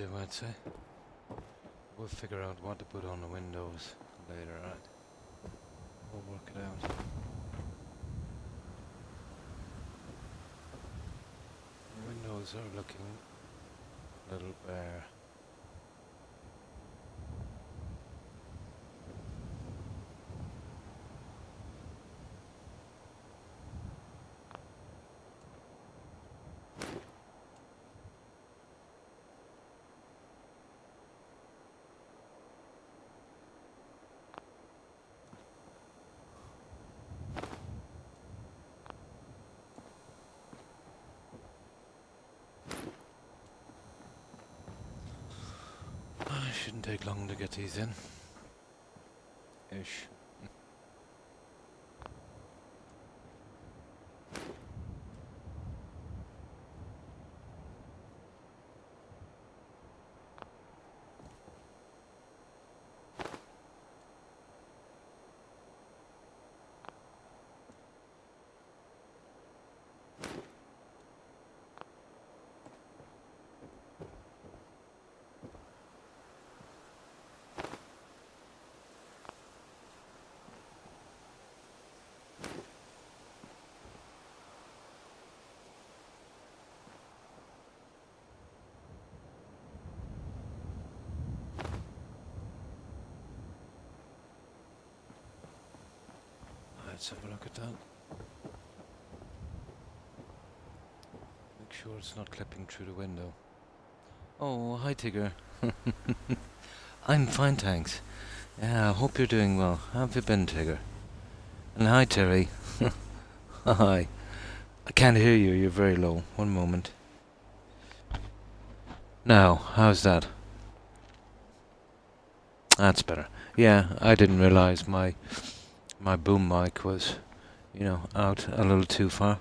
do, I'd say. We'll figure out what to put on the windows later, right? We'll work it out. The windows are looking a little bare. Shouldn't take long to get these in. Ish. Let's have a look at that. Make sure it's not clipping through the window. Oh, hi Tigger. I'm fine, thanks. Yeah, I hope you're doing well. How have you been, Tigger? And hi, Terry. Hi. I can't hear you, you're very low. One moment. Now, how's that? That's better. Yeah, I didn't realize my boom mic was, out a little too far.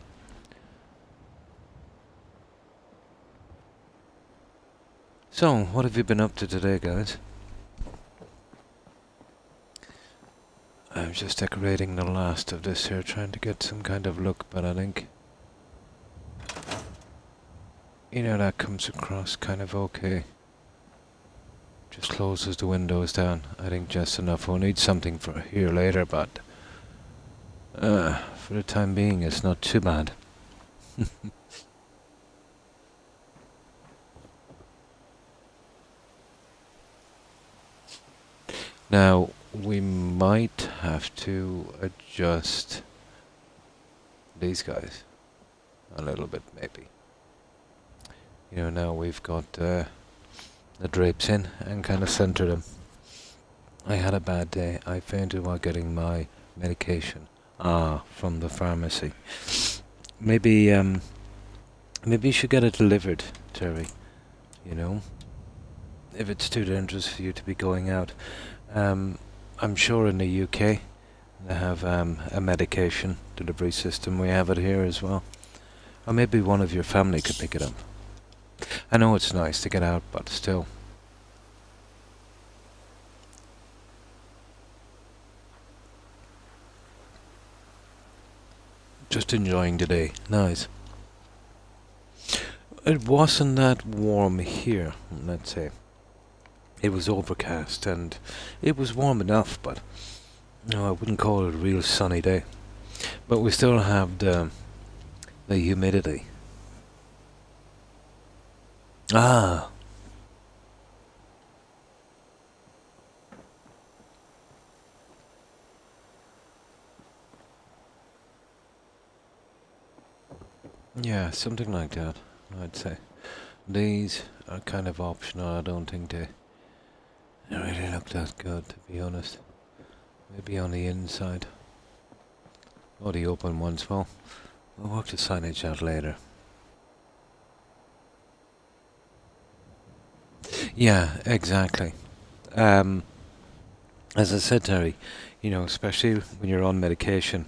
So, what have you been up to today, guys? I'm just decorating the last of this here, trying to get some kind of look, but I think, that comes across kind of okay. Just closes the windows down. I think just enough. We'll need something for here later, but for the time being, it's not too bad. Now, we might have to adjust these guys a little bit, maybe. Now we've got the drapes in and kind of center them. I had a bad day. I fainted while getting my medication. From the pharmacy. Maybe you should get it delivered, Terry. If it's too dangerous for you to be going out. I'm sure in the UK they have a medication delivery system. We have it here as well. Or maybe one of your family could pick it up. I know it's nice to get out, but still. Just enjoying the day. Nice. It wasn't that warm here, let's say. It was overcast and it was warm enough, but I wouldn't call it a real sunny day. But we still have the humidity. Ah. Yeah, something like that, I'd say. These are kind of optional. I don't think they really look that good, to be honest. Maybe on the inside. Or the open ones. Well, we'll work the signage out later. Yeah, exactly. As I said, Terry, especially when you're on medication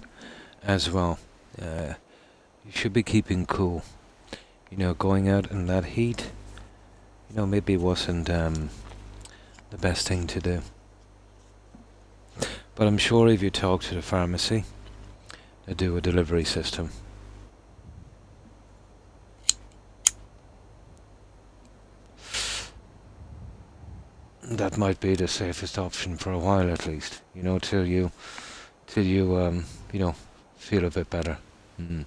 as well, you should be keeping cool. Going out in that heat, maybe it wasn't the best thing to do. But I'm sure if you talk to the pharmacy, they do a delivery system. that might be the safest option for a while at least. You know, till you you know, feel a bit better. Mm.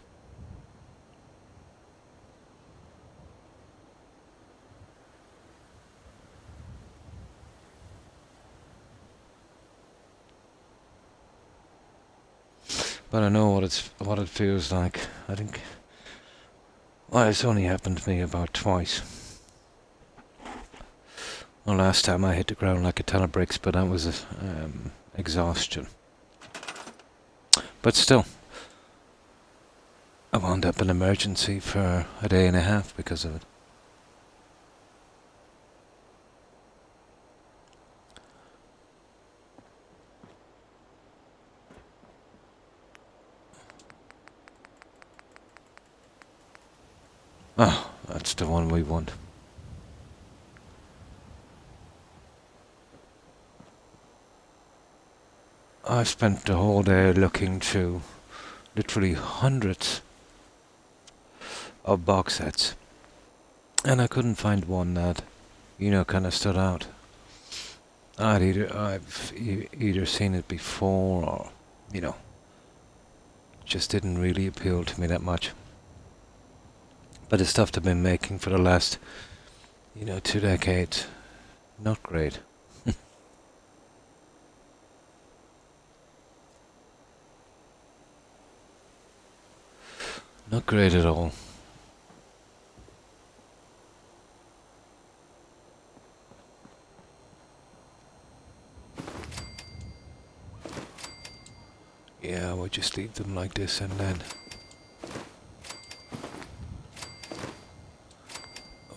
But I know what it feels like. I think, well, it's only happened to me about twice. Well, last time I hit the ground like a ton of bricks, but that was exhaustion. But still, I wound up in emergency for a day and a half because of it. Oh, that's the one we want. I spent the whole day looking through literally hundreds of box sets, and I couldn't find one that, you know, kind of stood out. I've either seen it before or, you know, just didn't really appeal to me that much. But the stuff they've been making for the last, you know, 2 decades, not great. Not great at all. Yeah, we'll just leave them like this and then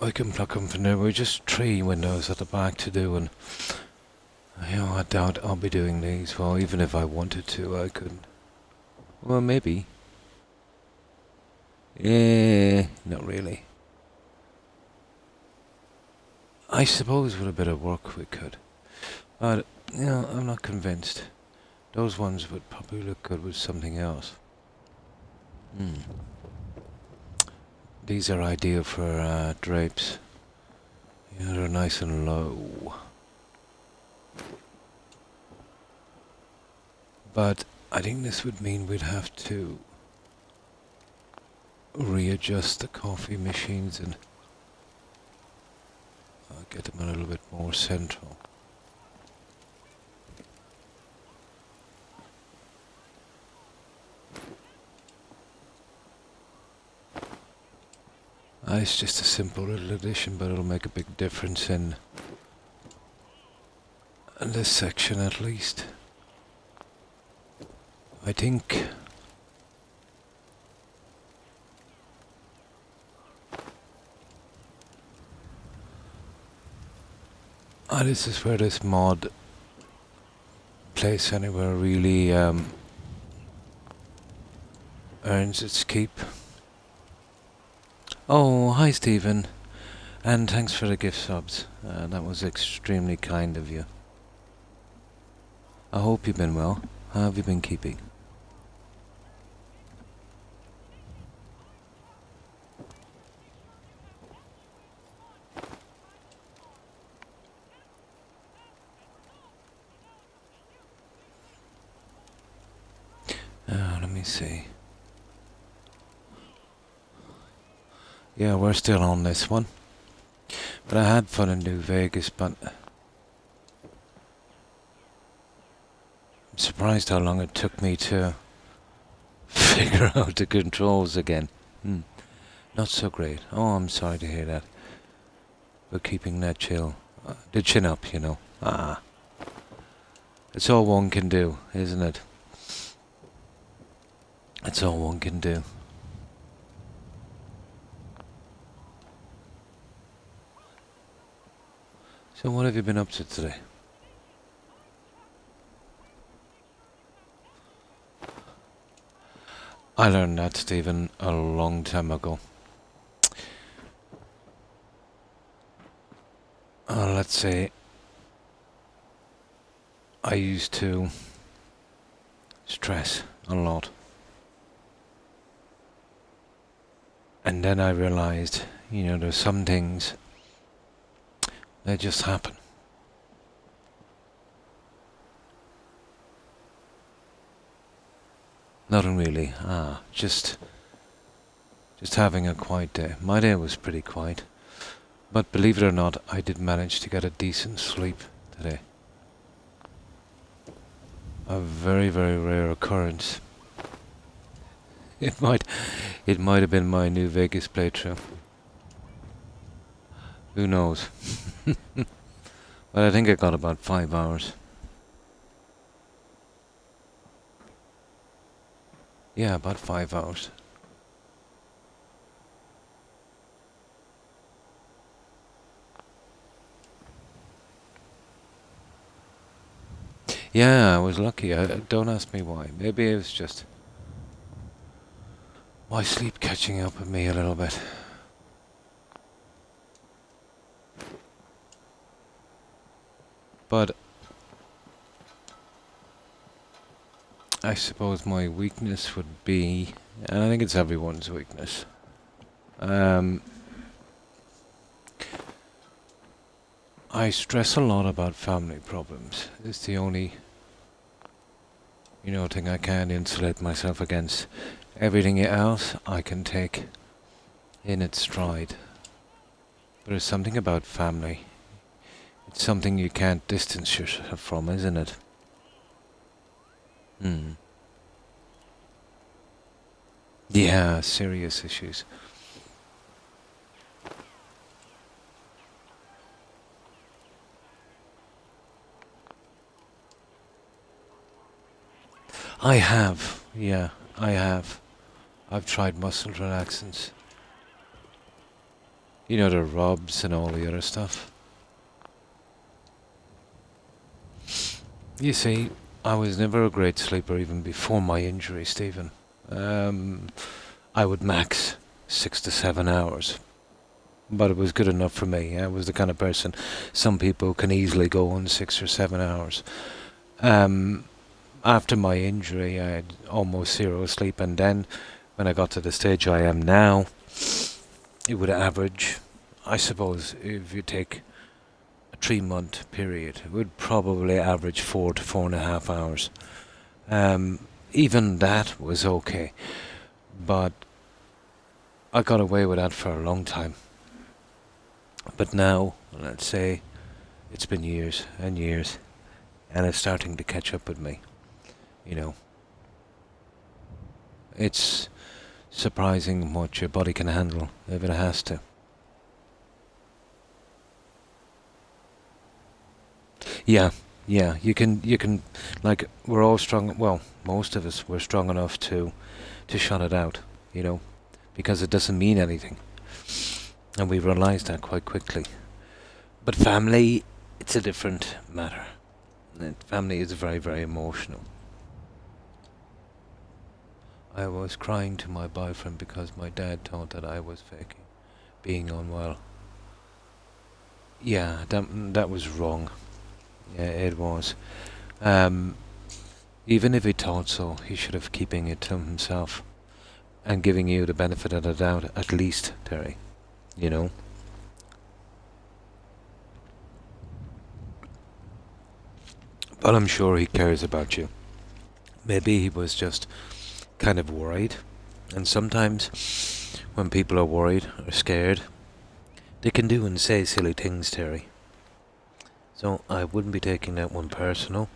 I can pluck them from there. We're just 3 windows at the back to do, and you know, I doubt I'll be doing these. Well, even if I wanted to, I couldn't. Well, maybe. Yeah, not really. I suppose with a bit of work we could. But, you know, I'm not convinced. Those ones would probably look good with something else. Hmm. These are ideal for drapes. You know, they're nice and low. But I think this would mean we'd have to readjust the coffee machines and get them a little bit more central. It's just a simple little addition, but it'll make a big difference in this section at least. I think this is where this mod Place Anywhere really earns its keep. Oh, hi Stephen, and thanks for the gift subs. That was extremely kind of you. I hope you've been well. How have you been keeping? Let me see. Yeah, we're still on this one. But I had fun in New Vegas, but I'm surprised how long it took me to figure out the controls again. Not so great. Oh, I'm sorry to hear that. But keeping that chill. The chin up, you know. It's all one can do, isn't it? It's all one can do. So what have you been up to today? I learned that, Stephen, a long time ago. Let's say I used to stress a lot. And then I realized, you know, there's some things that just happen. Nothing really. Just having a quiet day. My day was pretty quiet. But believe it or not, I did manage to get a decent sleep today. A very, very rare occurrence. It might have been my New Vegas playthrough. Who knows? But I think I got about 5 hours. Yeah, about 5 hours. Yeah, I was lucky. Don't ask me why. Maybe it was just my sleep catching up with me a little bit. But I suppose my weakness would be, and I think it's everyone's weakness, I stress a lot about family problems. It's the only, thing I can insulate myself against. Everything else I can take in its stride. But there's something about family. It's something you can't distance yourself from, isn't it? Yeah, serious issues. I have, yeah, I have. I've tried muscle relaxants. You know, the rubs and all the other stuff. You see, I was never a great sleeper even before my injury, Stephen. I would max 6 to 7 hours, but it was good enough for me. I was the kind of person, some people can easily go on 6 or 7 hours. After my injury, I had almost zero sleep, and then when I got to the stage I am now, it would average, I suppose, if you take a 3 month period, it would probably average 4 to 4.5 hours. Even that was okay, but I got away with that for a long time. But now, let's say, it's been years and years, and it's starting to catch up with me. It's surprising what your body can handle if it has to. Yeah, yeah, you can, like, we're all strong, well, most of us were strong enough to shut it out, you know, because it doesn't mean anything. And we realized that quite quickly. But family, it's a different matter. Family is very, very emotional. I was crying to my boyfriend because my dad thought that I was faking being unwell. Yeah, that was wrong. Yeah, it was. Um, Even if he thought so, he should have keeping it to himself and giving you the benefit of the doubt, at least, Terry. You know. But I'm sure he cares about you. Maybe he was just kind of worried. And sometimes, when people are worried or scared, they can do and say silly things, Terry. So I wouldn't be taking that one personal.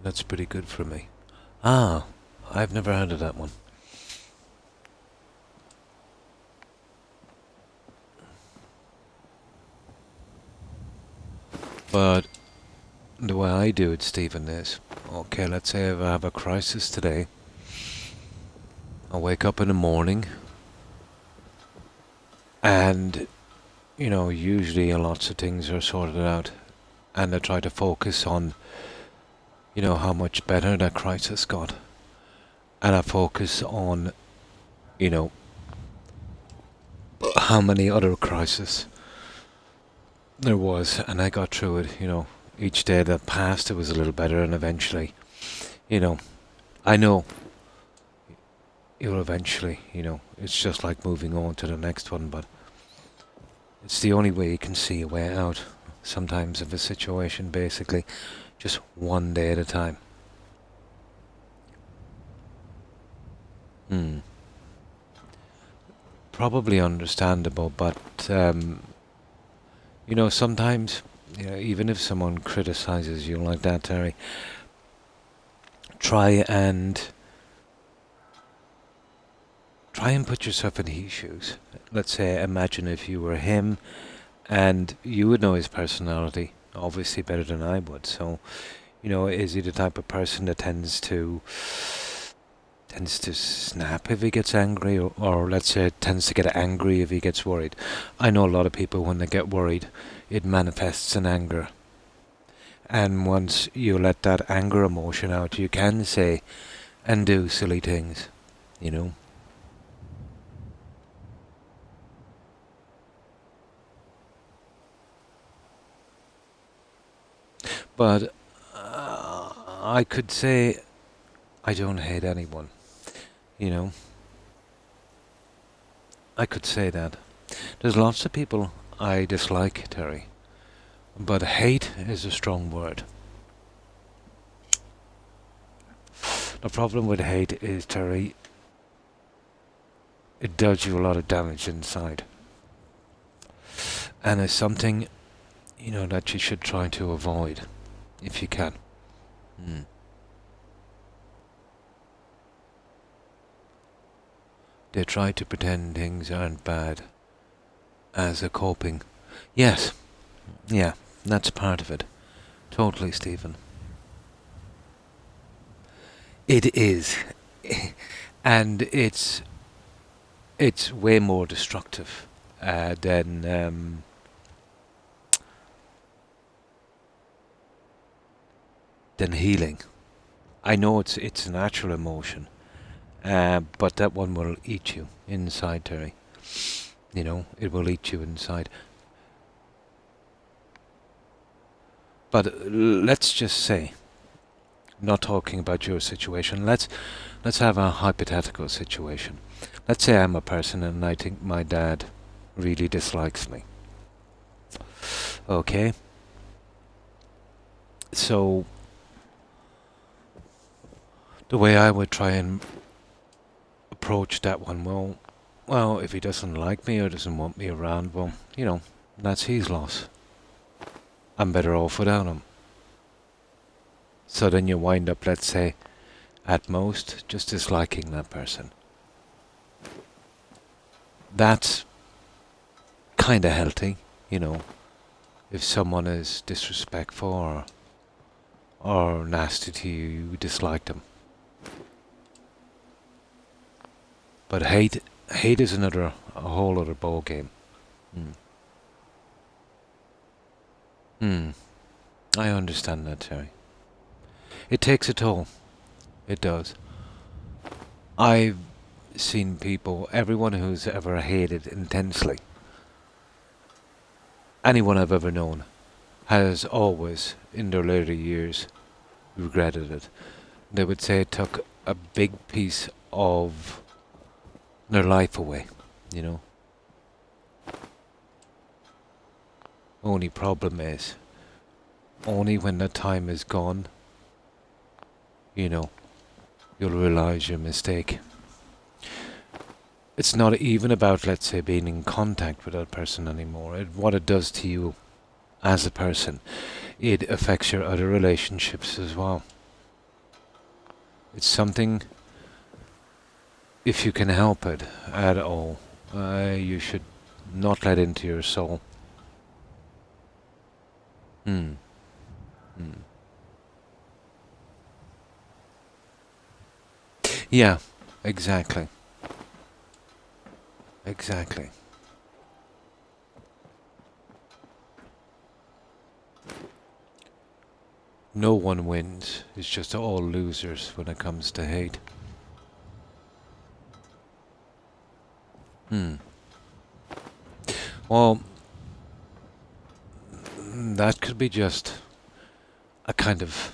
That's pretty good for me. Ah, I've never heard of that one. But the way I do it, Stephen, is, okay, let's say if I have a crisis today, I wake up in the morning and, usually lots of things are sorted out, and I try to focus on, how much better that crisis got. And I focus on, you know, how many other crises there was, and I got through it. Each day that passed, it was a little better, and eventually, you know, I know you'll eventually, it's just like moving on to the next one, but it's the only way you can see a way out. sometimes of a situation, basically, just one day at a time. Hmm. Probably understandable, but sometimes, even if someone criticizes you like that, Terry, try and try and put yourself in his shoes. Let's say, imagine if you were him, and you would know his personality, obviously better than I would. So, is he the type of person that tends to snap if he gets angry, or let's say tends to get angry if he gets worried? I know a lot of people, when they get worried, it manifests in anger. And once you let that anger emotion out, you can say and do silly things, you know. But I could say I don't hate anyone, you know. I could say that. There's lots of people I dislike, Terry. But hate is a strong word. The problem with hate is, Terry, it does you a lot of damage inside. And it's something, that you should try to avoid, if you can. Mm. They try to pretend things aren't bad as a coping. Yes, yeah, that's part of it. Totally, Stephen. It is. And it's way more destructive than healing. I know it's a natural emotion, but that one will eat you inside, Terry. It will eat you inside. But let's just say, not talking about your situation. Let's have a hypothetical situation. Let's say I'm a person and I think my dad really dislikes me. Okay. So the way I would try and approach that one, well, if he doesn't like me or doesn't want me around, well, that's his loss. I'm better off without him. So then you wind up, let's say, at most, just disliking that person. That's kind of healthy, if someone is disrespectful or nasty to you, you dislike them. But hate is a whole other ball game. Hmm. Hmm. I understand that, Terry. It takes a toll. It does. I've seen people, everyone who's ever hated intensely, anyone I've ever known, has always, in their later years, regretted it. They would say it took a big piece of their life away, you know. Only problem is, only when the time is gone, you know, you'll realize your mistake. It's not even about, let's say, being in contact with that person anymore. What it does to you as a person, it affects your other relationships as well. It's something, if you can help it at all, you should not let into your soul. Hmm. Hmm. Yeah, exactly. Exactly. No one wins. It's just all losers when it comes to hate. Hmm. Well, that could be just a kind of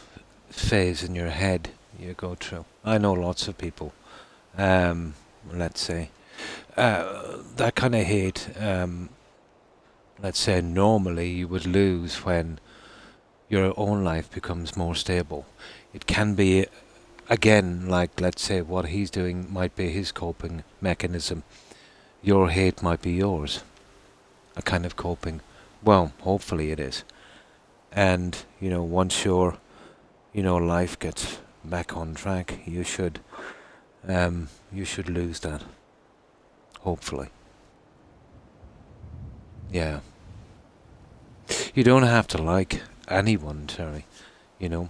phase in your head you go through. I know lots of people, let's say, that kind of hate let's say normally you would lose when your own life becomes more stable. It can be, again, like let's say what he's doing might be his coping mechanism. Your hate might be yours, a kind of coping. Well, hopefully it is. And, once your, life gets back on track, you should lose that. Hopefully. Yeah. You don't have to like anyone, Terry. You know,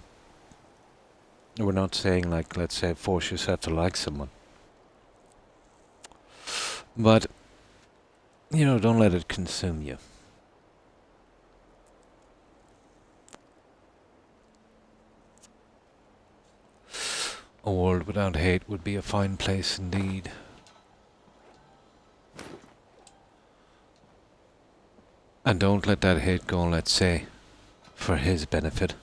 we're not saying like, let's say, force yourself to like someone. But, don't let it consume you. A world without hate would be a fine place indeed. And don't let that hate go, let's say, for his benefit.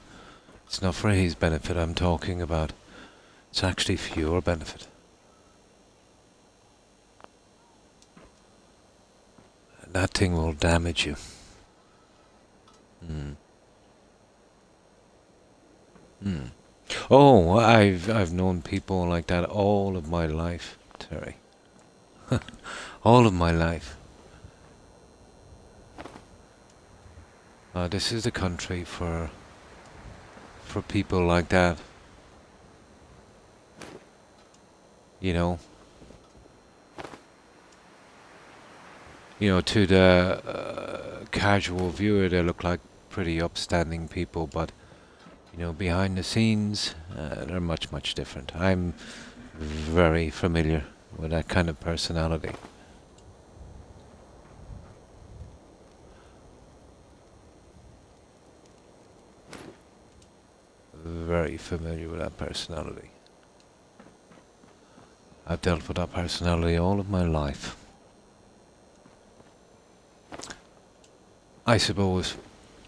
It's not for his benefit I'm talking about. It's actually for your benefit. And that thing will damage you. Mm. Mm. Oh, I've known people like that all of my life, Terry. All of my life. This is the country for people like that. You know. To the casual viewer, they look like pretty upstanding people, but behind the scenes, they're much, much different. I'm very familiar with that kind of personality. Very familiar with that personality. I've dealt with that personality all of my life. I suppose,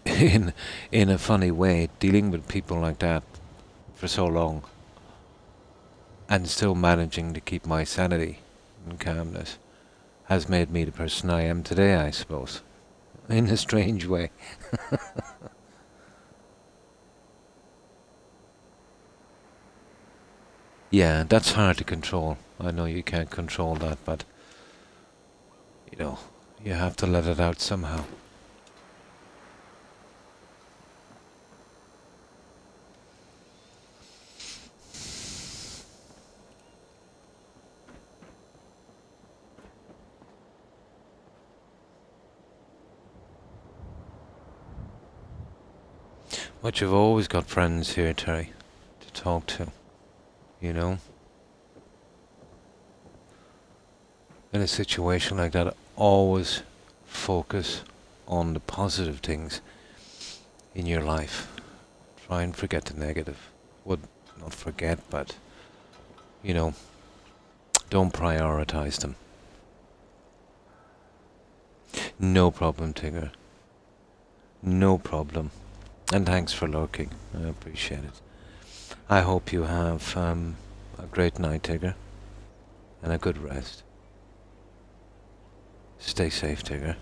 in a funny way, dealing with people like that for so long and still managing to keep my sanity and calmness has made me the person I am today, I suppose. In a strange way. Yeah, that's hard to control. I know you can't control that, but you have to let it out somehow. But you've always got friends here, Terry, to talk to, you know? In a situation like that, always focus on the positive things in your life. Try and forget the negative. Well, not forget, but, don't prioritize them. No problem, Tigger. No problem. And thanks for lurking. I appreciate it. I hope you have a great night, Tigger. And a good rest. Stay safe, Tigger.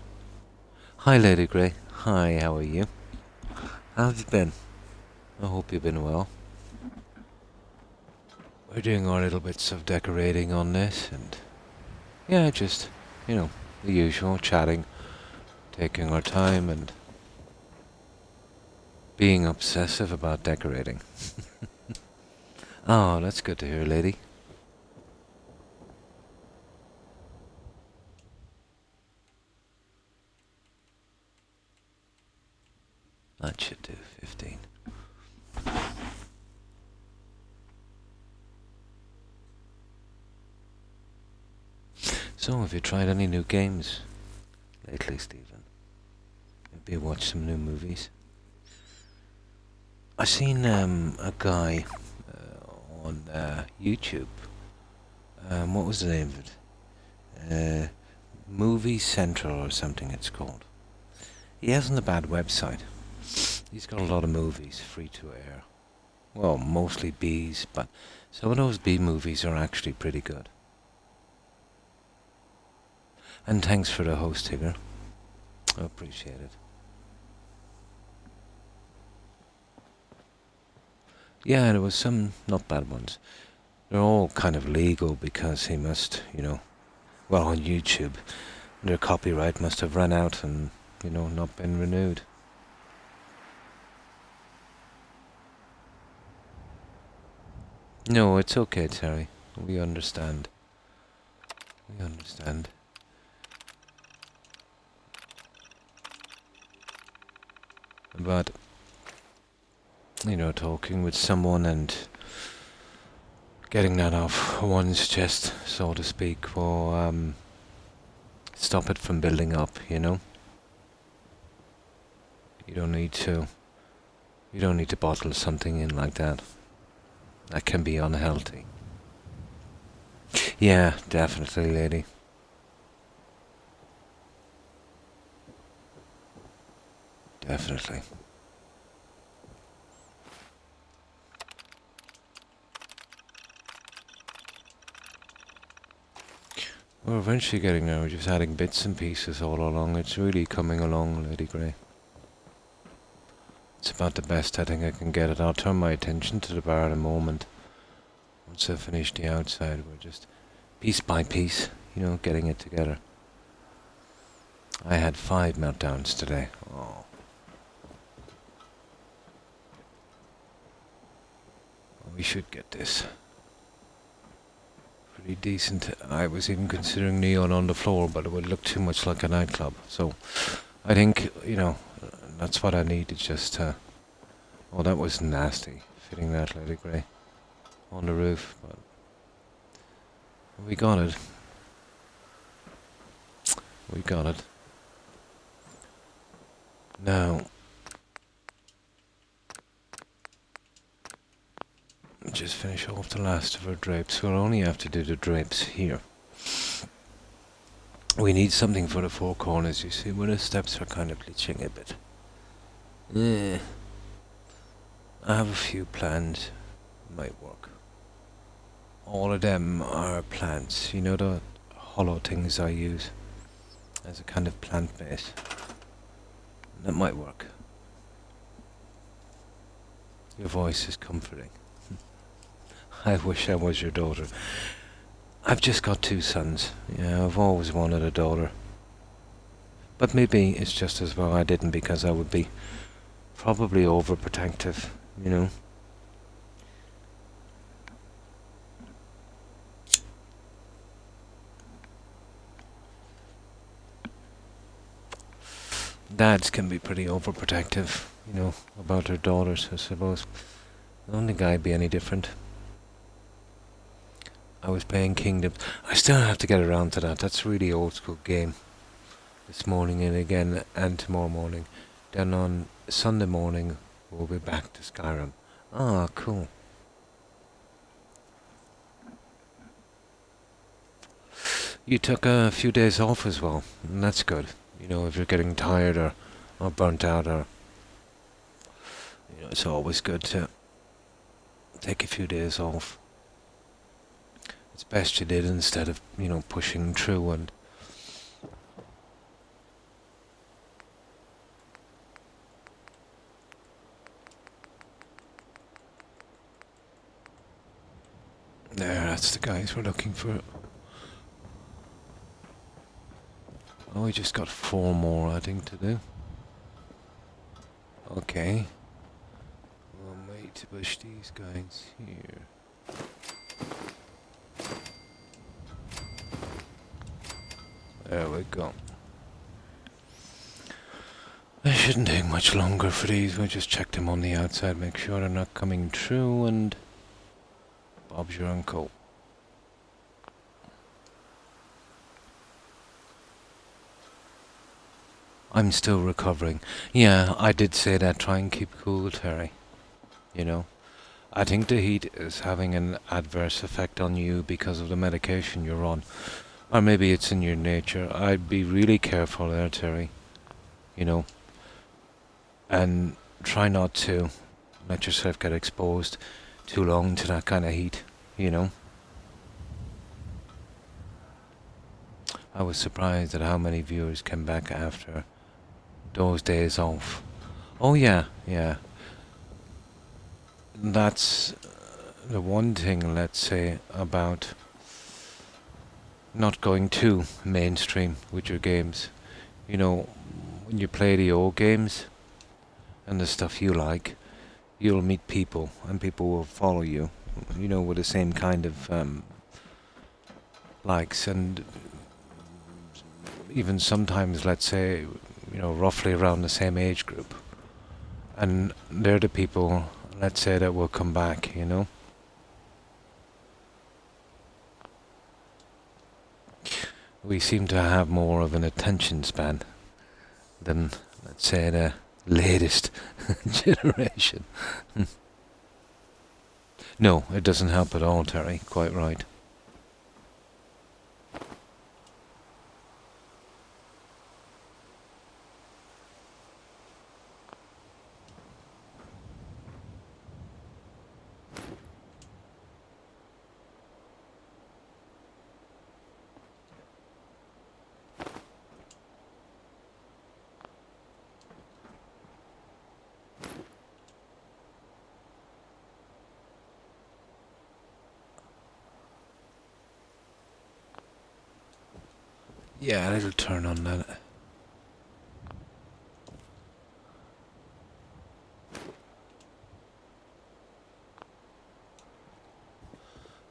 Hi, Lady Grey. Hi, how are you? How have you been? I hope you've been well. We're doing our little bits of decorating on this, and yeah, just, the usual, chatting, taking our time, and being obsessive about decorating. Oh, that's good to hear, lady. That should do, 15. So, have you tried any new games lately, Stephen? Maybe watch some new movies? I seen a guy on YouTube. What was the name of it? Movie Central or something it's called. He hasn't a bad website. He's got a lot of movies free to air. Well, mostly B's, but some of those B movies are actually pretty good. And thanks for the host, Tigger. I appreciate it. Yeah, there was some not bad ones. They're all kind of legal because he must, well, on YouTube, their copyright must have run out and, not been renewed. No, it's okay, Terry. We understand. We understand. But, talking with someone and getting that off one's chest, so to speak, will stop it from building up, You don't need to. You don't need to bottle something in like that. That can be unhealthy. Yeah, definitely, lady. Definitely. We're eventually getting there. We're just adding bits and pieces all along. It's really coming along, Lady Grey. It's about the best I think I can get it. I'll turn my attention to the bar in a moment. Once I finish the outside, we're just piece by piece, getting it together. I had 5 meltdowns today. Oh. We should get this. Pretty decent. I was even considering neon on the floor, but it would look too much like a nightclub. So, I think, that's what I need. It's just, oh, that was nasty, fitting that, Lady Grey, on the roof. But we got it. We got it. Now, just finish off the last of our drapes. We'll only have to do the drapes here. We need something for the 4 corners, you see, where the steps are kind of glitching a bit. Yeah. I have a few plans. Might work. All of them are plants. The hollow things I use as a kind of plant base. That might work. Your voice is comforting. I wish I was your daughter. I've just got 2 sons. Yeah, I've always wanted a daughter. But maybe it's just as well I didn't, because I would be probably overprotective, Dads can be pretty overprotective, about their daughters, I suppose. I don't think I'd be any different. I was playing Kingdoms. I still have to get around to that. That's a really old school game. This morning and again, and tomorrow morning. Then on Sunday morning, we'll be back to Skyrim. Ah, cool. You took a few days off as well, and that's good. If you're getting tired or burnt out, or it's always good to take a few days off. It's best you did, instead of, pushing through and there, that's the guys we're looking for. Oh, we just got 4 more, I think, to do. Okay. We'll wait to push these guys here. There we go. It shouldn't take much longer for these. We'll just check them on the outside, make sure they're not coming through, and Bob's your uncle. I'm still recovering. Yeah, I did say that. Try and keep cool, Terry. I think the heat is having an adverse effect on you because of the medication you're on. Or maybe it's in your nature. I'd be really careful there, Terry. And try not to let yourself get exposed too long to that kind of heat, I was surprised at how many viewers came back after those days off. Oh yeah, yeah. That's the one thing, let's say, about not going too mainstream with your games. You know, when you play the old games and the stuff you like, you'll meet people and people will follow you, you know, with the same kind of likes, and even sometimes, let's say, you know, roughly around the same age group. And they're the people, let's say, that will come back, you know. We seem to have more of an attention span than, let's say, the latest generation. No, it doesn't help at all, Terry. Quite right. Yeah, it'll turn on that.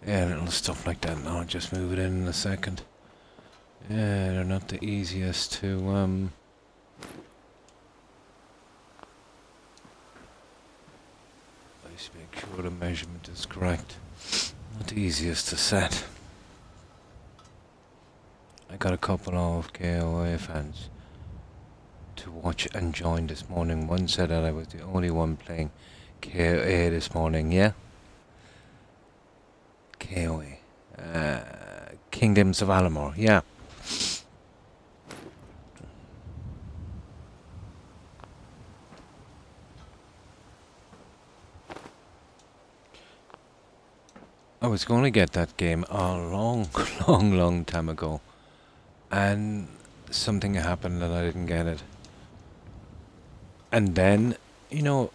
Yeah, little stuff like that. Now just move it in a second. Yeah, they're not the easiest to let's make sure the measurement is correct. Not the easiest to set. I got a couple of KOA fans to watch and join this morning. One said that I was the only one playing KOA this morning. Yeah? KOA. Kingdoms of Alamor. Yeah. I was going to get that game a long, long time ago. And something happened and I didn't get it. And then, you know,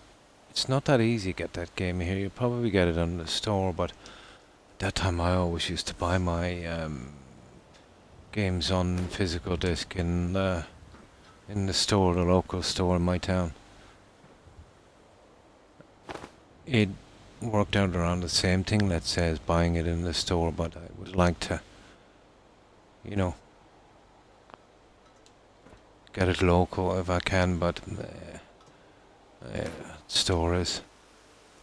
it's not that easy to get that game here. You probably get it on the store, but at that time I always used to buy my games on physical disc in the store, the local store in my town. It worked out around the same thing, let's say, as buying it in the store, but I would like to, you know, get it local if I can, but store is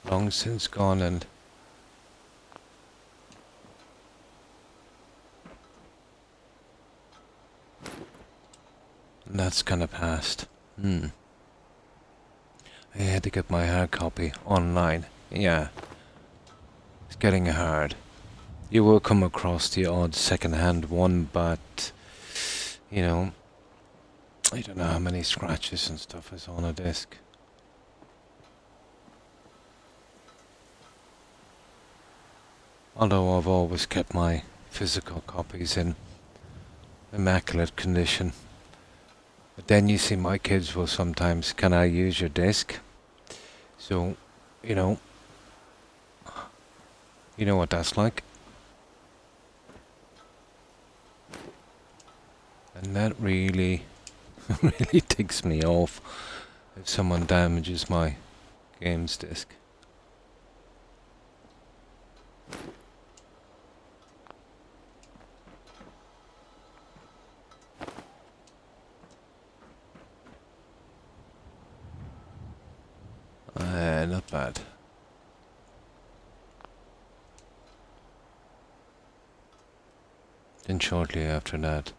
long since gone, and that's kind of past. I had to get my hard copy online. Yeah, it's getting hard. You will come across the odd second-hand one, but you know, I don't know how many scratches and stuff is on a disc. Although I've always kept my physical copies in immaculate condition. But then you see my kids will sometimes, can I use your disc? So, you know what that's like. And that really, really ticks me off if someone damages my games disc. Not bad. Then shortly after that,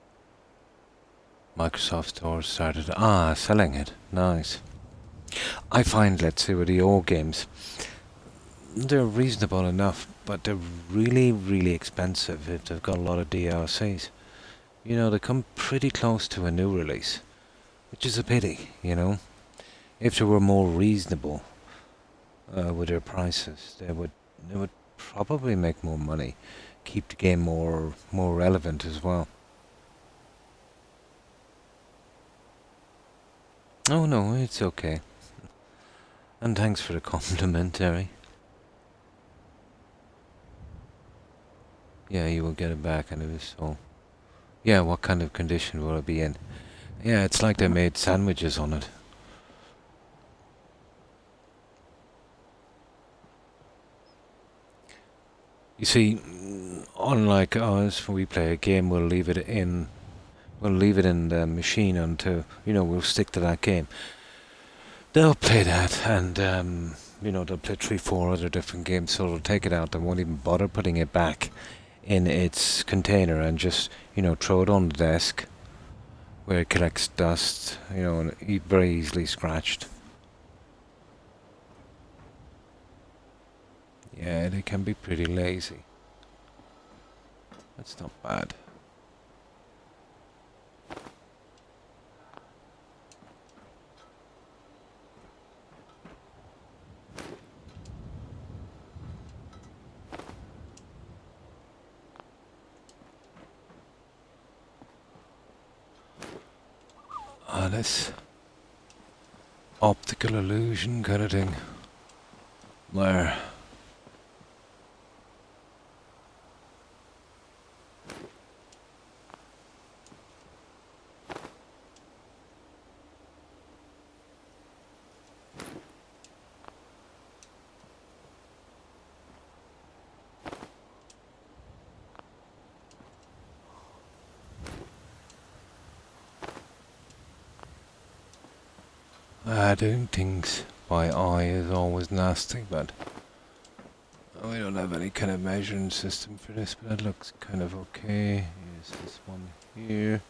Microsoft Store started selling it. Nice. I find, let's say, with the old games, they're reasonable enough, but they're really, really expensive if they've got a lot of DLCs. You know, they come pretty close to a new release, which is a pity, you know. If they were more reasonable with their prices, they would probably make more money, keep the game more relevant as well. Oh no, it's okay. And thanks for the compliment, Terry. Yeah, you will get it back anyway, so... Yeah, what kind of condition will it be in? Yeah, it's like they made sandwiches on it. You see, unlike us, when we play a game, we'll leave it in the machine until, we'll stick to that game. They'll play that, and, they'll play 3, 4 other different games, so they'll take it out. They won't even bother putting it back in its container and just, throw it on the desk where it collects dust, and very easily scratched. Yeah, they can be pretty lazy. That's not bad. This optical illusion kind of thing, where doing things by eye is always nasty, but we don't have any kind of measuring system for this, but that looks kind of okay. Here's this one here.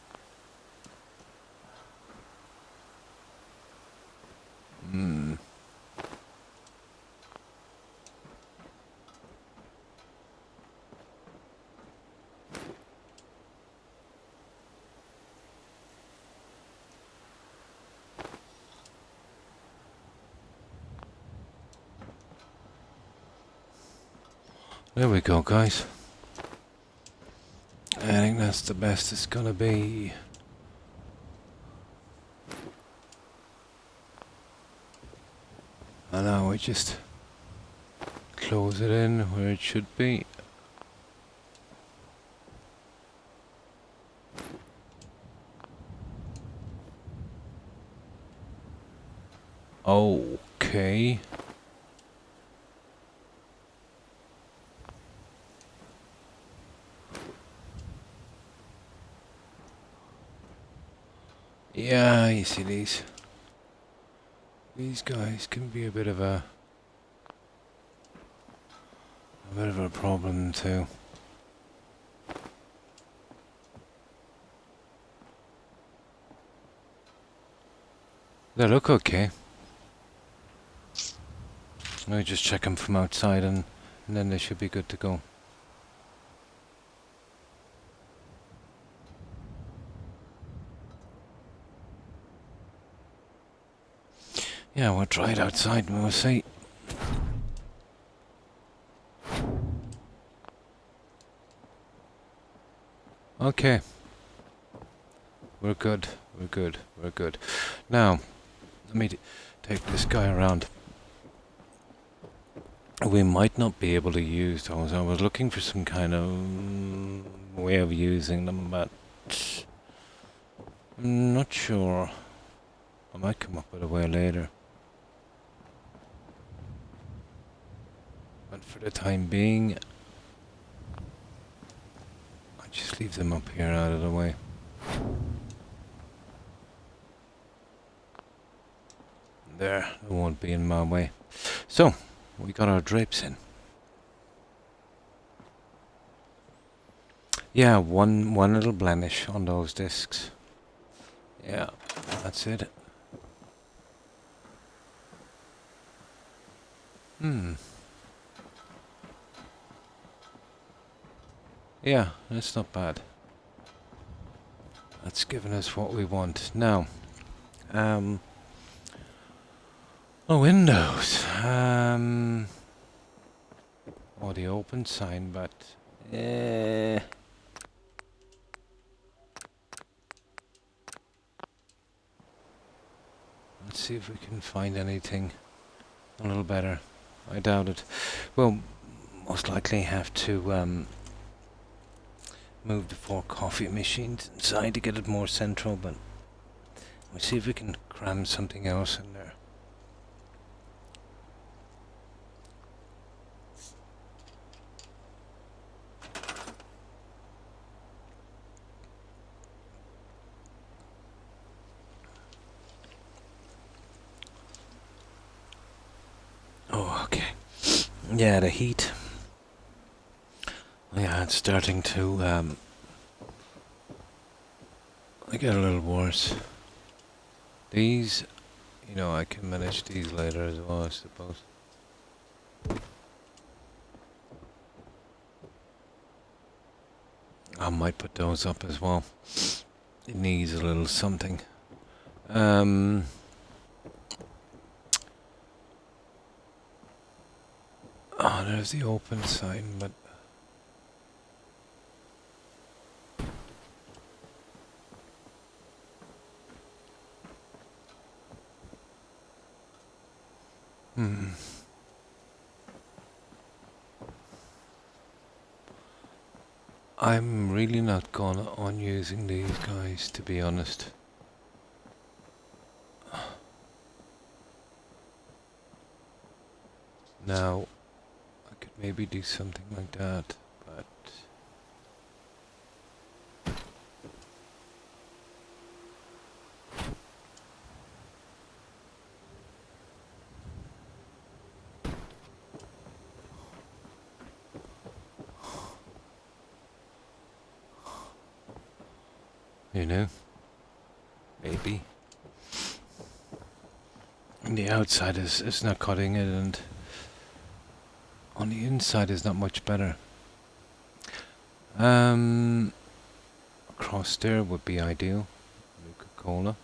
There we go, guys. I think that's the best it's gonna be. And now we just close it in where it should be. Okay. Yeah, you see these guys can be a bit of a problem too. They look okay. I just check them from outside and then they should be good to go. Yeah, we'll try it outside and we'll see. Okay. We're good. We're good. We're good. Now, let me take this guy around. We might not be able to use those. I was looking for some kind of way of using them, but I'm not sure. I might come up with a way later. But for the time being, I just leave them up here out of the way. There, they won't be in my way. So, we got our drapes in. Yeah, one little blemish on those discs. Yeah, that's it. Yeah, that's not bad. That's given us what we want. Now, windows. Or the open sign, but Let's see if we can find anything a little better. I doubt it. We'll most likely have to move the 4 coffee machines inside to get it more central, but we'll see if we can cram something else in there. Oh, okay. Yeah, the heat. Yeah, it's starting to get a little worse. These, you know, I can manage these later as well, I suppose. I might put those up as well. It needs a little something. Oh, there's the open sign, but I'm really not gonna on using these guys, to be honest. Now, I could maybe do something like that, but you know, maybe. And the outside is not cutting it, and on the inside is not much better. Across there would be ideal. Coca-Cola.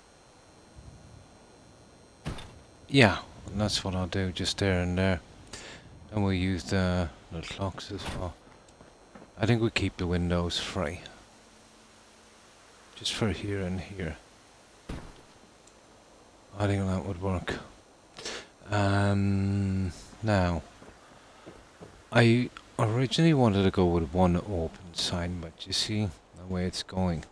Yeah, that's what I'll do, just there and there. And we'll use the clocks as well. I think we keep the windows free. Just for here and here. I think that would work. Now, I originally wanted to go with 1 open sign, but you see the way it's going.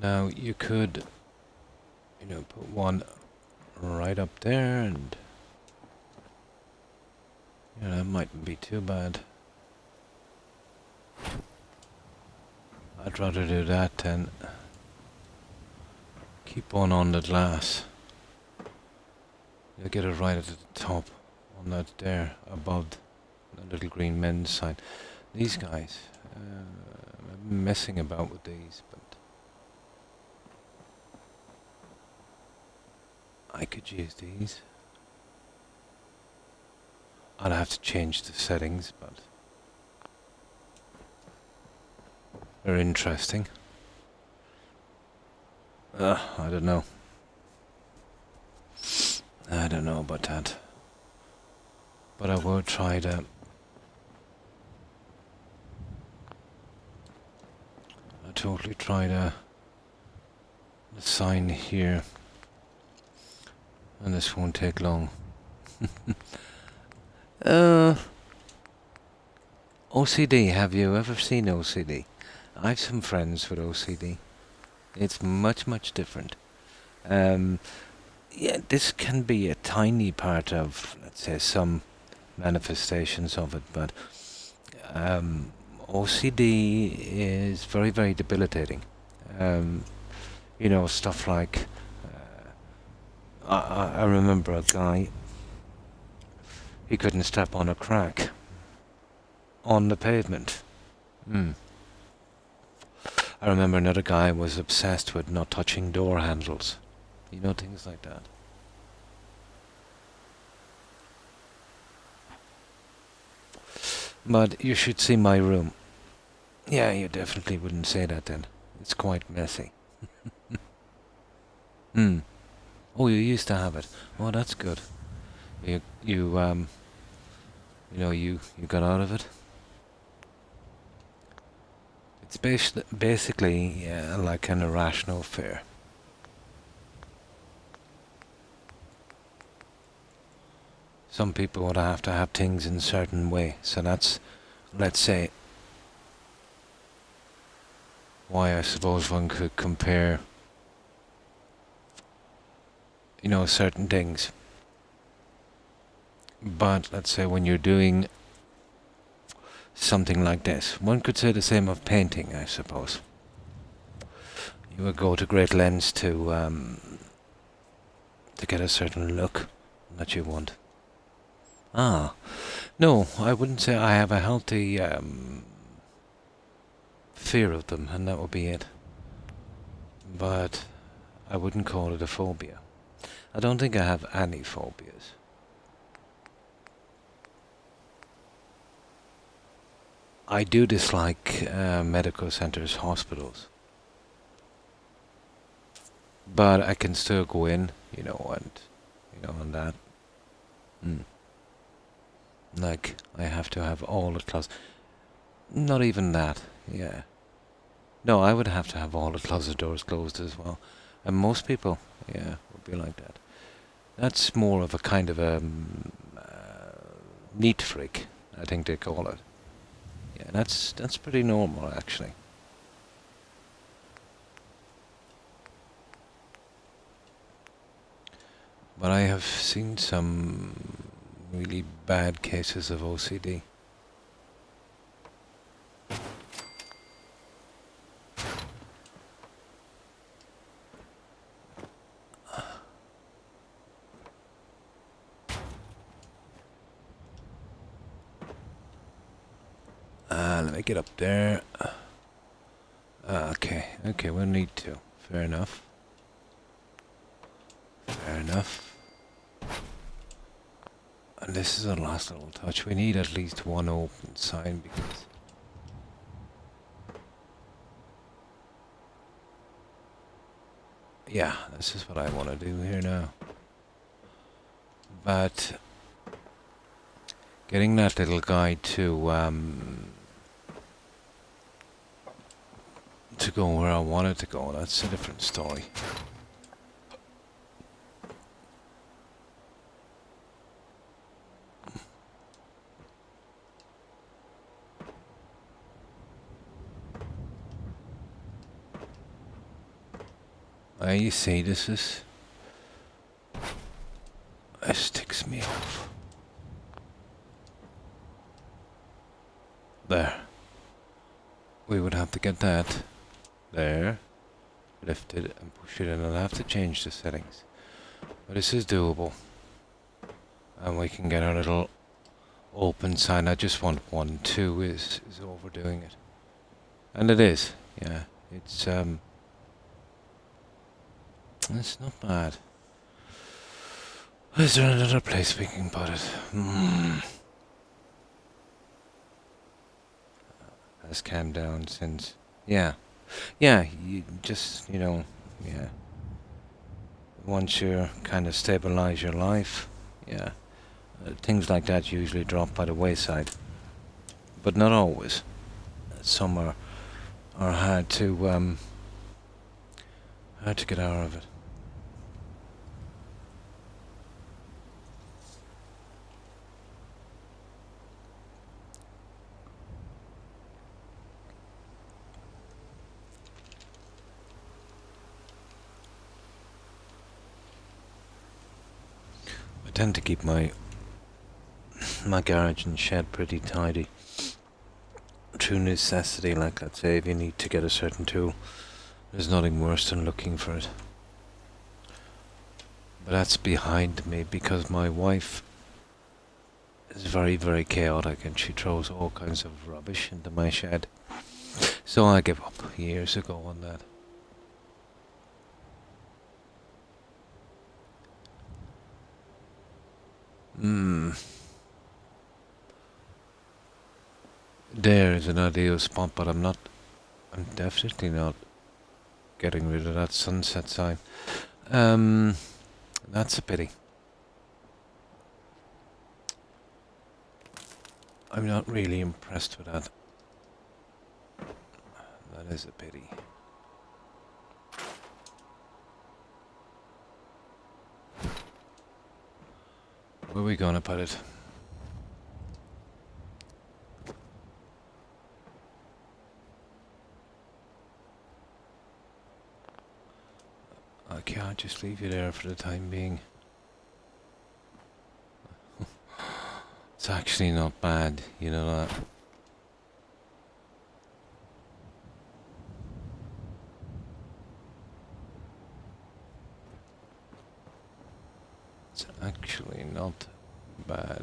Now you could, you know, put 1 right up there, and you know, that mightn't be too bad. I'd rather do that than keep one on the glass. You'll get it right at the top, on that there, above the little green men's sign. These guys, I'm messing about with these, but I could use these. I'd have to change the settings, but they're interesting. I don't know. I don't know about that. But I will try to... I'll totally try to... the sign here. And this won't take long. OCD, have you ever seen OCD? I have some friends with OCD. It's much, much different. Yeah, this can be a tiny part of, let's say, some manifestations of it, but OCD is very, very debilitating. You know, stuff like, I remember a guy, he couldn't step on a crack on the pavement. I remember another guy was obsessed with not touching door handles. You know, things like that. But you should see my room. Yeah, you definitely wouldn't say that then. It's quite messy. Oh, you used to have it. Oh, that's good. You you got out of it. It's basically like an irrational fear. Some people would have to have things in a certain way, so that's, let's say, why I suppose one could compare, certain things. But let's say when you're doing something like this, one could say the same of painting, I suppose. You would go to great lengths to get a certain look that you want. No, I wouldn't say I have a healthy fear of them, and that would be it. But I wouldn't call it a phobia. I don't think I have any phobias. I do dislike medical centers, hospitals. But I can still go in, and that. Like, I have to have all the closets. Not even that, yeah. No, I would have to have all the closet doors closed as well. And most people, would be like that. That's more of a kind of a neat freak, I think they call it. Yeah, that's pretty normal, actually. But I have seen some really bad cases of OCD. Let me get up there. Okay, we'll need to. Fair enough. Fair enough. And this is a last little touch. We need at least one open sign because... Yeah, this is what I want to do here now. But... getting that little guy to go where I wanted to go, that's a different story. You see, this ticks me off. There. We would have to get that there, lift it and push it in. I'll have to change the settings. But this is doable. And we can get our little open sign. I just want 1, 2 is overdoing it. And it is, yeah. It's not bad. Is there another place we can put it? Has calmed down since... Yeah, you just, once you kind of stabilize your life, things like that usually drop by the wayside. But not always. Some are hard to get out of it. I tend to keep my garage and shed pretty tidy. Through necessity, like let's say if you need to get a certain tool, there's nothing worse than looking for it. But that's behind me because my wife is very, very chaotic and she throws all kinds of rubbish into my shed. So I gave up years ago on that. There is an ideal spot, but I'm definitely not getting rid of that sunset sign. That's a pity. I'm not really impressed with that. That is a pity. Where are we gonna put it? I can't just leave you there for the time being. It's actually not bad, you know that. It's actually not bad.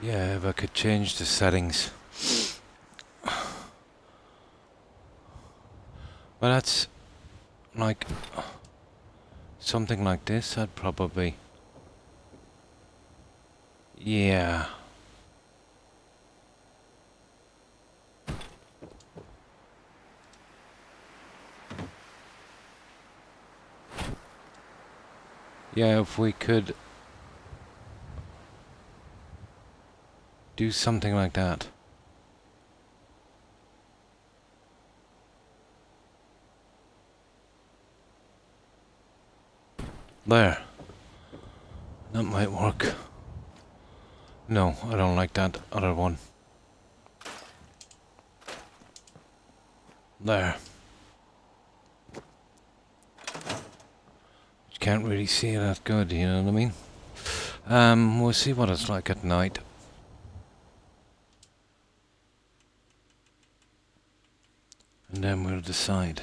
Yeah, if I could change the settings. Well, that's like something like this. I'd probably, yeah. Yeah, if we could do something like that. There. That might work. No, I don't like that other one. There. You can't really see it that good, you know what I mean? We'll see what it's like at night. And then we'll decide.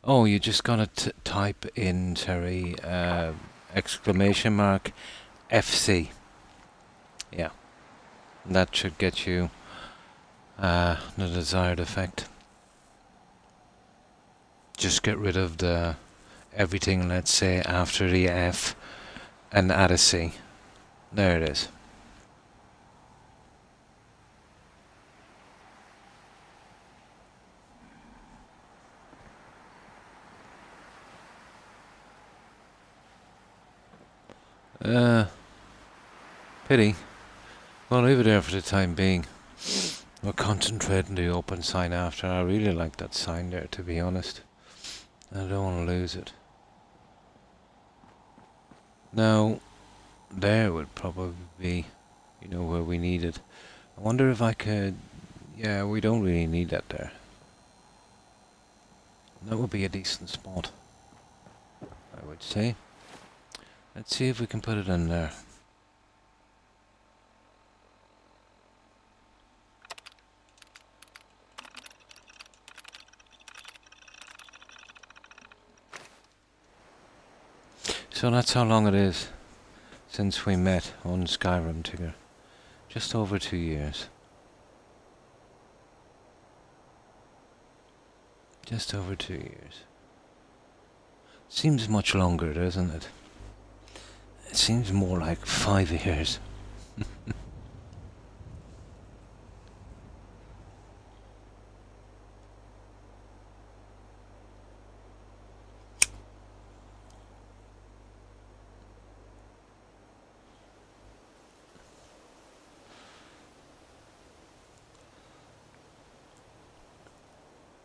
Oh, you just gotta type in, Terry, exclamation mark, FC. Yeah. That should get you the desired effect. Just get rid of the everything, let's say, after the F and add a C. There it is. Pity. Well, leave it there for the time being. We'll concentrate on the open sign after. I really like that sign there, to be honest. I don't want to lose it. Now, there would probably be, you know, where we need it. I wonder if I could... Yeah, we don't really need that there. That would be a decent spot, I would say. Let's see if we can put it in there. So that's how long it is since we met on Skyrim together. Just over 2 years. Just over 2 years. Seems much longer, doesn't it? It seems more like 5 years.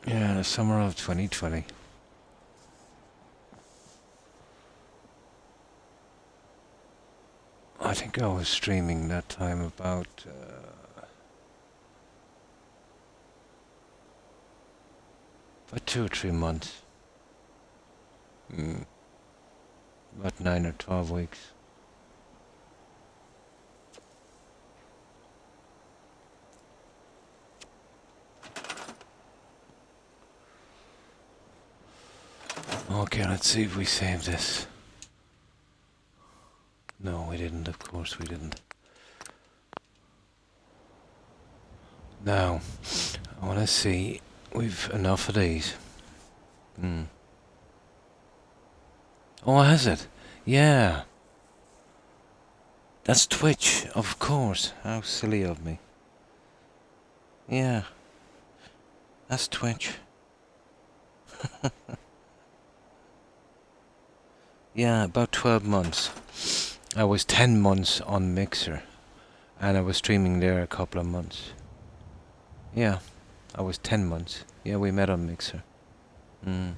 Yeah, the summer of 2020. I think I was streaming that time about 2 or 3 months. About 9 or 12 weeks. Okay, let's see if we save this. No, we didn't, of course we didn't. Now, I want to see, we've enough of these. Oh, has it? Yeah. That's Twitch, of course. How silly of me. Yeah, that's Twitch. Yeah, about 12 months. I was 10 months on Mixer, and I was streaming there a couple of months. Yeah, I was 10 months. Yeah, we met on Mixer. I'm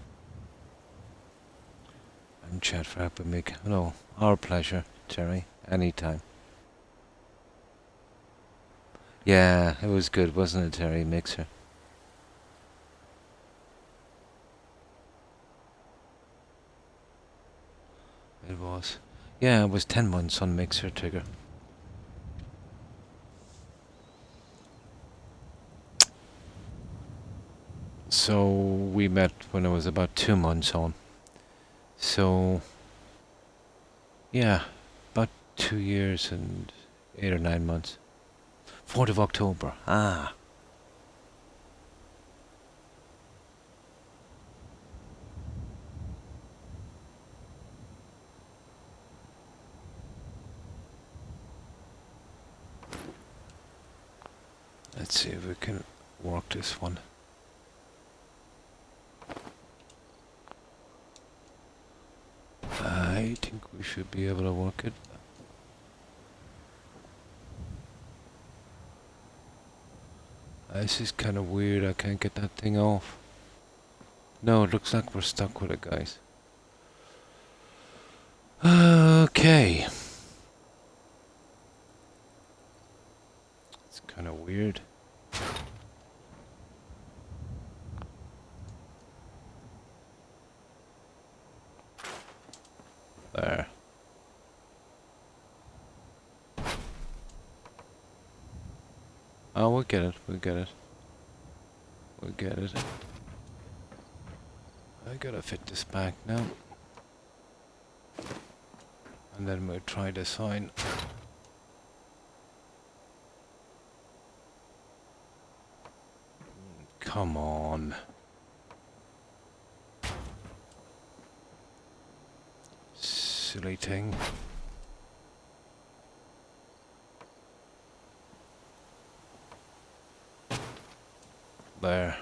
chat for helping me. No, our pleasure, Terry. Anytime. Yeah, it was good, wasn't it, Terry? Mixer. It was. Yeah, it was 10 months on Mixer, Tigger. So we met when I was about 2 months on. So, yeah, about 2 years and 8 or 9 months. 4th of October. Ah. Let's see if we can work this one. I think we should be able to work it. This is kind of weird. I can't get that thing off. No, it looks like we're stuck with it, guys. Okay. It's kind of weird. There. Oh, we'll get it. We'll get it. We'll get it. I gotta fit this back now. And then we'll try the sign. Come on. Silly thing. There.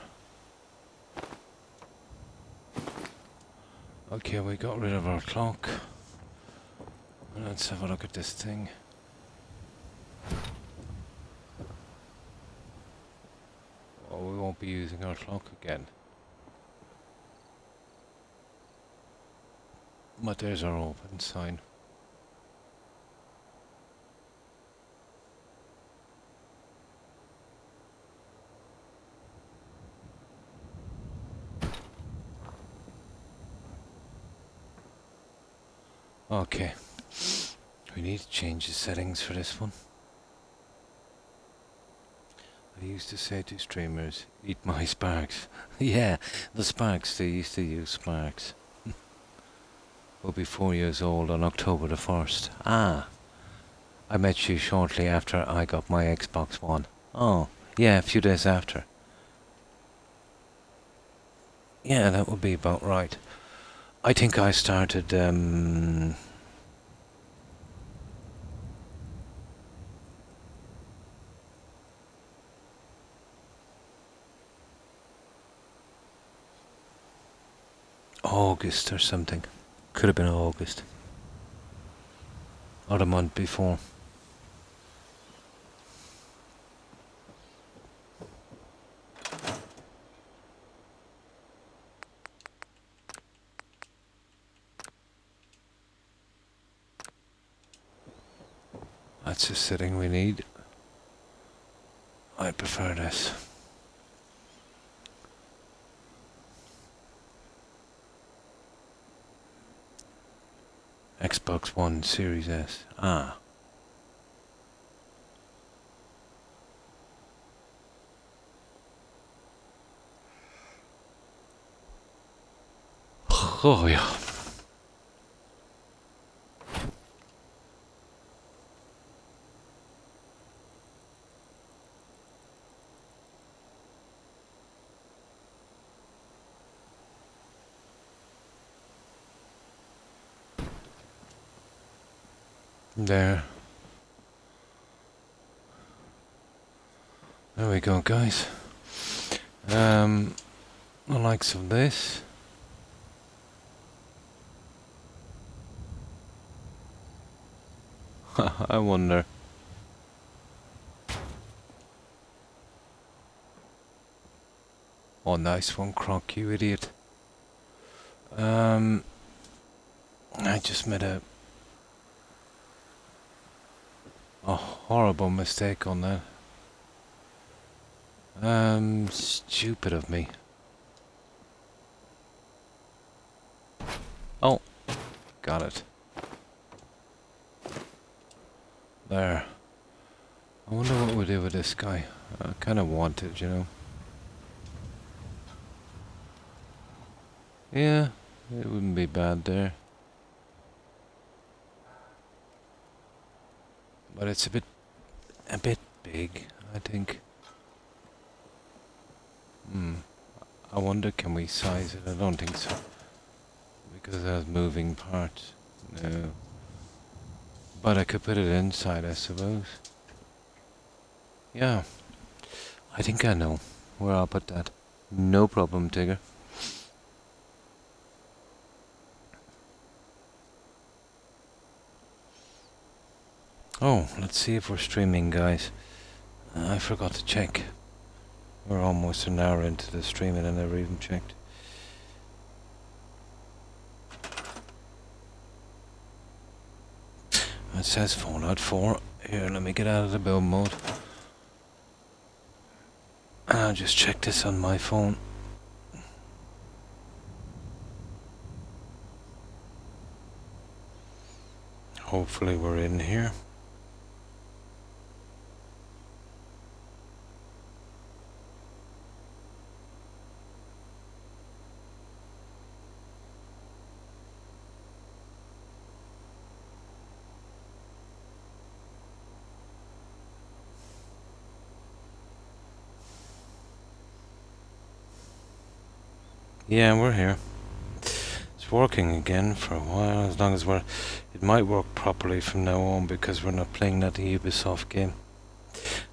Okay, we got rid of our clock. Let's have a look at this thing. Oh, we won't be using our clock again. But there's our open sign. Okay. We need to change the settings for this one. I used to say to streamers, eat my sparks. Yeah, the sparks, they used to use sparks. We'll be 4 years old on October the 1st. Ah, I met you shortly after I got my Xbox One. Oh, yeah, a few days after. Yeah, that would be about right. I think I started, August or something. Could have been August. Or the month before. That's the setting we need. I prefer this. Xbox One Series S. Ah. Oh yeah. There. There we go, guys. The likes of this. I wonder. Oh, nice one, Croc, you idiot. I just made a horrible mistake on that. Stupid of me. Oh, got it. There. I wonder what we do with this guy. I kind of want it, you know. Yeah, it wouldn't be bad there. But it's a bit big, I think. I wonder, can we size it? I don't think so. Because it has moving parts. No. But I could put it inside, I suppose. Yeah. I think I know where I'll put that. No problem, Tigger. Oh, let's see if we're streaming, guys. I forgot to check. We're almost an hour into the stream and I never even checked. It says Fallout 4. Here, let me get out of the build mode. I'll just check this on my phone. Hopefully we're in here. Yeah, we're here. It's working again for a while, as long as we're... It might work properly from now on because we're not playing that Ubisoft game.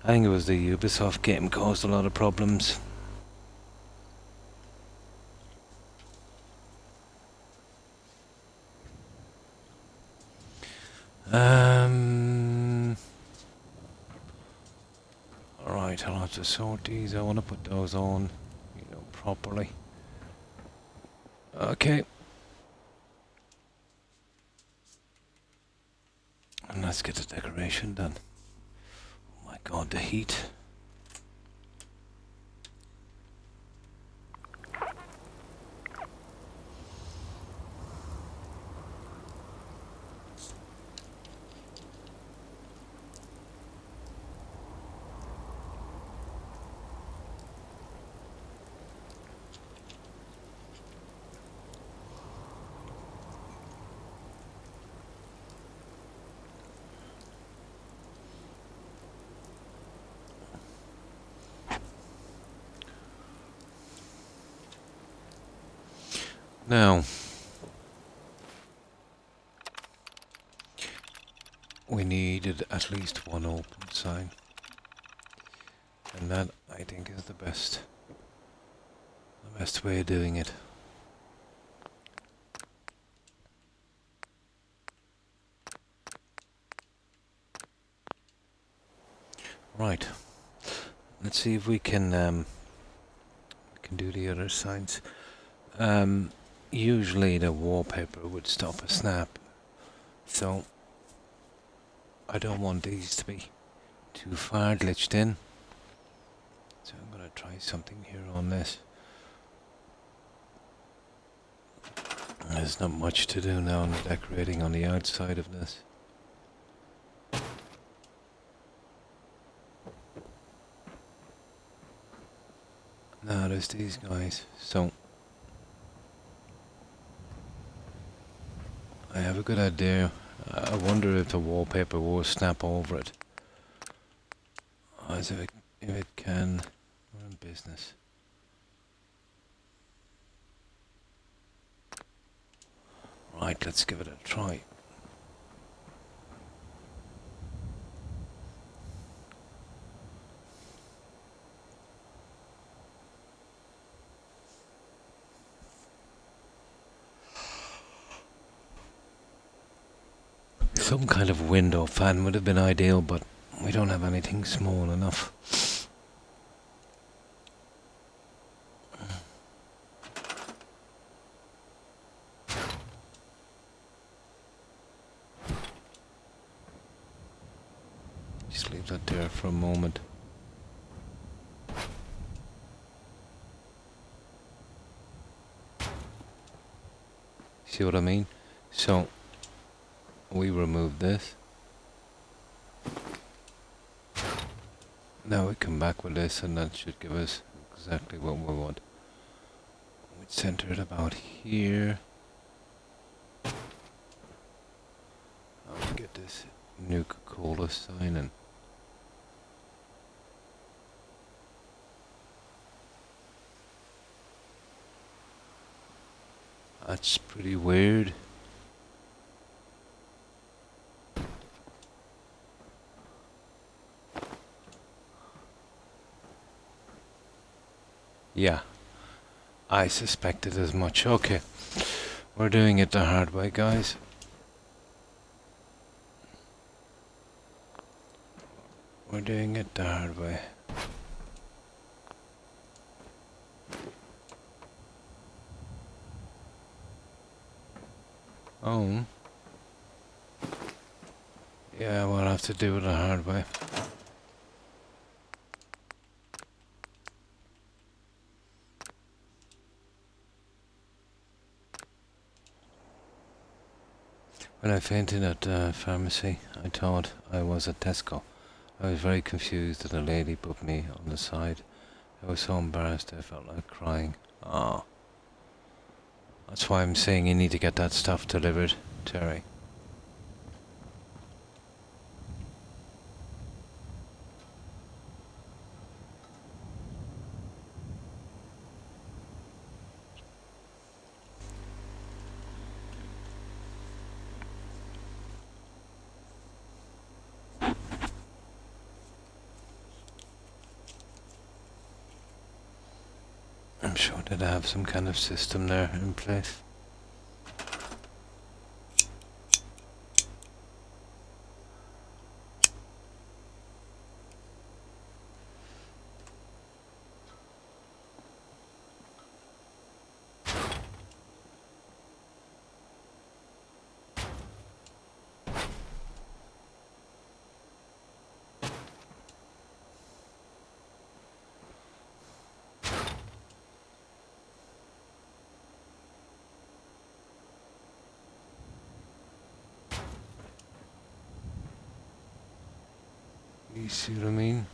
I think it was the Ubisoft game caused a lot of problems. Alright, I'll have to sort these. I want to put those on, you know, properly. Okay. And let's get the decoration done. Oh my god, the heat. Now, we needed at least one open sign. And that, I think, is the best way of doing it. Right. Let's see if we can do the other signs. Usually the wallpaper would stop a snap, so I don't want these to be too far glitched in. So I'm gonna try something here on this. There's not much to do now on the decorating on the outside of this. Now there's these guys, so I have a good idea. I wonder if the wallpaper will snap over it. As if it can, we're in business. Right, let's give it a try. Some kind of window fan would have been ideal, but we don't have anything small enough. Just leave that there for a moment. See what I mean? So, we remove this. Now we come back with this, and that should give us exactly what we want. We'd center it about here. I'll get this Nuka-Cola sign in. That's pretty weird. Yeah, I suspected as much. Okay, we're doing it the hard way, guys. We're doing it the hard way. Oh. Yeah, we'll have to do it the hard way. When I fainted at the pharmacy, I thought I was at Tesco. I was very confused that a lady put me on the side. I was so embarrassed I felt like crying. Ah. That's why I'm saying you need to get that stuff delivered, Terry. I'm sure they'd have some kind of system there in place. You see what I mean?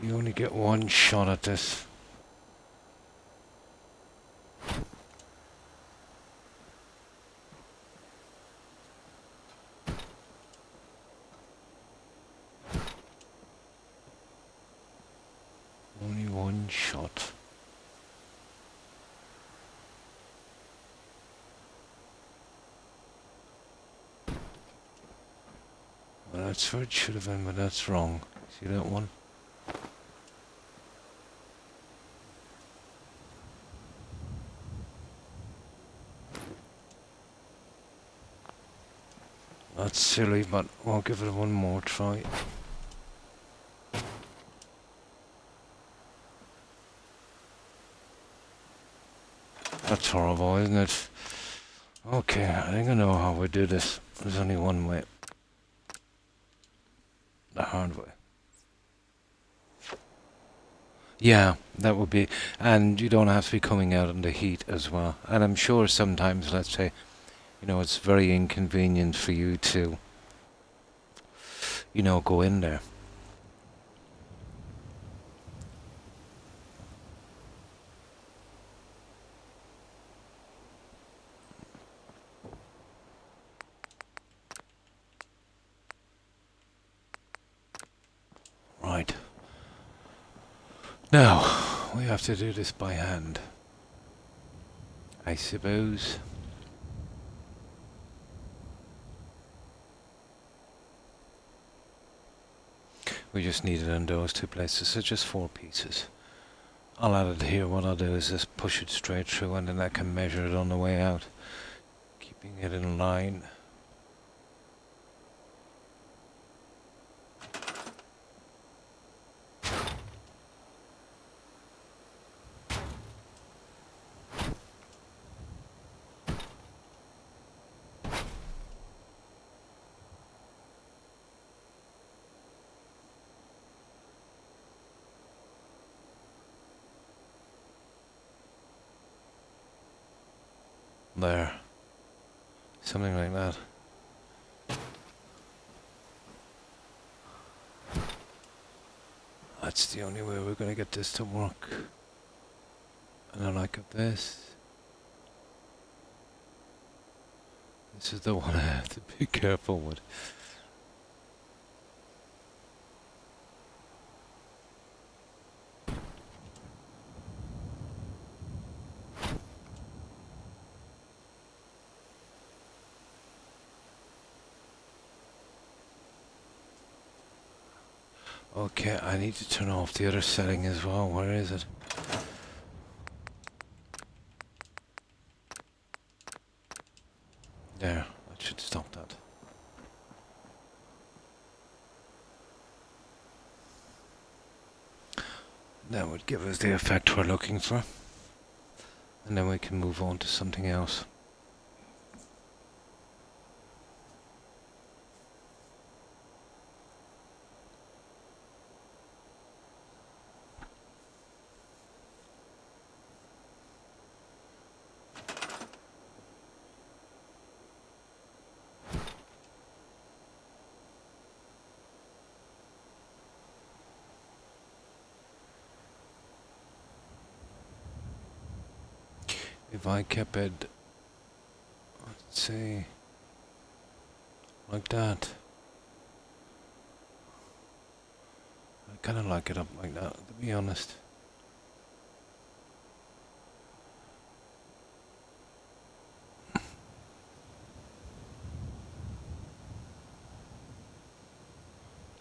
You only get one shot at this. Only one shot. Well, that's where it should have been, but that's wrong. See that one? That's silly, but we'll give it one more try. That's horrible, isn't it? Okay, I think I know how we do this. There's only one way. The hard way. Yeah, that would be, and you don't have to be coming out in the heat as well. And I'm sure sometimes, let's say, you know, it's very inconvenient for you to, you know, go in there. Right. Now, we have to do this by hand, I suppose. We just need it in those two places, so just 4 pieces. I'll add it here. What I'll do is just push it straight through, and then I can measure it on the way out, keeping it in line. there. Something like that. That's the only way we're going to get this to work. And I like this. This is the one I have to be careful with. Okay, I need to turn off the other setting as well. Where is it? There, that should stop that. That would give us the effect we're looking for. And then we can move on to something else. If I kept it, let's see, like that. I kind of like it up like that, to be honest.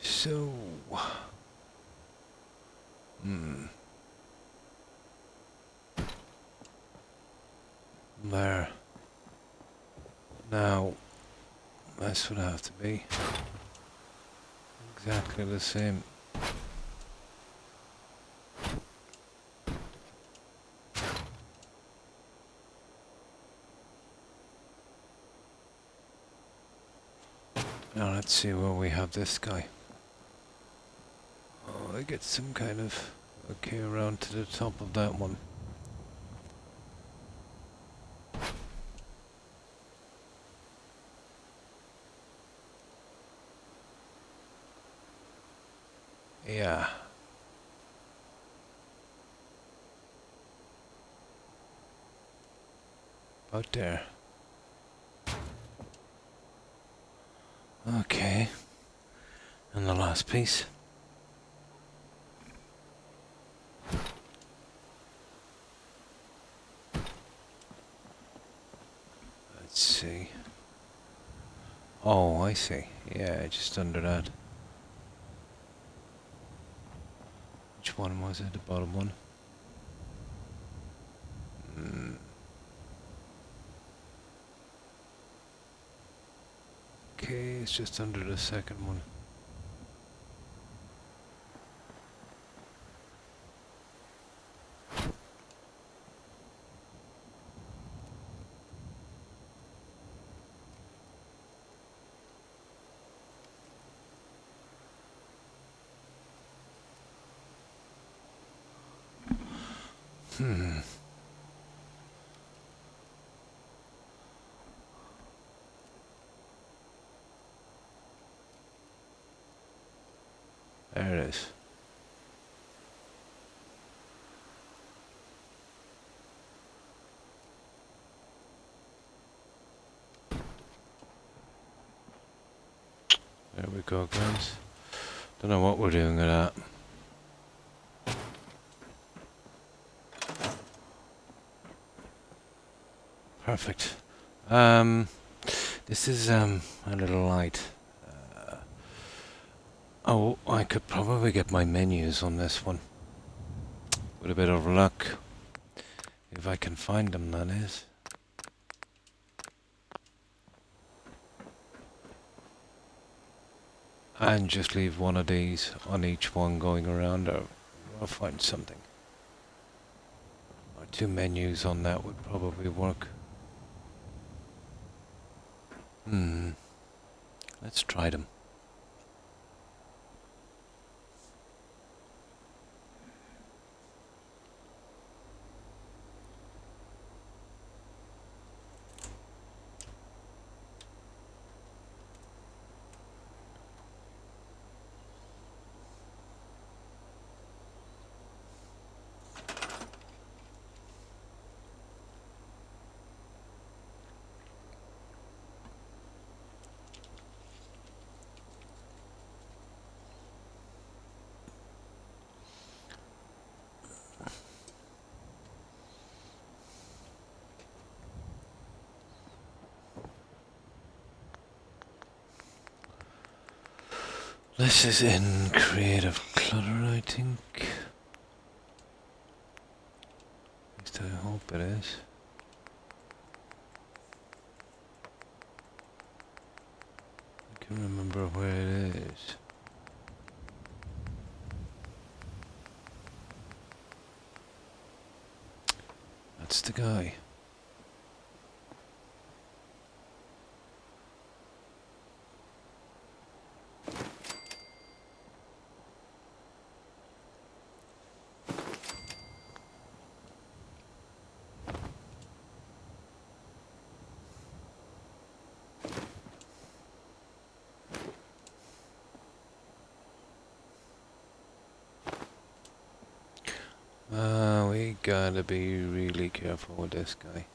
So, there. Now, this would have to be exactly the same. Now let's see where we have this guy. Oh, I get some kind of... Okay, around to the top of that one. Yeah. About there. Okay. And the last piece. Let's see. Oh, I see. Yeah, just under that. Which one was it? The bottom one? Okay, it's just under the second one. There it is. There we go, guys. Don't know what we're doing with that. Perfect. This is a little light. Oh, I could probably get my menus on this one. With a bit of luck. If I can find them, that is. And just leave one of these on each one going around, or I'll find something. Or 2 menus on that would probably work. Let's try them. This is in creative clutter, I think. At least I hope it is. I can't remember where it is. That's the guy. We gotta be really careful with this guy.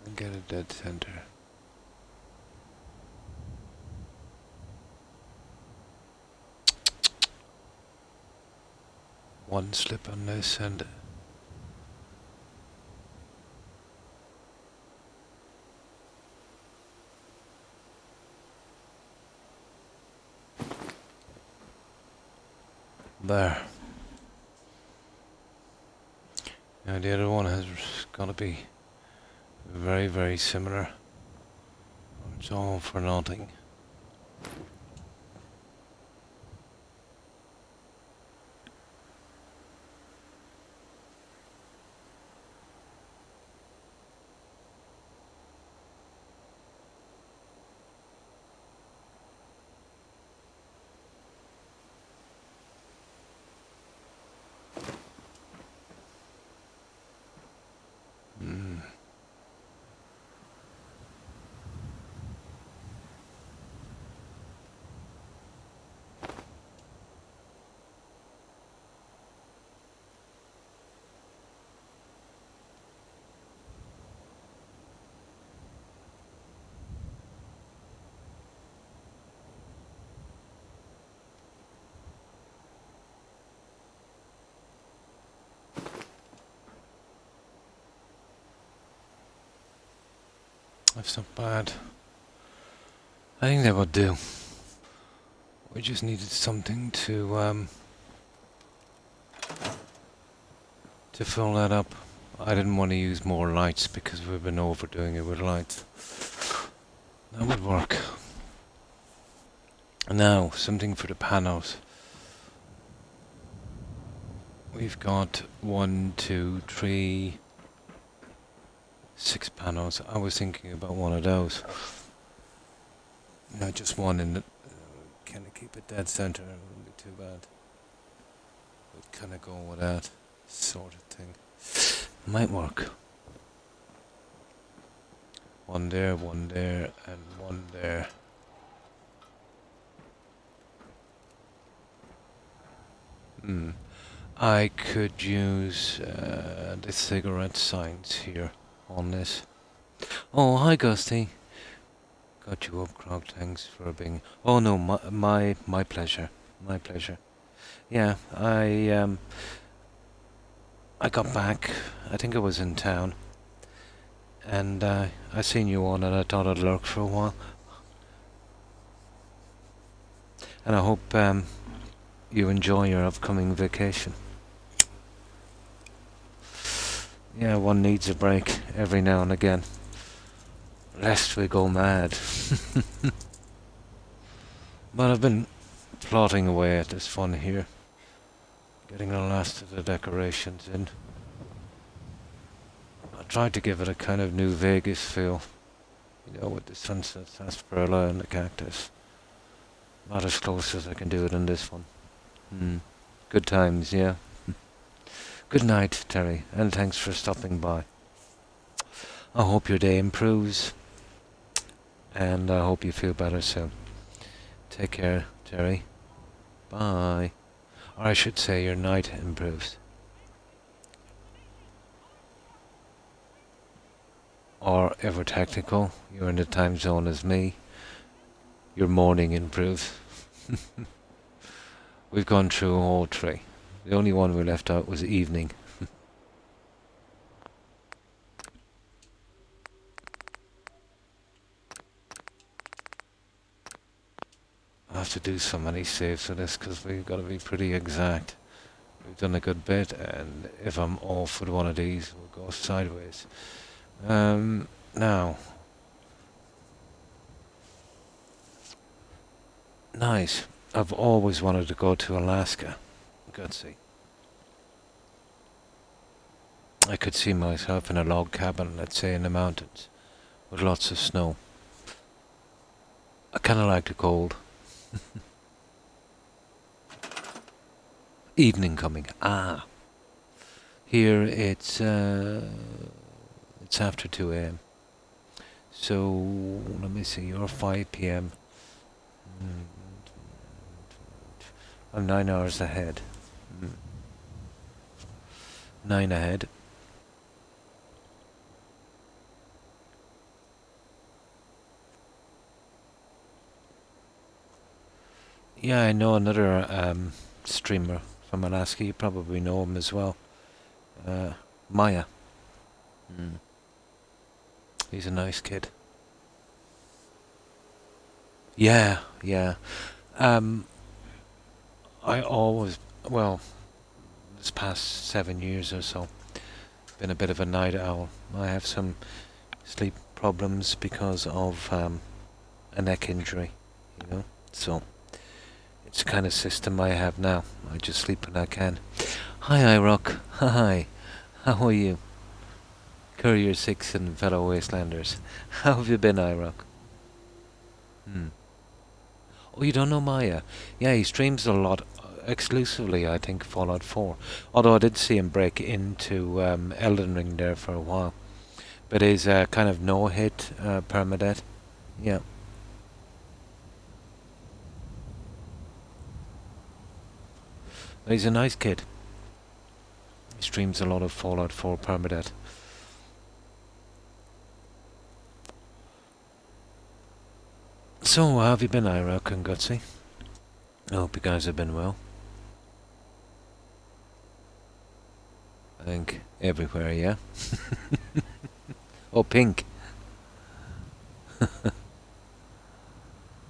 And get a dead center. One slip on this and there. Now the other one has got to be very, very similar. Or it's all for nothing. That's not bad. I think that would do. We just needed something to fill that up. I didn't want to use more lights because we've been overdoing it with lights. That would work. Now, something for the panels. We've got 1, 2, 3, 6 panels. I was thinking about one of those. Not just one in the... Can I keep it dead center? It wouldn't be too bad. But can I go with that sort of thing? Might work. One there, and one there. I could use the cigarette signs here on this. Oh, hi Gusty. Got you up, Croc. Thanks for being... Oh no, my pleasure. My pleasure. Yeah, I got back. I think I was in town. And I seen you on and I thought I'd lurk for a while. And I hope you enjoy your upcoming vacation. Yeah, one needs a break every now and again. Lest we go mad. But I've been plotting away at this fun here. Getting the last of the decorations in. I tried to give it a kind of New Vegas feel. You know, with the sunset sarsaparilla and the cactus. Not as close as I can do it in this one. Good times, yeah. Good night, Terry, and thanks for stopping by. I hope your day improves, and I hope you feel better soon. Take care, Terry. Bye. Or I should say your night improves. Or, ever technical, you're in the time zone as me, your morning improves. We've gone through all three. The only one we left out was evening. I have to do so many saves for this because we've got to be pretty exact. We've done a good bit, and if I'm off with one of these, we'll go sideways. Now, nice. I've always wanted to go to Alaska. Gutsy. I could see myself in a log cabin, let's say in the mountains, with lots of snow. I kind of like the cold. Evening coming. Ah. Here it's after 2 a.m. So let me see, you're 5 p.m. I'm 9 hours ahead. 9 ahead. Yeah, I know another streamer from Alaska. You probably know him as well. Maya. He's a nice kid. Yeah, yeah. I always, well, this past 7 years or so, been a bit of a night owl. I have some sleep problems because of a neck injury, you know. So it's the kind of system I have now. I just sleep when I can. Hi, iRock. Hi. How are you? Courier 6 and fellow Wastelanders. How have you been, iRock? Oh, you don't know Maya? Yeah, he streams a lot, exclusively, I think, Fallout 4. Although I did see him break into Elden Ring there for a while. But he's kind of no-hit permadeath. Yeah. He's a nice kid. He streams a lot of Fallout 4 permadeath. So, how have you been, Iraq and Gutsy? I hope you guys have been well. I think everywhere, yeah? Oh, pink.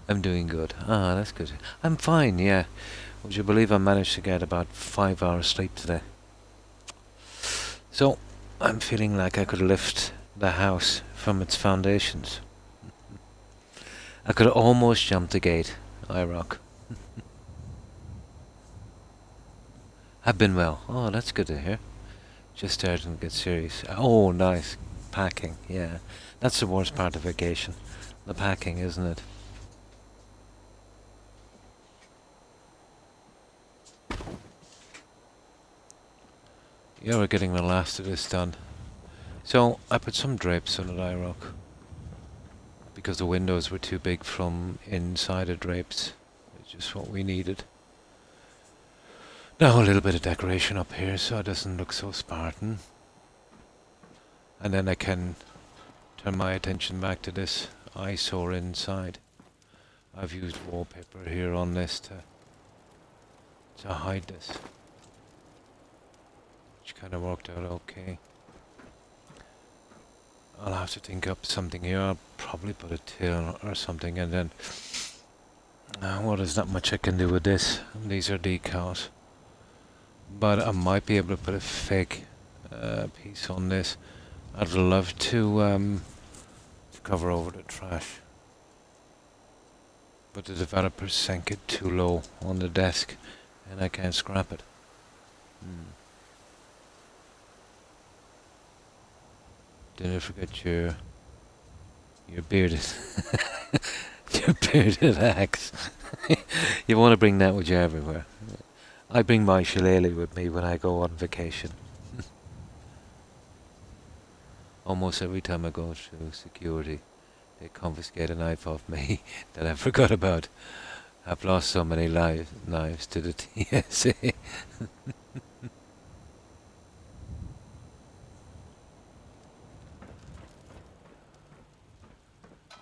I'm doing good. Ah, that's good. I'm fine, yeah. Would you believe I managed to get about 5 hours sleep today? So, I'm feeling like I could lift the house from its foundations. I could almost jump the gate, iRock. I've been well. Oh, that's good to hear. Just starting to get serious. Oh, nice. Packing, yeah. That's the worst part of vacation. The packing, isn't it? Yeah, we're getting the last of this done. So, I put some drapes on it, iRock. Because the windows were too big from inside the drapes. It's just what we needed. Now a little bit of decoration up here so it doesn't look so Spartan. And then I can turn my attention back to this eyesore inside. I've used wallpaper here on this to hide this. Which kind of worked out okay. I'll have to think up something here. I'll probably put a tail or something, and then well, there's not much I can do with this. These are decals, but I might be able to put a fake piece on this. I'd love to cover over the trash, but the developers sank it too low on the desk, and I can't scrap it. Don't forget your bearded your bearded axe. You want to bring that with you everywhere. I bring my shillelagh with me when I go on vacation. Almost every time I go through security, they confiscate a knife off me that I forgot about. I've lost so many knives to the TSA.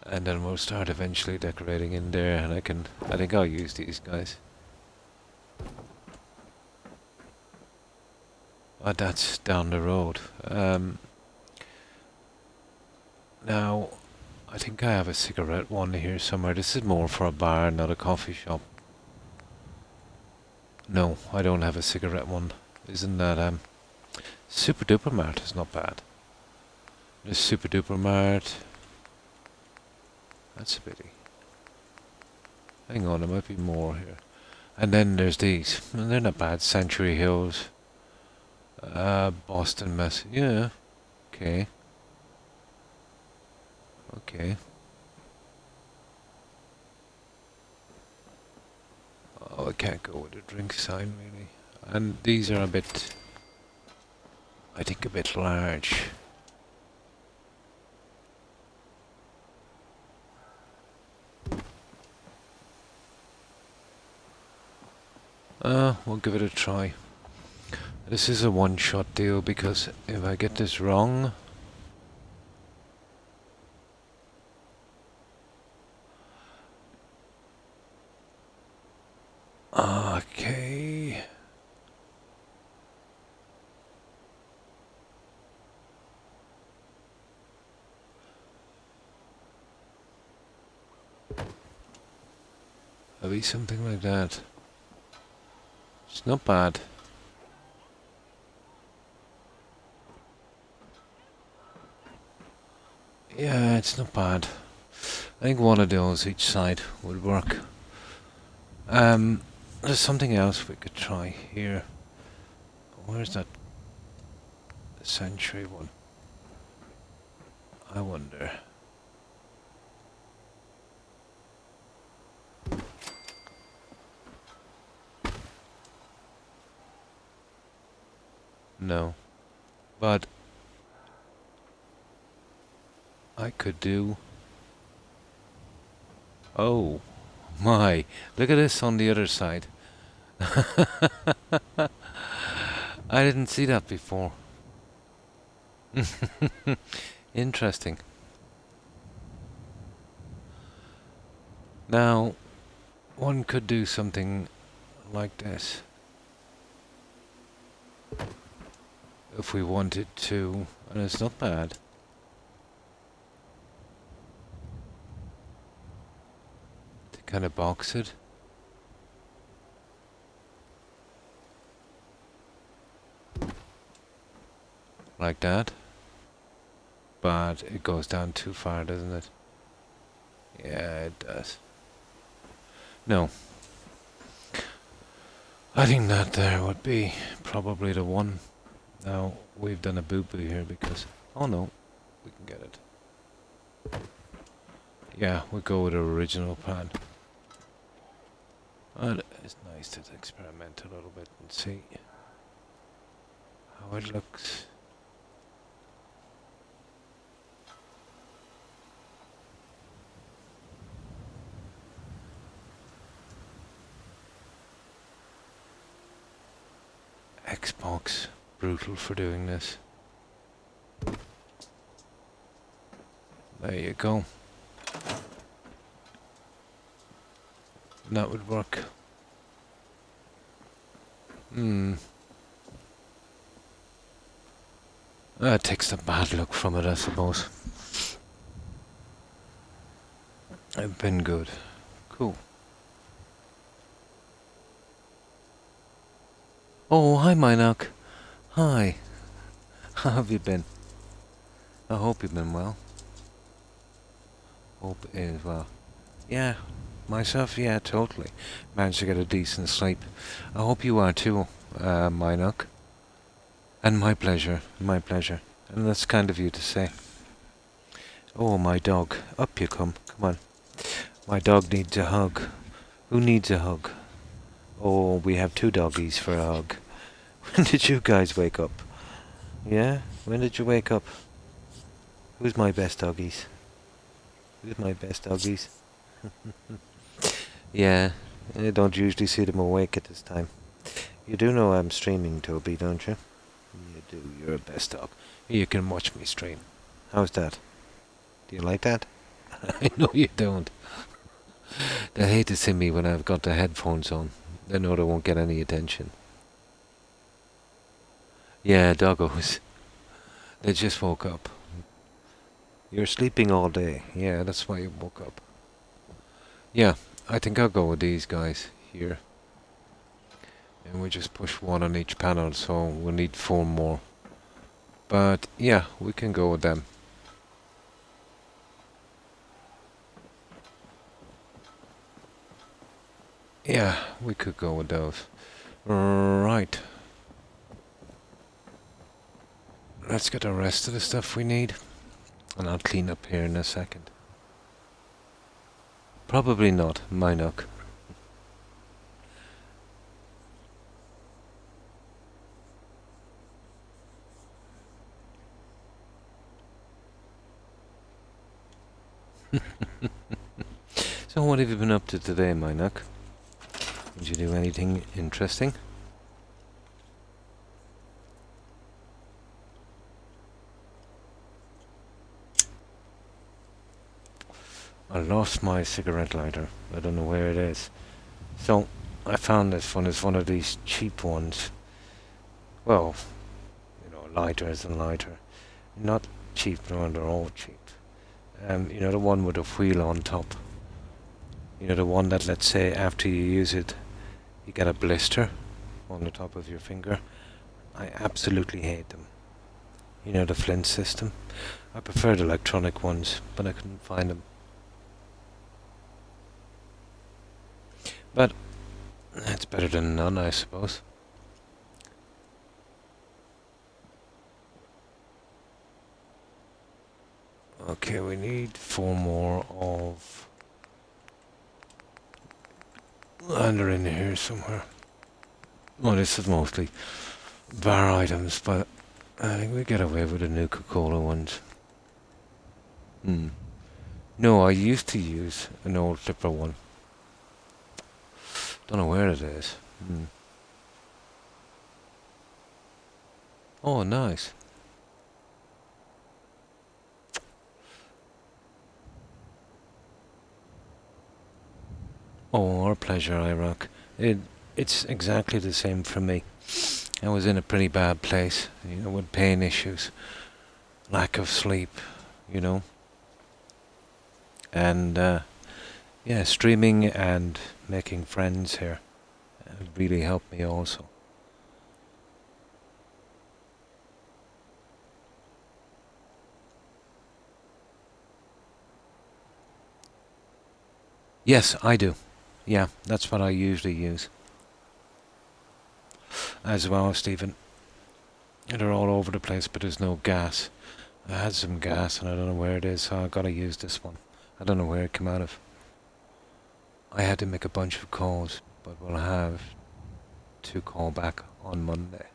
And then we'll start eventually decorating in there, and I think I'll use these guys. That's down the road. Now, I think I have a cigarette one here somewhere. This is more for a bar, not a coffee shop. No, I don't have a cigarette one. Isn't that, Super Duper Mart is not bad. There's Super Duper Mart. That's a pity. Hang on, there might be more here. And then there's these. And they're not bad. Century Hills. Boston Mess. Yeah. Okay. Okay. Oh, I can't go with the drink sign, really. And these are a bit... I think a bit large. We'll give it a try. This is a one-shot deal because if I get this wrong... Okay... Maybe something like that. It's not bad. Yeah, it's not bad. I think one of those each side would work. There's something else we could try here. Where's that century one? I wonder. No. But I could do... Oh my, look at this on the other side. I didn't see that before. Interesting. Now, one could do something like this. If we wanted to, and it's not bad. To kind of box it. Like that. But it goes down too far, doesn't it? Yeah, it does. No. I think that there would be probably the one. Now, we've done a boo-boo here because... Oh no, we can get it. Yeah, we'll go with the original plan. But it's nice to experiment a little bit and see how it looks. Xbox, brutal for doing this. There you go. That would work. That takes the bad look from it, I suppose. I've been good. Cool. Oh, hi, Minoc. Hi. How have you been? I hope you've been well. Hope it is well. Yeah, myself, yeah, totally. Managed to get a decent sleep. I hope you are too, Minoc. And my pleasure, my pleasure. And that's kind of you to say. Oh, my dog. Up you come. Come on. My dog needs a hug. Who needs a hug? Oh, we have two doggies for a hug. When did you guys wake up? Yeah? When did you wake up? Who's my best doggies? Who's my best doggies? Yeah, I don't usually see them awake at this time. You do know I'm streaming, Toby, don't you? You do, you're a best dog. You can watch me stream. How's that? Do you like that? I know you don't. They hate to see me when I've got the headphones on. They know they won't get any attention. Yeah, doggos. They just woke up. You're sleeping all day. Yeah, that's why you woke up. Yeah, I think I'll go with these guys here. And we just push one on each panel, so we'll need 4 more. But yeah, we can go with them. Yeah, we could go with those. Right. Let's get the rest of the stuff we need. And I'll clean up here in a second. Probably not, Minoc. So what have you been up to today, Minoc? Did you do anything interesting? I lost my cigarette lighter. I don't know where it is. So, I found this one. It's one of these cheap ones. Well, lighter is a lighter. Not cheap, no, they're all cheap. The one with a wheel on top. The one that, let's say, after you use it, you get a blister on the top of your finger. I absolutely hate them. The flint system. I preferred electronic ones, but I couldn't find them. But it's better than none, I suppose. Okay, we need 4 more of... And they're in here somewhere. Well, this is mostly bar items, but I think we get away with the Nuka-Cola ones. No, I used to use an old flipper one. Don't know where it is. Oh, nice. Oh, our pleasure, Iraq. It's exactly the same for me. I was in a pretty bad place, with pain issues, lack of sleep, and yeah, streaming and making friends here really helped me also. Yes, I do. Yeah, that's what I usually use. As well, Stephen. They're all over the place, but there's no gas. I had some gas and I don't know where it is, so I gotta use this one. I don't know where it came out of. I had to make a bunch of calls, but we'll have to call back on Monday.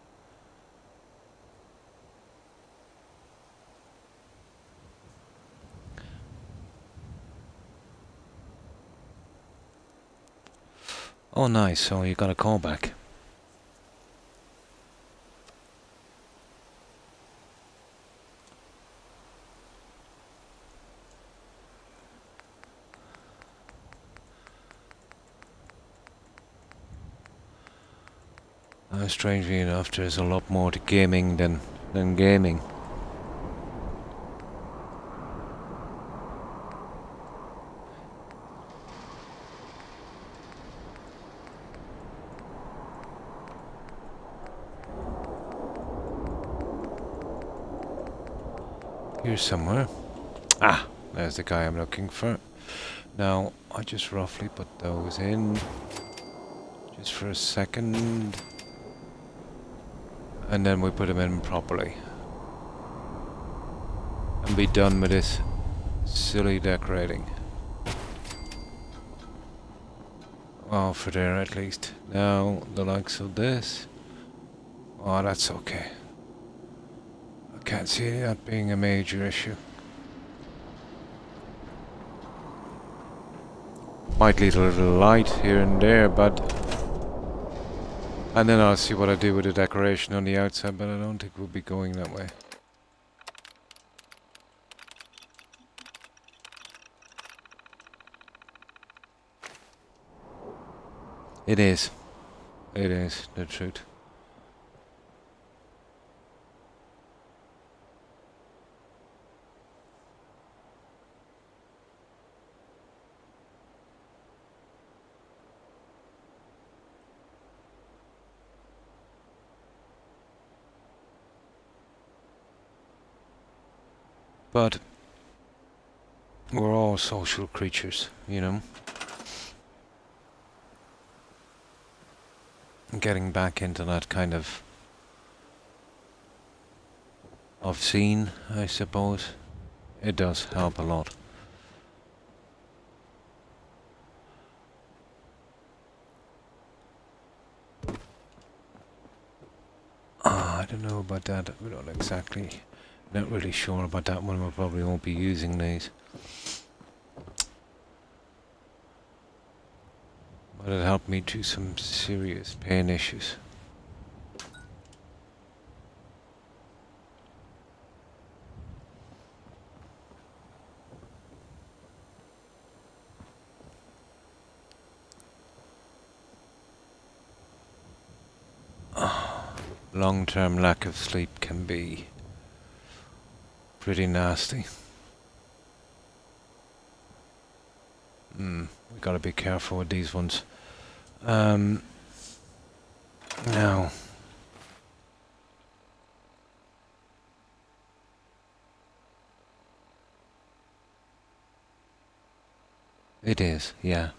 Oh, nice. So you got a call back. Strangely enough, there's a lot more to gaming than gaming. Here somewhere. Ah, there's the guy I'm looking for. Now, I just roughly put those in, just for a second, and then we put them in properly. And be done with this silly decorating. Well, for there at least. Now, the likes of this. Oh, that's okay. I can't see that being a major issue. Might need a little light here and there, but... And then I'll see what I do with the decoration on the outside, but I don't think we'll be going that way. It is. It is the truth. But we're all social creatures, you know. Getting back into that kind of scene, I suppose, it does help a lot. I don't know about that. We don't exactly. Not really sure about that one. We probably won't be using these. But it helped me through some serious pain issues. Long-term lack of sleep can be pretty nasty. We gotta be careful with these ones. Now, it is, yeah.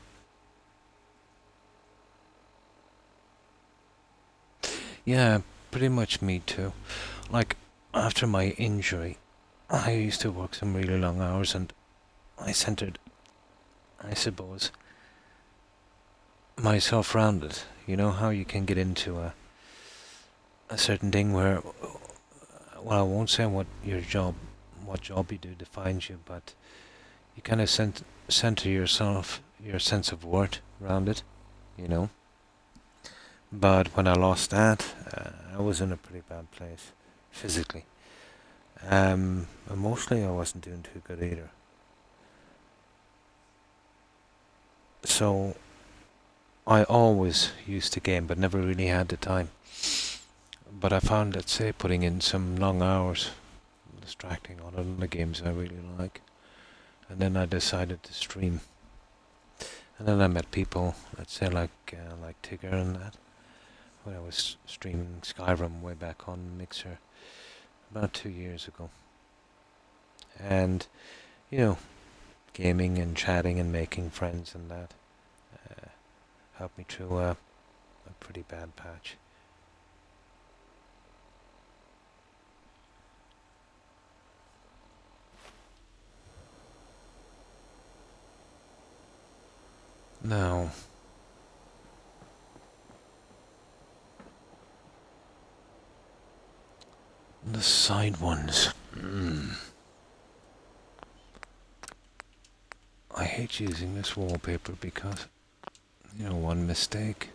Yeah, pretty much me too. Like, after my injury, I used to work some really long hours and I centered, I suppose, myself around it. You know how you can get into a certain thing where, well, I won't say what job you do defines you, but you kind of center yourself, your sense of worth around it, you know. But when I lost that, I was in a pretty bad place, physically. Emotionally, I wasn't doing too good either. So I always used to game, but never really had the time. But I found that, say, putting in some long hours, distracting other than the games I really like. And then I decided to stream. And then I met people, let's say like Tigger and that, when I was streaming Skyrim way back on Mixer about 2 years ago. And, you know, gaming and chatting and making friends and that helped me through a pretty bad patch. Now, the side ones. I hate using this wallpaper because, you know, one mistake.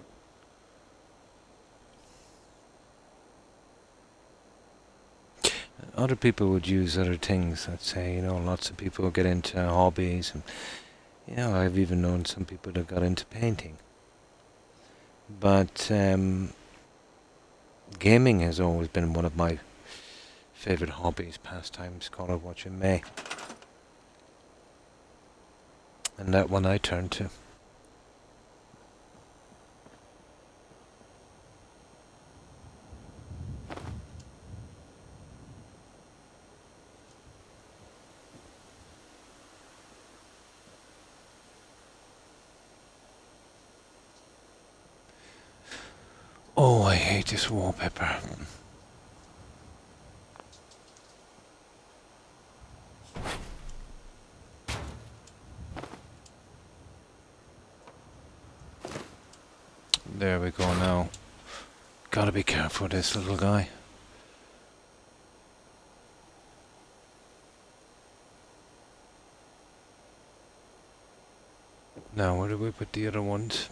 Other people would use other things. Let's say, you know, lots of people get into hobbies, and you know, I've even known some people that got into painting. But gaming has always been one of my favorite hobbies, pastimes, call it what you may. And that one I turn to. Oh, I hate this wallpaper. There we go now. Gotta be careful with this little guy. Now, where do we put the other ones?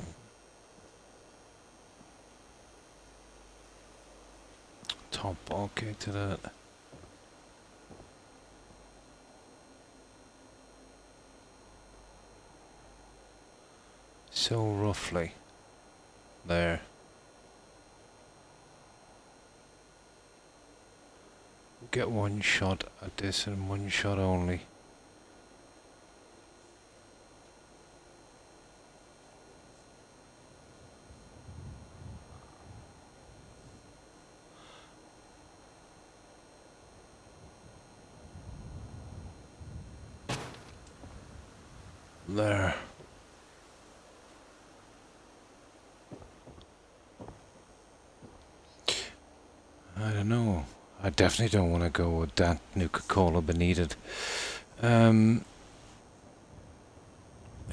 Top, okay, to that. So roughly. There. Get one shot at this and one shot only. There. I don't know. I definitely don't want to go with that Nuka-Cola beneath it.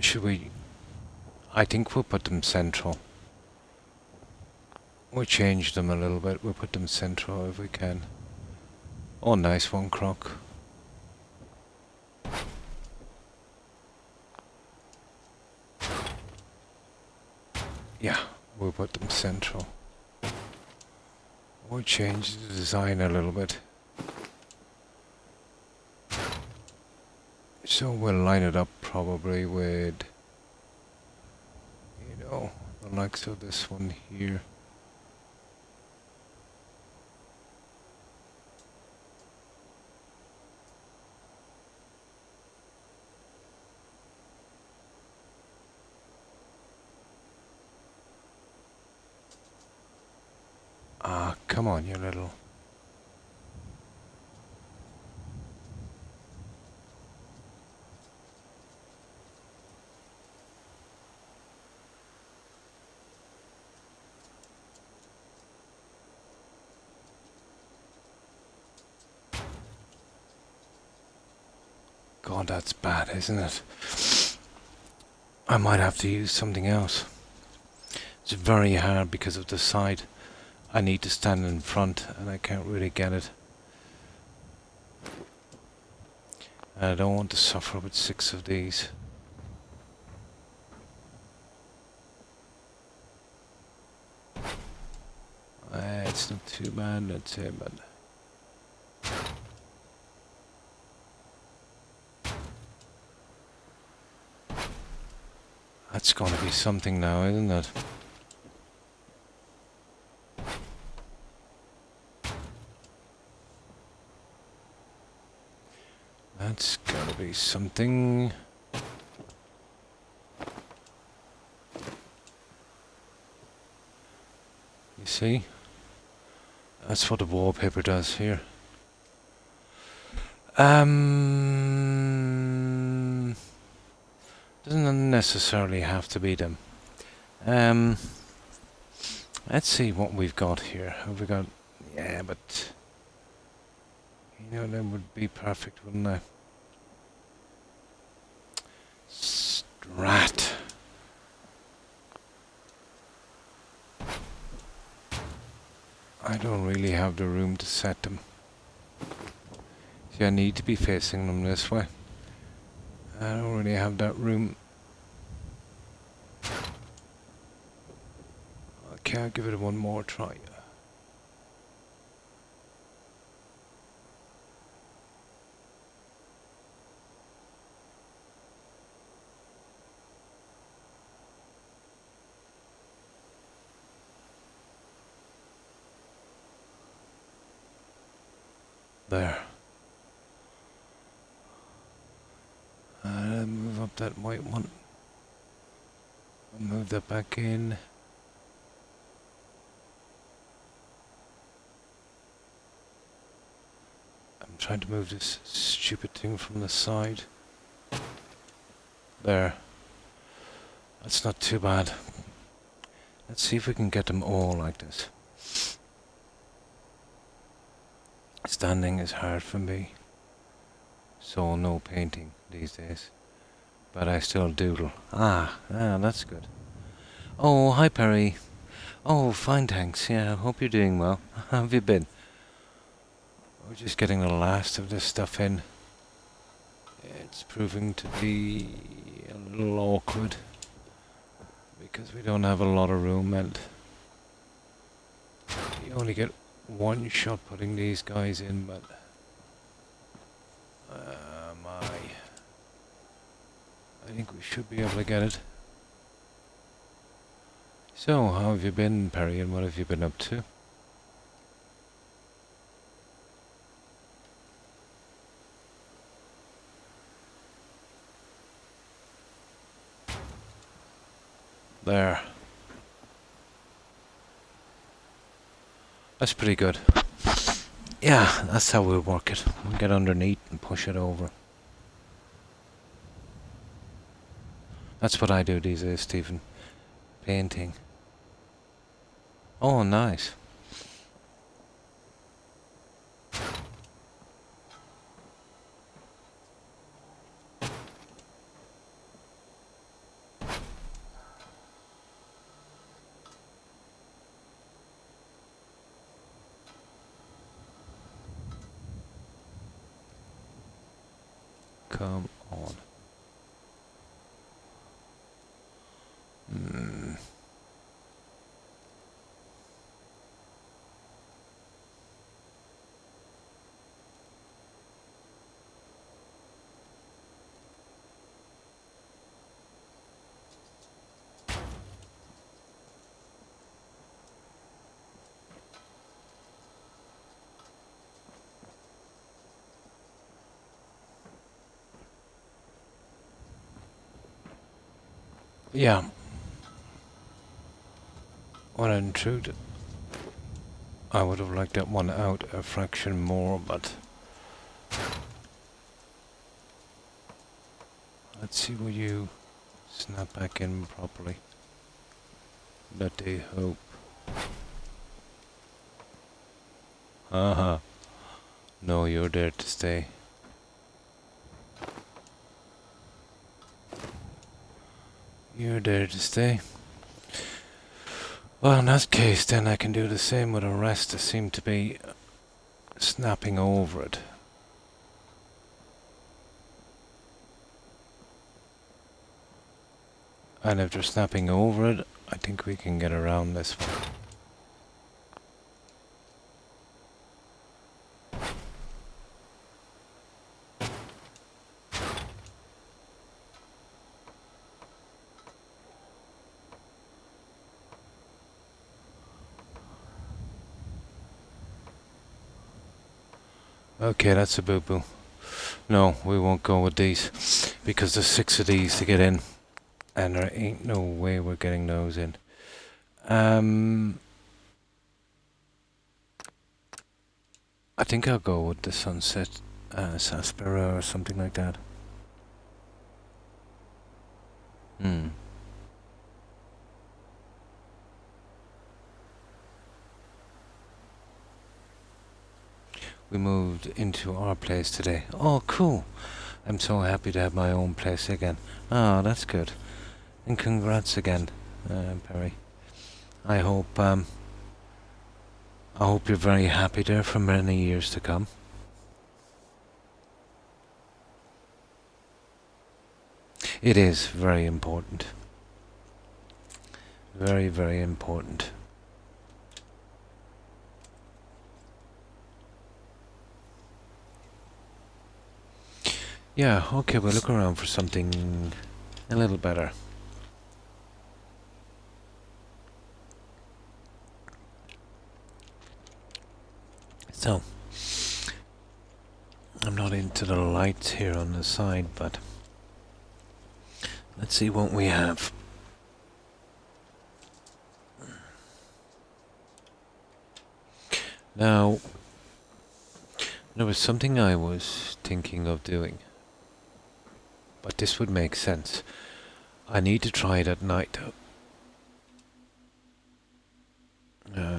Should we... I think we'll put them central. We'll change them a little bit. We'll put them central if we can. Oh, nice one, Croc. Yeah, we'll put them central. We'll change the design a little bit. So we'll line it up probably with, you know, the likes of this one here. Ah, come on, you little... God, that's bad, isn't it? I might have to use something else. It's very hard because of the side. I need to stand in front and I can't really get it. And I don't want to suffer with 6 of these. It's not too bad, let's say, but... That's gonna be something now, isn't it? That's gotta be something. You see? That's what the wallpaper does here. Doesn't necessarily have to be them. Let's see what we've got here. Have we got... Yeah, but... You know, that would be perfect, wouldn't they? Strat. I don't really have the room to set them. See, I need to be facing them this way. I don't really have that room. Okay, I'll give it one more try. There. Move up that white one. Move that back in. I'm trying to move this stupid thing from the side. There. That's not too bad. Let's see if we can get them all like this. Standing is hard for me. So no painting these days. But I still doodle. Ah, that's good. Oh, hi Perry. Oh, fine, thanks. Yeah, I hope you're doing well. How have you been? We're just getting the last of this stuff in. It's proving to be a little awkward. Because we don't have a lot of room and... You only get one shot putting these guys in, but... I think we should be able to get it. So, how have you been, Perry, and what have you been up to? There. That's pretty good. Yeah, that's how we'll work it. We'll get underneath and push it over. That's what I do these days, Stephen. Painting. Oh, nice. Come on. Hmm. Yeah. Well, in truth, I would have liked that one out a fraction more, but let's see will you snap back in properly. Let they hope. Haha. No, you're there to stay. You're there to stay. Well, in that case, then I can do the same with the rest that seem to be snapping over it. And if they're snapping over it, I think we can get around this one. Okay, that's a boo-boo. No, we won't go with these, because there's 6 of these to get in, and there ain't no way we're getting those in. I think I'll go with the Sunset Sarsaparilla or something like that. We moved into our place today. Oh, cool. I'm so happy to have my own place again. Oh, that's good. And congrats again, Perry. I hope you're very happy there for many years to come. It is very important. Very, very important. Yeah, okay, we'll look around for something a little better. So, I'm not into the lights here on the side, but let's see what we have. Now, there was something I was thinking of doing, but this would make sense. I need to try it at night.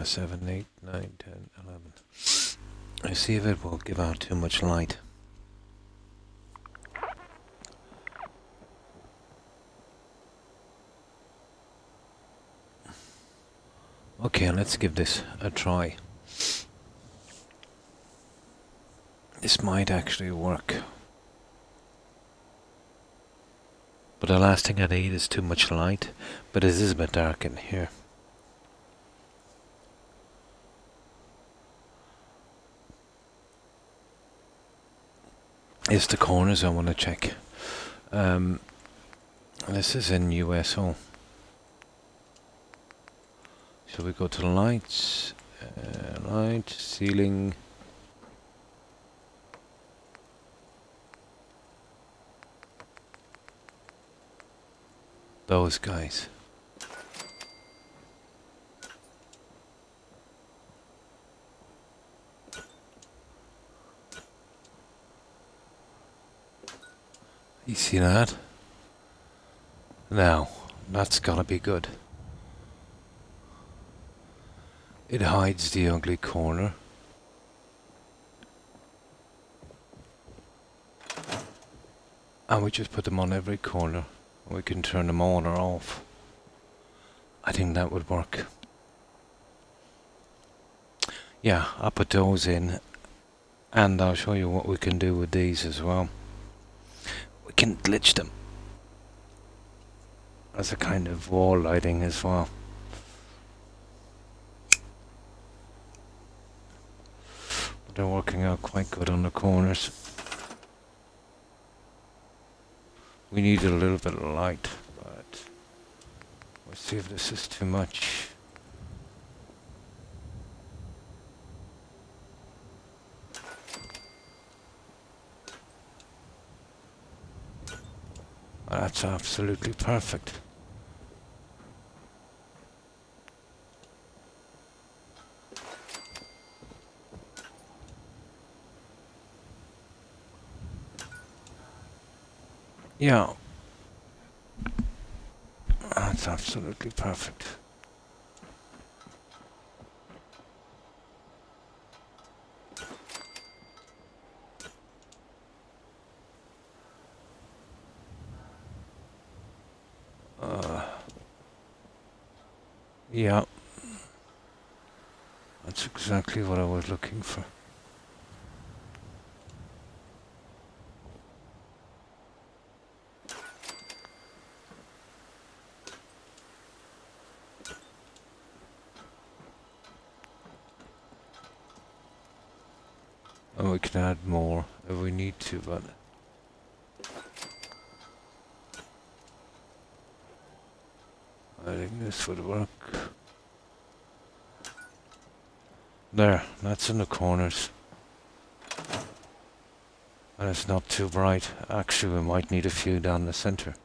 7, 8, 9, 10, 11. I see if it will give out too much light. Okay, let's give this a try. This might actually work. But the last thing I need is too much light, but it is a bit dark in here. It's the corners I want to check. This is in USO. Shall we go to the lights? Light, ceiling. Those guys. You see that? Now, that's gotta be good. It hides the ugly corner. And we just put them on every corner. We can turn them on or off. I think that would work. Yeah, I'll put those in. And I'll show you what we can do with these as well. We can glitch them as a kind of wall lighting as well. But they're working out quite good on the corners. We need a little bit of light, but we'll see if this is too much. That's absolutely perfect. Yeah. That's absolutely perfect. Yeah. That's exactly what I was looking for. And we can add more if we need to, but I think this would work. There, that's in the corners. And it's not too bright. Actually, we might need a few down the center.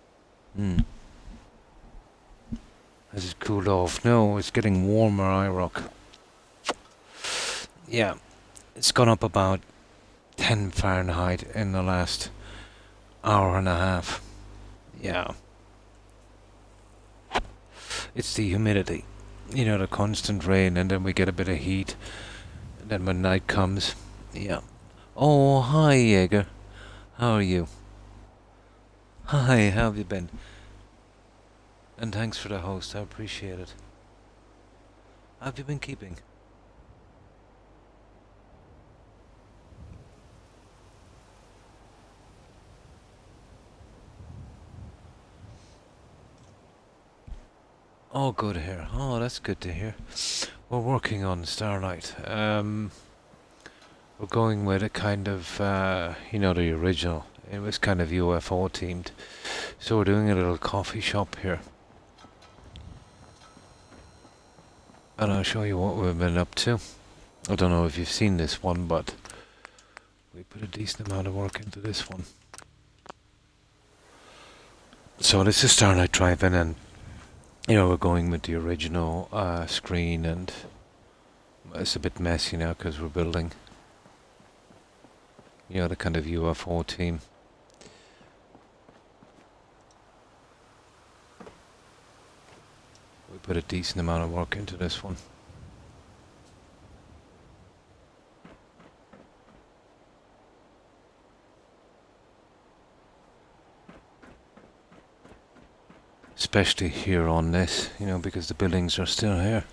Has it cooled off? No, it's getting warmer, IROC. Yeah, it's gone up about 10 Fahrenheit in the last hour and a half. Yeah. It's the humidity. You know, the constant rain, and then we get a bit of heat. And then when night comes, yeah. Oh, hi, Jaeger. How are you? Hi, how have you been? And thanks for the host, I appreciate it. How have you been keeping? Oh, good to hear. Oh, that's good to hear. We're working on Starlight. We're going with a kind of, you know, the original. It was kind of UFO themed. So we're doing a little coffee shop here. And I'll show you what we've been up to. I don't know if you've seen this one, but we put a decent amount of work into this one. So this is Starlight Drive-In, and you know, we're going with the original screen, and it's a bit messy now because we're building, you know, the kind of UFO team. We put a decent amount of work into this one. Especially here on this, you know, because the buildings are still here.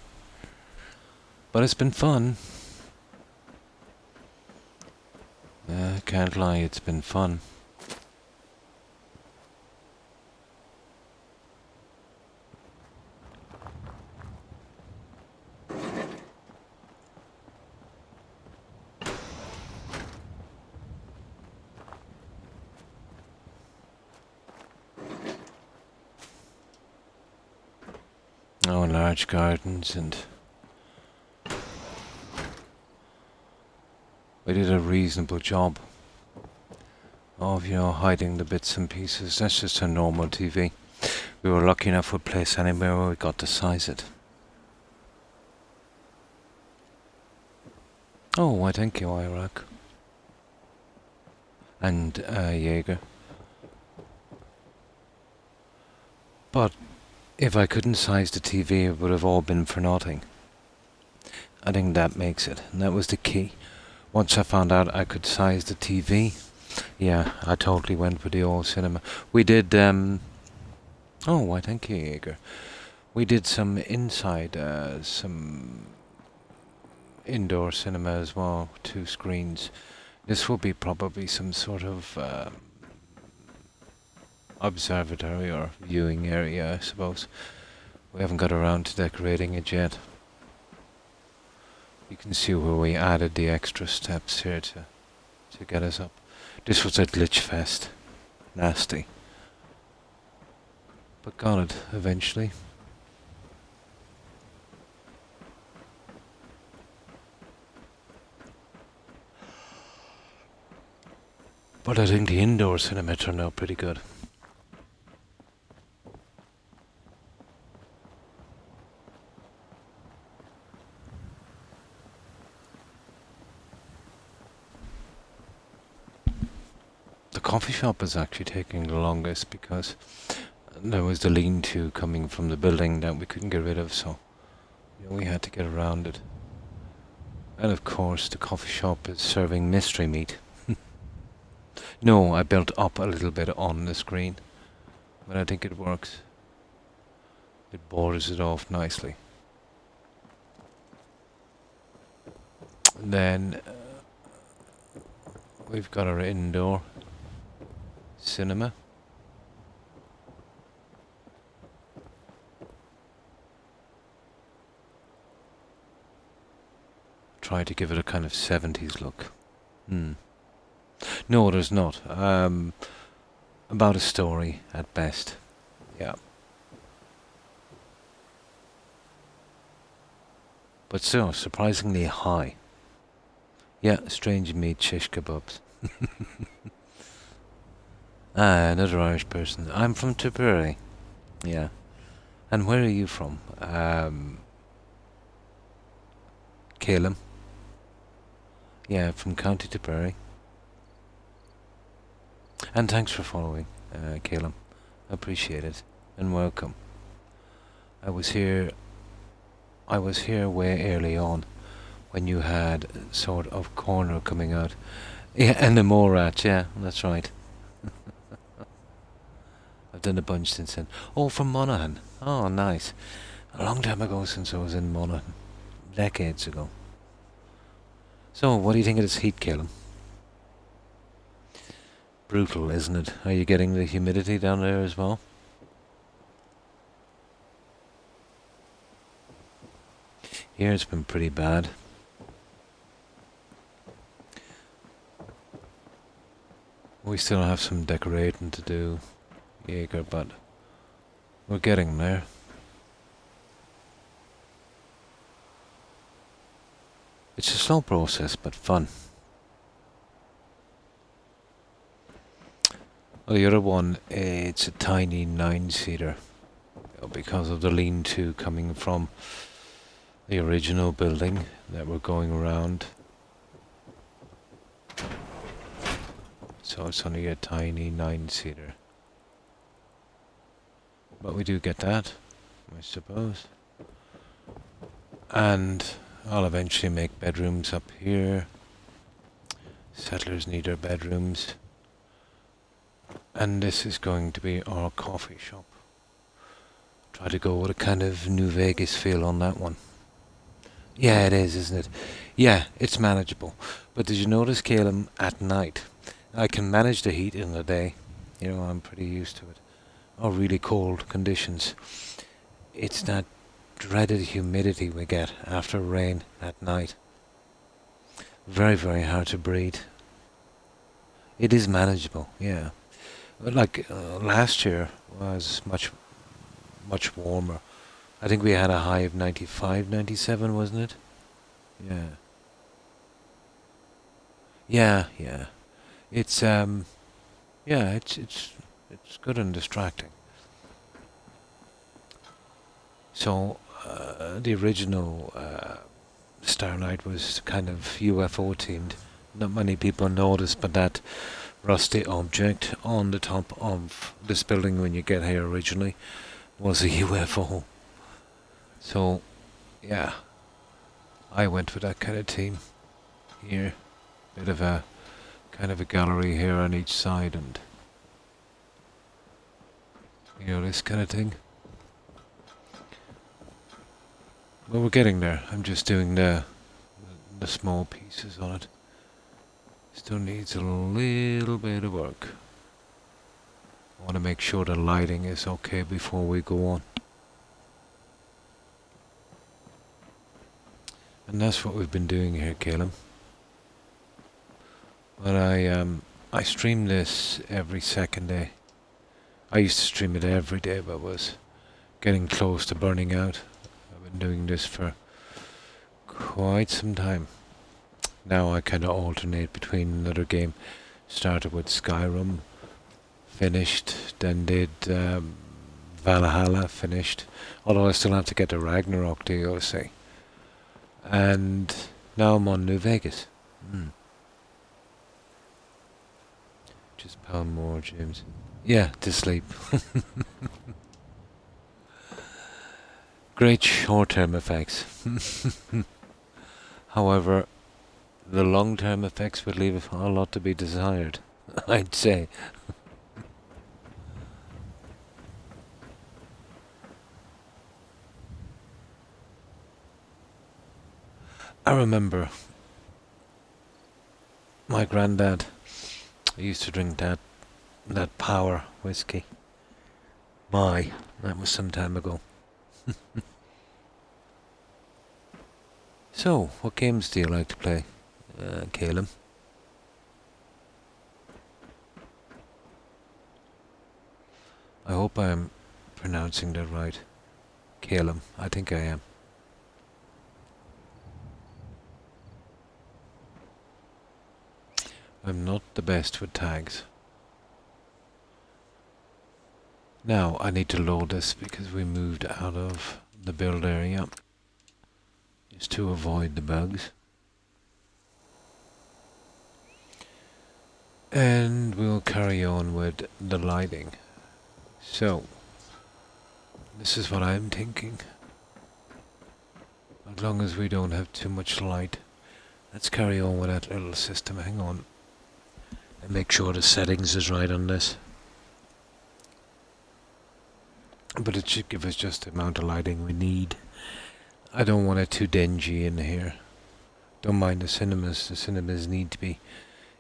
But it's been fun. I can't lie, it's been fun. Oh, large gardens, and we did a reasonable job of, you know, hiding the bits and pieces. That's just a normal TV. We were lucky enough with place anywhere where we got to size it. Oh, why thank you, Iraq. And Jaeger. But if I couldn't size the TV, it would have all been for nothing. I think that makes it, and that was the key. Once I found out I could size the TV, yeah, I totally went with the old cinema. We did, oh, why thank you, Jaeger. We did some inside, some indoor cinema as well, 2 screens. This will be probably some sort of observatory or viewing area, I suppose. We haven't got around to decorating it yet. You can see where we added the extra steps here to get us up. This was a glitch fest. Nasty. But got it eventually. But I think the indoor cinema turned out pretty good. The coffee shop is actually taking the longest because there was the lean-to coming from the building that we couldn't get rid of, so we had to get around it. And of course the coffee shop is serving mystery meat. No, I built up a little bit on the screen, but I think it works. It borders it off nicely. And then we've got our indoor cinema. Try to give it a kind of 70s look. No, there's not. About a story at best. Yeah. But still, surprisingly high. Yeah, strange meat shish kebabs. Another Irish person. I'm from Tipperary. Yeah. And where are you from? Calum. Yeah, from County Tipperary. And thanks for following, Calum. I appreciate it. And welcome. I was here way early on when you had sort of corner coming out. Yeah, and the Morat, yeah, that's right. I've done a bunch since then. Oh, from Monaghan. Oh, nice. A long time ago since I was in Monaghan. Decades ago. So, what do you think of this heat, Calum? Brutal, isn't it? Are you getting the humidity down there as well? Here it's been pretty bad. We still have some decorating to do, Jaeger, but we're getting there. It's a slow process, but fun. Well, the other one, it's a tiny 9-seater because of the lean-to coming from the original building that we're going around. So it's only a tiny 9-seater. But we do get that, I suppose. And I'll eventually make bedrooms up here. Settlers need their bedrooms. And this is going to be our coffee shop. Try to go with a kind of New Vegas feel on that one. Yeah, it is, isn't it? Yeah, it's manageable. But did you notice, Calum, at night, I can manage the heat in the day. I'm pretty used to it. Or really cold conditions. It's that dreaded humidity we get after rain at night. Very, very hard to breathe. It is manageable, yeah. Like last year was much warmer. I think we had a high of 95, 97, wasn't it? Yeah. Yeah. It's it's good and distracting. So the original Starlight was kind of UFO themed. Not many people noticed, but that rusty object on the top of this building when you get here originally, was a UFO. So, yeah, I went with that kind of team here. Bit of a kind of a gallery here on each side, and you know, this kind of thing. Well, we're getting there. I'm just doing the small pieces on it. Still needs a little bit of work. I want to make sure the lighting is okay before we go on. And that's what we've been doing here, Caleb. But I stream this every second day. I used to stream it every day, but was getting close to burning out. I've been doing this for quite some time. Now I kind of alternate between another game. Started with Skyrim, finished, then did Valhalla, finished. Although I still have to get the Ragnarok DLC. And now I'm on New Vegas. Just pound more, James. Yeah, to sleep. Great short-term effects. However, the long-term effects would leave a lot to be desired, I'd say. I remember my granddad. I used to drink that power whiskey. That was some time ago. So, what games do you like to play, Caleb? I hope I am pronouncing that right. Caleb, I think I am. I'm not the best with tags. Now, I need to load this because we moved out of the build area. Just to avoid the bugs. And we'll carry on with the lighting. So, this is what I'm thinking. As long as we don't have too much light. Let's carry on with that little system. Hang on. And make sure the settings is right on this. But it should give us just the amount of lighting we need. I don't want it too dingy in here. Don't mind the cinemas. The cinemas need to be.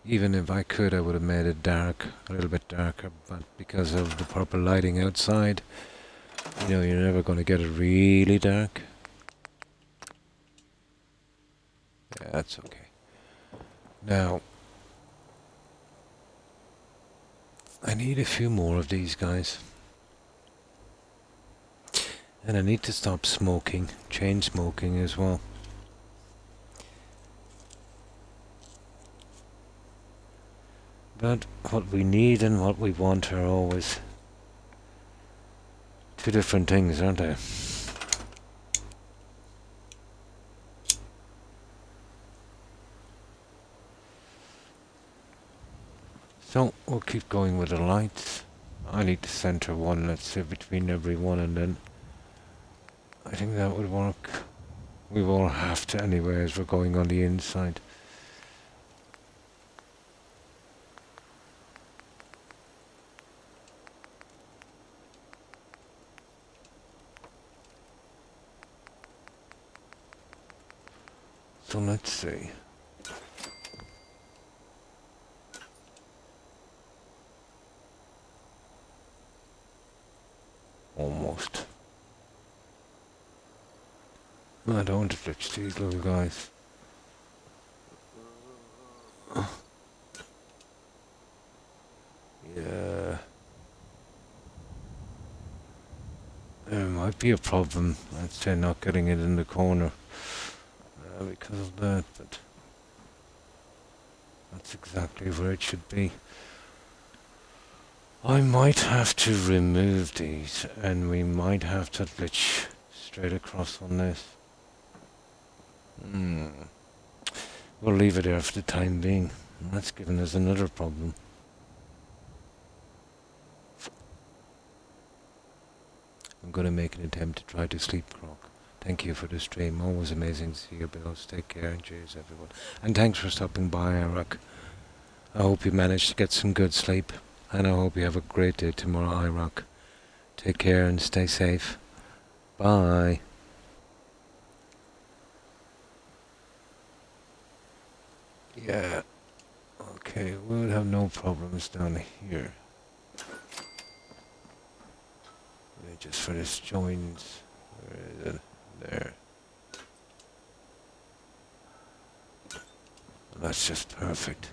Even if I could, I would have made it dark, a little bit darker. But because of the purple lighting outside, you know, you're never going to get it really dark. Yeah, that's okay. Now, I need a few more of these guys. And I need to stop smoking, chain smoking as well. But what we need and what we want are always two different things, aren't they? So, we'll keep going with the lights. I need to center one, let's say, between every one, and then I think that would work. We will have to anyway as we're going on the inside. So let's see. Almost. I don't want to touch these little guys. Yeah. There might be a problem, I'd say, not getting it in the corner because of that, but that's exactly where it should be. I might have to remove these, and we might have to glitch straight across on this. We'll leave it there for the time being. That's given us another problem. I'm going to make an attempt to try to sleep, Croc. Thank you for the stream. Always amazing to see your bills. Take care and cheers, everyone. And thanks for stopping by, Iraq. I hope you managed to get some good sleep. And I hope you have a great day tomorrow, Iraq. Take care and stay safe. Bye. Yeah. Okay, we'll have no problems down here. Just for this joint. Where is it? There. That's just perfect.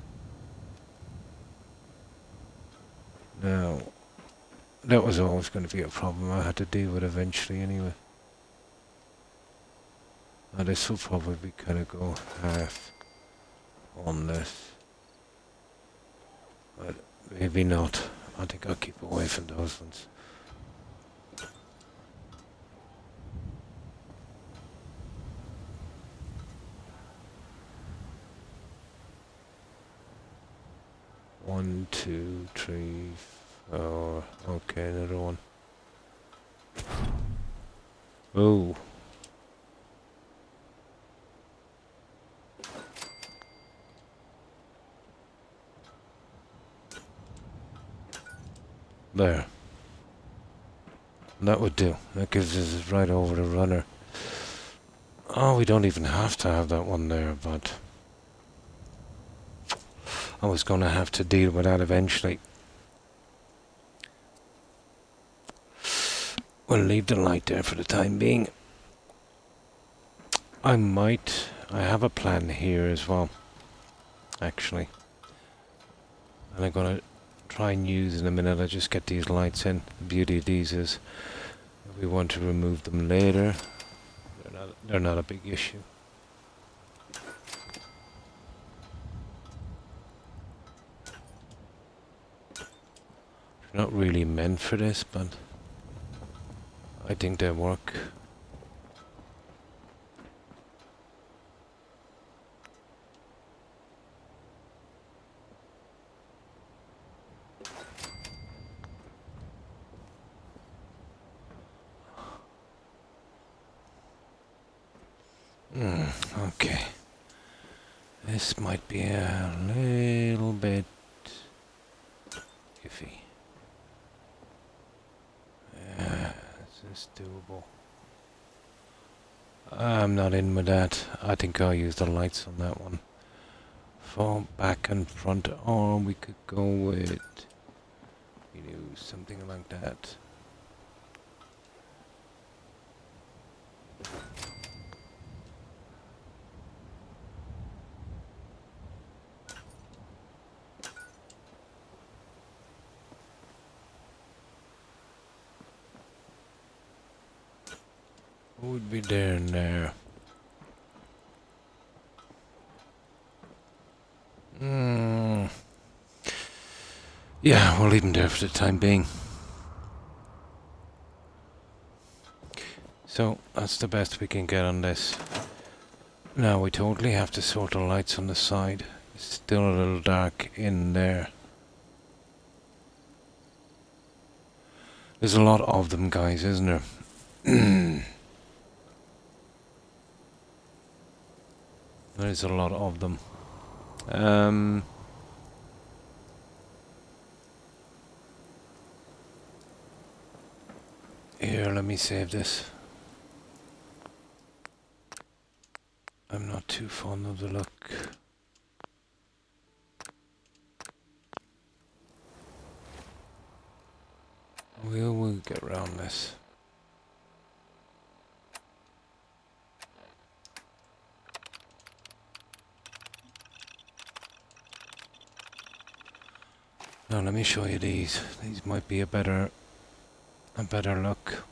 Now, that was always going to be a problem I had to deal with eventually anyway. Now this will probably kind of go half on this. But maybe not. I think I'll keep away from those ones. One, two, three, four. Okay, another one. Oh. There. That would do. That gives us right over the runner. Oh, we don't even have to have that one there, but I was going to have to deal with that eventually. We'll leave the light there for the time being. I have a plan here as well, actually. And I'm going to try and use in a minute. I just get these lights in. The beauty of these is, if we want to remove them later, they're not a big issue. They're not really meant for this, but I think they work. Okay. This might be a little bit iffy. Is this doable? I'm not in with that. I think I'll use the lights on that one. For back and front, or we could go with, something like that. What would be there and there? Yeah, we'll leave them there for the time being. So, that's the best we can get on this. Now, we totally have to sort the lights on the side. It's still a little dark in there. There's a lot of them, guys, isn't there? There's a lot of them. Here, let me save this. I'm not too fond of the look. We'll get around this. Now let me show you these. These might be a better look.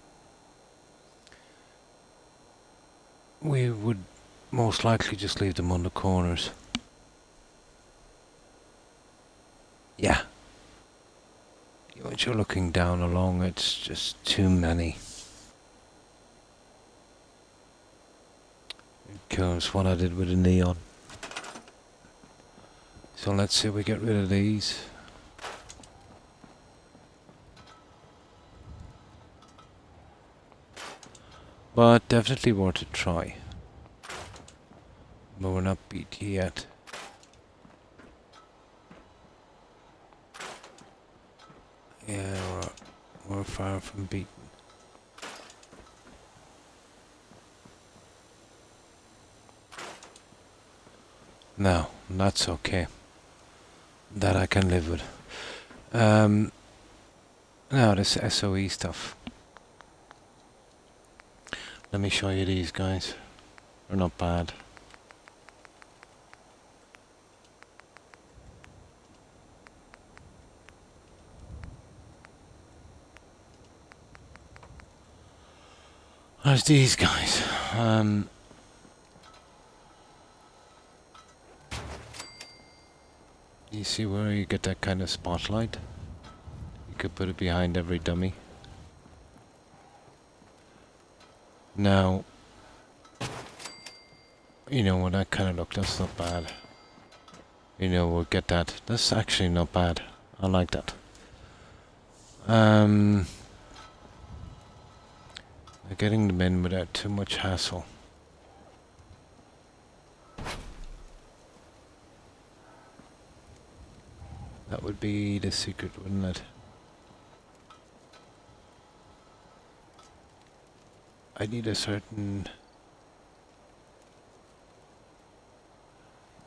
We would most likely just leave them on the corners. Yeah. When you're looking down along, it's just too many. It kills what I did with the neon. So let's see if we get rid of these. But definitely worth a try. But we're not beat yet. Yeah, we're far from beaten. No, that's okay. That I can live with. Now this SOE stuff. Let me show you these guys. They're not bad. There's these guys. You see where you get that kind of spotlight? You could put it behind every dummy. Now, you know, with that kind of look, that's not bad. You know, we'll get that. That's actually not bad. I like that. Getting them in without too much hassle. That would be the secret, wouldn't it? I need a certain...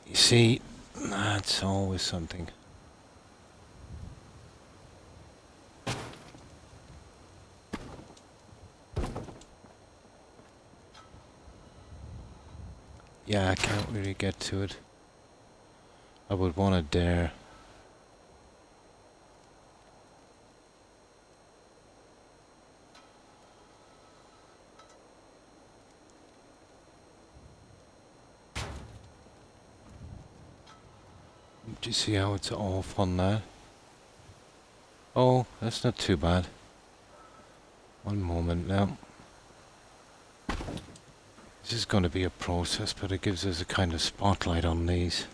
You see, that's always something. Yeah, I can't really get to it. I would want to dare. Do you see how it's off on that? Oh, that's not too bad. One moment now. This is going to be a process, but it gives us a kind of spotlight on these.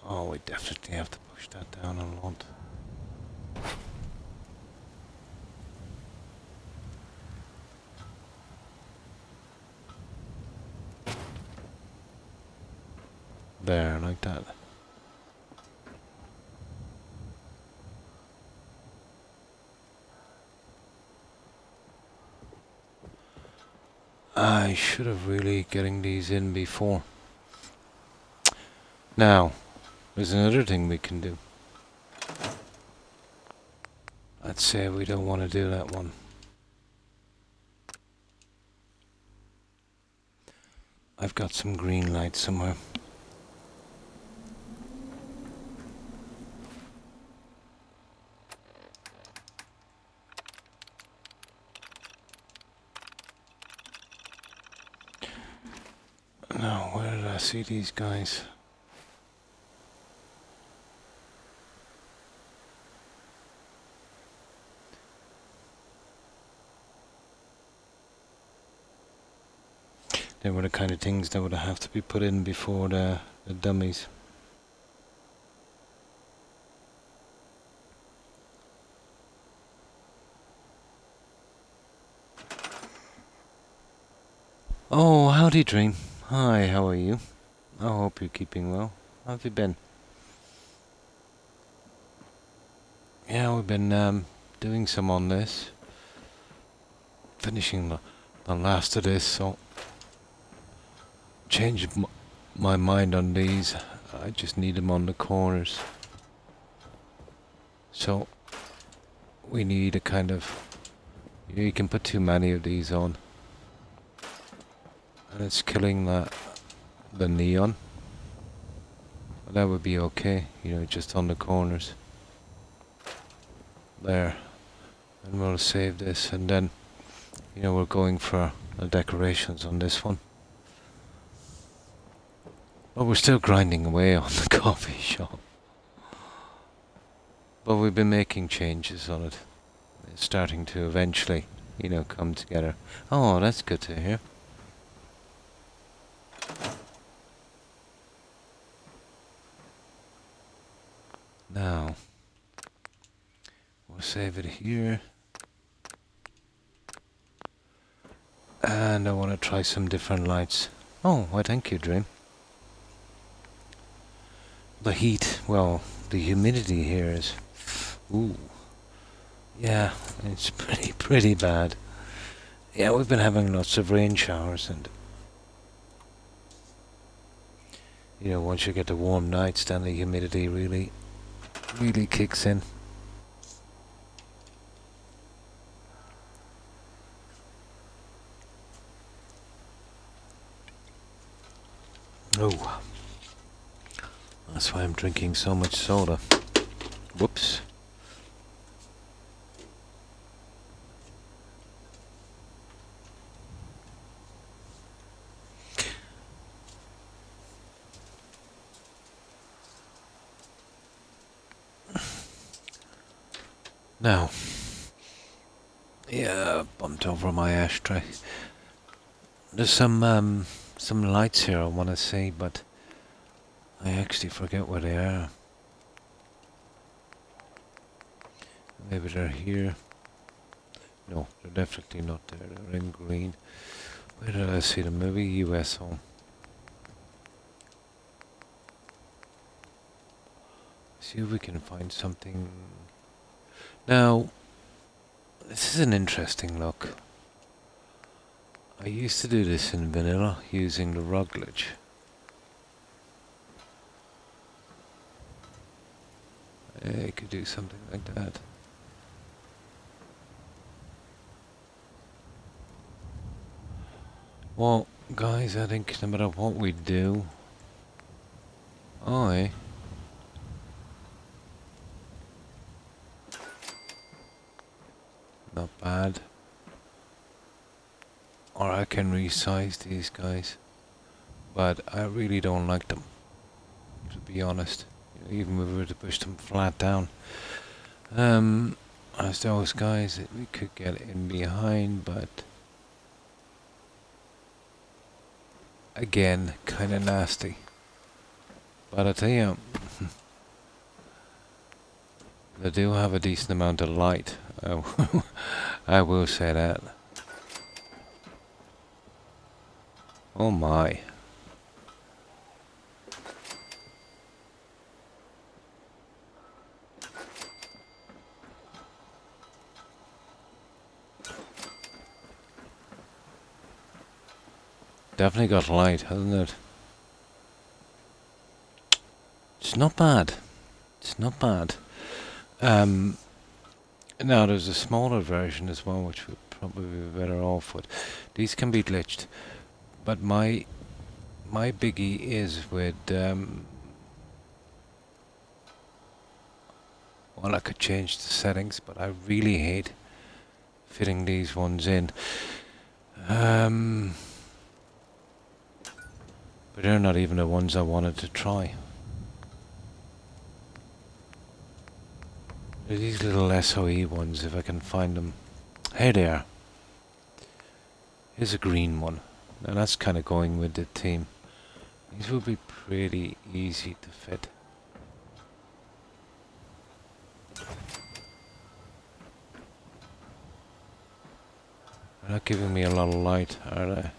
Oh, we definitely have to push that down a lot. There, like that. I should have really getting these in before. Now, there's another thing we can do. Let's say we don't want to do that one. I've got some green light somewhere. Now, where did I see these guys? They were the kind of things that would have to be put in before the dummies. Oh, howdy Dream. Hi, how are you? I hope you're keeping well. How have you been? Yeah, we've been doing some on this. Finishing the last of this, so... Changed my mind on these. I just need them on the corners. So, we need a kind of... You can put too many of these on. And it's killing the neon. But that would be okay, you know, just on the corners. There. And we'll save this, and then, you know, we're going for the decorations on this one. But we're still grinding away on the coffee shop. But we've been making changes on it. It's starting to eventually, you know, come together. Oh, that's good to hear. Now, save it here. And I want to try some different lights. Oh, why thank you, Dream. The heat, well, the humidity here is... Ooh. Yeah, it's pretty bad. Yeah, we've been having lots of rain showers and... You know, once you get the warm nights, then the humidity really kicks in. Oh. That's why I'm drinking so much soda. Whoops. Now. Yeah, bumped over my ashtray. There's some lights here I want to see, but I actually forget where they are. Maybe they're here. No, they're definitely not there. They're in green. Where did I see them? Maybe US home. See if we can find something. Now, this is an interesting look. I used to do this in vanilla using the ruglage. I could do something like that. Well, guys, I think no matter what we do, not bad. Or I can resize these guys, but I really don't like them, to be honest. Even if we were to push them flat down. As those guys that we could get in behind, but again, kind of nasty. But I tell you, they do have a decent amount of light. I will say that. Oh my. Definitely got light, hasn't it? It's not bad. It's not bad. Now there's a smaller version as well, which would probably be better off with. These can be glitched, but my biggie is with well, I could change the settings, but I really hate fitting these ones in. But they're not even the ones I wanted to try. They're these little SOE ones, if I can find them. Here they are. Here's a green one. Now that's kind of going with the theme. These will be pretty easy to fit. They're not giving me a lot of light, are they?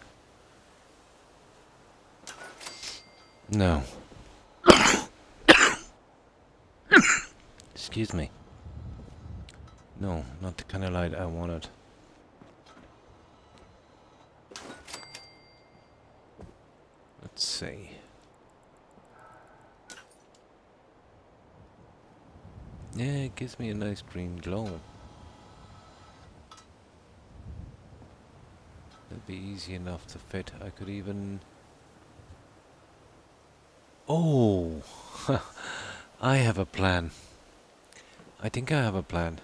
No. Excuse me. No, not the kind of light I wanted. Let's see. Yeah, it gives me a nice green glow. That'd be easy enough to fit. I could even... Oh! I have a plan. I think I have a plan.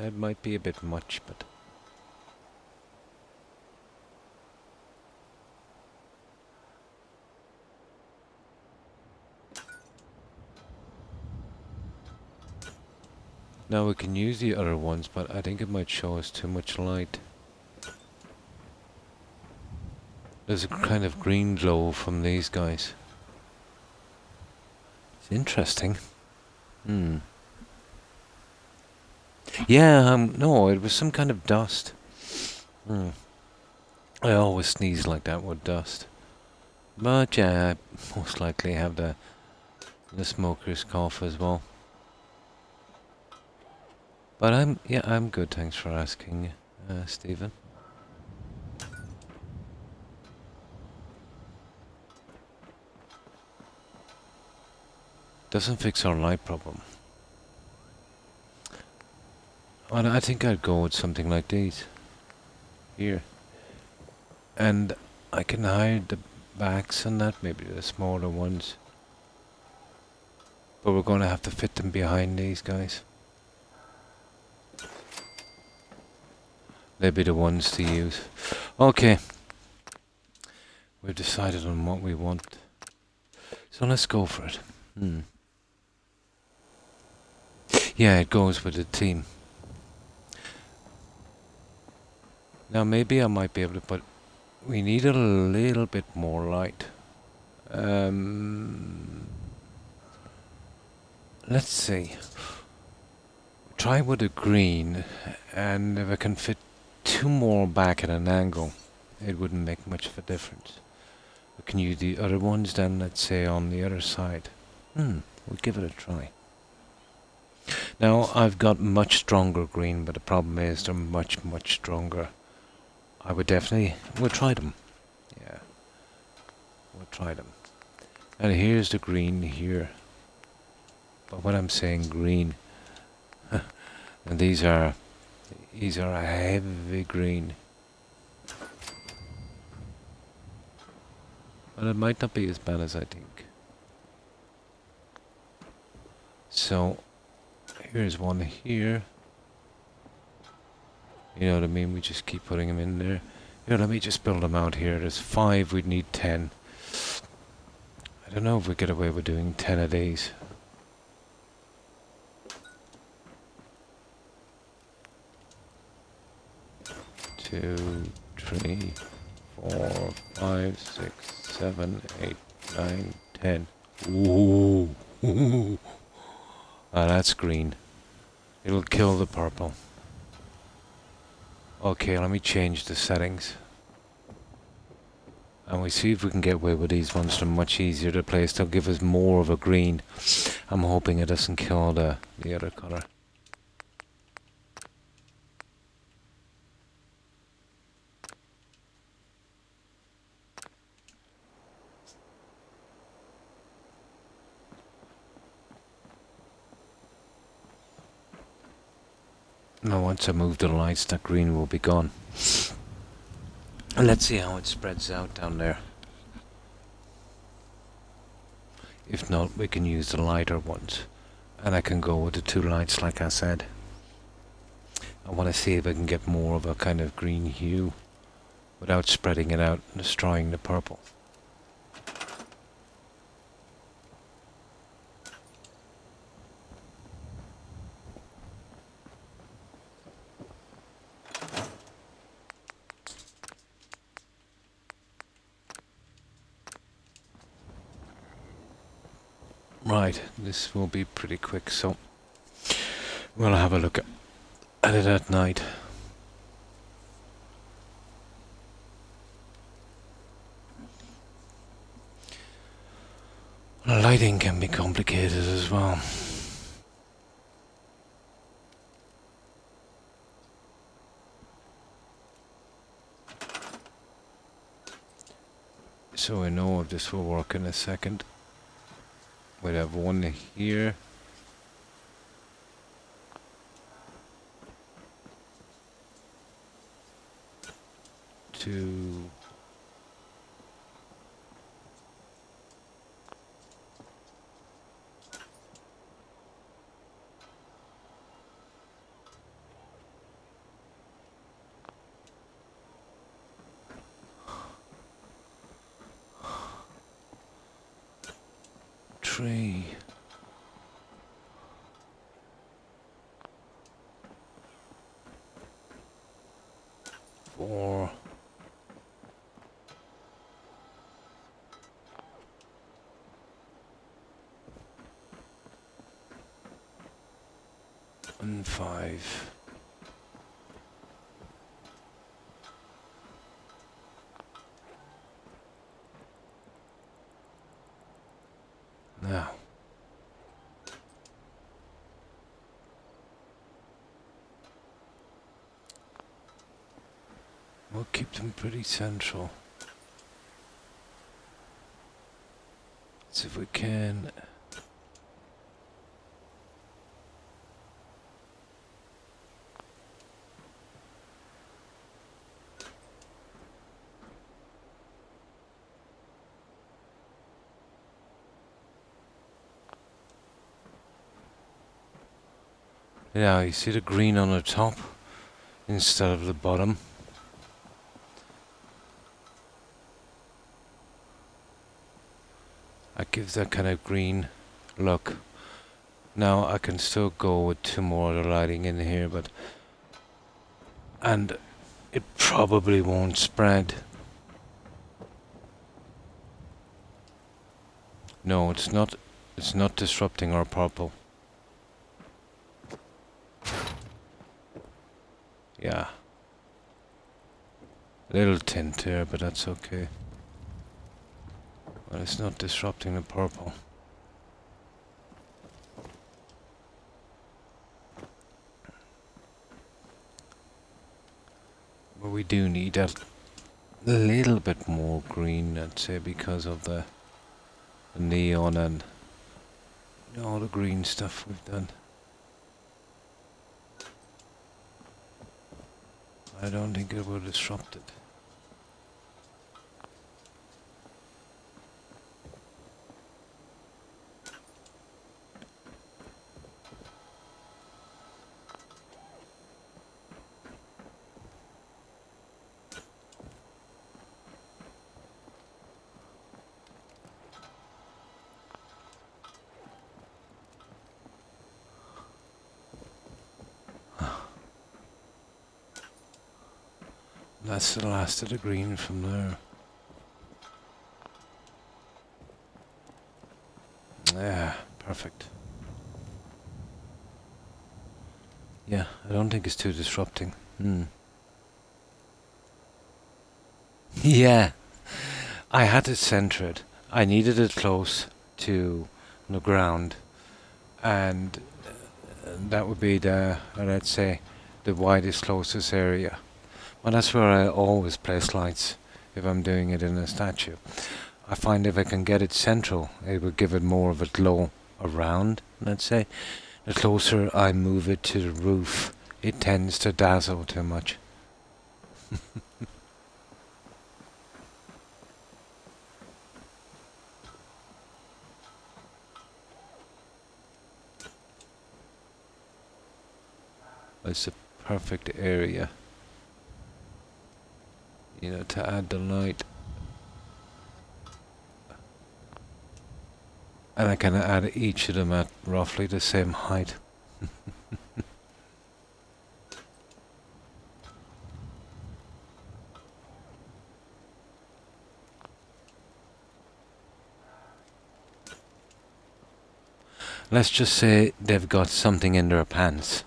It might be a bit much, but... Now we can use the other ones, but I think it might show us too much light. There's a kind of green glow from these guys. It's interesting. Yeah, no, it was some kind of dust. Hmm. I always sneeze like that with dust. But yeah, I most likely have the smoker's cough as well. But I'm good, thanks for asking, Stephen. Doesn't fix our light problem. Well, I think I'd go with something like these. Here. And I can hide the backs on that, maybe the smaller ones. But we're going to have to fit them behind these guys. They'll be the ones to use. Okay. We've decided on what we want. So let's go for it. Yeah, it goes with the team. Now maybe I might be able to put... We need a little bit more light. Let's see. Try with a green, and if I can fit two more back at an angle, it wouldn't make much of a difference. We can use the other ones then, let's say, on the other side. We'll give it a try. Now, I've got much stronger green, but the problem is they're much, much stronger. We'll try them. Yeah, we'll try them. And here's the green here. But when I'm saying green, and these are a heavy green. But it might not be as bad as I think. So, here's one here. You know what I mean? We just keep putting them in there. Here, let me just build them out here. There's 5, we'd need 10. I don't know if we get away with doing 10 of these. Two, 3, 4, 5, 6, 7, 8, 9, 10. Ooh. Ah, that's green. It'll kill the purple. Okay, let me change the settings. And we see if we can get away with these ones. They're much easier to place. They'll give us more of a green. I'm hoping it doesn't kill the other colour. Now once I move the lights, that green will be gone. Let's see how it spreads out down there. If not, we can use the lighter ones. And I can go with the 2 lights like I said. I want to see if I can get more of a kind of green hue without spreading it out and destroying the purple. Right, this will be pretty quick, so we'll have a look at it at night. Lighting can be complicated as well. So I know if this will work in a second. We'd have one here. Two. Three. 4. 1, 5. Now. We'll keep them pretty central. See if we can. Yeah, you see the green on the top instead of the bottom. That gives that kind of green look. Now I can still go with 2 more other lighting in here, but and it probably won't spread. No, it's not. It's not disrupting our purple. Yeah. Little tint there, but that's okay. Well, it's not disrupting the purple. But we do need a little bit more green, I'd say, because of the neon and all the green stuff we've done. I don't think it will disrupt it. That's the last of the green from there. Yeah, perfect. Yeah, I don't think it's too disrupting. Yeah, I had to center it. I needed it close to the ground, and that would be the, let's say, the widest, closest area. Well, that's where I always place lights if I'm doing it in a statue. I find if I can get it central, it will give it more of a glow around, let's say. The closer I move it to the roof, it tends to dazzle too much. It's a perfect area, you know, to add the light. And I can add each of them at roughly the same height. Let's just say they've got something in their pants.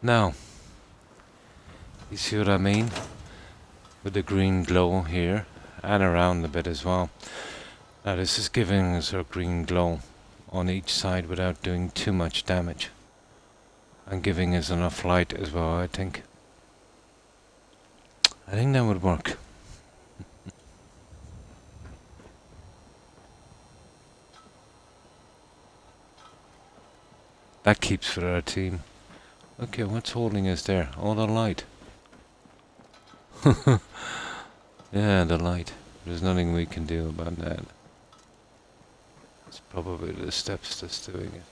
Now, you see what I mean? With the green glow here, and around a bit as well. Now this is giving us a green glow on each side without doing too much damage. And giving us enough light as well, I think. I think that would work. That keeps for our team. Okay, what's holding us there? Oh, the light. Yeah, the light. There's nothing we can do about that. It's probably the steps that's doing it.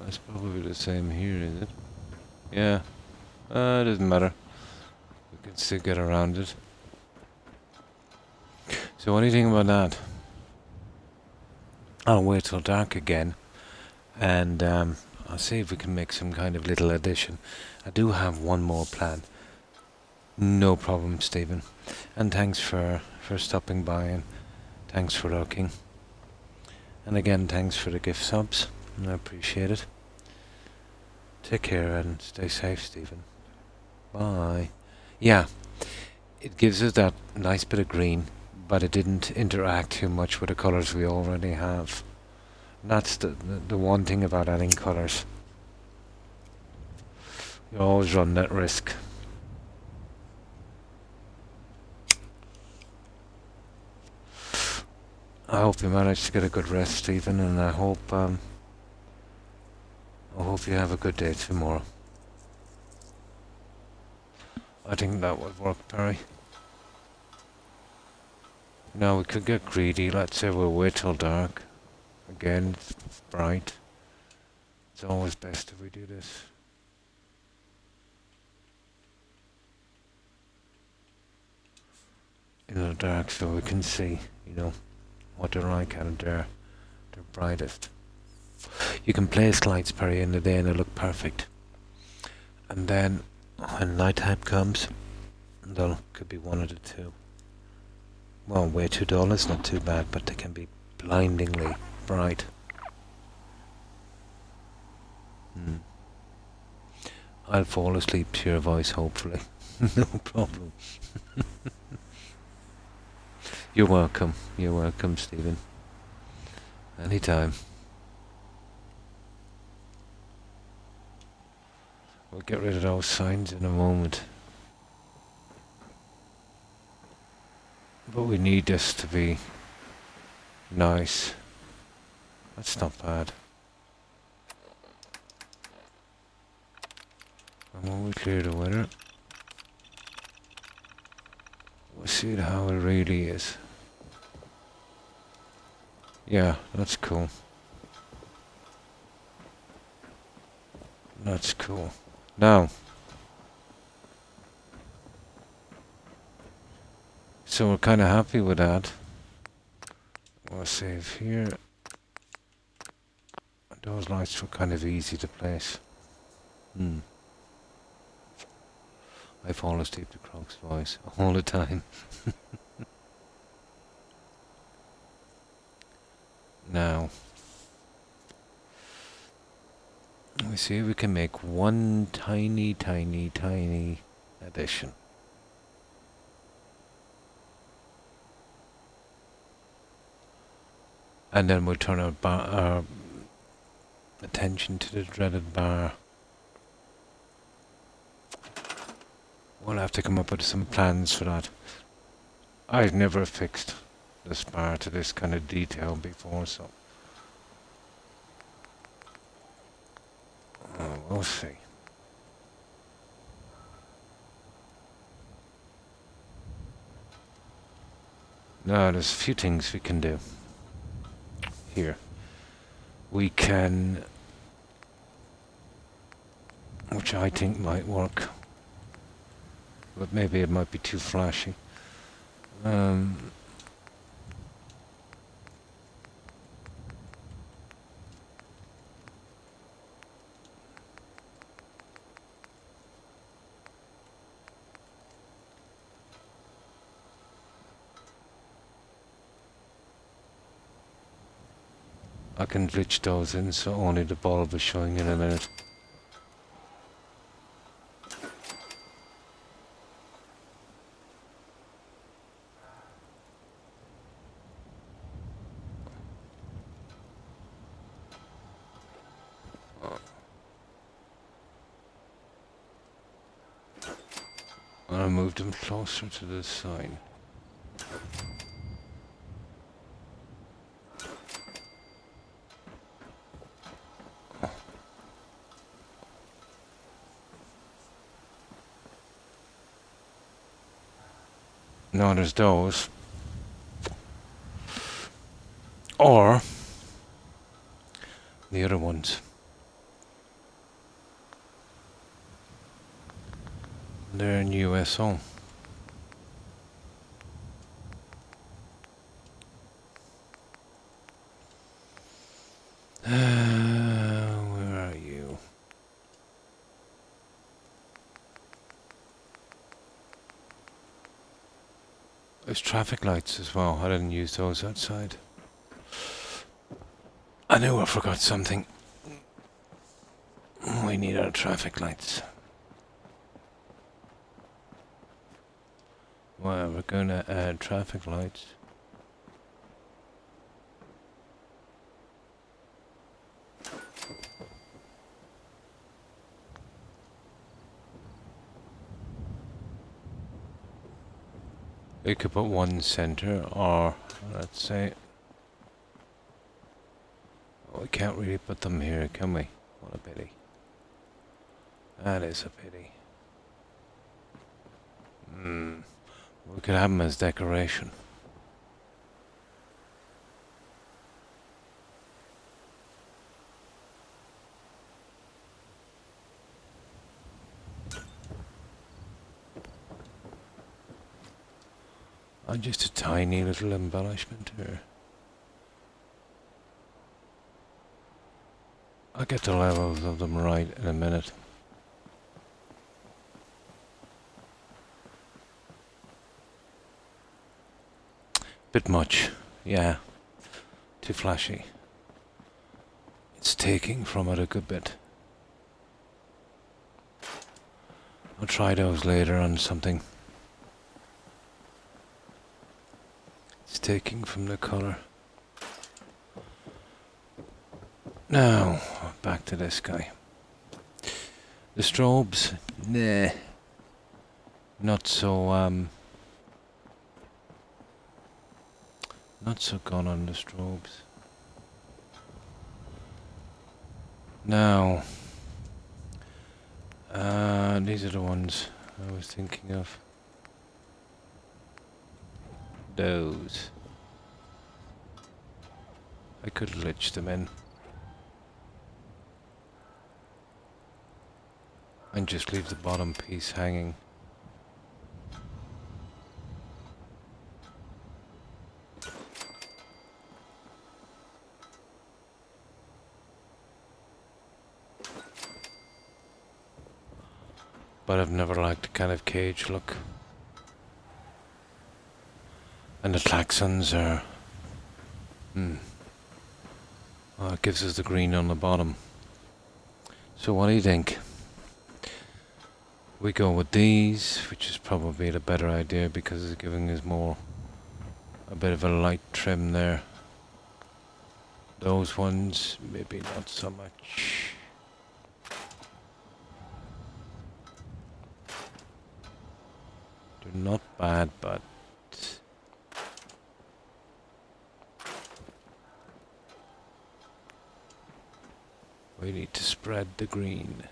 That's probably the same here, is it? Yeah. It doesn't matter. We can still get around it. So anything about that? I'll wait till dark again, and I'll see if we can make some kind of little addition. I do have one more plan. No problem, Stephen. And thanks for stopping by, and thanks for looking. And again, thanks for the gift subs. I appreciate it. Take care and stay safe, Stephen. Bye. Yeah, it gives us that nice bit of green, but it didn't interact too much with the colours we already have. And that's the one thing about adding colours. You always run that risk. I hope you managed to get a good rest, Stephen, and I hope you have a good day tomorrow. I think that would work, Perry. Now we could get greedy. Let's say we'll wait till dark. Again, it's bright. It's always best if we do this. In the dark, so we can see, what they're like out there. They're brightest. You can place lights, Perry, in the day and they look perfect. And then, when night time comes, there could be one of the two. Well, way too dull is not too bad, but they can be blindingly bright. I'll fall asleep to your voice, hopefully. No problem. You're welcome. You're welcome, Stephen. Anytime. We'll get rid of those signs in a moment. But we need this to be nice. That's not bad. And when we clear the weather, we'll see how it really is. Yeah, that's cool. That's cool. Now, so we're kind of happy with that. We'll save here. Those lights were kind of easy to place. I fall asleep to Croc's voice all the time. Now, we see if we can make one tiny addition. And then we'll turn our attention to the dreaded bar. We'll have to come up with some plans for that. I've never fixed this bar to this kind of detail before, so we'll see. Now, there's a few things we can do. Here. We can, which I think might work, but maybe it might be too flashy. I can glitch those in so only the bulb is showing in a minute. I moved them closer to the sign. No, there's those. Or the other ones. They're in USO. Where are you? There's traffic lights as well. I didn't use those outside. I knew I forgot something. We need our traffic lights. Well, we're going to add traffic lights. We could put one center, or let's say, oh, we can't really put them here, can we? What a pity. That is a pity. We could have them as decoration. Just a tiny little embellishment here. I'll get the levels of them right in a minute. Bit much, yeah. Too flashy. It's taking from it a good bit. I'll try those later on something. It's taking from the colour. Now, back to this guy. The strobes, nah. Not so gone on the strobes. Now, these are the ones I was thinking of. Those. I could glitch them in. And just leave the bottom piece hanging. But I've never liked the kind of cage look. And the klaxons are... Well, it gives us the green on the bottom. So what do you think? We go with these, which is probably the better idea because it's giving us a bit of a light trim there. Those ones, maybe not so much. They're not bad, but we need to spread the green.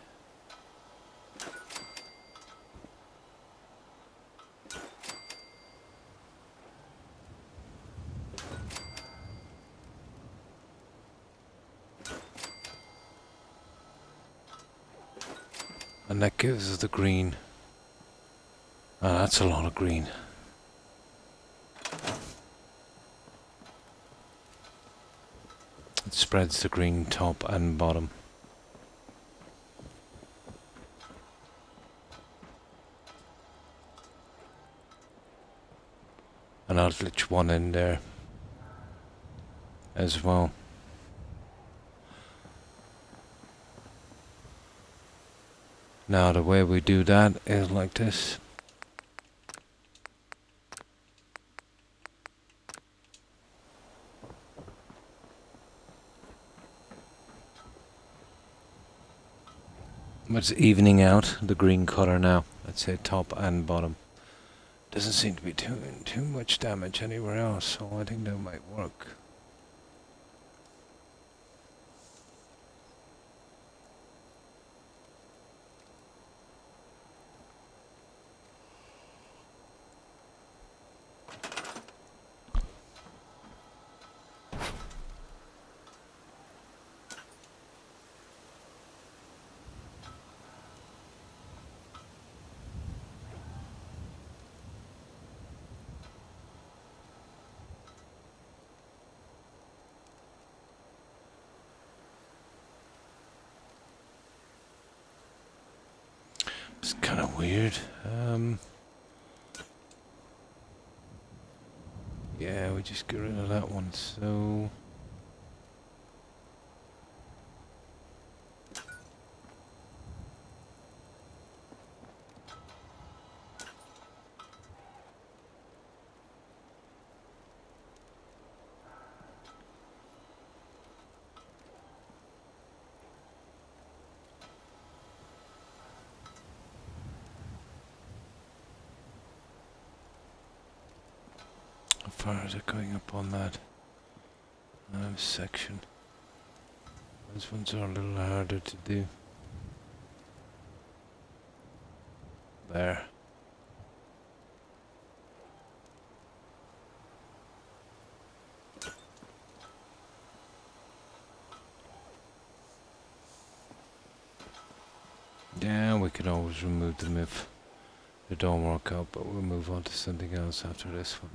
And that gives us the green. Oh, that's a lot of green. It spreads the green top and bottom. And I'll glitch one in there as well. Now the way we do that is like this. But it's evening out the green colour now. Let's say top and bottom. Doesn't seem to be doing too much damage anywhere else, so I think that might work. weird. Yeah, we just get rid of that one, so... How far is it going up on that section? Those ones are a little harder to do. There. Yeah, we could always remove them if they don't work out, but we'll move on to something else after this one.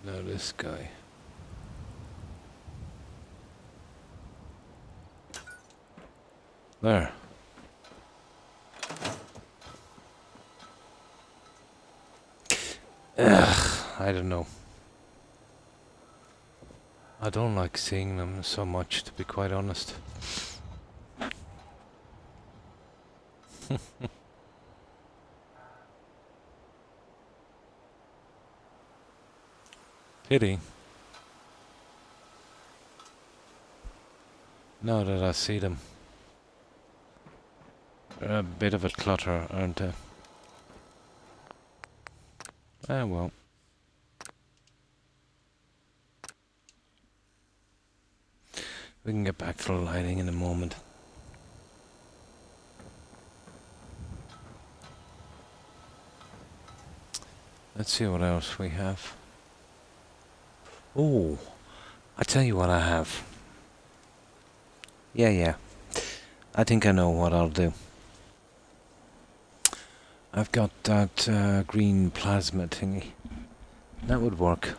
Now this guy. There. Ugh, I don't know. I don't like seeing them so much, to be quite honest. Pity. Now that I see them. They're a bit of a clutter, aren't they? Ah, well. We can get back to the lighting in a moment. Let's see what else we have. Oh, I tell you what I have. Yeah. I think I know what I'll do. I've got that green plasma thingy. That would work.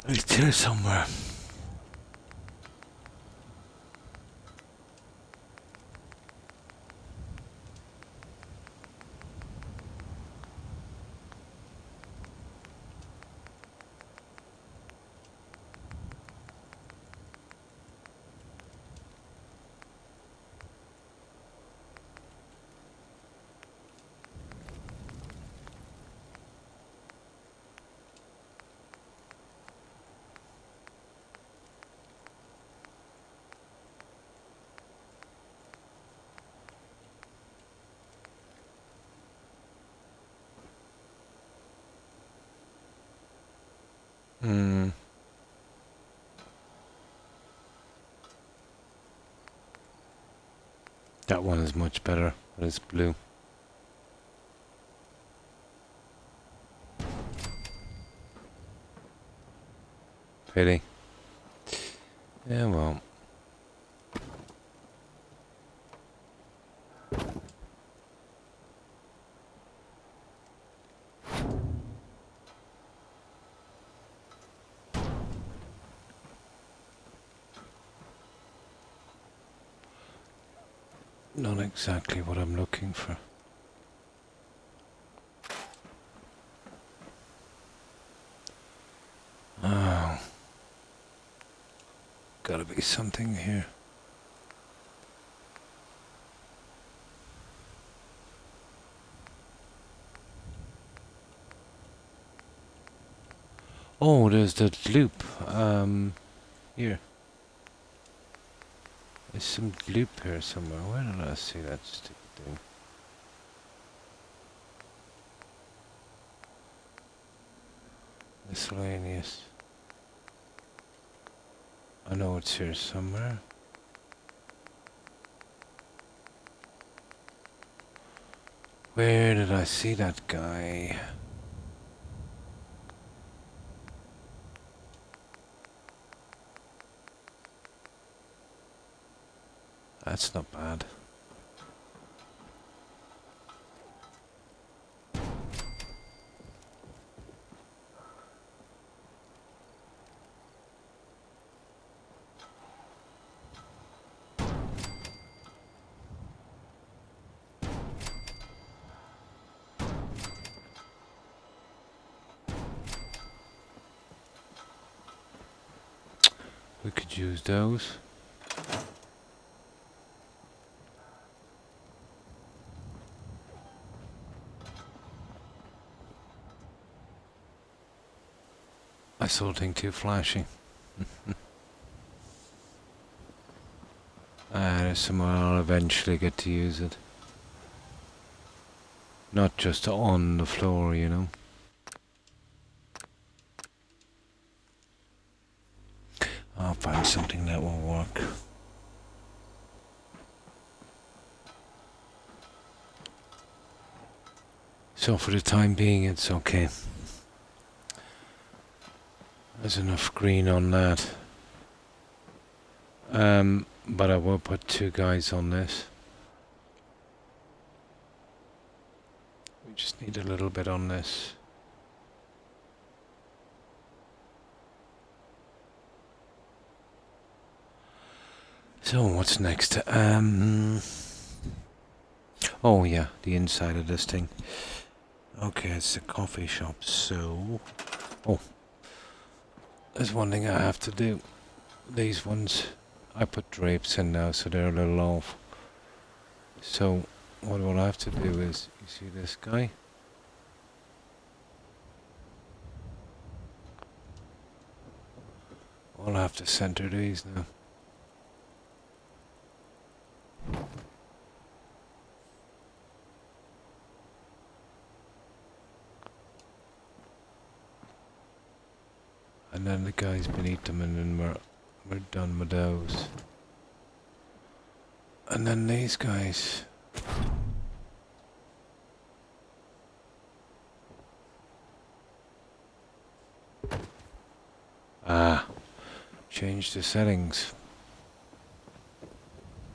It's here somewhere. That one is much better, but it's blue. Pity. Yeah, well. Not exactly what I'm looking for. Oh. Gotta be something here. Oh, there's that loop. Here. There's some loop here somewhere. Where did I see that stupid thing? Miscellaneous. I know it's here somewhere. Where did I see that guy? That's not bad. We could use those. I still think too flashy. There's somewhere I'll eventually get to use it. Not just on the floor, you know. I'll find something that will work. So for the time being, it's okay. There's enough green on that. But I will put 2 guys on this. We just need a little bit on this. So what's next? Oh yeah, the inside of this thing. Okay, it's a coffee shop, so... Oh. There's one thing I have to do. These ones, I put drapes in now, so they're a little off. So, what I have to do is, you see this guy? I'll have to center these now. And then the guys beneath them, and then we're done with those. And then these guys. Change the settings.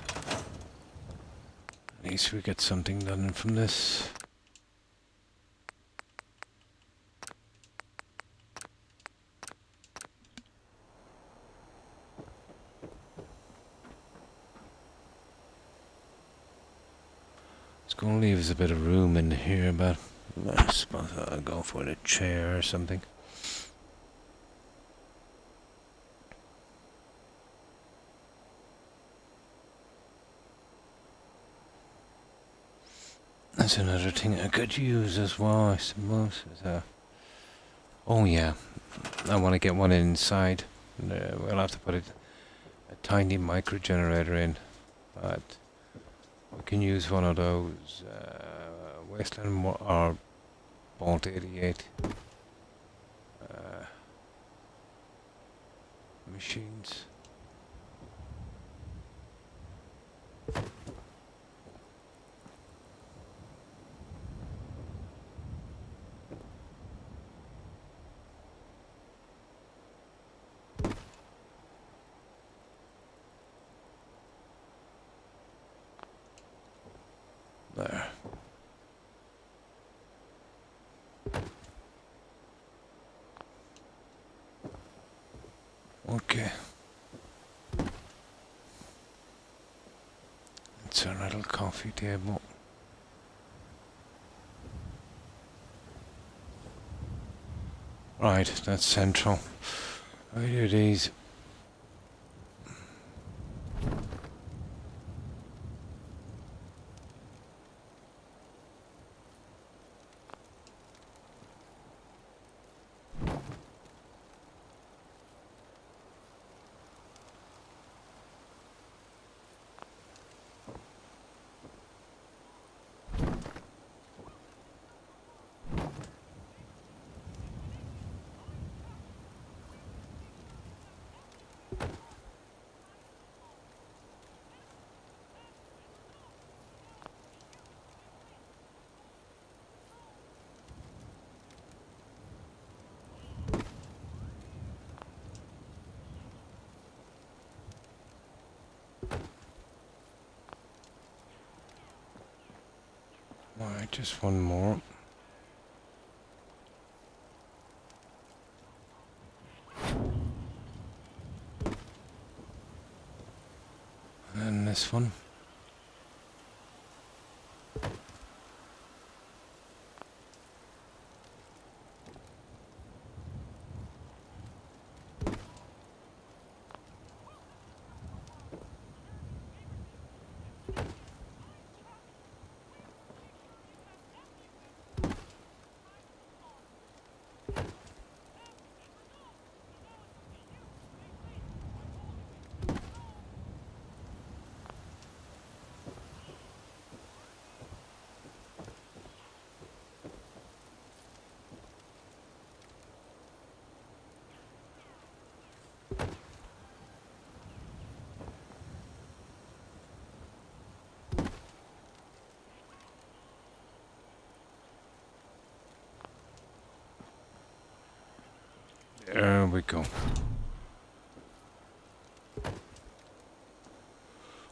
At least we get something done from this. It's going to leave us a bit of room in here, but I suppose I'll go for the chair or something. That's another thing I could use as well, I suppose. Oh yeah, I want to get one inside. We'll have to put a tiny micro generator in, but we can use one of those Wasteland or Bolt 88 machines. There. Okay. It's a little coffee table. Right, that's central. I do these. Alright, just one more. And this one. There we go.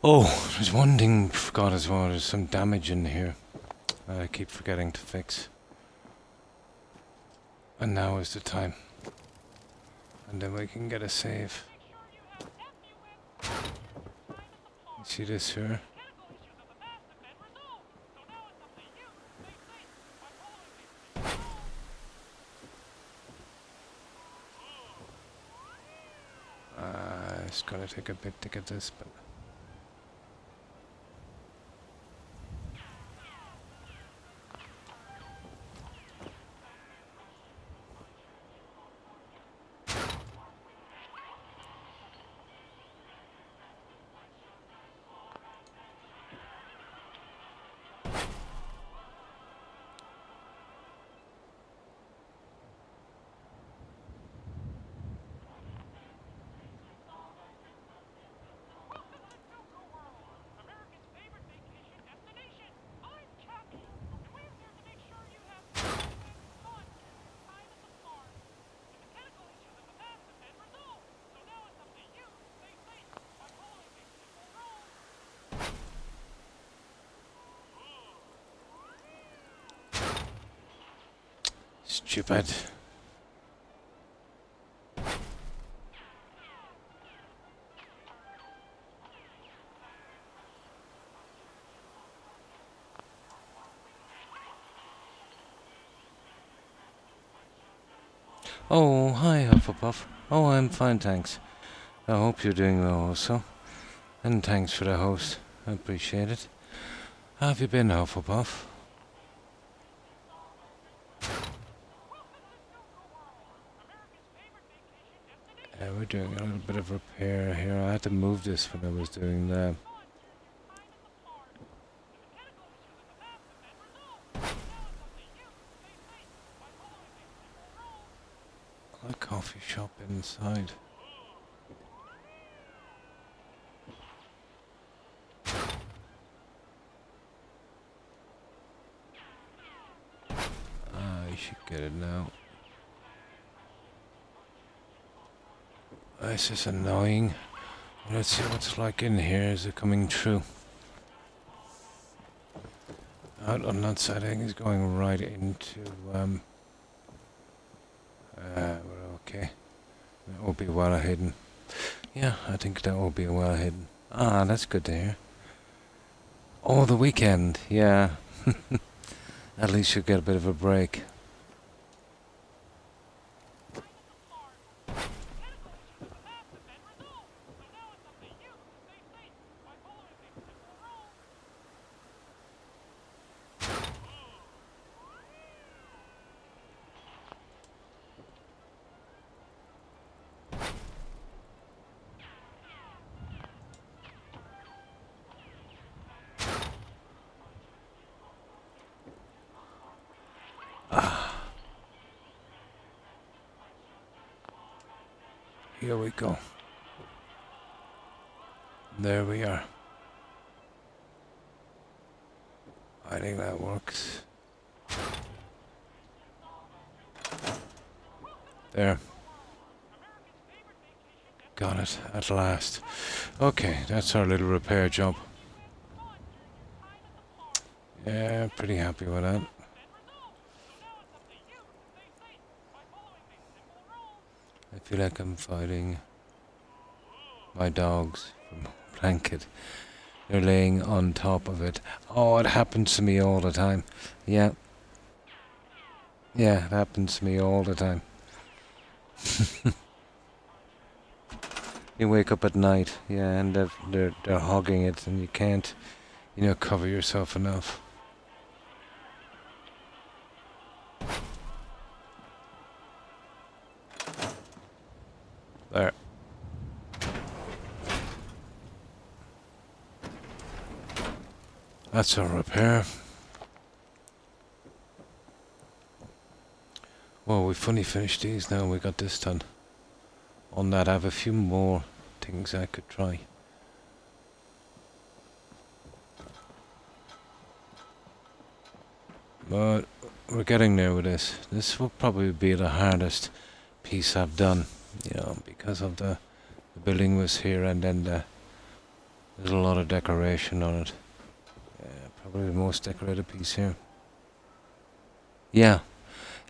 Oh, there's one thing I forgot as well. There's some damage in here. I keep forgetting to fix. And now is the time. And then we can get a save. You see this here? It's gonna take a bit to get this, but... Stupid. Oh, hi, Hufflepuff. Oh, I'm fine, thanks. I hope you're doing well also. And thanks for the host. I appreciate it. How have you been, Hufflepuff? We're doing a little bit of repair here. I had to move this when I was doing that. A coffee shop inside. You should get it now. This is annoying. Let's see what's like in here. Is it coming through? Out on that side, I think it's going right into, we're okay. That will be well hidden. Yeah, I think that will be well hidden. Ah, that's good to hear. Oh, the weekend, yeah. At least you'll get a bit of a break. Here we go. There we are. I think that works. There. Got it, at last. Okay, that's our little repair job. Yeah, pretty happy with that. I feel like I'm fighting my dogs from a blanket. They're laying on top of it. Oh, it happens to me all the time. Yeah, yeah, it happens to me all the time. You wake up at night, yeah, and they're hogging it, and you can't, cover yourself enough. There. That's our repair. Well, we've fully finished these now. We got this done. On that, I have a few more things I could try. But we're getting there with this. This will probably be the hardest piece I've done, because of the building was here and then there's a lot of decoration on it. Yeah, probably the most decorated piece here. Yeah,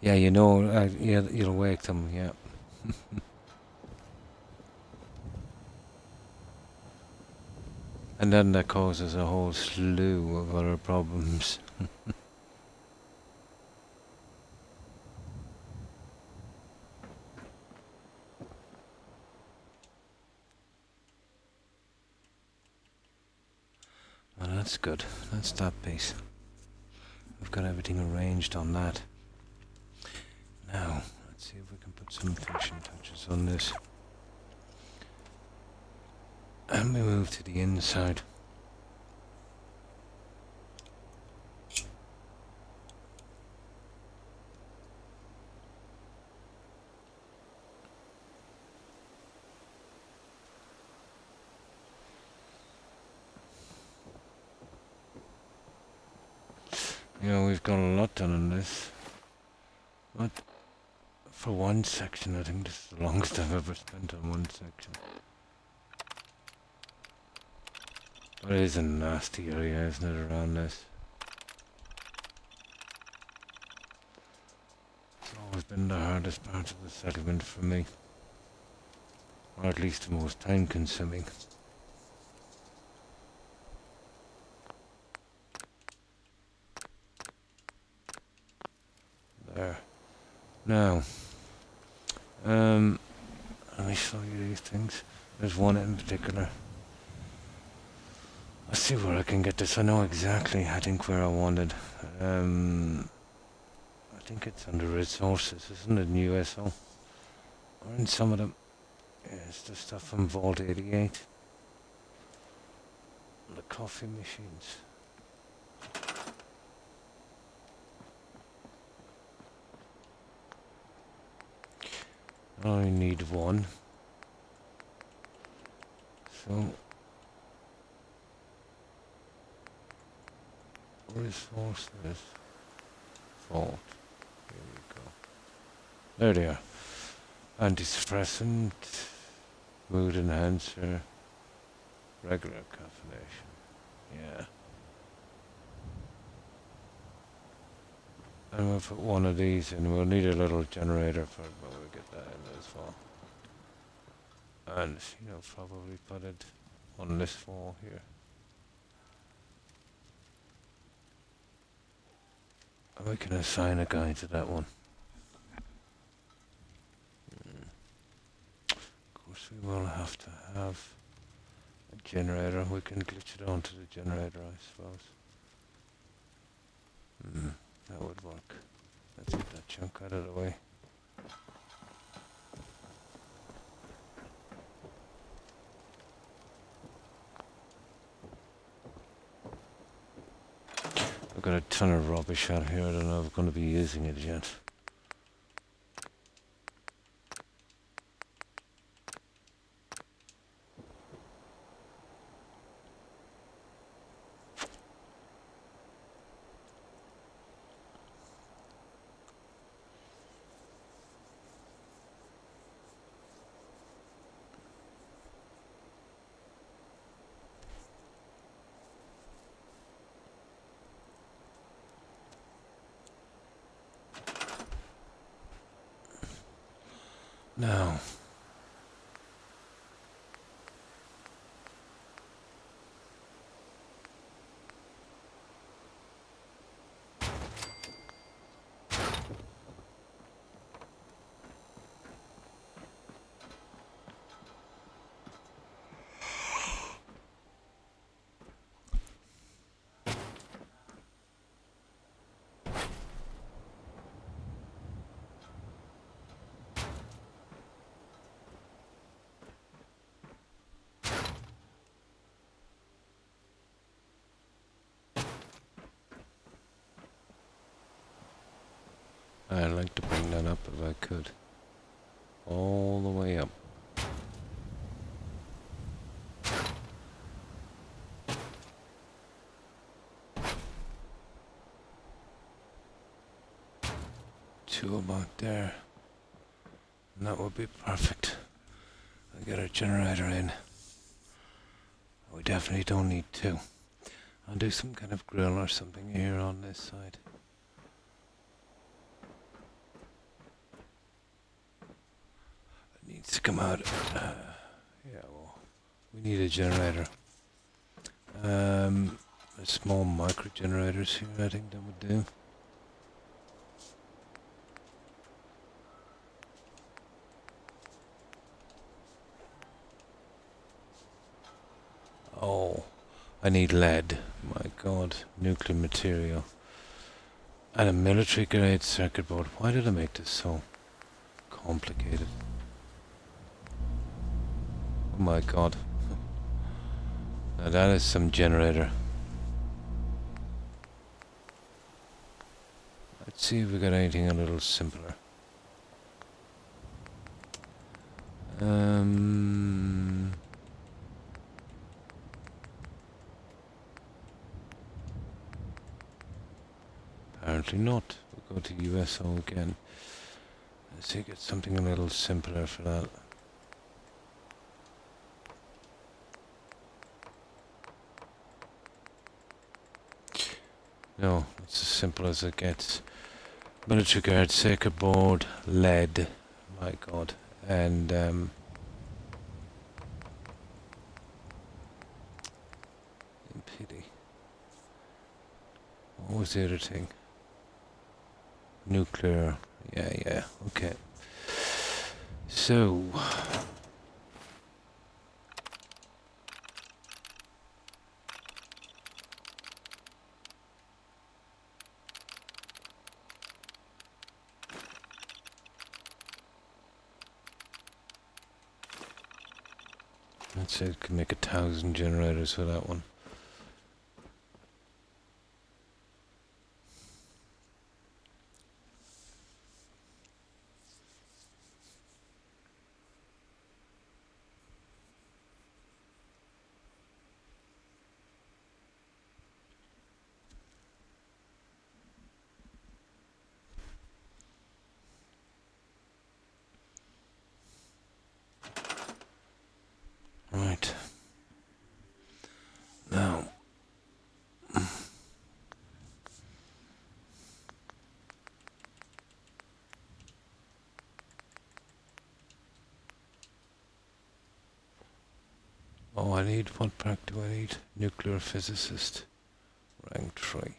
yeah, you'll wake them, yeah. And then that causes a whole slew of other problems. Well, that's good. That's that piece. We've got everything arranged on that. Now, let's see if we can put some finishing touches on this. And we move to the inside. We've got a lot done in this. But for one section, I think this is the longest I've ever spent on one section. But it is a nasty area, isn't it, around this? It's always been the hardest part of the settlement for me. Or at least the most time consuming. There. Now, let me show you these things. There's one in particular. Let's see where I can get this. I know exactly, I think, where I wanted. I think it's under resources, isn't it, in USO? Or in some of them. Yeah, it's the stuff from Vault 88. The coffee machines. I only need one. So, resources, Vault. Here we go. There they are. Antisuppressant, mood enhancer, regular caffeination. Yeah. And we'll put one of these in. We'll need a little generator for it, but we'll get that in as well. And, probably put it on this wall here. And we can assign a guy to that one. Of course, we will have to have a generator. We can glitch it onto the generator, I suppose. That would work. Let's get that chunk out of the way. I've got a ton of rubbish out here. I don't know if I'm going to be using it yet. Now, I'd like to bring that up if I could. All the way up. Two about there. And that would be perfect. I get a generator in. We definitely don't need two. I'll do some kind of grill or something here on this side. It needs to come out. Yeah, well, we need a generator. Small micro generators here, I think that would do. Oh, I need lead. My God, nuclear material. And a military grade circuit board. Why did I make this so complicated? Oh my God. Now that is some generator. Let's see if we got anything a little simpler. Apparently not. We'll go to USO again. Let's see, get something a little simpler for that. No, it's as simple as it gets. Military guard, circuit board, lead, my God, and pity. What was the other thing? Nuclear. Yeah, okay. So let's say it can make 1,000 generators for that one. Right. Now, oh, I need, what perk do I need? Nuclear physicist, rank 3.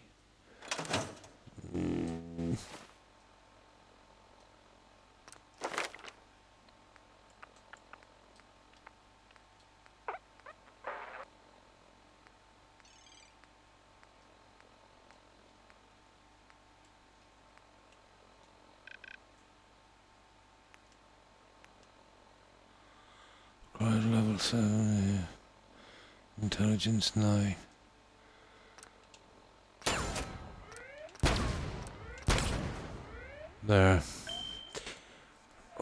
Right, level 7, yeah. Intelligence 9. There.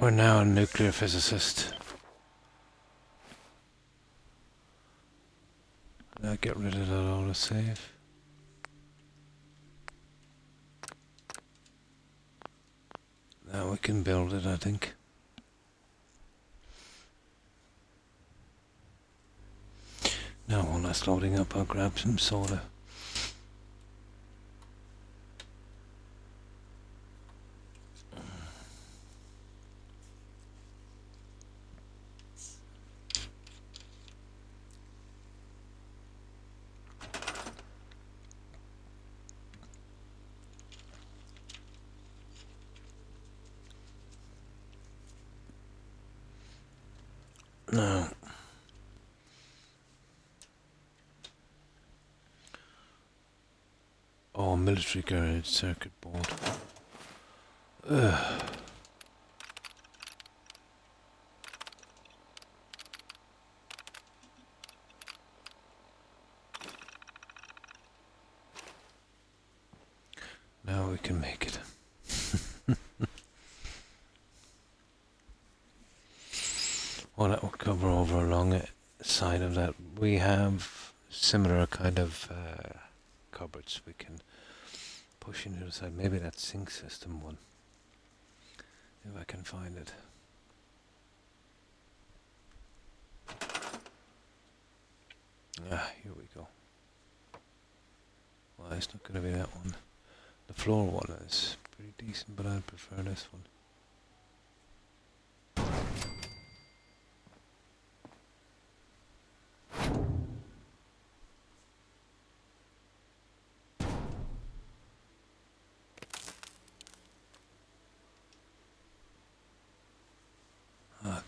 We're now a nuclear physicist. Now get rid of that autosave. Now we can build it, I think. Now while that's loading up, I'll grab some soda. No. Oh, military garage circuit board. Ugh. Now we can make it. Well, that will cover over along the side of that. We have similar kind of cupboards we can push into the side. Maybe that sink system one. If I can find it. Ah, here we go. Well, it's not going to be that one. The floor one is pretty decent, but I'd prefer this one.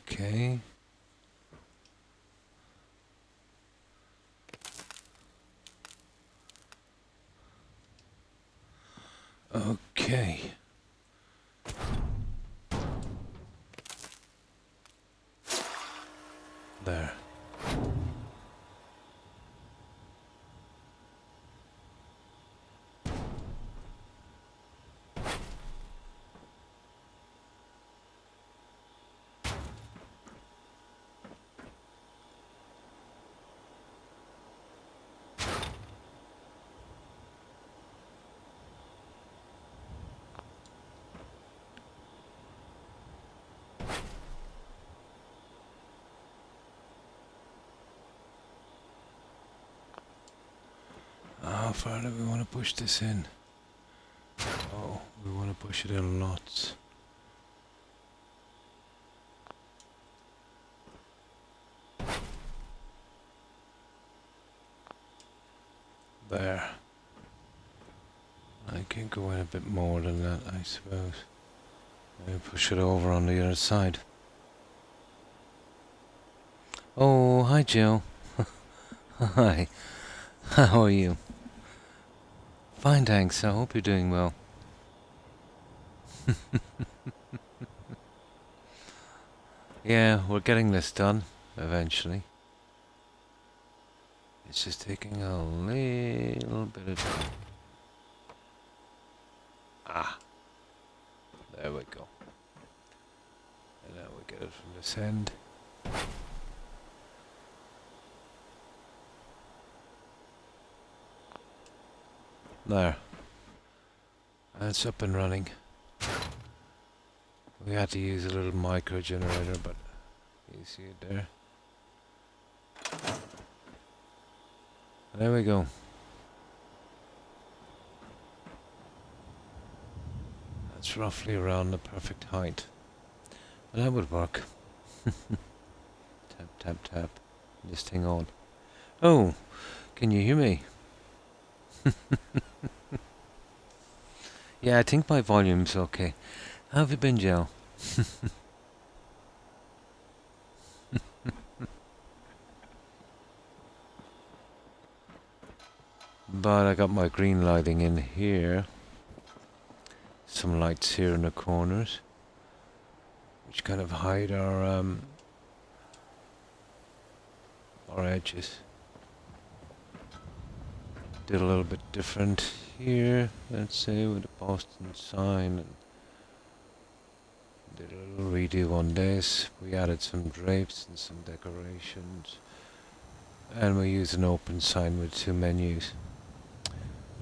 Okay. Okay. There. How far do we want to push this in? Oh, we want to push it in lots. There. I can go in a bit more than that, I suppose. Maybe push it over on the other side. Oh, hi Joe. Hi. How are you? Fine, thanks. I hope you're doing well. Yeah, we're getting this done, eventually. It's just taking a little bit of time. Ah, there we go. And now we get it from this end. There. It's up and running. We had to use a little micro generator, but you see it there. There we go. That's roughly around the perfect height. But that would work. Tap, tap, tap. This thing on. Oh, can you hear me? Yeah, I think my volume's okay. How have you been, Joe? But I got my green lighting in here. Some lights here in the corners, which kind of hide our edges. Did a little bit different here, let's say, with the Boston sign. And did a little redo on this. We added some drapes and some decorations. And we used an open sign with 2 menus.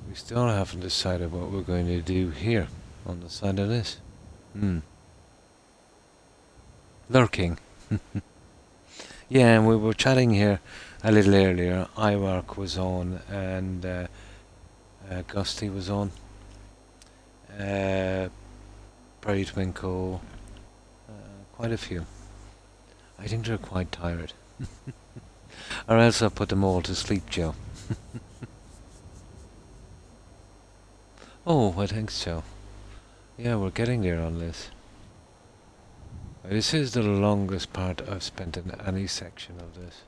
We still haven't decided what we're going to do here on the side of this. Lurking. Yeah, and we were chatting here a little earlier. Iwark was on and Gusty was on. Prairie Twinkle. Quite a few. I think they're quite tired. Or else I'll put them all to sleep, Joe. Oh, well, thanks, Joe. Yeah, we're getting there on this. This is the longest part I've spent in any section of this.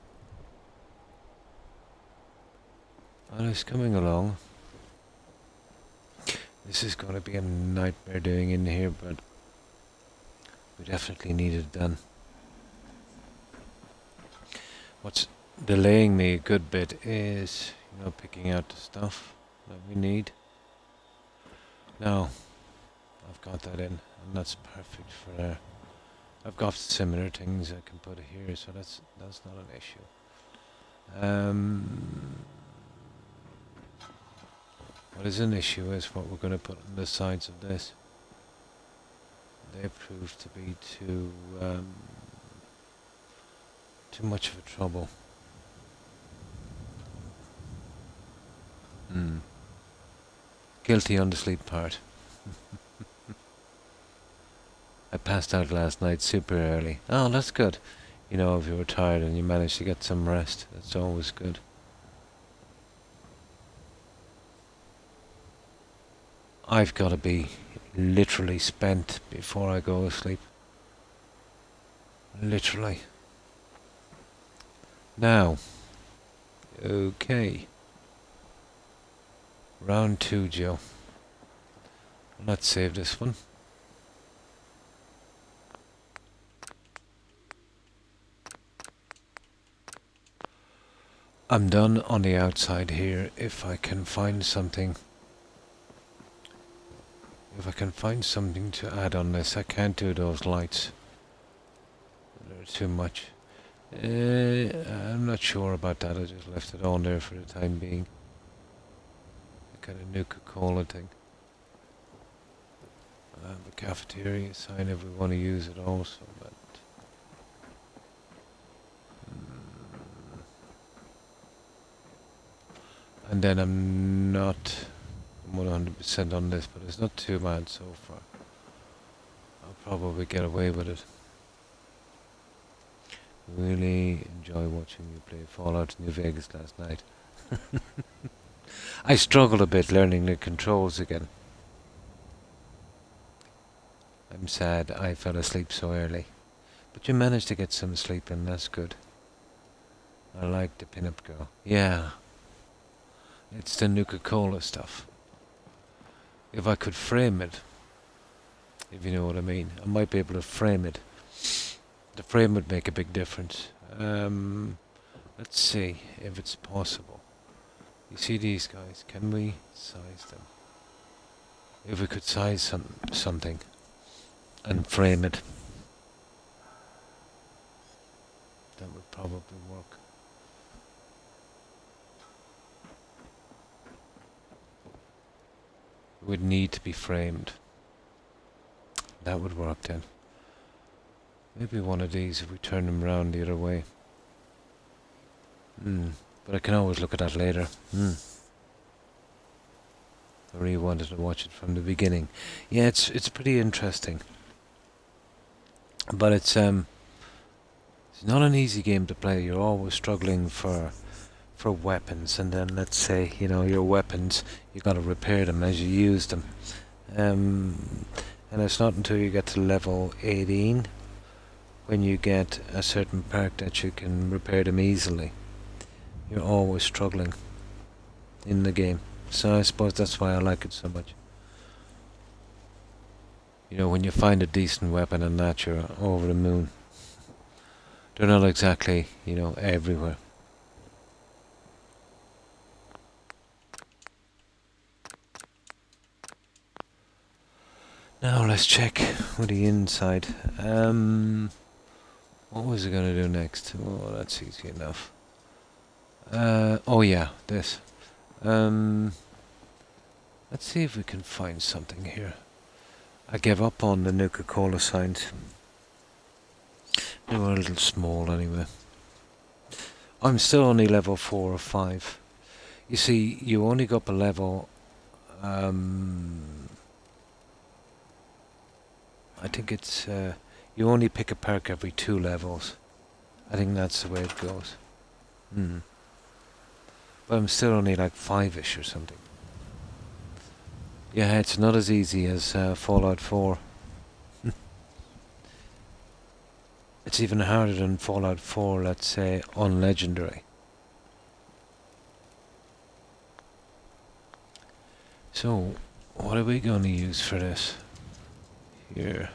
And it's coming along. This is going to be a nightmare doing in here, but we definitely need it done. What's delaying me a good bit is, picking out the stuff that we need. Now, I've got that in, and that's perfect for there. I've got similar things I can put here, so that's not an issue. What is an issue is what we're going to put on the sides of this. They prove to be too much of a trouble. Guilty on the sleep part. I passed out last night super early. Oh, that's good. If you were tired and you managed to get some rest, that's always good. I've got to be literally spent before I go to sleep. Literally. Now, okay. Round 2, Joe. Let's save this one. I'm done on the outside here. If I can find something to add on this, I can't do those lights. They're too much. I'm not sure about that. I just left it on there for the time being. The kind of Nuka-Cola thing. The cafeteria sign if we want to use it also, but and then I'm not 100% on this, but it's not too bad so far. I'll probably get away with it. Really enjoy watching you play Fallout New Vegas last night. I struggled a bit learning the controls again. I'm sad I fell asleep so early. But you managed to get some sleep in, that's good. I like the pin-up girl. Yeah. It's the Nuka-Cola stuff. If I could frame it, if you know what I mean, I might be able to frame it. The frame would make a big difference. Let's see if it's possible. You see these guys, can we size them? If we could size something and frame it, that would probably work. It would need to be framed. That would work then. Maybe one of these if we turn them around the other way. But I can always look at that later. I really wanted to watch it from the beginning. Yeah, it's pretty interesting. But it's not an easy game to play. You're always struggling for weapons, and then let's say your weapons, you got to repair them as you use them. And it's not until you get to level 18 when you get a certain perk that you can repair them easily. You're always struggling in the game. So I suppose that's why I like it so much. When you find a decent weapon and that, you're over the moon. They're not exactly, everywhere. Now let's check with the inside. What was I going to do next? Oh, that's easy enough. Oh yeah, this. Let's see if we can find something here. I gave up on the Nuka-Cola signs. They were a little small anyway. I'm still only level 4 or 5. You see, you only go up a level. I think it's you only pick a perk every 2 levels. I think that's the way it goes. But I'm still only like 5-ish or something. Yeah, it's not as easy as Fallout 4. That's even harder than Fallout 4, let's say, on Legendary. So, what are we going to use for this? Here.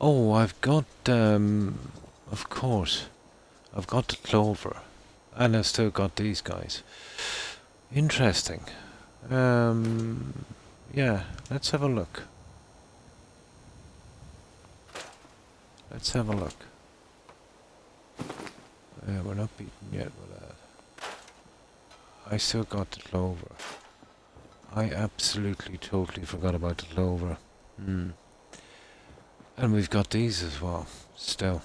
Oh, I've got, of course, I've got the clover. And I've still got these guys. Interesting. Yeah, let's have a look. Let's have a look. We're not beaten yet with that. I still got the clover. I absolutely, totally forgot about the clover. And we've got these as well, still.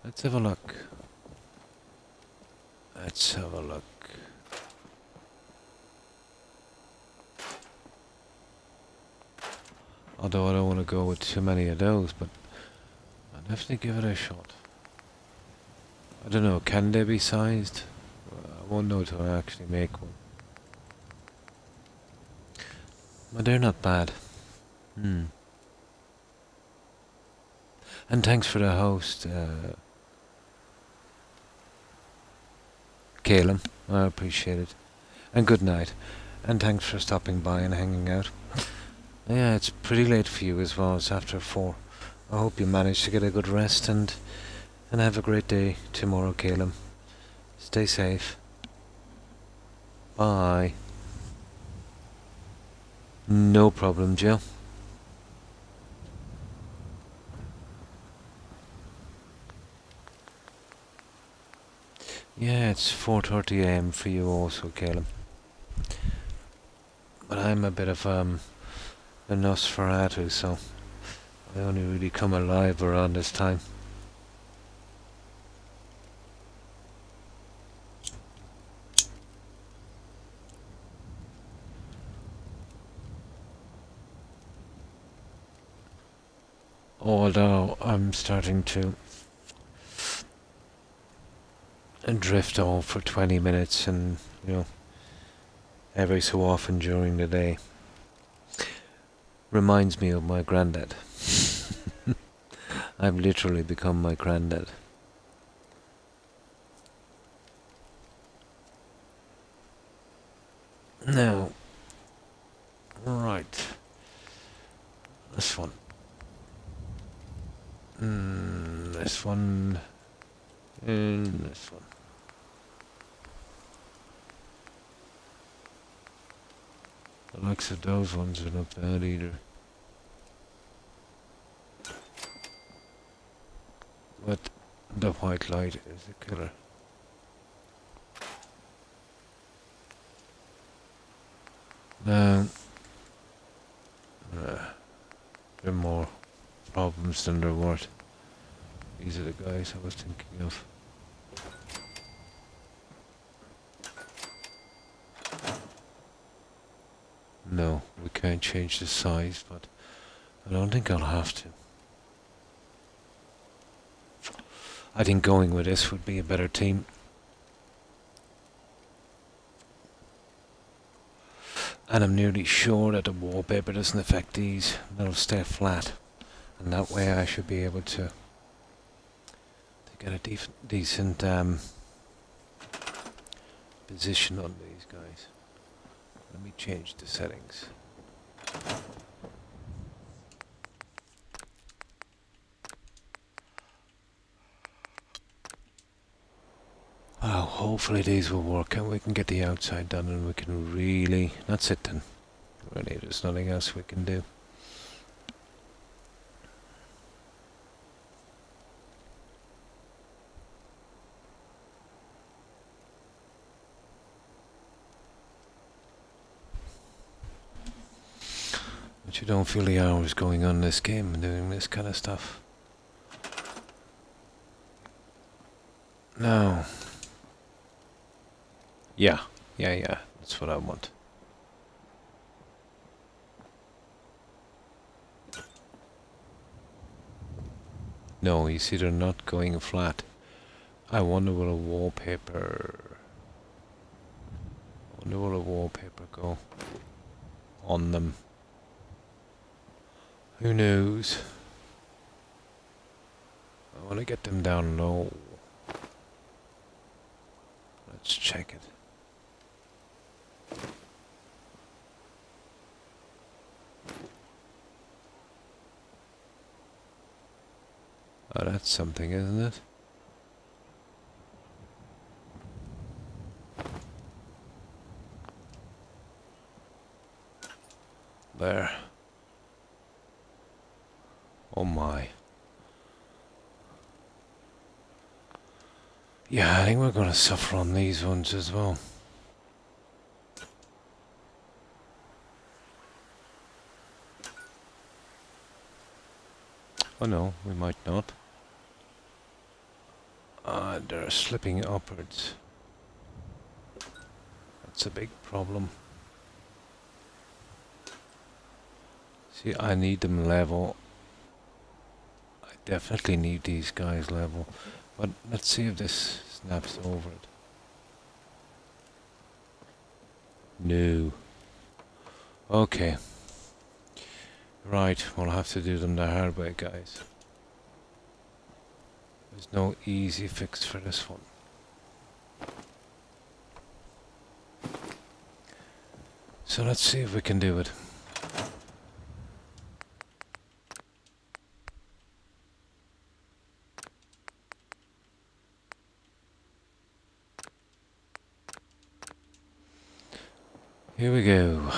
Let's have a look. Let's have a look. Although I don't want to go with too many of those, but I'll definitely give it a shot. I don't know, can they be sized? I won't know until I actually make one. But they're not bad. And thanks for the host, Caleb. I appreciate it. And good night. And thanks for stopping by and hanging out. Yeah, it's pretty late for you as well. It's after 4. I hope you manage to get a good rest and have a great day tomorrow, Caleb. Stay safe. Bye. No problem, Jill. Yeah, it's 4:30 AM for you also, Caleb. But I'm a bit of a Nosferatu, so I only really come alive around this time. Although I'm starting to drift off for 20 minutes and, every so often during the day. Reminds me of my granddad. I've literally become my granddad. Now, right. This one. This one. And this one. The likes of those ones are not bad either. But the white light is a killer. Now, there are more problems than there were. These are the guys I was thinking of. No, we can't change the size, but I don't think I'll have to. I think going with this would be a better team. And I'm nearly sure that the wallpaper doesn't affect these. They'll stay flat. And that way I should be able to get a decent position on these guys. Let me change the settings. Oh, hopefully these will work and we can get the outside done and we can really... That's it then. Really, there's nothing else we can do. But you don't feel the hours going on this game and doing this kind of stuff. No. Yeah. That's what I want. No, you see they're not going flat. I wonder will a wallpaper... go on them. Who knows? I want to get them down low. Let's check it. Oh, that's something, isn't it? There. Oh my. Yeah, I think we're going to suffer on these ones as well. Oh no, we might not. They're slipping upwards. That's a big problem. See, I need them level. I definitely need these guys level. But let's see if this snaps over it. No. Okay. Right, we'll have to do them the hard way, guys. There's no easy fix for this one. So let's see if we can do it. Here we go.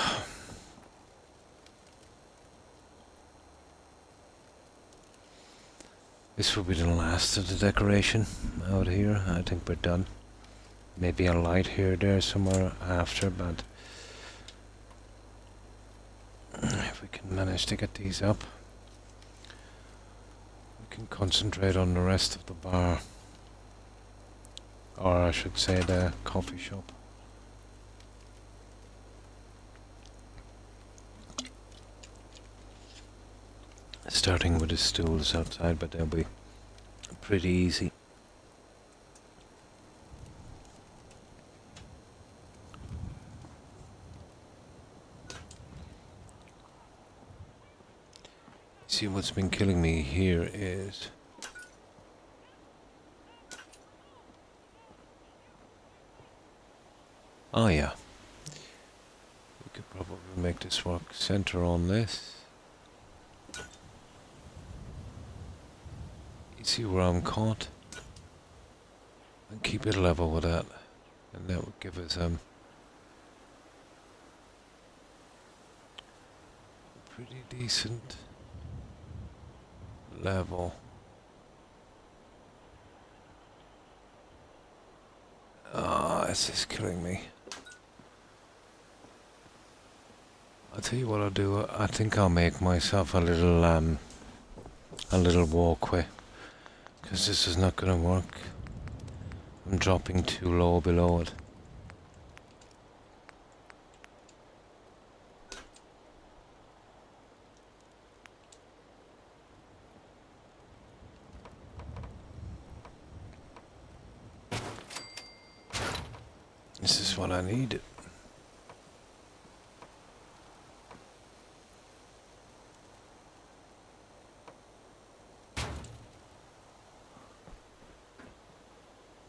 This will be the last of the decoration out here. I think we're done. Maybe a light here or there somewhere after, but if we can manage to get these up, we can concentrate on the rest of the bar. Or I should say the coffee shop. Starting with the stools outside, but they'll be pretty easy. See, what's been killing me here is oh yeah, we could probably make this work. Center on this. You see where I'm caught? And keep it level with that. And that would give us pretty decent level. Ah, this is killing me. I'll tell you what I'll do. I think I'll make myself a little walkway. Because this is not going to work. I'm dropping too low below it. This is what I need.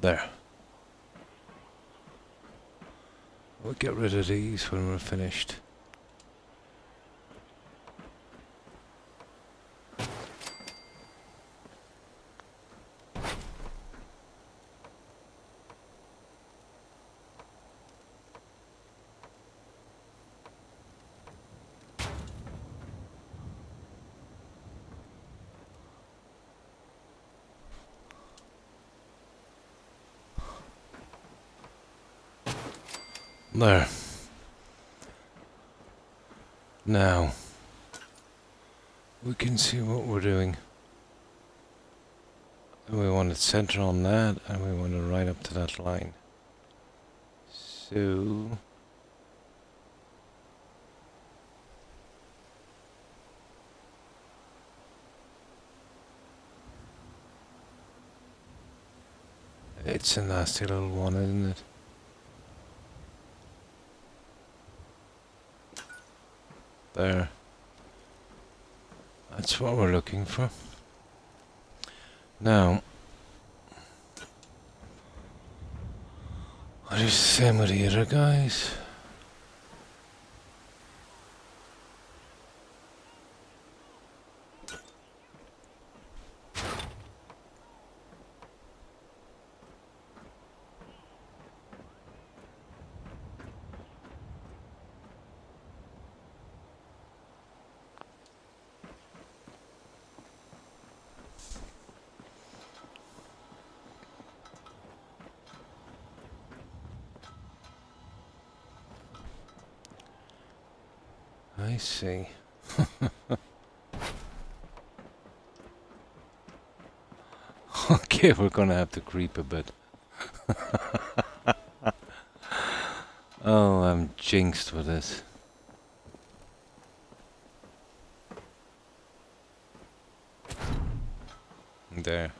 There. We'll get rid of these when we're finished. There. Now, we can see what we're doing. And we want to center on that, and we want to right up to that line. So, it's a nasty little one, isn't it? There. That's what we're looking for. Now, what is the same with the other guys? I see. Okay, we're gonna have to creep a bit. Oh, I'm jinxed with this. There.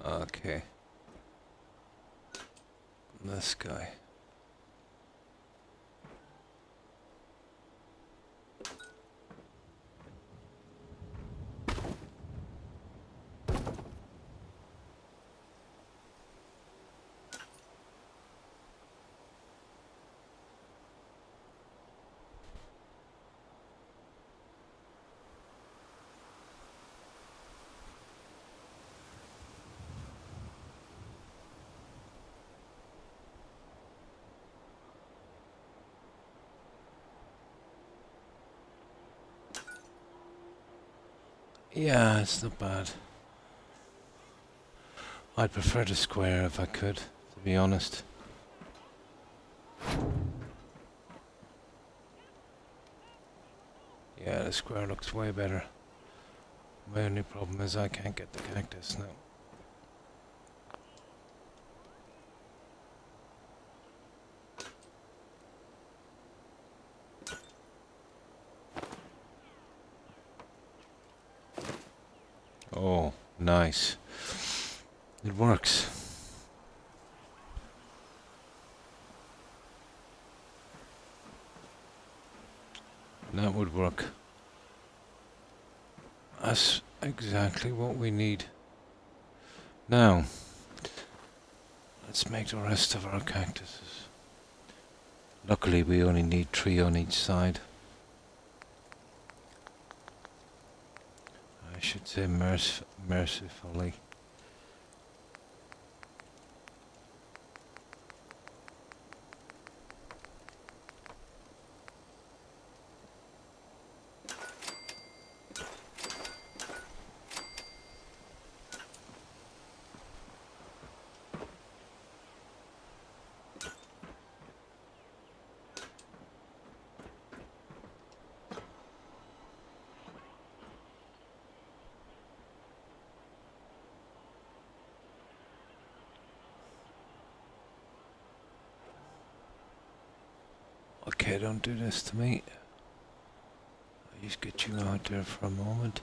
Okay. This guy. Yeah, it's not bad. I'd prefer the square if I could, to be honest. Yeah, the square looks way better. My only problem is I can't get the cactus now. Oh, nice. It works. That would work. That's exactly what we need. Now, let's make the rest of our cactuses. Luckily, we only need 3 on each side. I should say mercifully. Okay, don't do this to me. I'll just get you out there for a moment.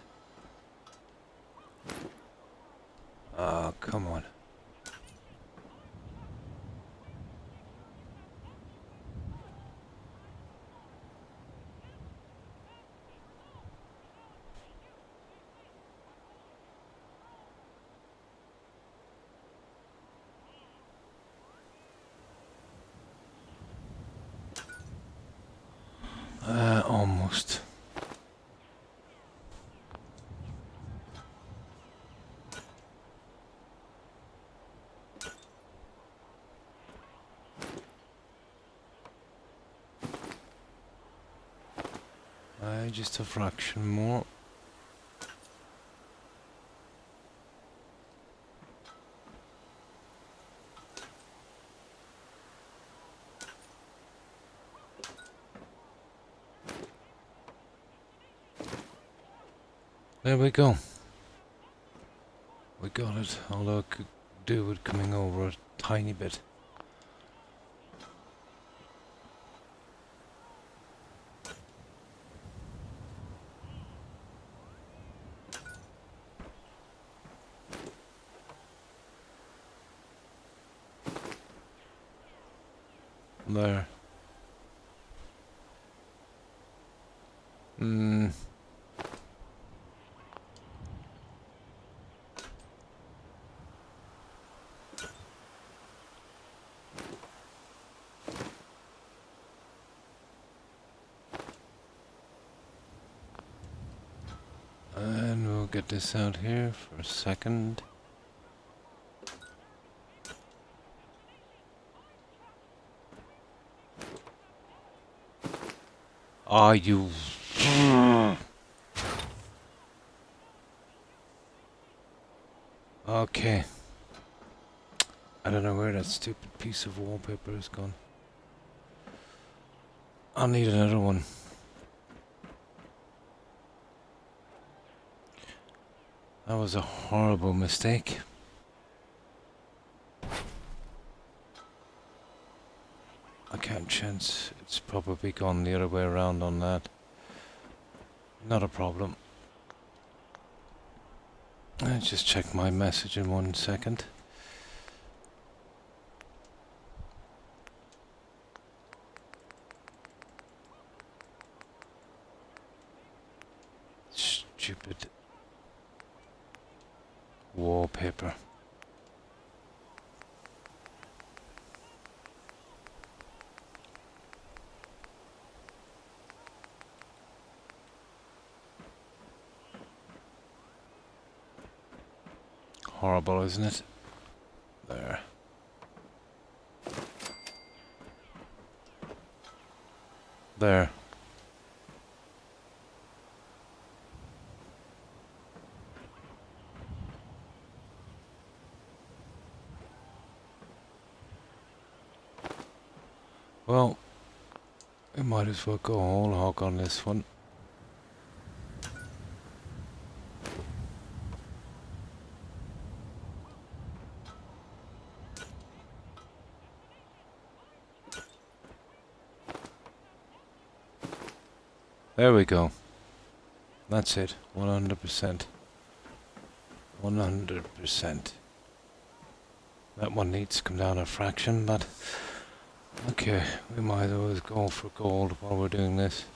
Oh, come on. Almost. Just a fraction more. There we go. We got it, although I could do with coming over a tiny bit. There. Mm. And we'll get this out here for a second. Ah, you... Okay. I don't know where that stupid piece of wallpaper has gone. I'll need another one. That was a horrible mistake. I can't chance. It's probably gone the other way around on that. Not a problem. I'll just check my message in 1 second. Stupid wallpaper. Horrible, isn't it? There. There. Well, we might as well go whole hog on this one. There we go. That's it. 100%. 100%. That one needs to come down a fraction, but... Okay, we might as well go for gold while we're doing this.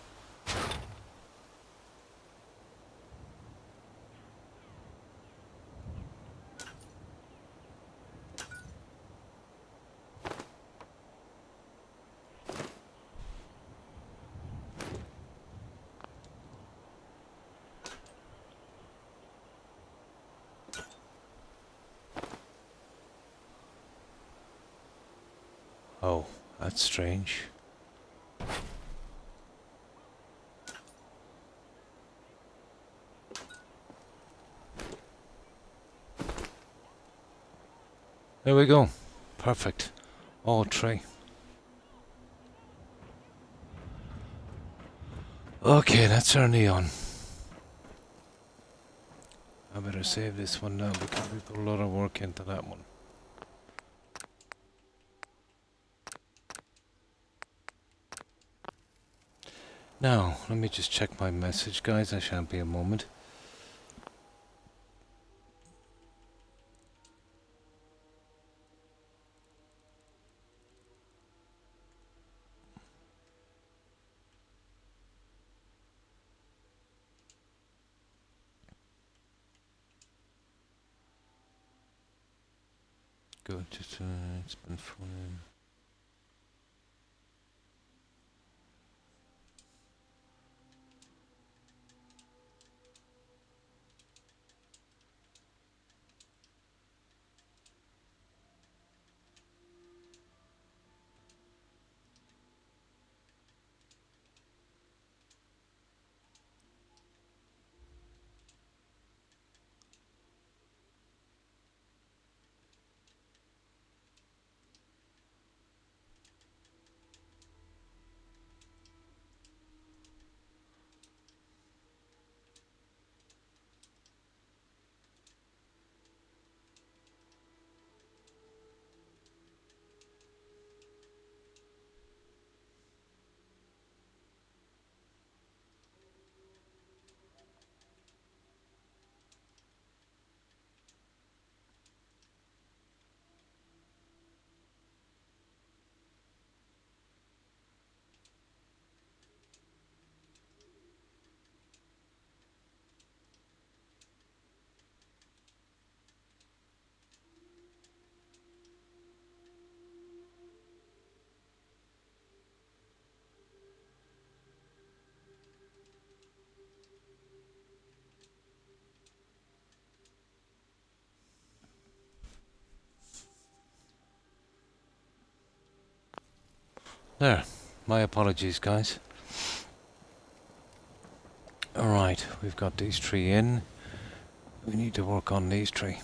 Oh, that's strange. There we go. Perfect. All three. Okay, that's our neon. I better save this one now because we put a lot of work into that one. Now, let me just check my message, guys. I shan't be a moment. Good, just, it's been fun. There. My apologies, guys. Alright, we've got these three in. We need to work on these three.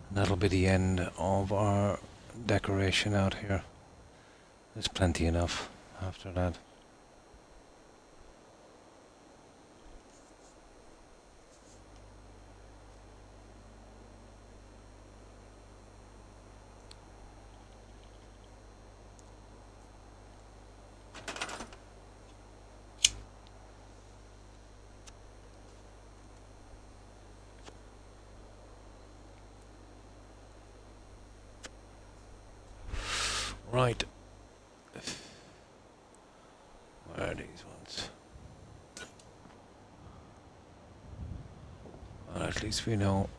And that'll be the end of our decoration out here. There's plenty enough after that. Right. Where are these ones? Well, at least we know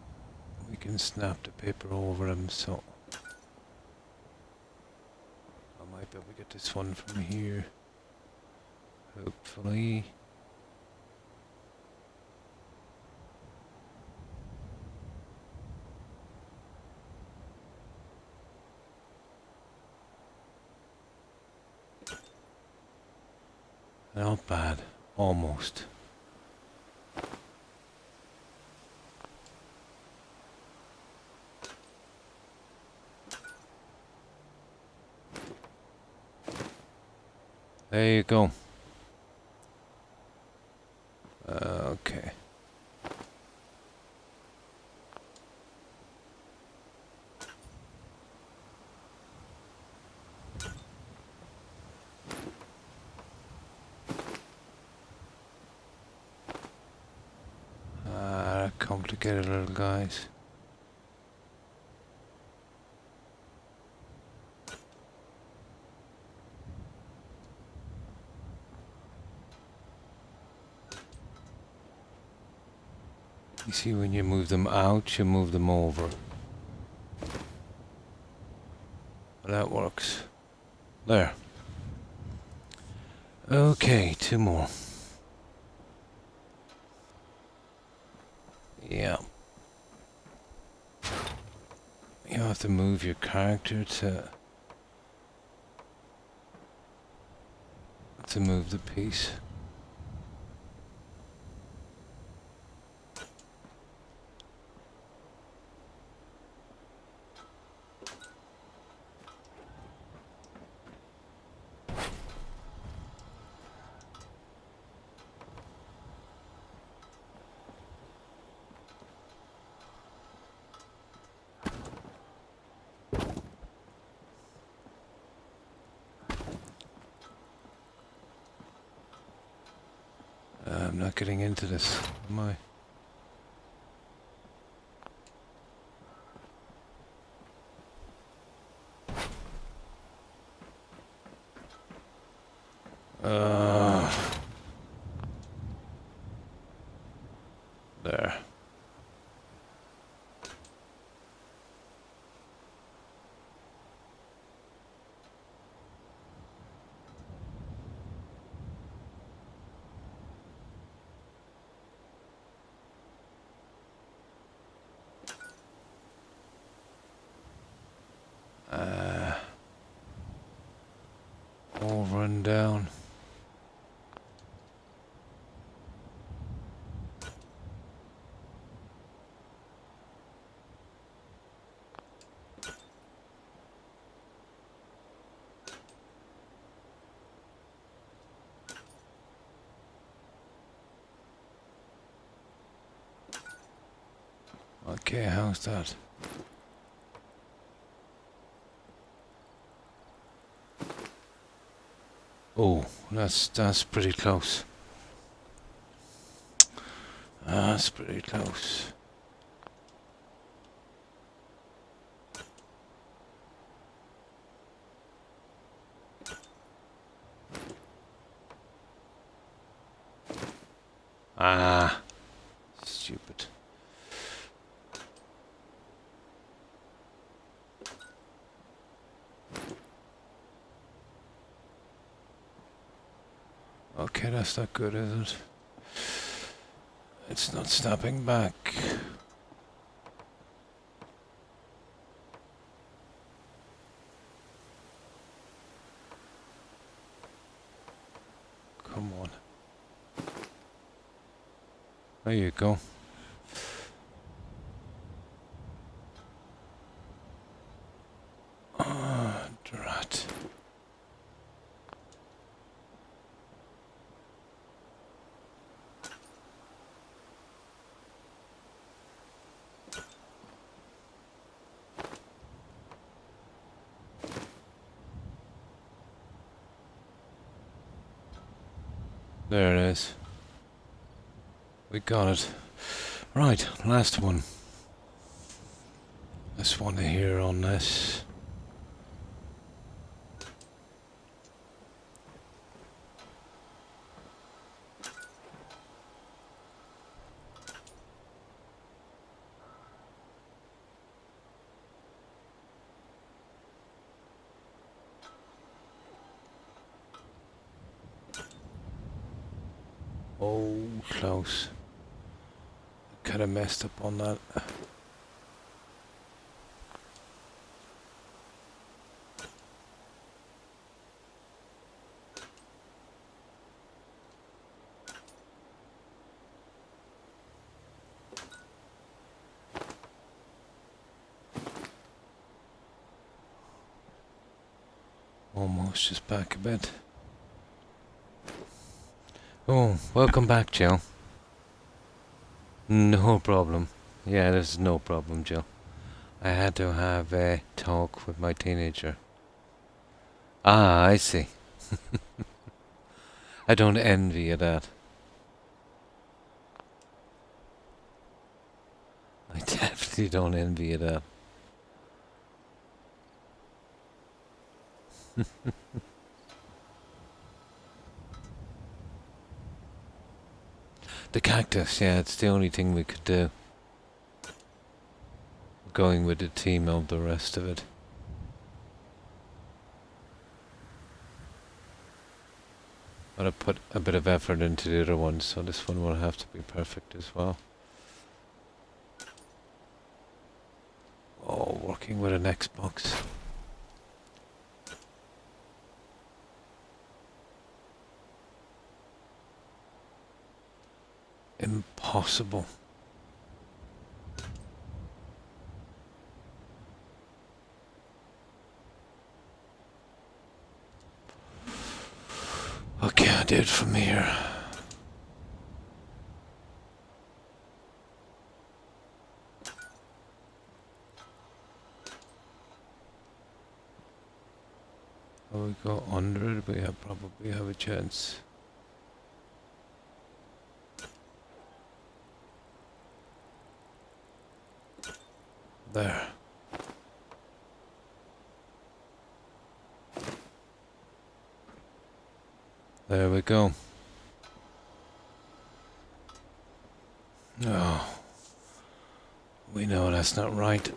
we can snap the paper over them, so I might be able to get this one from here. Hopefully. Not bad. Almost. There you go. Okay. Complicated little guys. You see, when you move them out, you move them over. That works. There. Okay, two more. Yeah. You have to move your character to move the piece. I'm not getting into this, am I? There. Over and down. Okay, how's that? Oh, that's pretty close. That's pretty close. Ah, stupid. Okay, that's not good, is it? It's not snapping back. There you go. Ah, drat. There it is. We got it. Right, last one. This one here on this. Oh, close. Kind of messed up on that. Almost just back a bit. Oh, welcome back, Jill. No problem. Yeah, there's no problem, Jill. I had to have a talk with my teenager. Ah, I see. I don't envy you that. I definitely don't envy you that. The cactus, yeah, it's the only thing we could do. Going with the team of the rest of it. But I put a bit of effort into the other one, so this one will have to be perfect as well. Oh, working with an Xbox. Impossible. What can I do from here? Oh, we go under it, we probably have a chance. There. There we go. Oh, we know that's not right.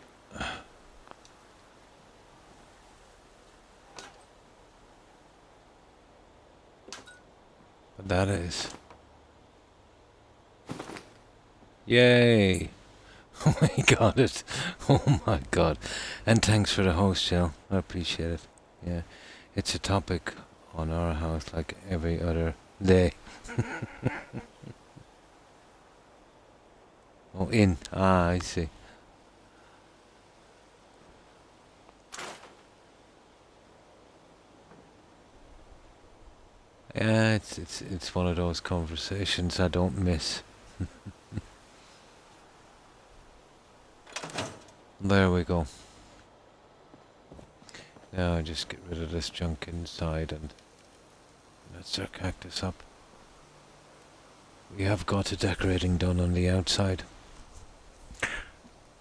But that is. Yay! We got it. Oh my god. And thanks for the host, Jill. I appreciate it. Yeah. It's a topic on our house like every other day. Oh, in. Ah, I see. Yeah, it's one of those conversations I don't miss. There we go. Now just get rid of this junk inside and let's our cactus up. We have got the decorating done on the outside.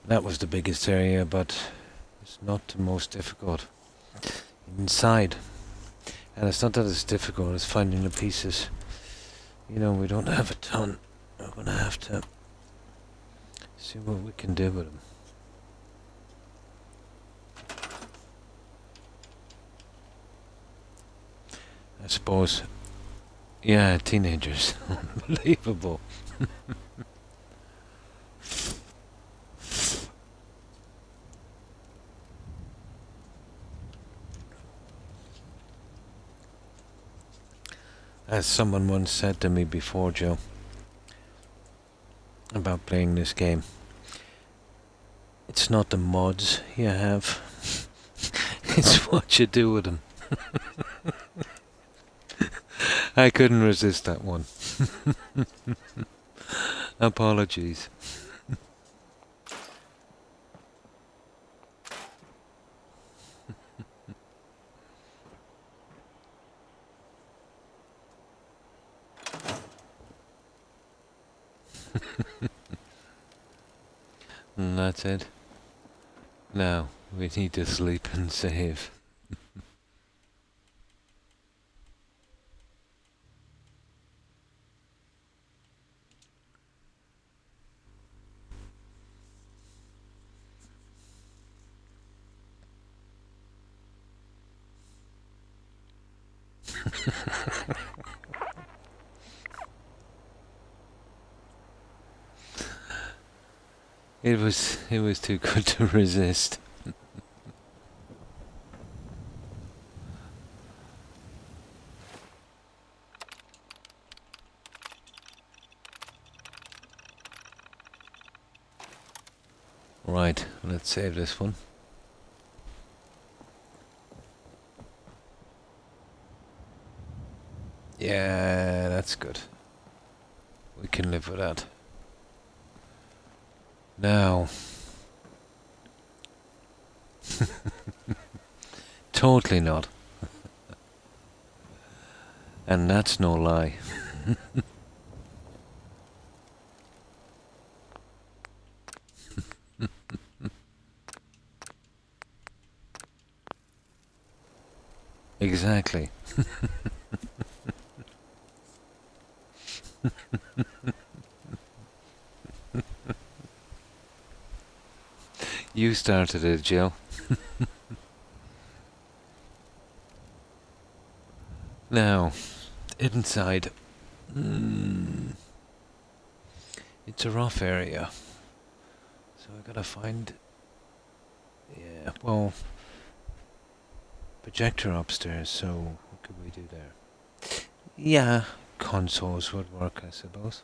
That was the biggest area, but it's not the most difficult. Inside. And it's not that it's difficult, it's finding the pieces. You know, we don't have a ton. We're gonna have to see what we can do with them. I suppose. Yeah, teenagers. Unbelievable. As someone once said to me before, Joe, about playing this game. It's not the mods you have. It's what you do with them. I couldn't resist that one. Apologies. And that's it. Now, we need to sleep and save. It was too good to resist. Right, let's save this one. Yeah, that's good. We can live with that. Now. Totally not. And that's no lie. Exactly. You started it, Jill. Now, inside. It's a rough area. So I gotta find... Yeah, well... Projector upstairs, so what could we do there? Yeah, consoles would work, I suppose.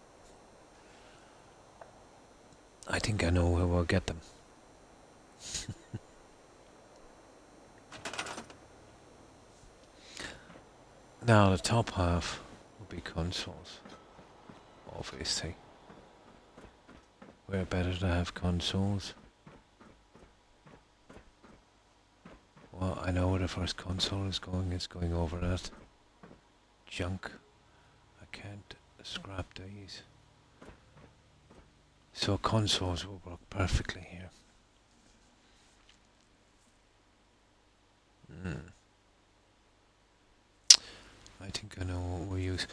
I think I know where we'll get them. Now, the top half will be consoles, obviously. Where better to have consoles? Well, I know where the first console is going. It's going over that junk. I can't scrap these. So consoles will work perfectly here. I think I know what we'll use.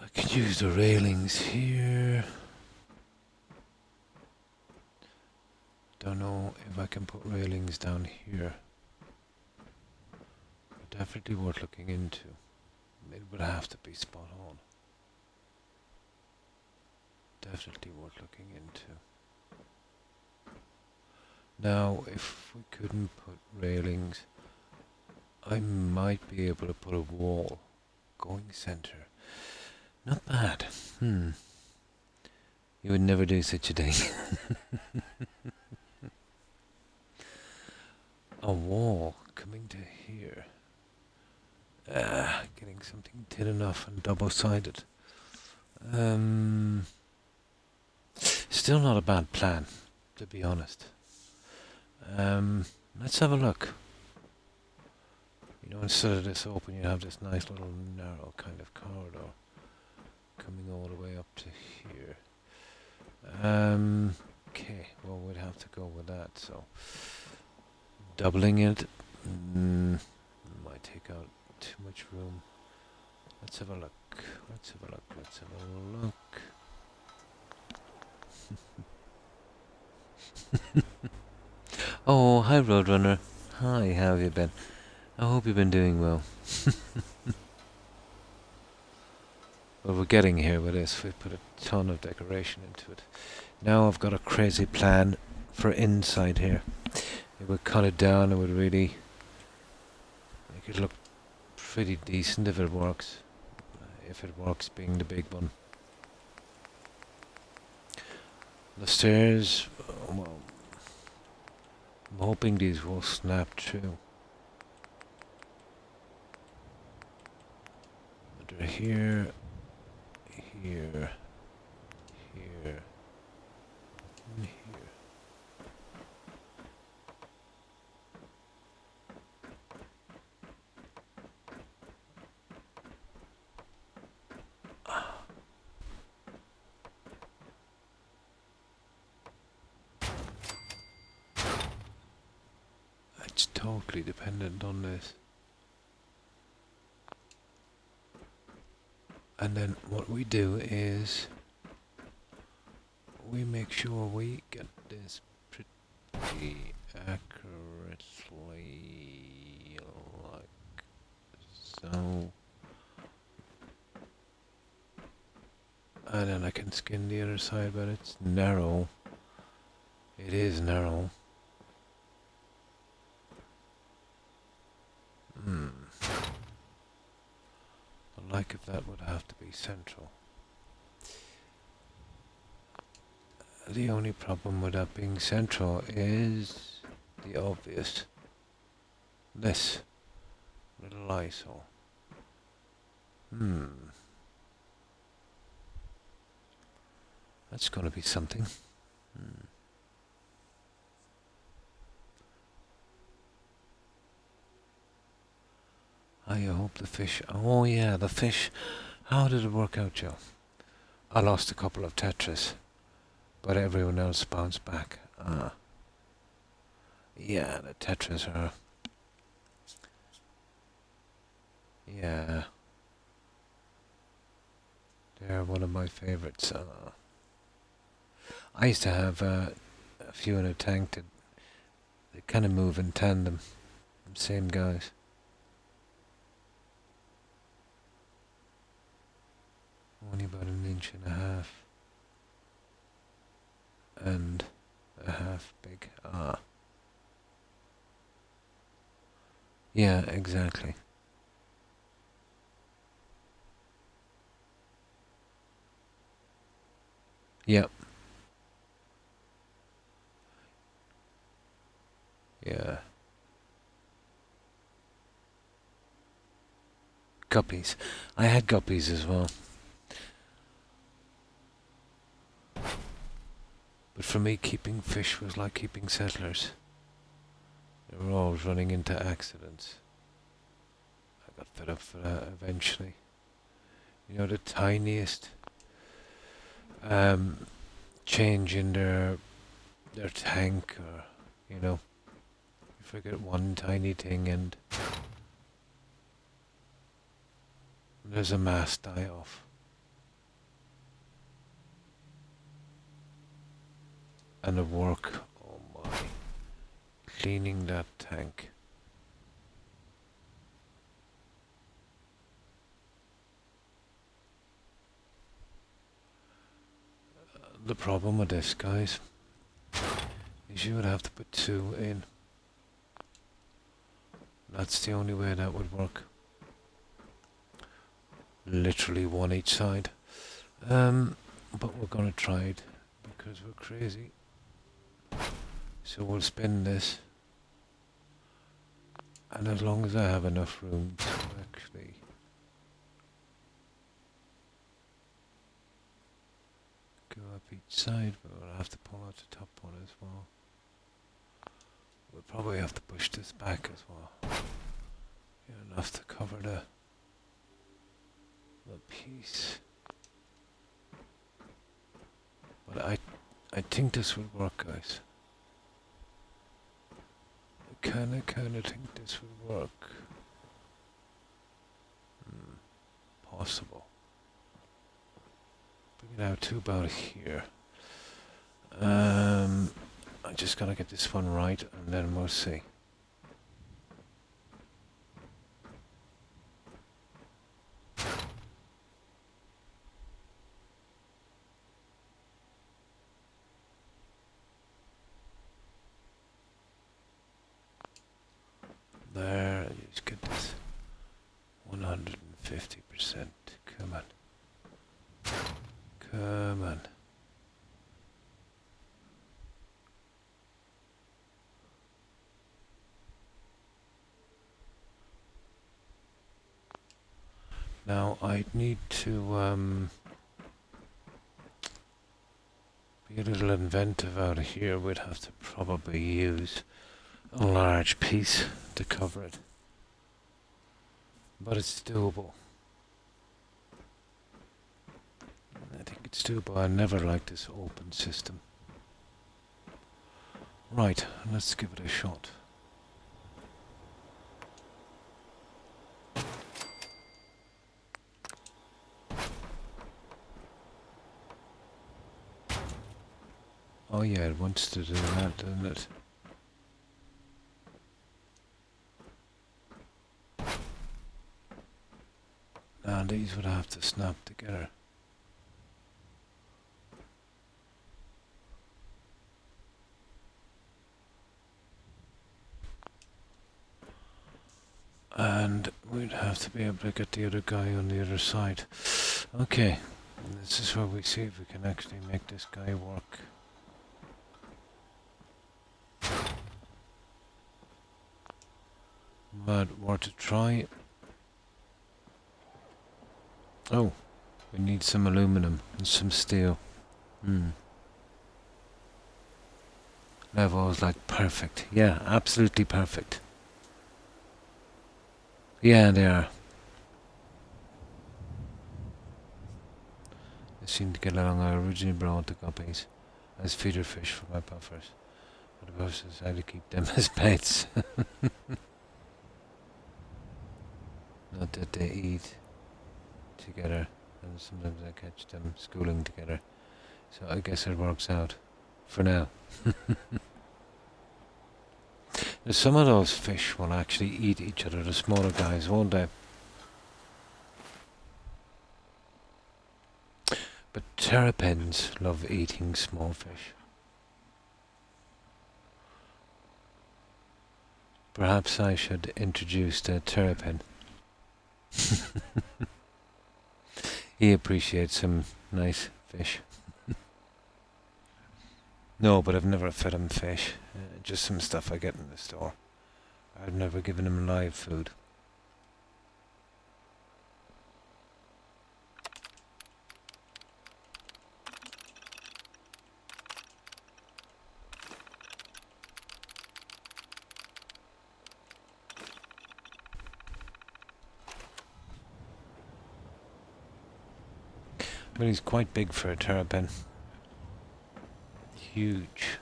I could use the railings here. Don't know if I can put railings down here. But definitely worth looking into. It would have to be spot on. Definitely worth looking into. Now, if we couldn't put railings, I might be able to put a wall going center. Not bad. You would never do such a thing. A wall coming to here. Getting something thin enough and double-sided. Still not a bad plan, to be honest. Let's have a look. You know, instead of this open, you have this nice little narrow kind of corridor coming all the way up to here. Okay, well, we'd have to go with that, so doubling it might take out too much room. Let's have a look. Let's have a look. Let's have a look. Oh, hi Roadrunner. Hi, how have you been? I hope you've been doing well. Well, we're getting here with this. We put a ton of decoration into it. Now I've got a crazy plan for inside here. It would cut it down. It would really make it look pretty decent if it works. If it works being the big one. The stairs, well, I'm hoping these will snap through. But they're here, here, here, and here. It's totally dependent on this. And then what we do is we make sure we get this pretty accurately like so. And then I can skin the other side, but it's narrow. It is narrow. I'd like if that would have to be central. The only problem with that being central is the obvious. This little ISO. That's going to be something. I hope the fish. Oh yeah, the fish. How did it work out, Joe? I lost a couple of tetras, but everyone else bounced back. Yeah, the tetras are. Yeah, they're one of my favorites. I used to have a few in a tank that they kind of move in tandem. Same guys. Only about 1.5 inches and a half big. Yeah, exactly. Yep. Yeah. Guppies. I had guppies as well. But for me, keeping fish was like keeping settlers. They were always running into accidents. I got fed up for that eventually. You know, the tiniest change in their tank, or you know, you forget one tiny thing and there's a mass die off. And the work, oh my, cleaning that tank. The problem with this, guys, is you would have to put 2 in. That's the only way that would work. Literally 1 each side. But we're gonna try it because we're crazy. So we'll spin this. And as long as I have enough room to actually go up each side, but we'll have to pull out the top one as well. We'll probably have to push this back as well. Enough to cover the piece. But I think this will work, guys. I kinda think this will work. Possible. Bring it out to about here. I just gotta get this one right, and then we'll see. There, just get this 150%. Come on. Come on. Now I'd need to be a little inventive out of here. We'd have to probably use a large piece to cover it. But it's doable. I think it's doable. I never liked this open system. Right, let's give it a shot. Oh yeah, it wants to do that, doesn't it? Now these would have to snap together. And we'd have to be able to get the other guy on the other side. Okay, this is where we see if we can actually make this guy work. But worth a try. Oh, we need some aluminum and some steel. Levels like perfect. Yeah, absolutely perfect. Yeah, they are. They seem to get along. I originally brought the guppies as feeder fish for my buffers. But the buffers decided to keep them as pets. Not that they eat together, and sometimes I catch them schooling together. So I guess it works out for now. Some of those fish will actually eat each other, the smaller guys, won't they? But terrapins love eating small fish. Perhaps I should introduce the terrapin. He appreciates some nice fish. No, but I've never fed him fish. Just some stuff I get in the store. I've never given him live food. But he's quite big for a terrapin. Huge.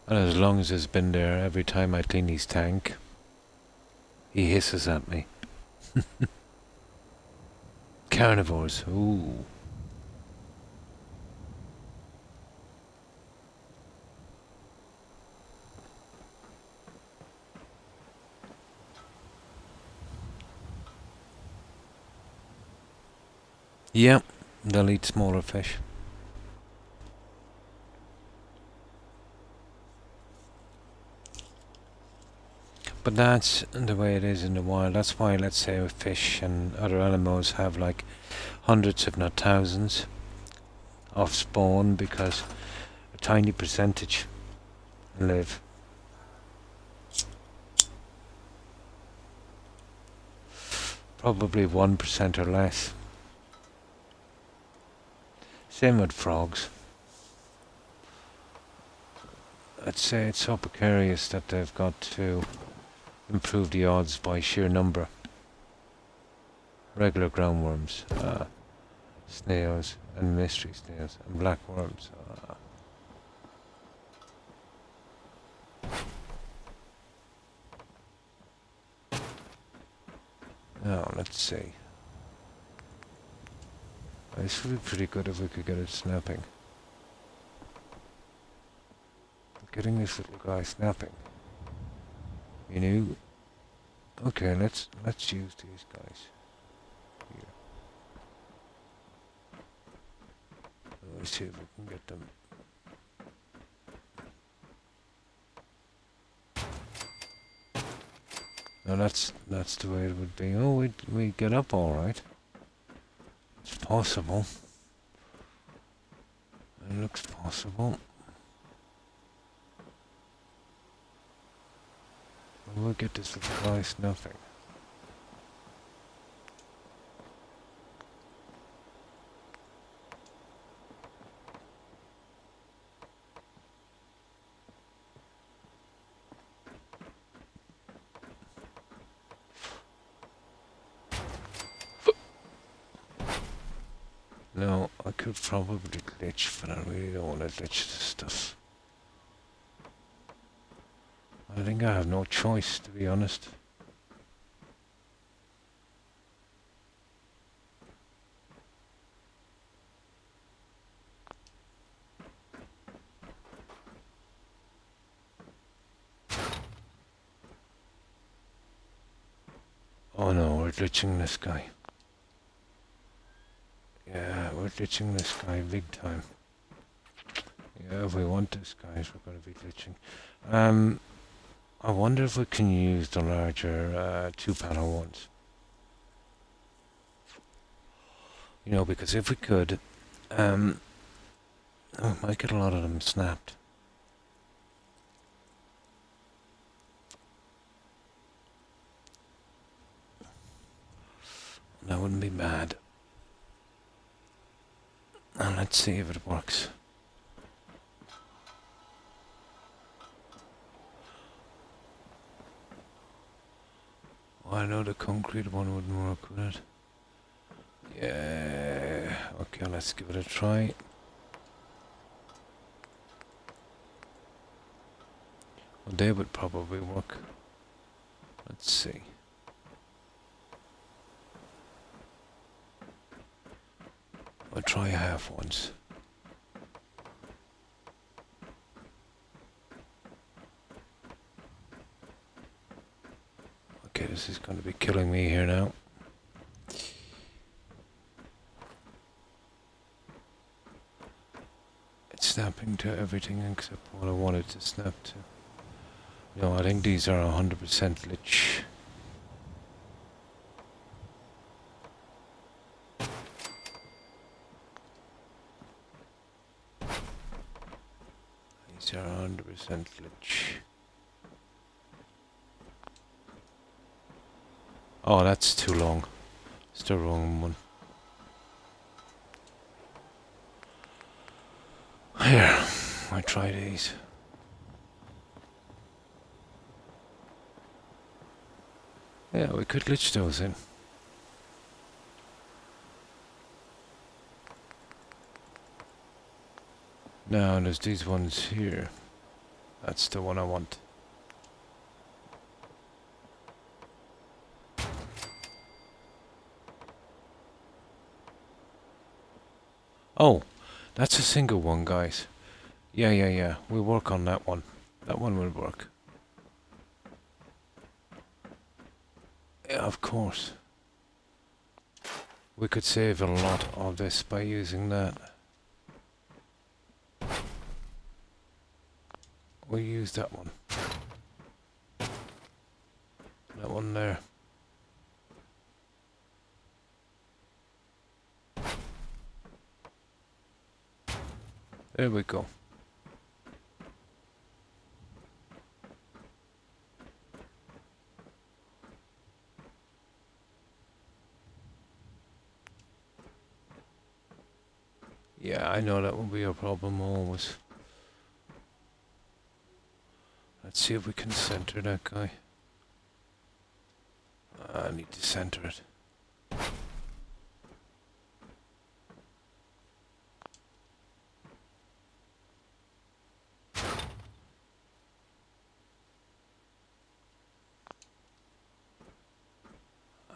And as long as it's been there, every time I clean his tank, he hisses at me. Carnivores, ooh. Yep, they'll eat smaller fish. But that's the way it is in the wild. That's why, let's say, fish and other animals have like hundreds, if not thousands, of spawn, because a tiny percentage live. Probably 1% or less. Same with frogs. I'd say it's so precarious that they've got to improve the odds by sheer number. Regular groundworms, snails, and mystery snails, and black worms. Now, let's see. This would be pretty good if we could get it snapping. Getting this little guy snapping. You know. Okay, let's use these guys. Here. Let's see if we can get them. Now that's the way it would be. Oh, we get up all right. It's possible. It looks possible. We'll get this little guy nothing. No, I could probably glitch, but I really don't want to glitch this stuff. I think I have no choice, to be honest. Oh no, we're glitching this guy. Yeah, we're glitching this guy big time. Yeah, if we want this, guys, we're going to be glitching. I wonder if we can use the larger 2-panel ones. You know, because if we could, we might get a lot of them snapped. That wouldn't be bad. And let's see if it works. Oh, I know the concrete one wouldn't work with it. Yeah. Okay, let's give it a try. Well, they would probably work. Let's see. I'll try half once. Okay, this is going to be killing me here now. It's snapping to everything except what I wanted to snap to. No, I think these are 100% lich. These are 100% lich. Oh, that's too long. It's the wrong one. Here, I try these. Yeah, we could glitch those in. Now, there's these ones here. That's the one I want. Oh, that's a single one, guys. Yeah. We'll work on that one. That one will work. Yeah, of course. We could save a lot of this by using that. We'll use that one. That one there. There we go. Yeah, I know that will be a problem always. Let's see if we can center that guy. I need to center it.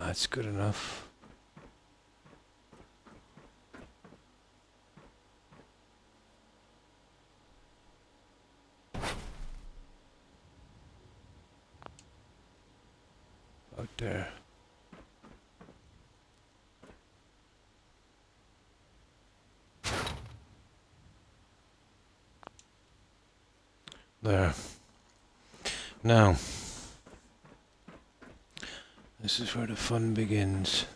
That's good enough. Out there. There. Now, this is where the fun begins.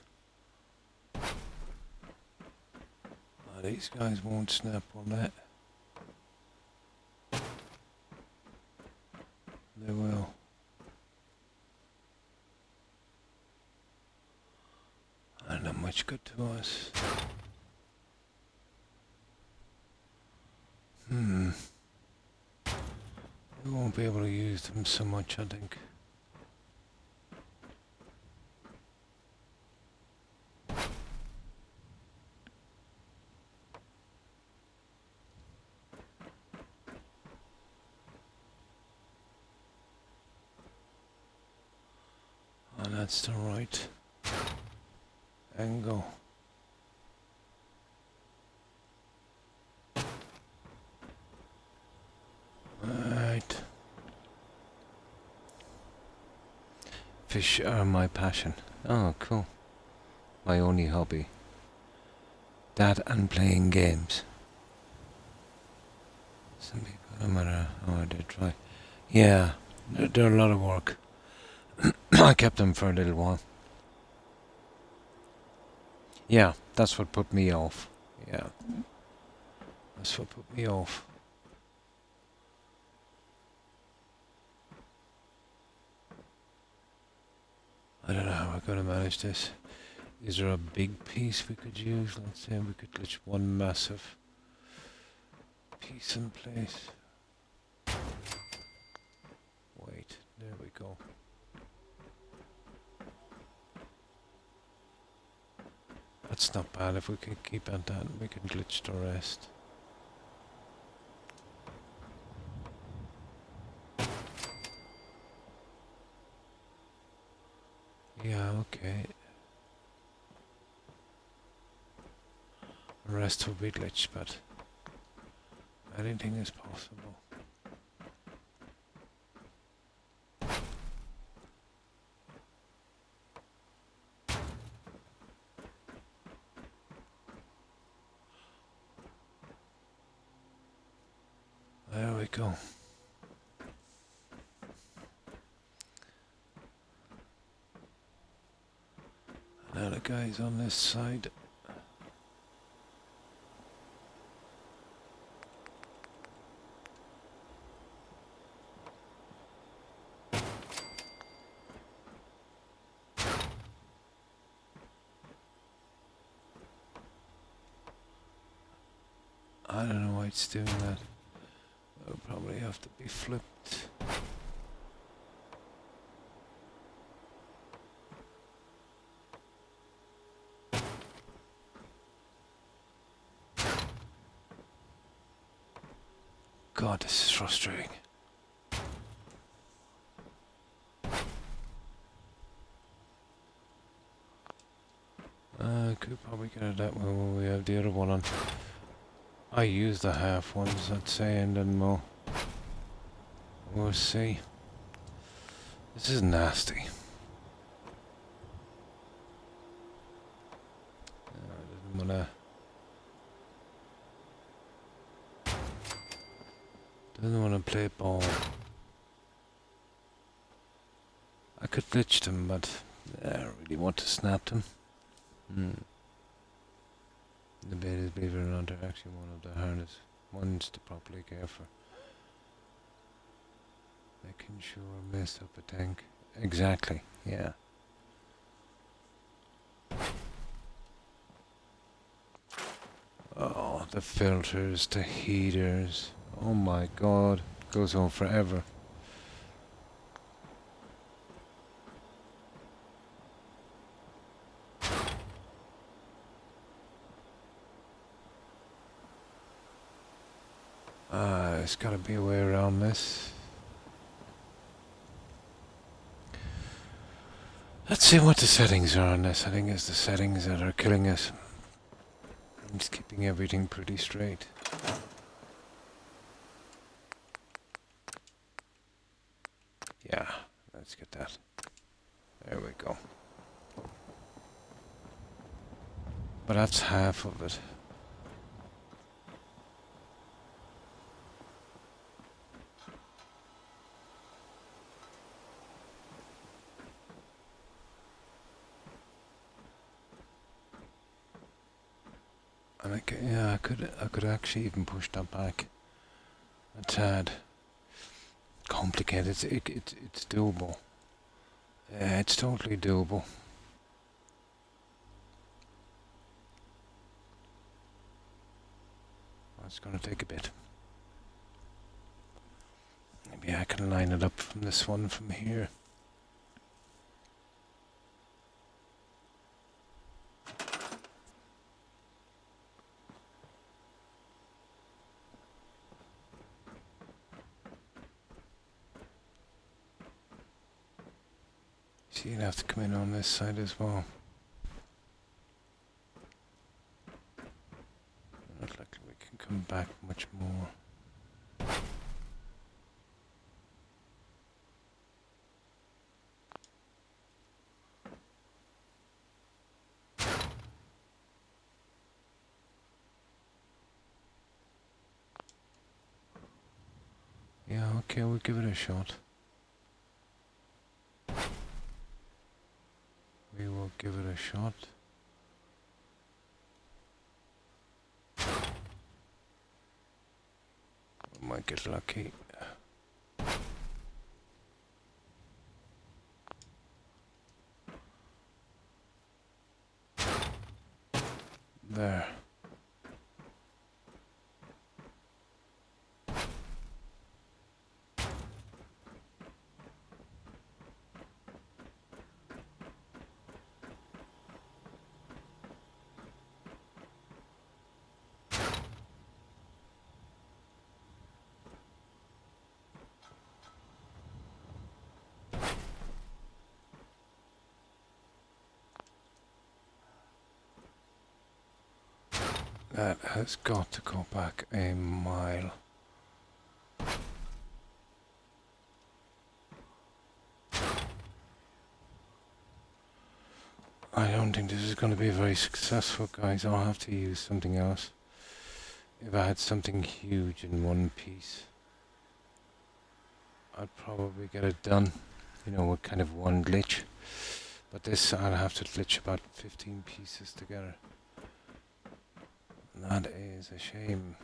These guys won't snap on that. They will. to us. We won't be able to use them so much, I think. Oh, that's the right angle. Right. Fish are my passion. Oh, cool. My only hobby. That and playing games. Some people, no matter how I did try. Yeah, they're a lot of work. I kept them for a little while. Yeah, that's what put me off. Yeah, that's what put me off. I don't know how we're going to manage this. Is there a big piece we could use? Let's say we could glitch one massive piece in place. Wait, there we go. That's not bad. If we can keep at that, we can glitch the rest. Yeah, okay. The rest will be glitched, but anything is possible. There we go. Now the guys on this side. I don't know why it's doing that. It'll probably have to be flipped. God, this is frustrating. I could probably get it that way when we have the other one on. I use the half ones, I'd say, and then we'll see. This is nasty. Doesn't wanna play ball. I could glitch them, but I don't really want to snap them. The betas, believe it or not, are actually one of the hardest ones to properly care for. Making sure I mess up a tank. Exactly, yeah. Oh, the filters, the heaters. Oh my god, goes on forever. There's gotta be a way around this. Let's see what the settings are on this. I think it's the settings that are killing us. I'm just keeping everything pretty straight. Yeah, let's get that. There we go. But that's half of it. And I could actually even push that back a tad. Complicated. It's doable. Yeah, it's totally doable. That's going to take a bit. Maybe I can line it up from this one from here. So you'd have to come in on this side as well. Not likely we can come back much more. Yeah, okay, we'll give it a shot. We will give it a shot. We might get lucky. There. That has got to go back a mile. I don't think this is going to be very successful, guys. I'll have to use something else. If I had something huge in one piece, I'd probably get it done, you know, with kind of one glitch. But this, I'll have to glitch about 15 pieces together. And that is a shame.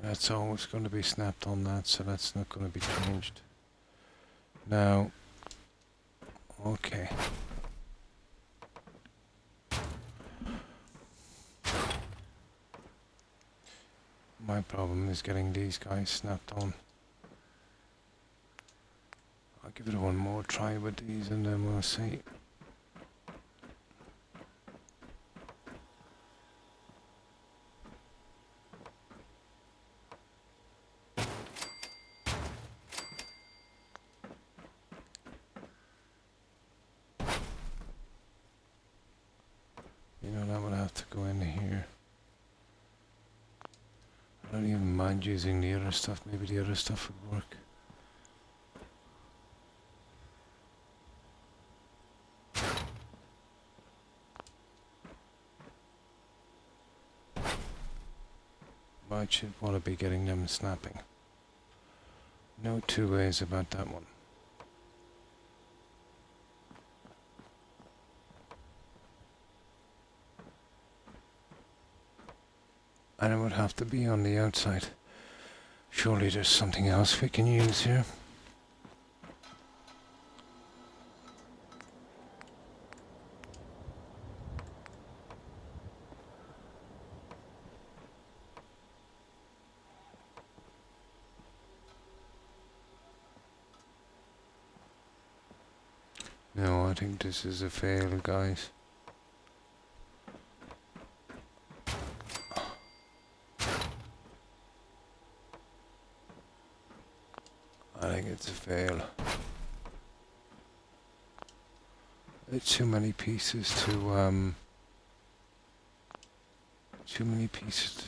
That's always going to be snapped on that, so that's not going to be changed. Now, okay. My problem is getting these guys snapped on. I'll give it one more try with these and then we'll see. You know, that would have to go in here. I don't even mind using the other stuff. Maybe the other stuff would work. I should want to be getting them snapping. No two ways about that one. And it would have to be on the outside. Surely there's something else we can use here. No, I think this is a fail, guys. I think it's a fail. It's too many pieces to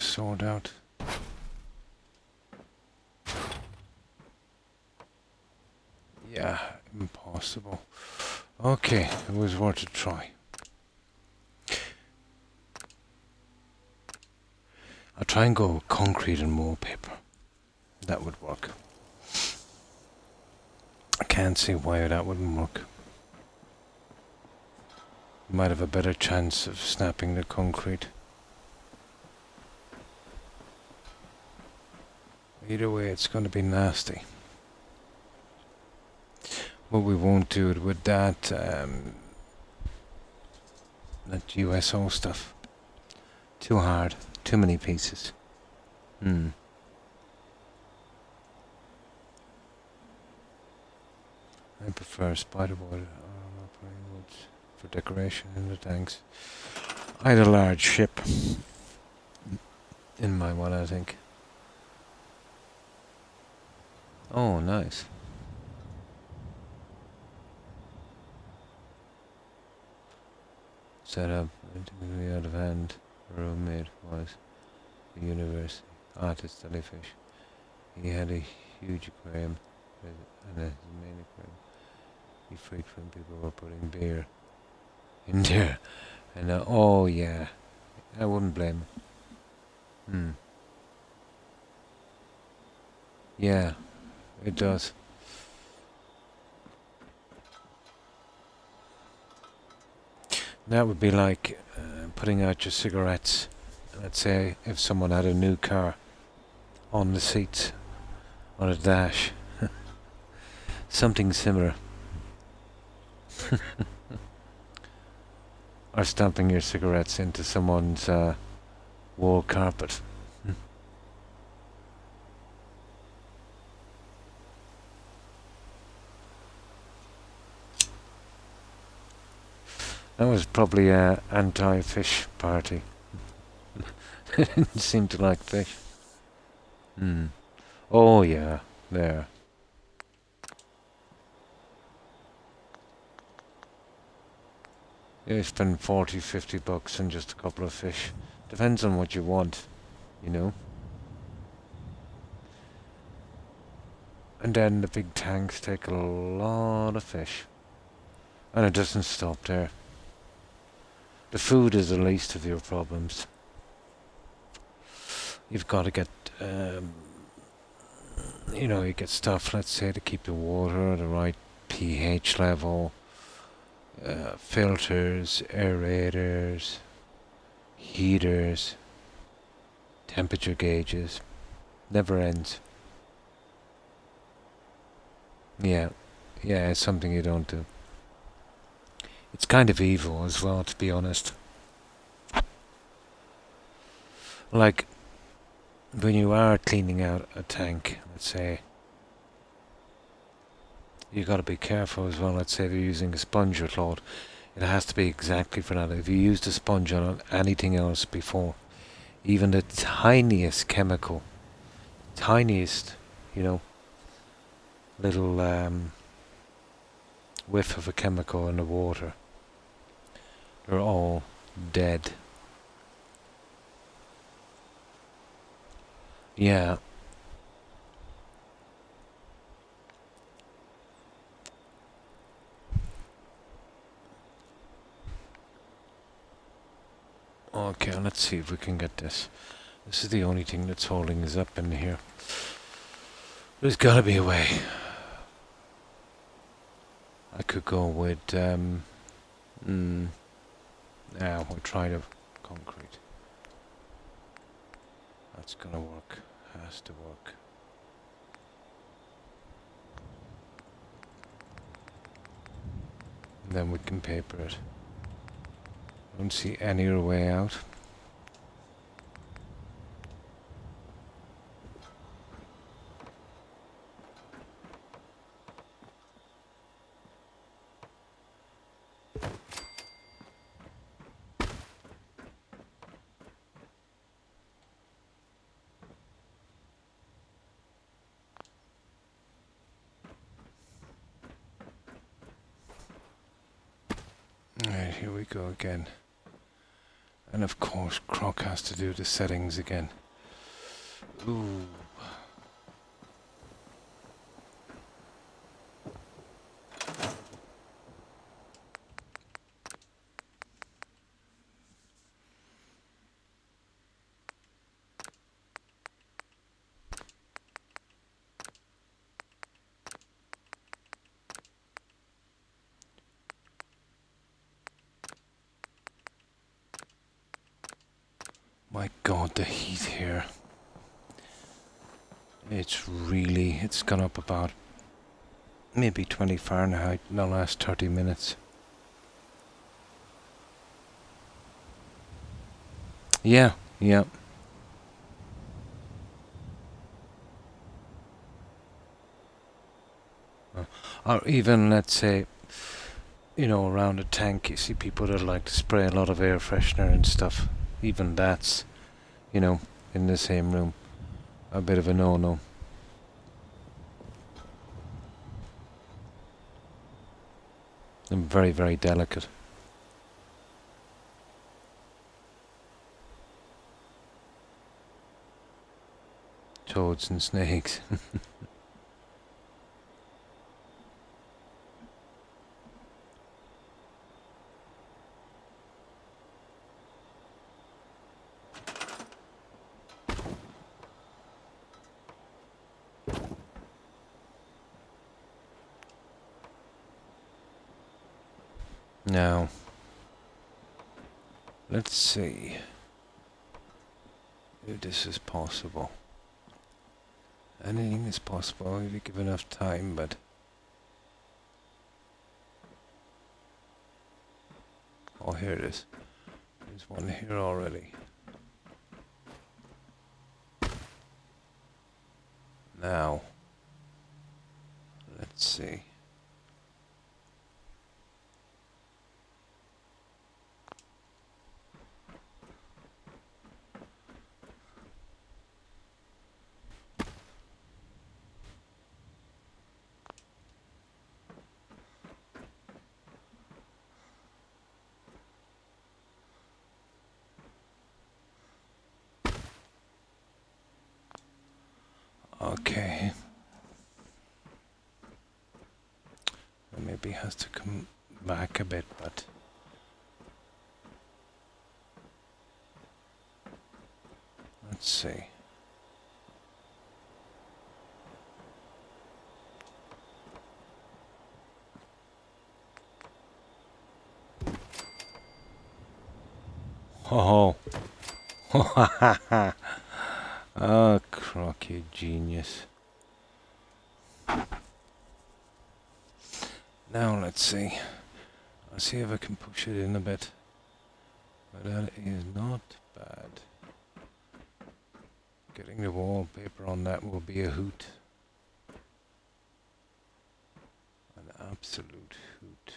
sort out. Yeah, impossible. Okay, it was worth a try. I'll try and go with concrete and more paper. That would work. I can't see why that wouldn't work. You might have a better chance of snapping the concrete. Either way, it's going to be nasty. But we won't do it with that that USO stuff. Too hard. Too many pieces. Hmm. I prefer spiderwood or pine woods for decoration in the tanks. I had a large ship in my one, I think. Oh, nice. Set up intimately out of hand. Roommate was the university artist jellyfish. He had a huge aquarium and his main aquarium. He freaked when people were putting beer in there. And oh yeah, I wouldn't blame him. Hmm. Yeah, it does. That would be like putting out your cigarettes. Let's say if someone had a new car on the seats, on a dash. Something similar. Or stamping your cigarettes into someone's wall carpet. That was probably an anti-fish party. They didn't seem to like fish. Hmm. Oh yeah, there. You spend 40, 50 bucks on just a couple of fish. Depends on what you want, you know. And then the big tanks take a lot of fish. And it doesn't stop there. The food is the least of your problems. You've got to get, you get stuff, let's say, to keep the water at the right pH level. Filters, aerators, heaters, temperature gauges. Never ends. Yeah, it's something you don't do. It's kind of evil as well, to be honest. Like, when you are cleaning out a tank, let's say, you got to be careful as well. Let's say if you're using a sponge or cloth, it has to be exactly for that. If you used a sponge on anything else before, even the tiniest chemical, tiniest, little whiff of a chemical in the water, they're all dead. Yeah. Okay, let's see if we can get this. This is the only thing that's holding us up in here. There's gotta be a way. I could go with, we'll try the concrete. That's gonna work. Has to work. And then we can paper it. Don't see any other way out. Alright, here we go again. And of course, Croc has to do the settings again. Ooh. My God, the heat here. It's gone up about maybe 20 Fahrenheit in the last 30 minutes. Yeah, yeah. Or even, let's say, around a tank, you see people that like to spray a lot of air freshener and stuff. Even that's, in the same room, a bit of a no-no. And very, very delicate. Toads and snakes. Now, let's see if this is possible. Anything is possible if you give enough time, but... Oh, here it is. There's one here already. Now, let's see. Okay. Maybe has to come back a bit, but... Let's see. Oh, oh, Croc, you genius. Now let's see. I'll see if I can push it in a bit. But that is not bad. Getting the wallpaper on that will be a hoot. An absolute hoot.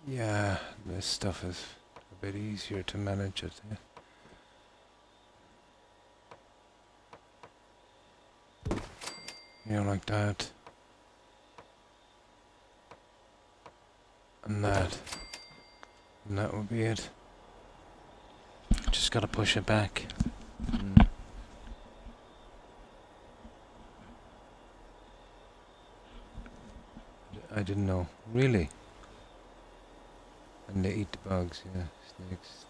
Yeah, this stuff is a bit easier to manage it. Like that. And that. And that would be it. Just gotta push it back. I didn't know. Really? And they eat the bugs, yeah. Snakes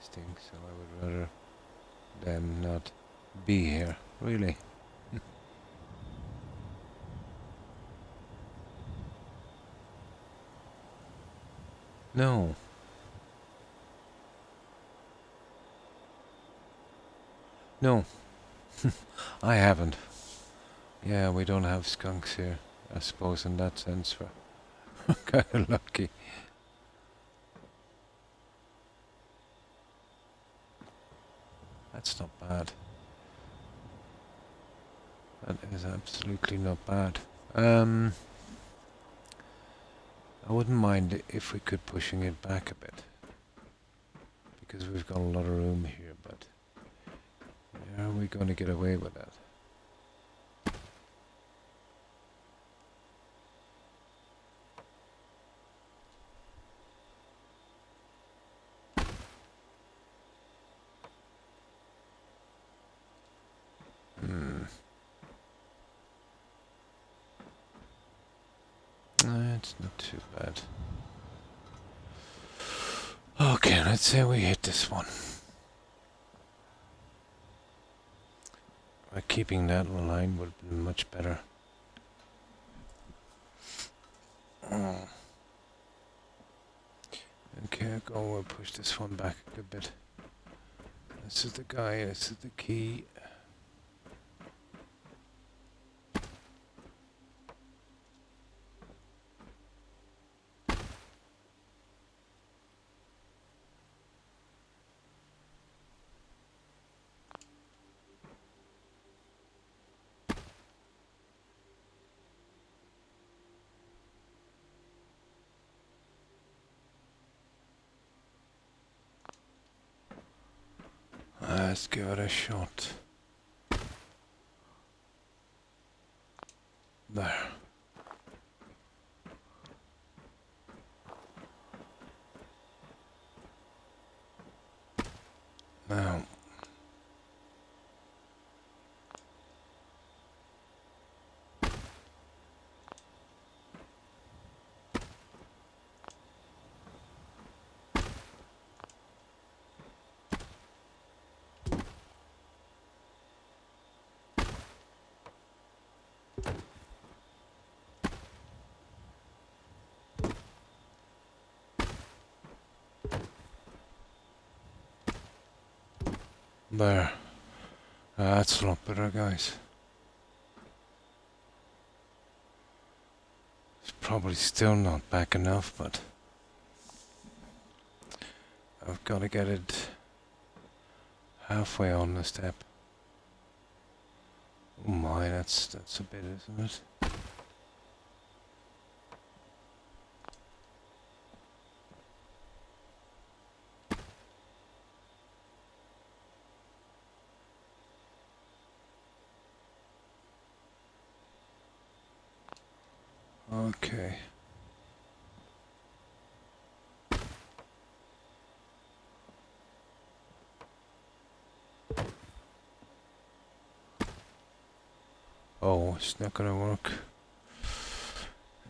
stink, so I would rather them not be here. Really? No. No. I haven't. Yeah, we don't have skunks here, I suppose, in that sense. We're kind of lucky. That's not bad. That is absolutely not bad. I wouldn't mind if we could pushing it back a bit. Because we've got a lot of room here, but... Are we going to get away with that? It's not too bad. Okay, let's say we hit this one. Keeping that line would be much better. Okay, we'll push this one back a good bit. This is the guy, this is the key. Let's give it a shot. There. Now. There. That's a lot better, guys. It's probably still not back enough, but I've got to get it halfway on the step. Oh my, that's a bit, isn't it? Okay. Oh, it's not gonna work.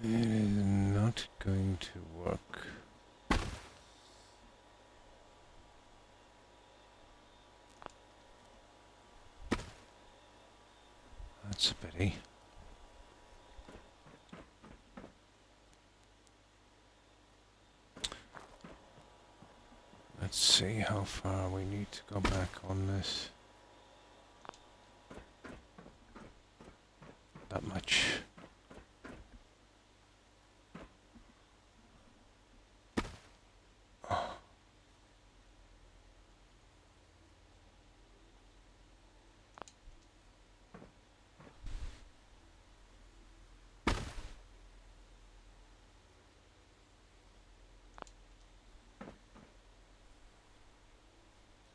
It is not going to work. That's a pity. Let's see how far we need to go back on this. That much. Oh.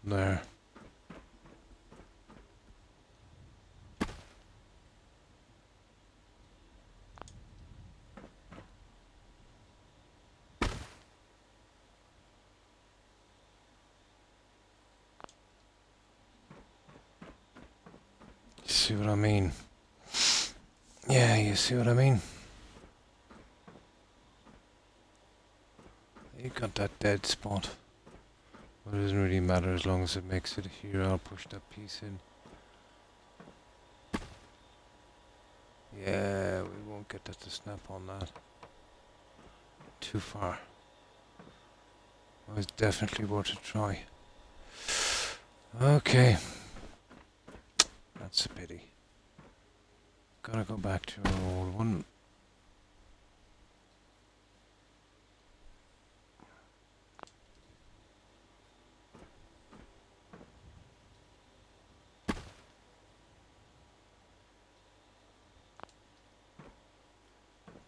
There. See what I mean? Yeah, you see what I mean? You got that dead spot. But it doesn't really matter as long as it makes it here. I'll push that piece in. Yeah, we won't get that to snap on that. Too far. It was definitely worth a try. Okay. That's a pity. Gotta go back to our old one.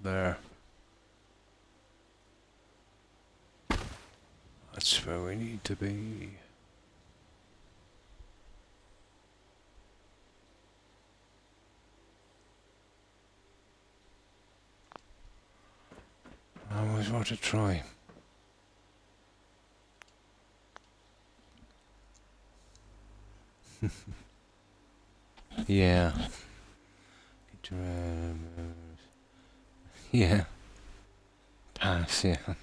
There. That's where we need to be. I always want to try. Yeah. Yeah. Pass, yeah.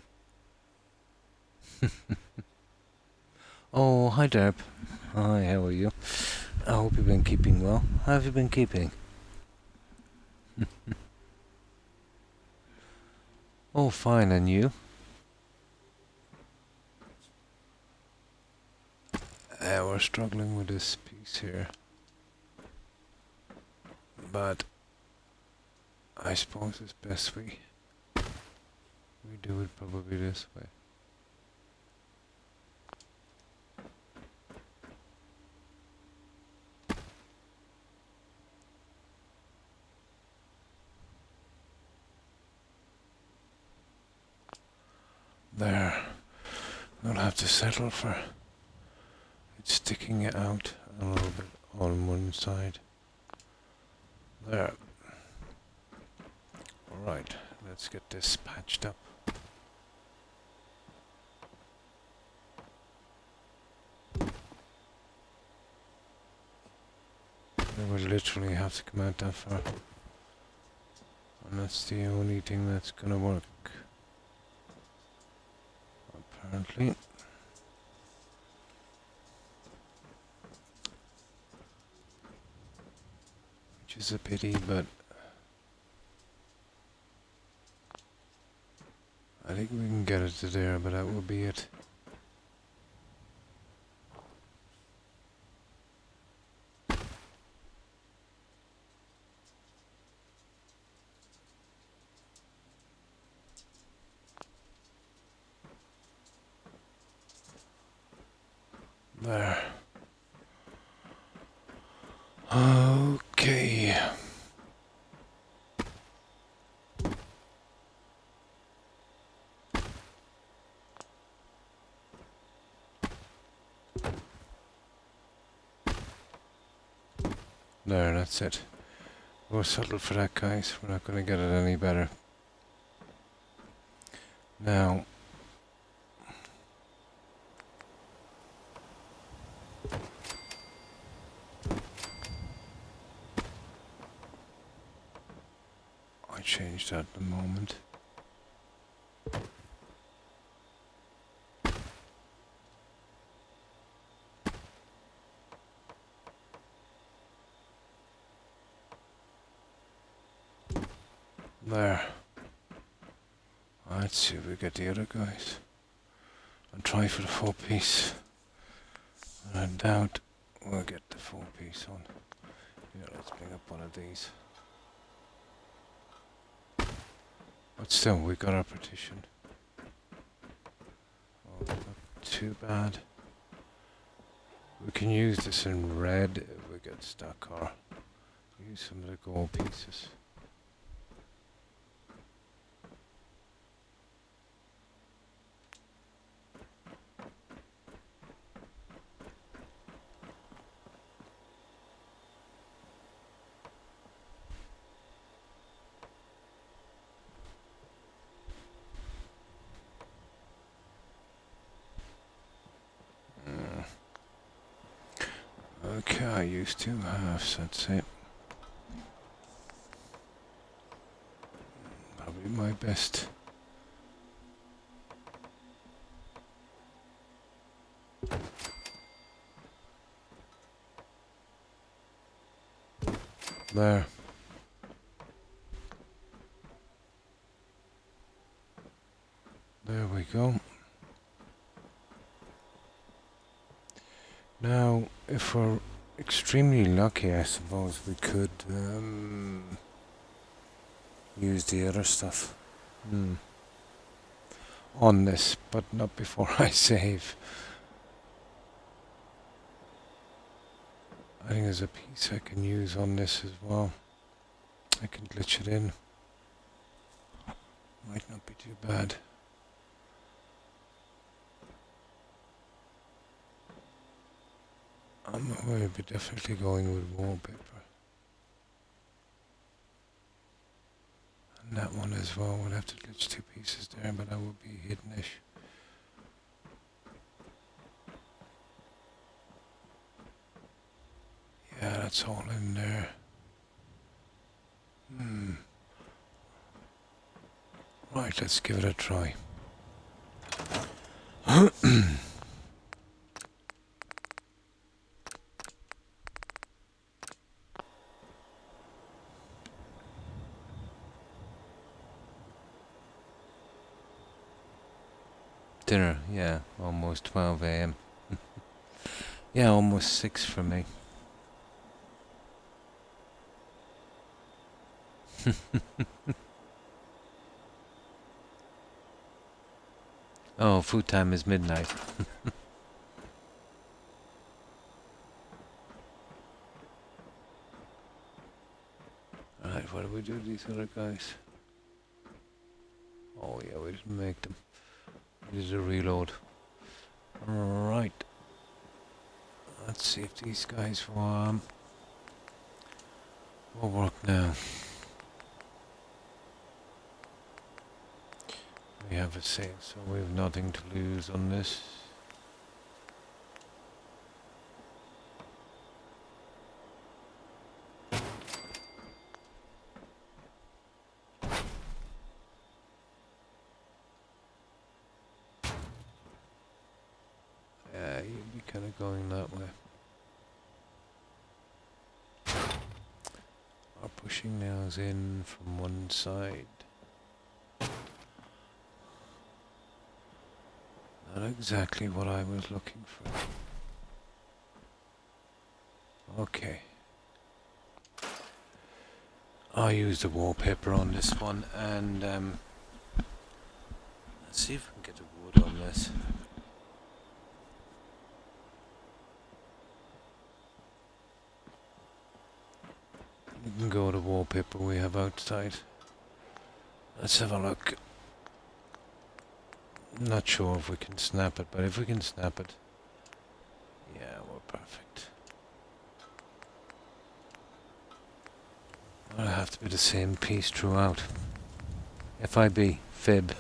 Oh, hi Deb. Hi, how are you? I hope you've been keeping well. How have you been keeping? Oh, fine, and you? We're struggling with this piece here. But I suppose it's best we do it probably this way. There. We'll have to settle for it sticking it out a little bit on one side. There. Alright, let's get this patched up. They would literally have to come out that far. And that's the only thing that's gonna work. Apparently. Which is a pity, but I think we can get it to there, but that will be it. There. Okay. There, that's it. We'll settle for that, guys. We're not going to get it any better. Now, I changed that at the moment. There. Let's see if we get the other guys. I'll try for the full piece. I doubt we'll get the full piece on. Yeah, let's bring up one of these. But still, we got our partition. Oh, not too bad. We can use this in red if we get stuck, or use some of the gold pieces. Okay, I used 2 halves, that's it. Probably my best. There. There we go. Now, if we're extremely lucky, I suppose we could use the other stuff on this, but not before I save. I think there's a piece I can use on this as well. I can glitch it in. Might not be too bad. We'll be definitely going with wallpaper. And that one as well. We'll have to glitch 2 pieces there, but that will be hiddenish. Yeah, that's all in there. Right, let's give it a try. dinner, yeah, almost 12 a.m. Yeah, almost 6 for me. Oh, food time is midnight. Right, what do we do to these other guys? Oh yeah, we didn't make them. We did a reload. Right. Let's see if these guys will work now. We have a save, so we have nothing to lose on this. Yeah, you'll be kind of going that way. Our pushing now is in from one side. Not exactly what I was looking for. Okay. I'll use the wallpaper on this one and let's see if we can get the wood on this. You can go to the wallpaper we have outside. Let's have a look. Not sure if we can snap it, but if we can snap it, yeah, we're perfect. It'll have to be the same piece throughout. FIB, fib.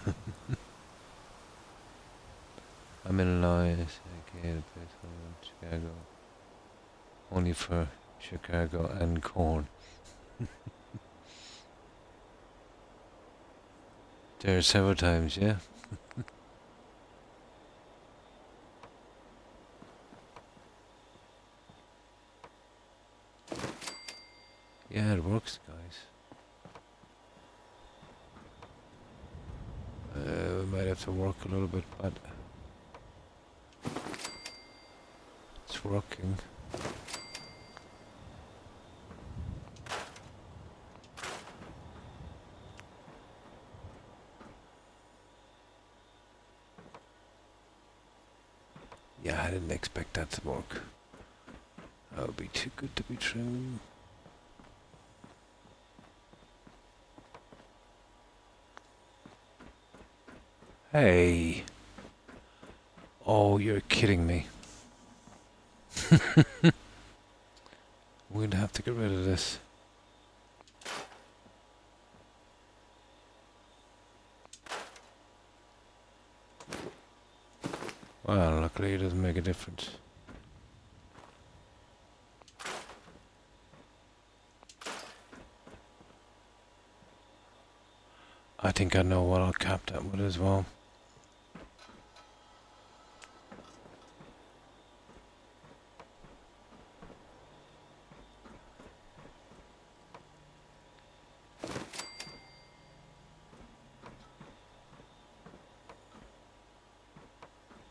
I'm in Illinois, okay, the place in Chicago. Only for Chicago and corn. There are several times, yeah? Yeah, it works, guys. We might have to work a little bit, but it's working. Yeah, I didn't expect that to work. That would be too good to be true. Hey. Oh, you're kidding me. We'd have to get rid of this. Well, luckily it doesn't make a difference. I think I know what I'll cap that with as well.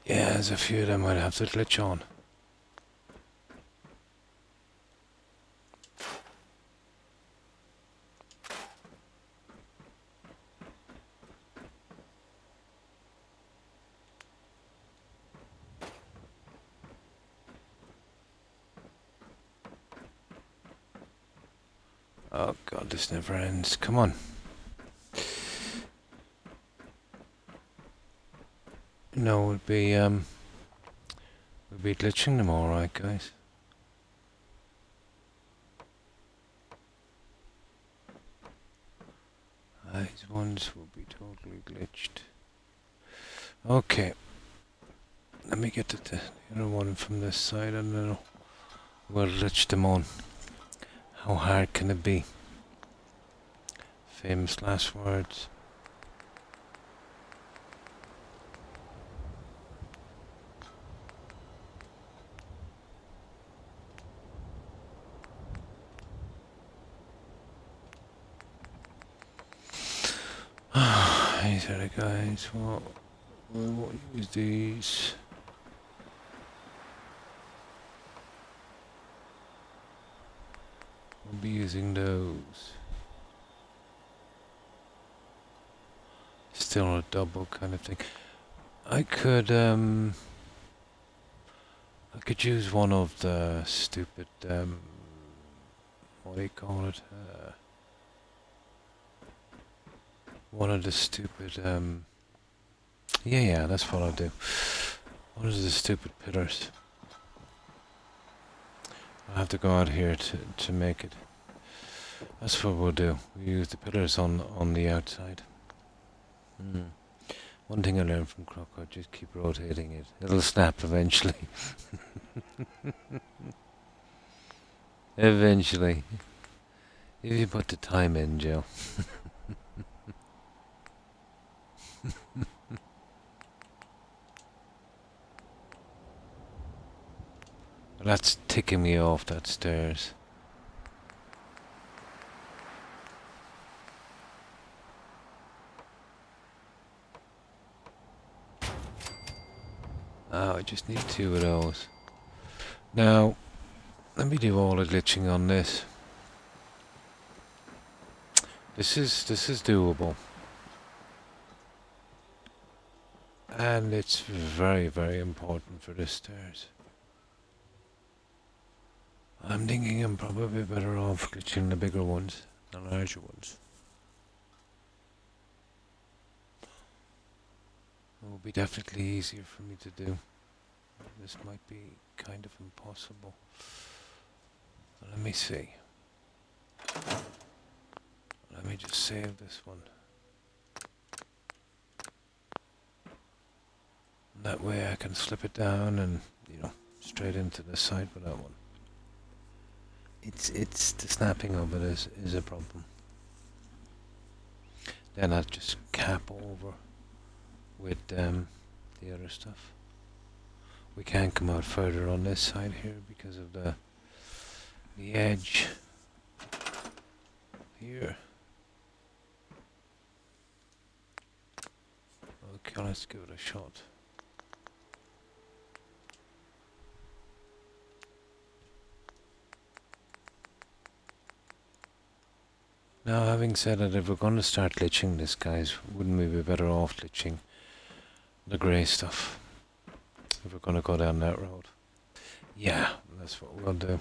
Yeah, there's a few of them I'd have to glitch on. Oh god, this never ends. Come on. No, we'd be glitching them alright, guys. These ones will be totally glitched. Okay. Let me get the other one from this side and then we'll glitch them on. How hard can it be? Famous last words. These are the guys. Well, I won't use these. I'll be using those. Still a double kind of thing. I could use one of the stupid what do you call it? One of the stupid yeah, that's what I'll do. One of the stupid pillars. I'll have to go out here to make it. That's what we'll do. We use the pillars on the outside. One thing I learned from Croc, just keep rotating it. It'll snap eventually. Eventually. If you put the time in, Joe. That's ticking me off, that stairs. Oh, I just need 2 of those. Now, let me do all the glitching on this. This is doable. And it's very, very important for the stairs. I'm thinking I'm probably better off glitching the bigger ones, the larger ones. It will be definitely easier for me to do. This might be kind of impossible. Let me see. Let me just save this one. That way I can slip it down and, straight into the side with that one. It's the snapping of it is a problem. Then I'll just cap over with the other stuff. We can't come out further on this side here because of the edge here. Okay, let's give it a shot. Now, having said that, if we're going to start glitching this, guys, wouldn't we be better off glitching the grey stuff? If we're going to go down that road. Yeah, that's what we'll do.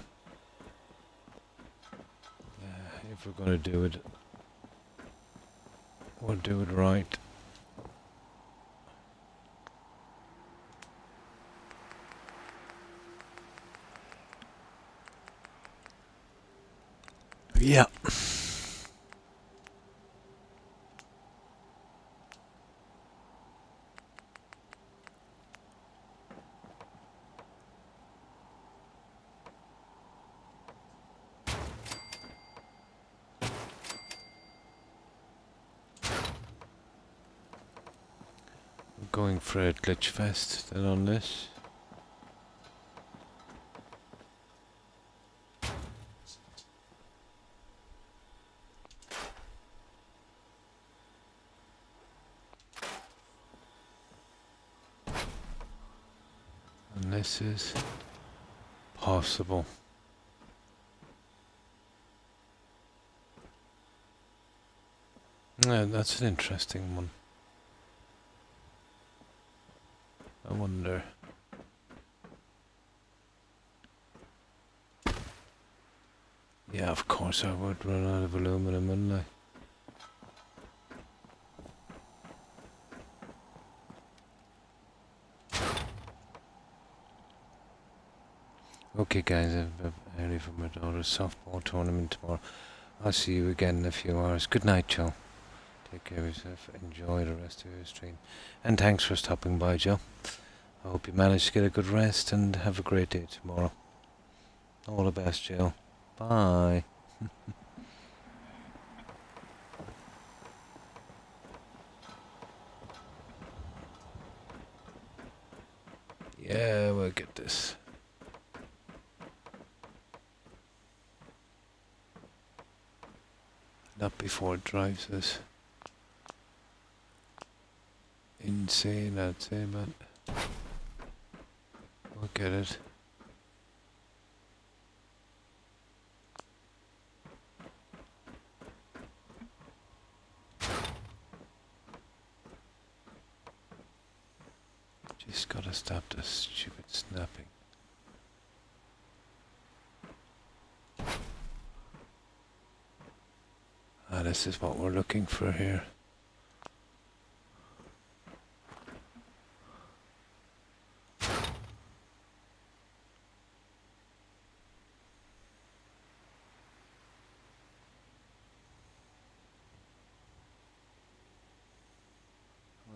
If we're going to do it, we'll do it right. Yeah. Going for a glitch fest then on this. And this is possible. Yeah, that's an interesting one. I wonder. Yeah, of course I would run out of aluminum, wouldn't I? Okay guys, I'm early for my daughter's softball tournament tomorrow. I'll see you again in a few hours. Good night, Joe. Take care of yourself. Enjoy the rest of your stream. And thanks for stopping by, Joe. I hope you manage to get a good rest and have a great day tomorrow. All the best, Joe. Bye. Yeah, we'll get this. Not before it drives us insane, I'd say, but we'll get it. Just gotta stop this stupid snapping. Ah, this is what we're looking for here.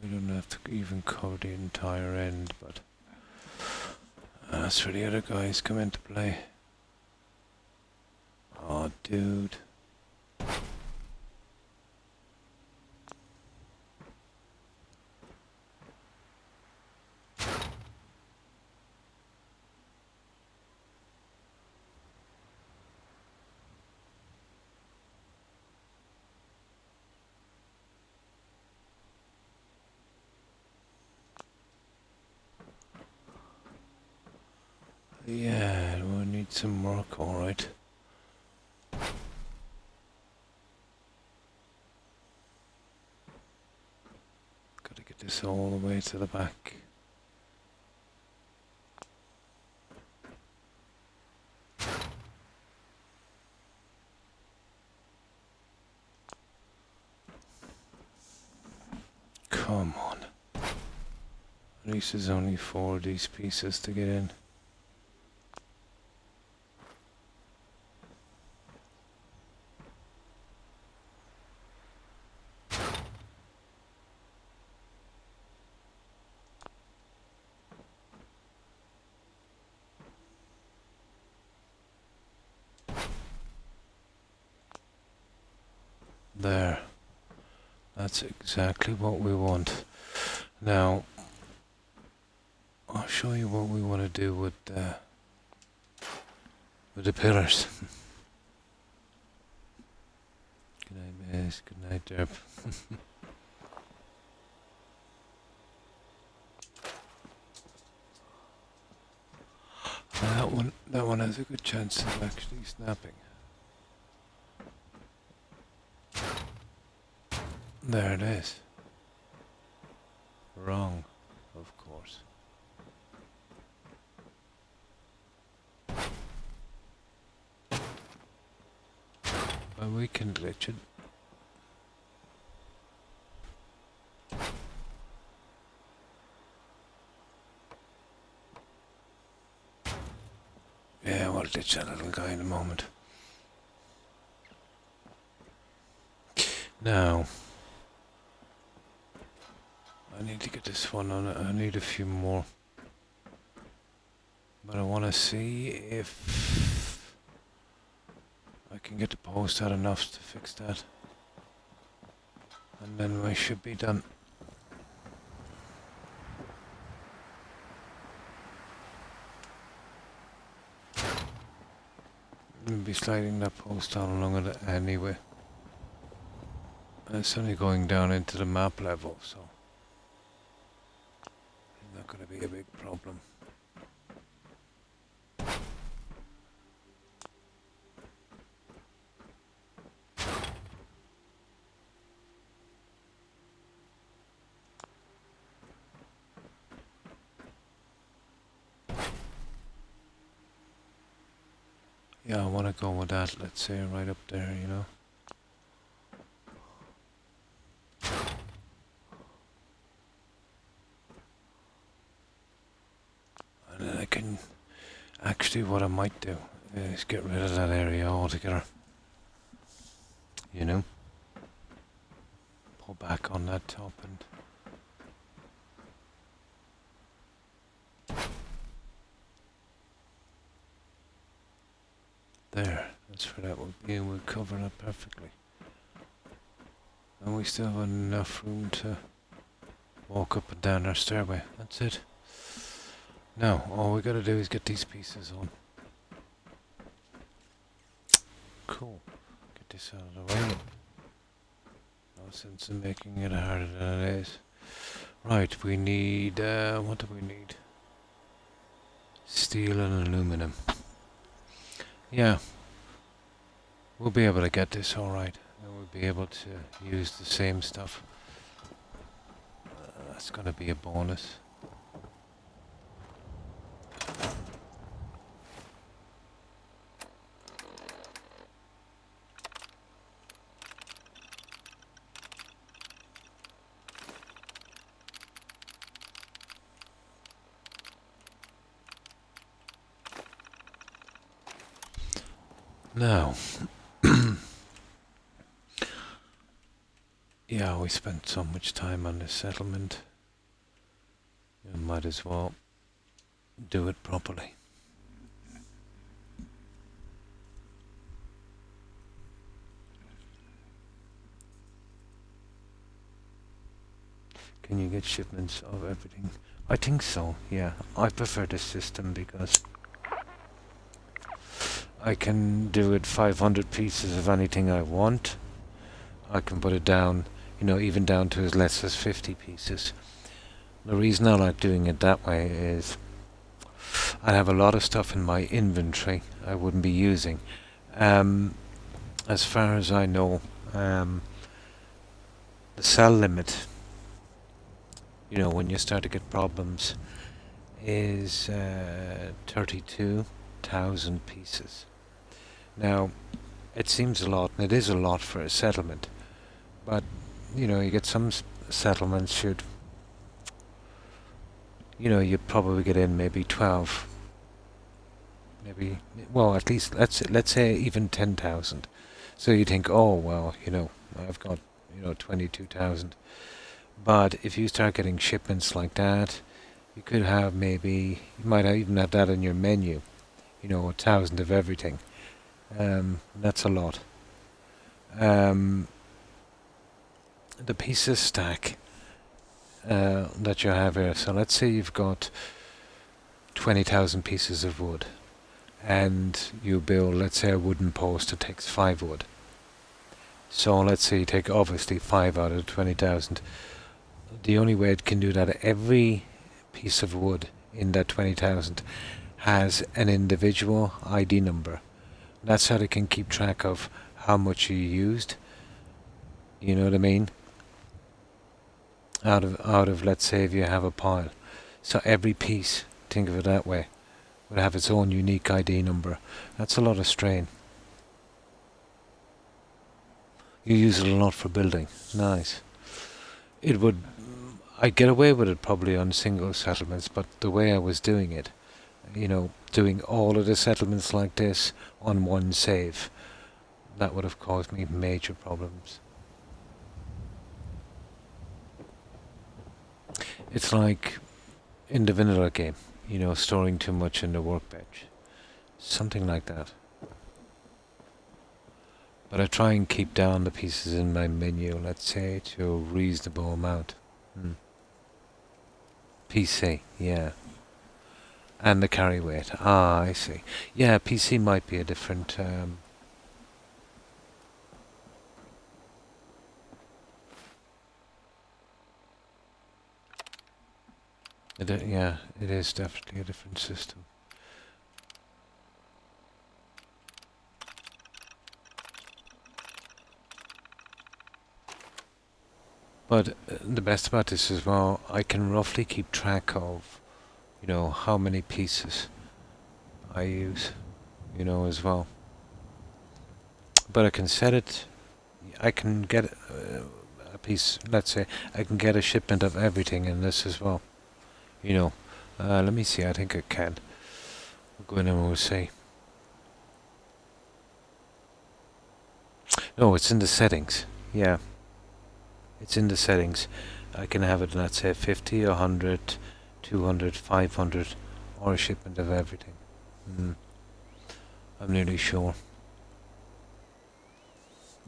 We don't have to even cover the entire end, but that's where the other guys come into play. Oh, dude. Yeah, we'll need some work, alright. Gotta get this all the way to the back. Come on. At least there's only 4 of these pieces to get in. There. That's exactly what we want. Now, I'll show you what we want to do with the pillars. Good night, Miss. Good night, Derp. That one has a good chance of actually snapping. There it is. Wrong, of course. But we can glitch it. Yeah, we'll ditch that little guy in a moment. Now, I need to get this one on it. I need a few more. But I want to see if I can get the post out enough to fix that. And then we should be done. We'll be sliding that post down along it anyway. And it's only going down into the map level, so it's not going to be a big problem. Yeah, I want to go with that, let's say, right up there, you know. And then I can, actually what I might do is get rid of that area altogether. You know? Pull back on that top and... There, that's where that would be, and we'll cover that perfectly. And we still have enough room to walk up and down our stairway. That's it. Now, all we gotta do is get these pieces on. Cool. Get this out of the way. No sense in making it harder than it is. Right, we need, what do we need? Steel and aluminum. Yeah, we'll be able to get this alright. And we'll be able to use the same stuff. That's gonna be a bonus. Now, yeah, we spent so much time on this settlement. You might as well do it properly. Can you get shipments of everything? I think so, yeah. I prefer this system because I can do it 500 pieces of anything I want. I can put it down, you know, even down to as less as 50 pieces. The reason I like doing it that way is I have a lot of stuff in my inventory I wouldn't be using. As far as I know, the cell limit, you know, when you start to get problems, is 32,000 pieces. Now, it seems a lot, and it is a lot for a settlement, but, you know, you get some settlements should, you know, you'd probably get in maybe 12, maybe, well, at least, let's say even 10,000. So you think, oh, well, you know, I've got, you know, 22,000. But if you start getting shipments like that, you could have maybe, you might even have that in your menu, you know, 1,000 of everything. That's a lot. The pieces stack that you have here, so let's say you've got 20,000 pieces of wood, and you build, let's say, a wooden post that takes 5 wood. So let's say you take obviously 5 out of 20,000. The only way it can do that, every piece of wood in that 20,000 has an individual ID number. That's how they can keep track of how much you used. You know what I mean? Out of let's say if you have a pile. So every piece, think of it that way, would have its own unique ID number. That's a lot of strain. You use it a lot for building. Nice. It would, I'd get away with it probably on single settlements, but the way I was doing it, you know, doing all of the settlements like this on one save, that would have caused me major problems. It's like in the vanilla game, you know, storing too much in the workbench. Something like that. But I try and keep down the pieces in my menu, let's say, to a reasonable amount. PC, yeah. And the carry weight. Ah, I see. Yeah, PC might be a different... yeah, it is definitely a different system. But the best about this as well, I can roughly keep track of, you know, how many pieces I use, you know, as well. But I can set it, I can get a piece, let's say, I can get a shipment of everything in this as well, you know. Let me see, I think I can. We'll go in and we'll see. No, it's in the settings, yeah. It's in the settings. I can have it, let's say, 50, 100, 200, 500, or a shipment of everything. I'm nearly sure.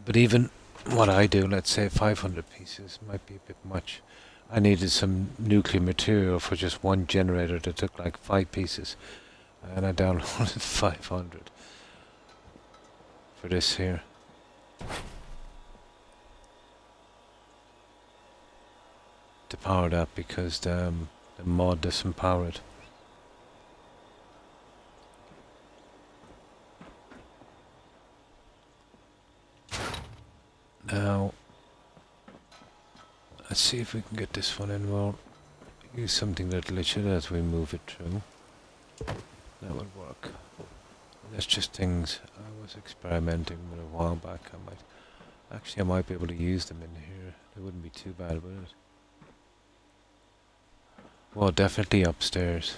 But even what I do, let's say 500 pieces, might be a bit much. I needed some nuclear material for just one generator that took like 5 pieces. And I downloaded 500 for this here. power that because the mod doesn't power it. Now, let's see if we can get this one in. We'll use something that glitch it as we move it through. That would work. That's just things I was experimenting with a while back. I might be able to use them in here. They wouldn't be too bad, would it? Well, definitely upstairs.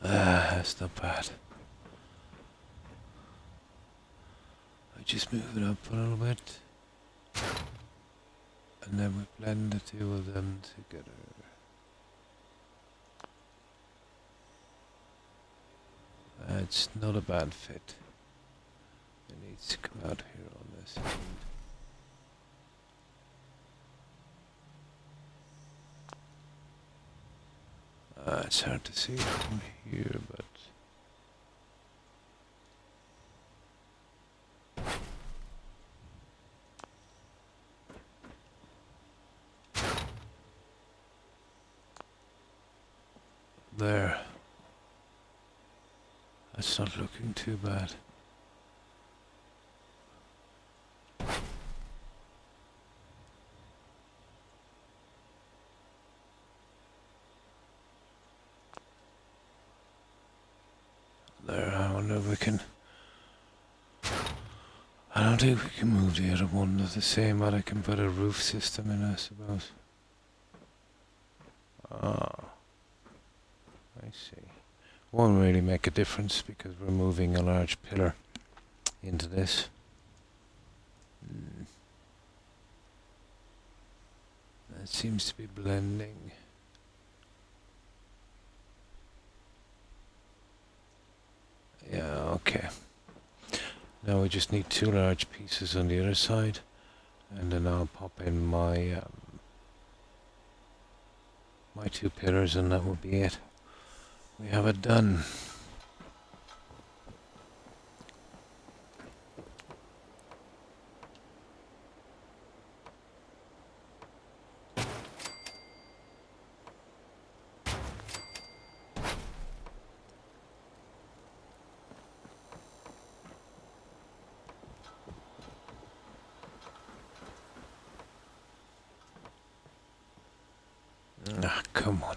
That's not bad. I just move it up a little bit. And then we blend the two of them together. It's not a bad fit. It needs to come out here on this end. It's hard to see from here, but... There. That's not looking too bad. There, I wonder if we can... I don't think we can move the other one the same, but I can put a roof system in, I suppose. Ah, I see. Won't really make a difference because we're moving a large pillar into this. That seems to be blending. Yeah, okay. Now we just need two large pieces on the other side, and then I'll pop in my my two pillars, and that will be it. We have it done. Ah, come on.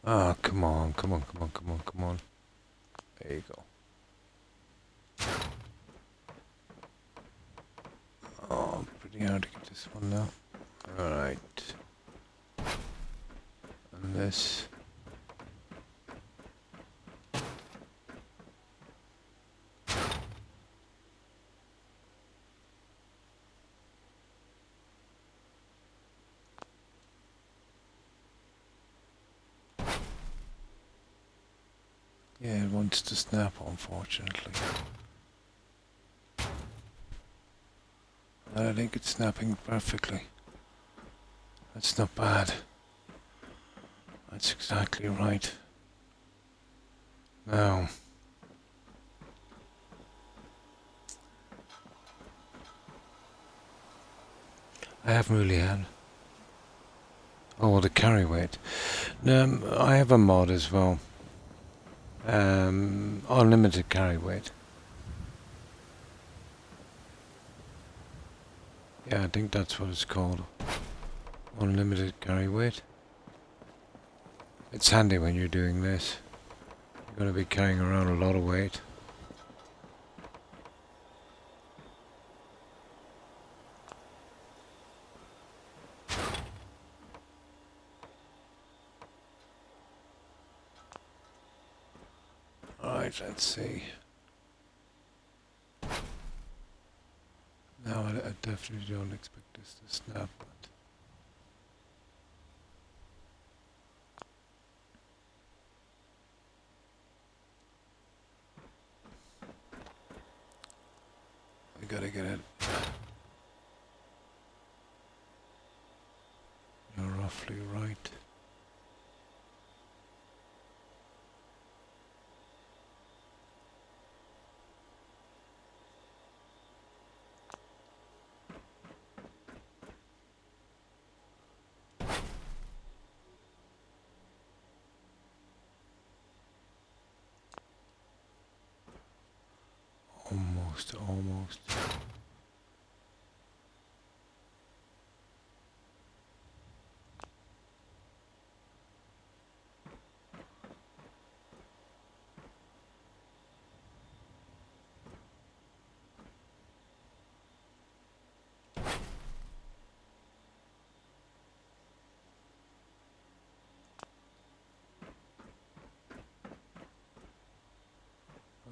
Ah, come on, come on, come on, come on, come on. There you go. Oh, pretty hard to get this one now. Alright. And this. Yeah, it wants to snap, unfortunately. I think it's snapping perfectly. That's not bad. That's exactly right. Now, I haven't really had... Oh, the carry weight. I have a mod as well. Unlimited carry weight. Yeah, I think that's what it's called. Unlimited carry weight. It's handy when you're doing this. You're going to be carrying around a lot of weight. Alright, let's see. definitely don't expect this to snap, but I gotta get it. You're roughly right. Almost, almost.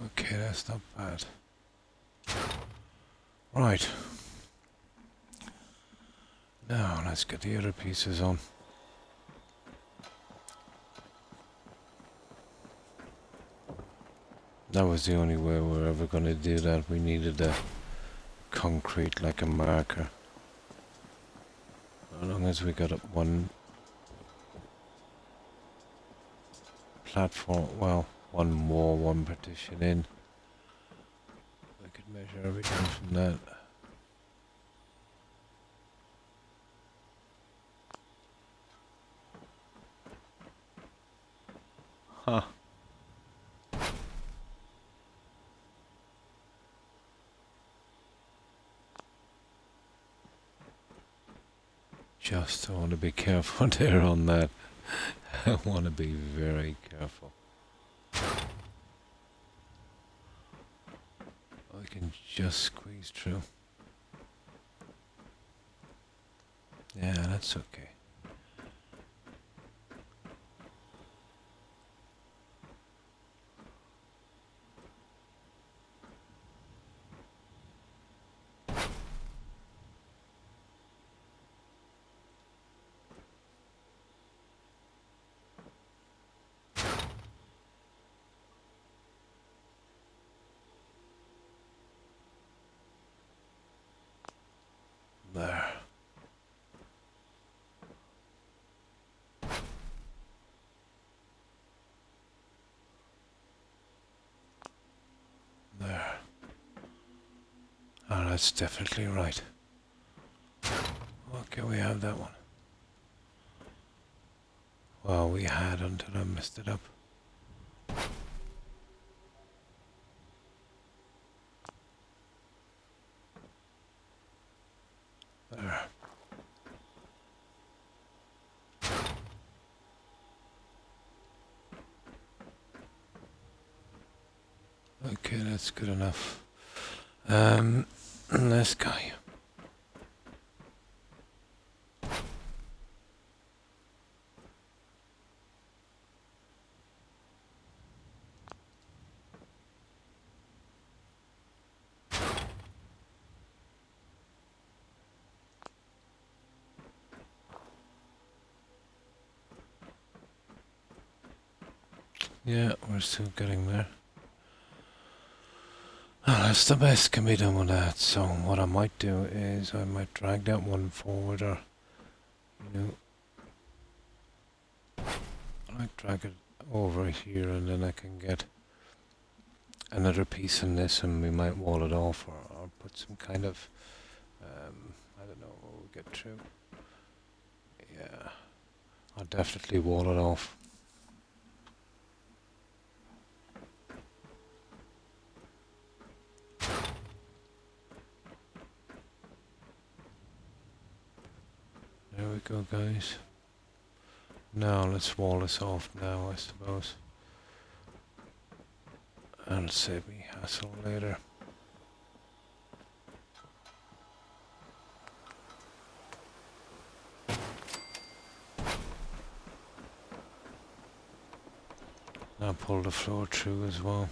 Okay, that's not bad. Right. Now, let's get the other pieces on. That was the only way we're ever going to do that. We needed a concrete like a marker. As long as we got up one platform, well, one wall, one partition in, I could measure everything from that. Huh. Just I want to be careful there on that. I want to be very careful. I can just squeeze through. Yeah, that's okay. There. There. Oh, that's definitely right. Okay, we have that one. Well, we had until I messed it up. There. Okay, that's good enough. This guy. Yeah, we're still getting there. Well, that's the best can be done with that. So what I might do is I might drag that one forward, or I might drag it over here, and then I can get another piece in this, and we might wall it off, or put some kind of I don't know what we'll get through. Yeah, I'll definitely wall it off. There we go, guys. Now let's wall this off now, I suppose. And save me hassle later. Now pull the floor through as well.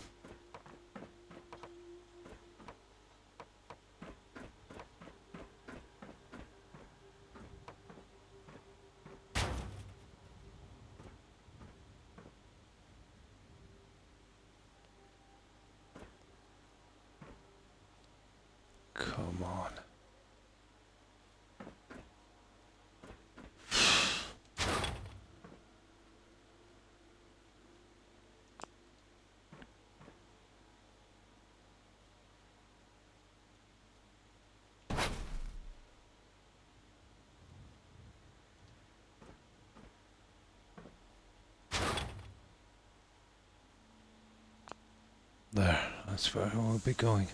There, that's where we'll be going.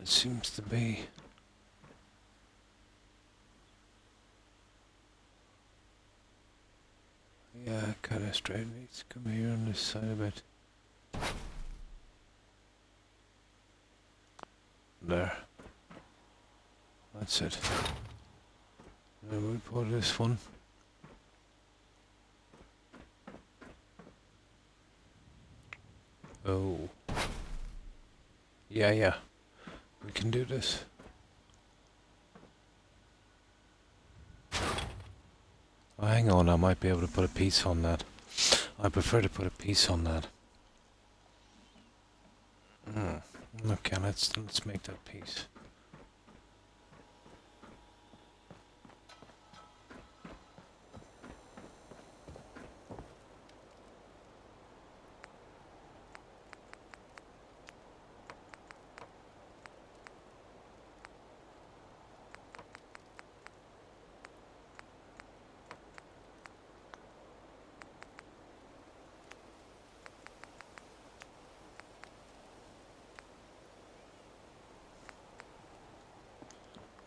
It seems to be. Yeah, kind of straight. Needs to come here on this side a bit. There. That's it. Now we'll put this one. Oh. Yeah. We can do this. Oh, hang on, I might be able to put a piece on that. I prefer to put a piece on that. Okay, let's make that piece.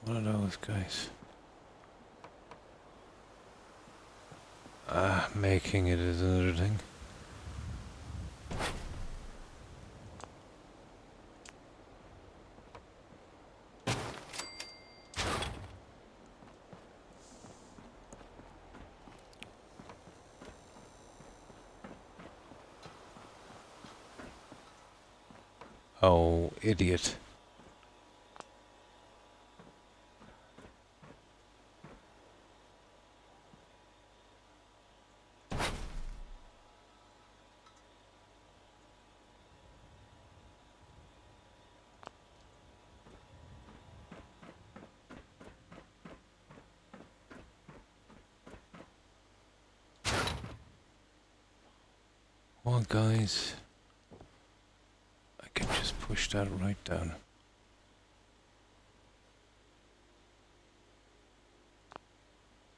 One of those guys. Making it is another thing. Oh, idiot. Well, guys, I can just push that right down.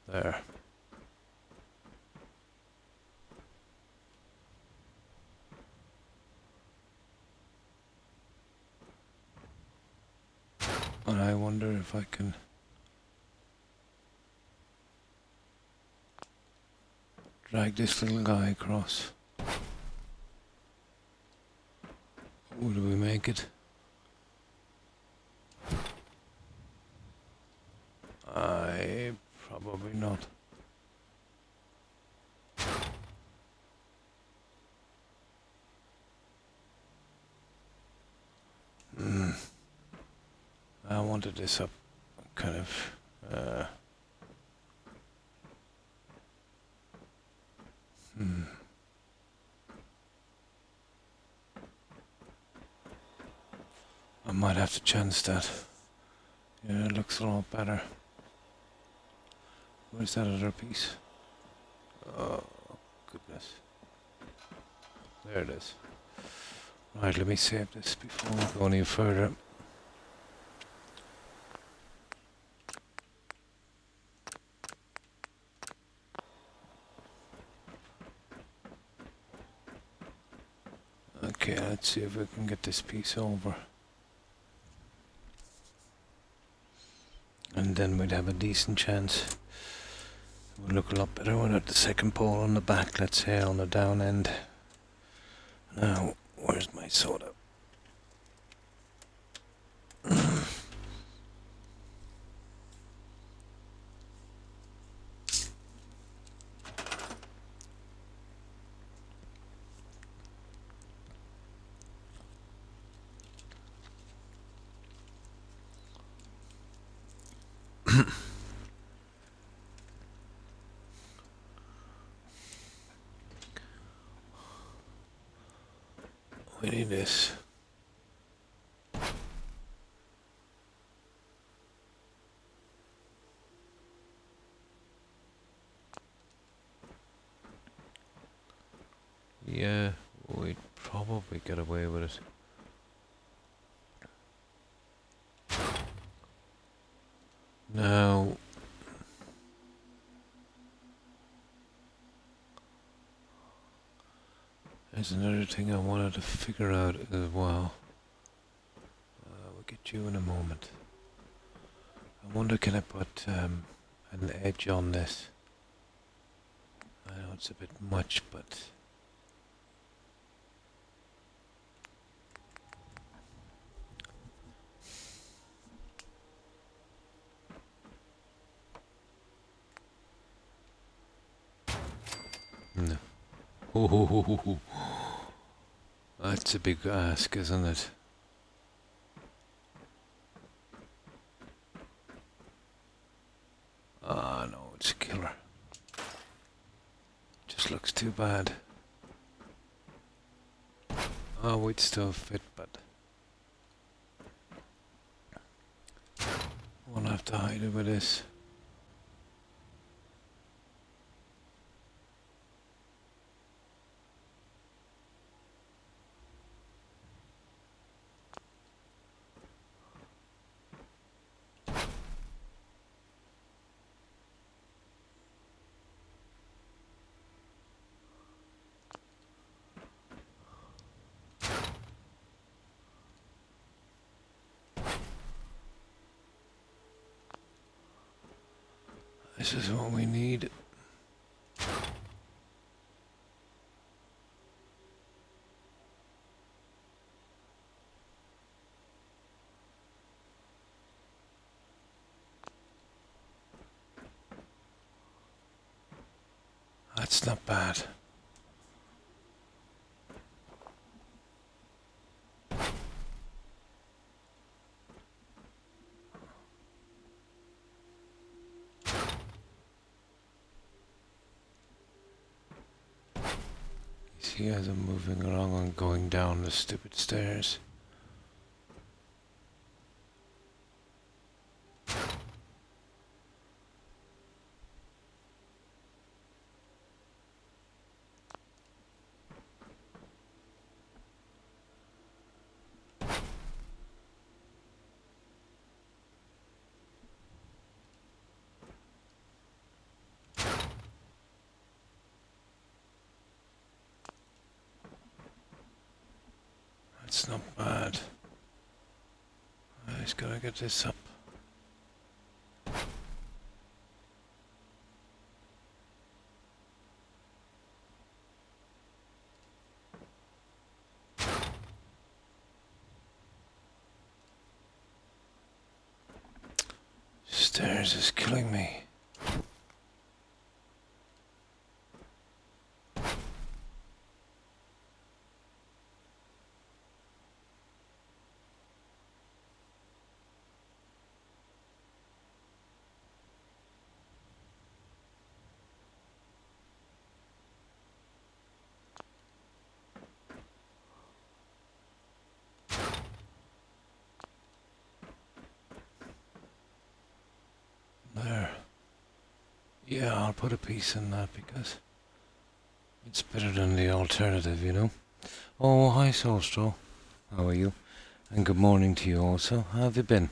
There. And I wonder if I can drag this little guy across. Would we make it? Probably not. I wanted this up kind of I might have to change that. Yeah, it looks a lot better. Where's that other piece? Oh, goodness. There it is. Right, let me save this before we go any further. Okay, let's see if we can get this piece over. And then we'd have a decent chance. It would look a lot better without the second pole on the back, let's say, on the down end. Now, where's my soda? We need this. Yeah, we'd probably get away with it. Now, There's another thing I wanted to figure out as well. We'll get you in a moment. I wonder, can I put an edge on this? I know it's a bit much, but... No. Oh, that's a big ask, isn't it? Ah, no, it's a killer. Just looks too bad. Oh, we'd still fit, but... Won't have to hide it with this. This is what we need. That's not bad. You see as I'm moving along and going down the stupid stairs. That's not bad. I just gotta get this up. Stairs is killing me. There. Yeah, I'll put a piece in that because it's better than the alternative, you know. Oh, hi, Soulstraw. How are you? And good morning to you also. How have you been?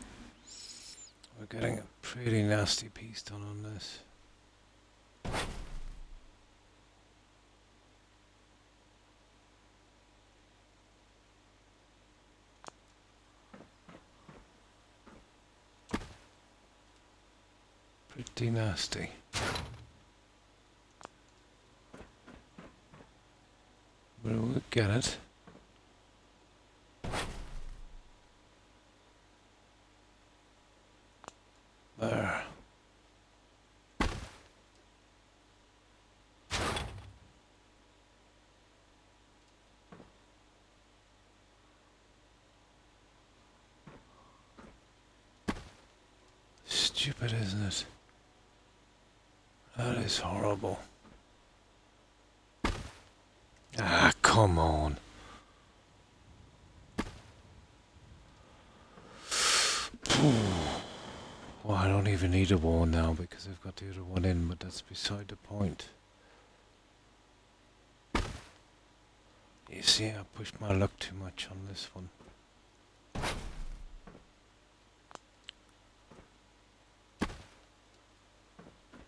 We're getting a pretty nasty piece done on this. Pretty nasty. But we'll get it. There. Stupid, isn't it? That is horrible. Ah, come on. Well, I don't even need a wall now because I've got the other one in, but that's beside the point. You see, I pushed my luck too much on this one.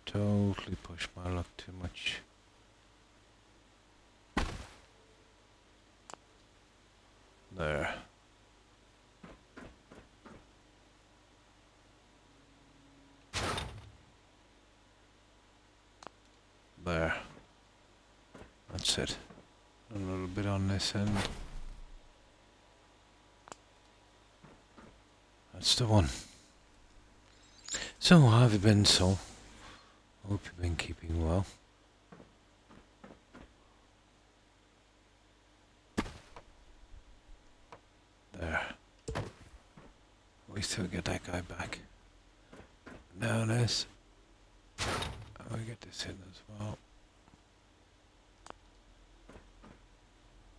Totally pushed my luck too much. There. There. That's it. A little bit on this end. That's the one. So, how have you been, so? Hope you've been keeping well. There. We still get that guy back. Now this. And we get this in as well.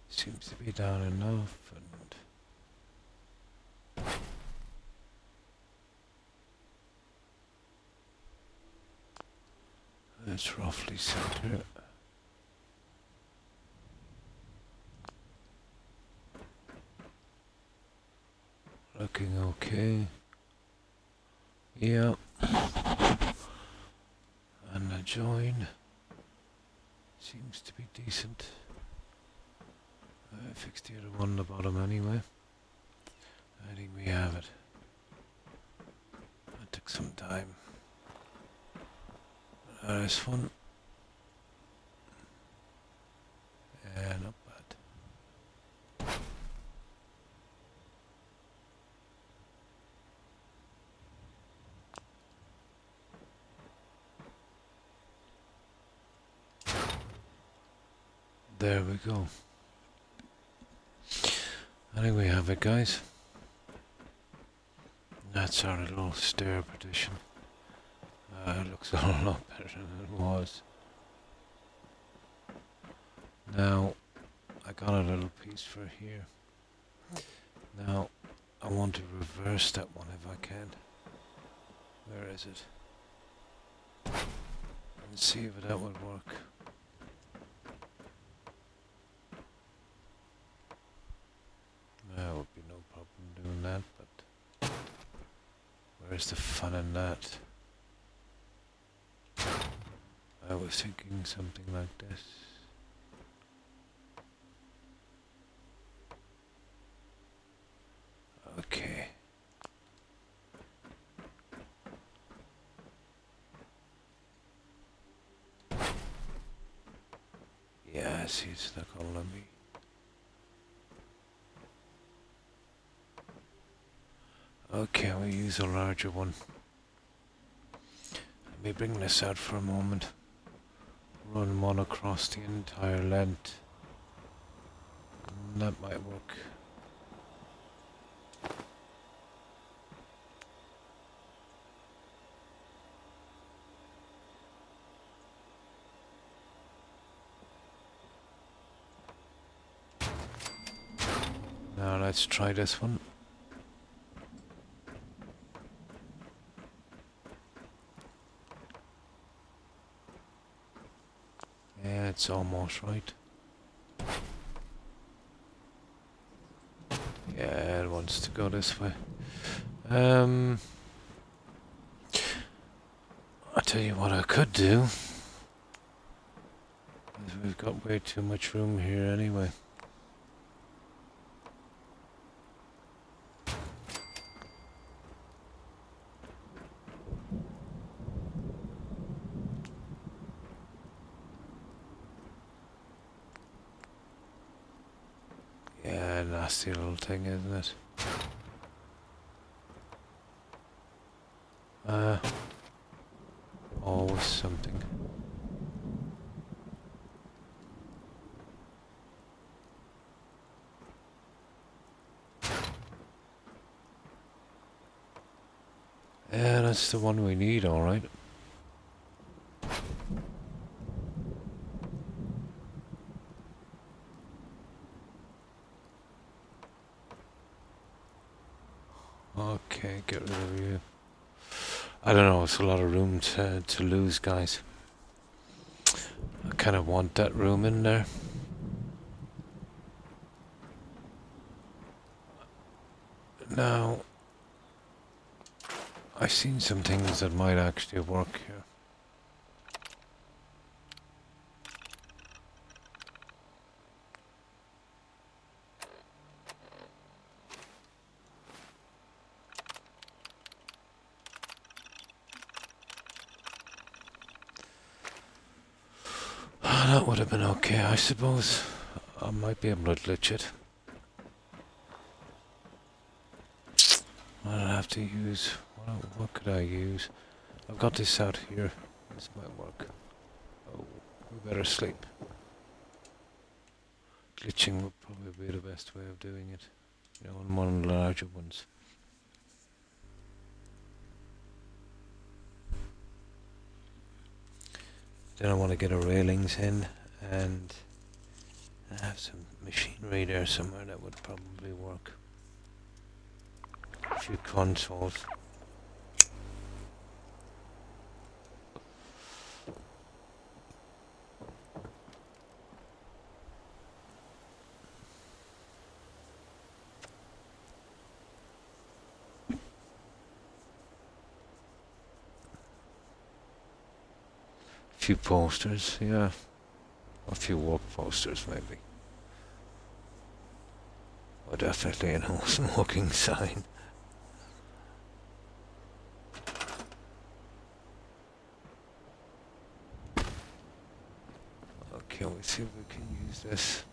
Seems to be down enough, and let's roughly center it. Looking okay. Yeah. And the join seems to be decent. I fixed the other one on the bottom anyway. I think we have it. That took some time. But that is fun. And not bad. There we go. I think we have it, guys. That's our little stair partition. It looks a lot better than it was. Now, I got a little piece for here. Now, I want to reverse that one if I can. Where is it? And see if that would work. There would be no problem doing that, but where's the fun in that? I was thinking something like this. Okay. Yeah, see, it's not gonna let me. Okay, we'll use a larger one. Let me bring this out for a moment. Run one across the entire length. That might work. Now let's try this one. Yeah, it's almost right. Yeah, it wants to go this way. I'll tell you what I could do. We've got way too much room here anyway. Yeah, nasty little thing, isn't it? Always something. Yeah, that's the one we need, alright. Okay, get rid of you. I don't know, it's a lot of room to lose, guys. I kind of want that room in there. Now, I've seen some things that might actually work here. That would have been okay, I suppose. I might be able to glitch it. I'll have to use... What could I use? I've got this out here. This might work. Oh, we better sleep. Glitching would probably be the best way of doing it. You know, on one of the larger ones. Then I want to get a railings in, and I have some machinery there somewhere that would probably work. A few consoles. A few posters, yeah. A few work posters, maybe. Oh, definitely a no smoking sign. Okay, let's see if we can use this.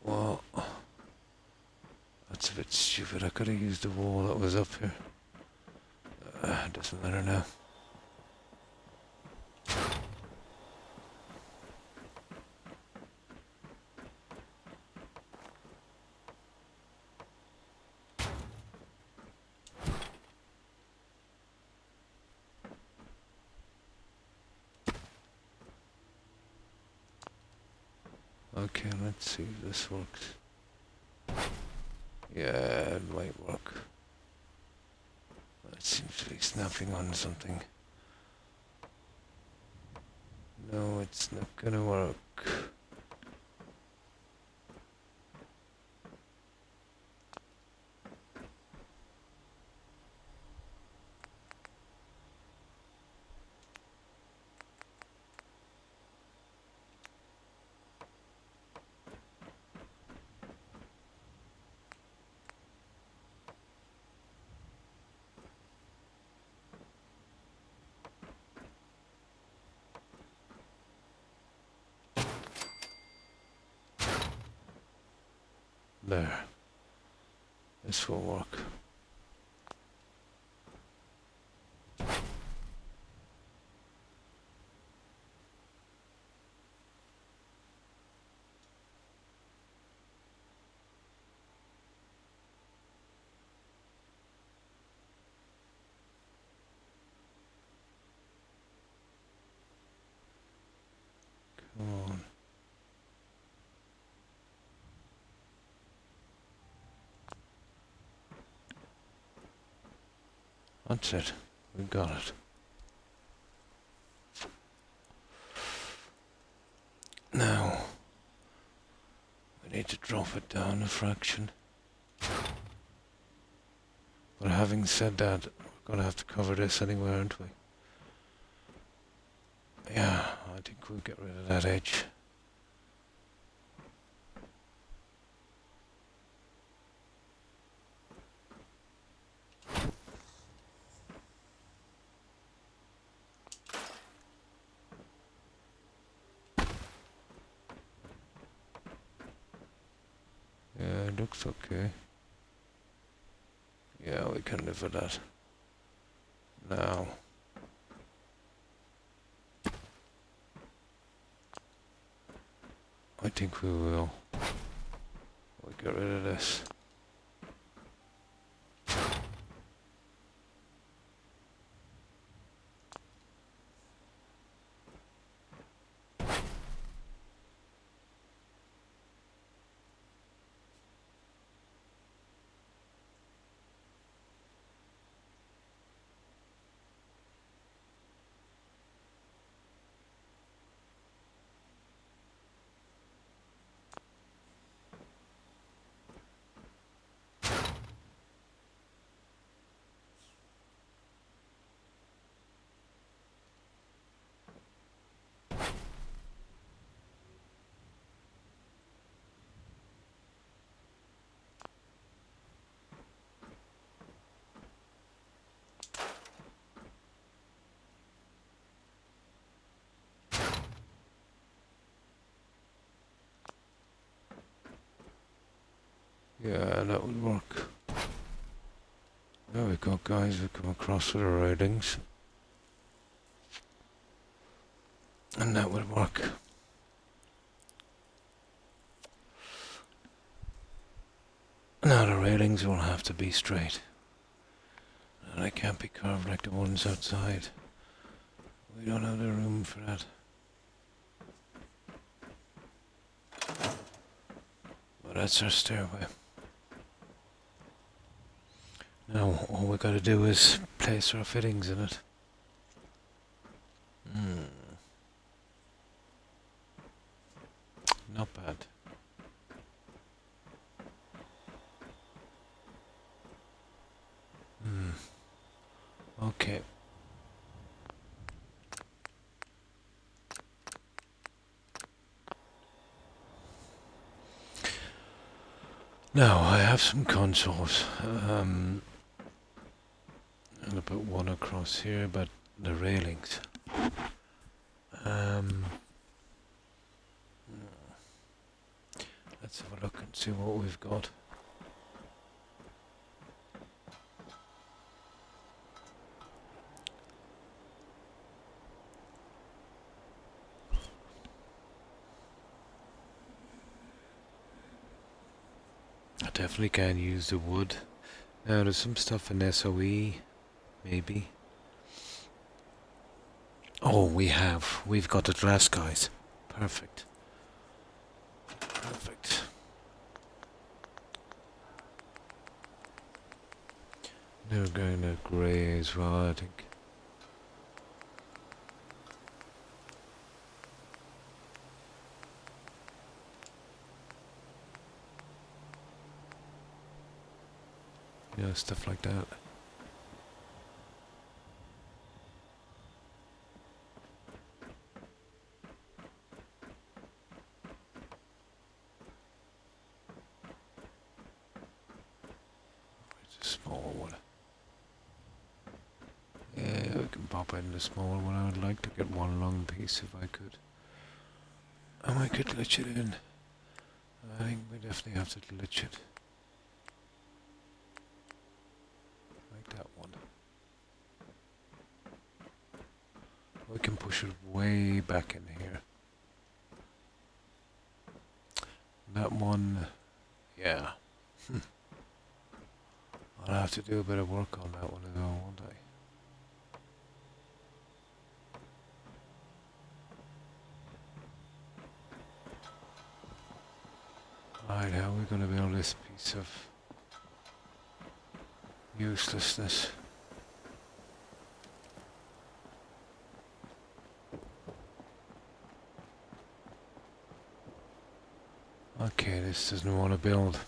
Well, that's a bit stupid. I could have used the wall that was up here. Doesn't matter now. Okay, let's see if this works. Yeah, it might work. It seems to be snapping on something. No, it's not gonna work. There. This will work. Come on. That's it. We got it. Now, we need to drop it down a fraction. But having said that, we're going to have to cover this anyway, aren't we? Yeah, I think we'll get rid of that edge. Yeah, it looks okay. Yeah, we can live with that. Now, I think we will. We'll get rid of this. Yeah, that would work. There we go, guys. We've come across with the railings. And that would work. Now the railings will have to be straight. And they can't be curved like the ones outside. We don't have the room for that. But that's our stairway. Now all we gotta do is place our fittings in it. Not bad. Okay. Now I have some consoles. I'll put one across here, but the railings. Let's have a look and see what we've got. I definitely can use the wood. Now there's some stuff in SOE, maybe. Oh, we've got the glass, guys. Perfect. Perfect. Now we're going to grey as well, I think. You know, stuff like that. It's a small one. Yeah, we can pop in the small one. I would like to get one long piece if I could. And I could glitch it in. I think we definitely have to glitch it. Like that one. We can push it way back in here. That one, yeah. I'll have to do a bit of work on that one as well, won't I? Right, how are we going to build this piece of uselessness? Okay, this doesn't want to build.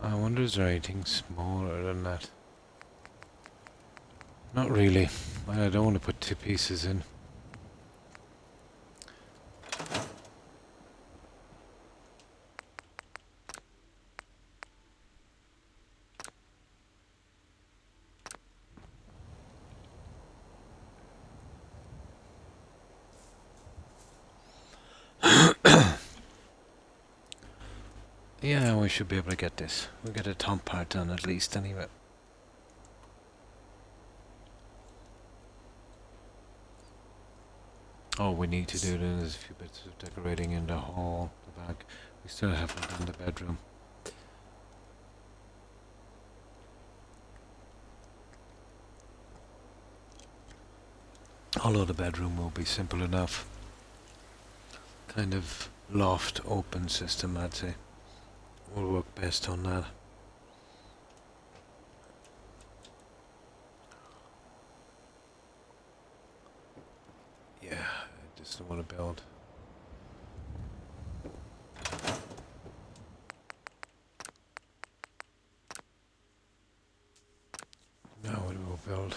I wonder is there anything smaller than that? Not really. I don't want to put two pieces in. Yeah, we should be able to get this. We'll get the top part done at least anyway. All we need to do then is a few bits of decorating in the hall, the back. We still haven't done the bedroom. Although the bedroom will be simple enough. Kind of loft open system, I'd say. Will work best on that. Yeah, I just don't want to build. Now we will build.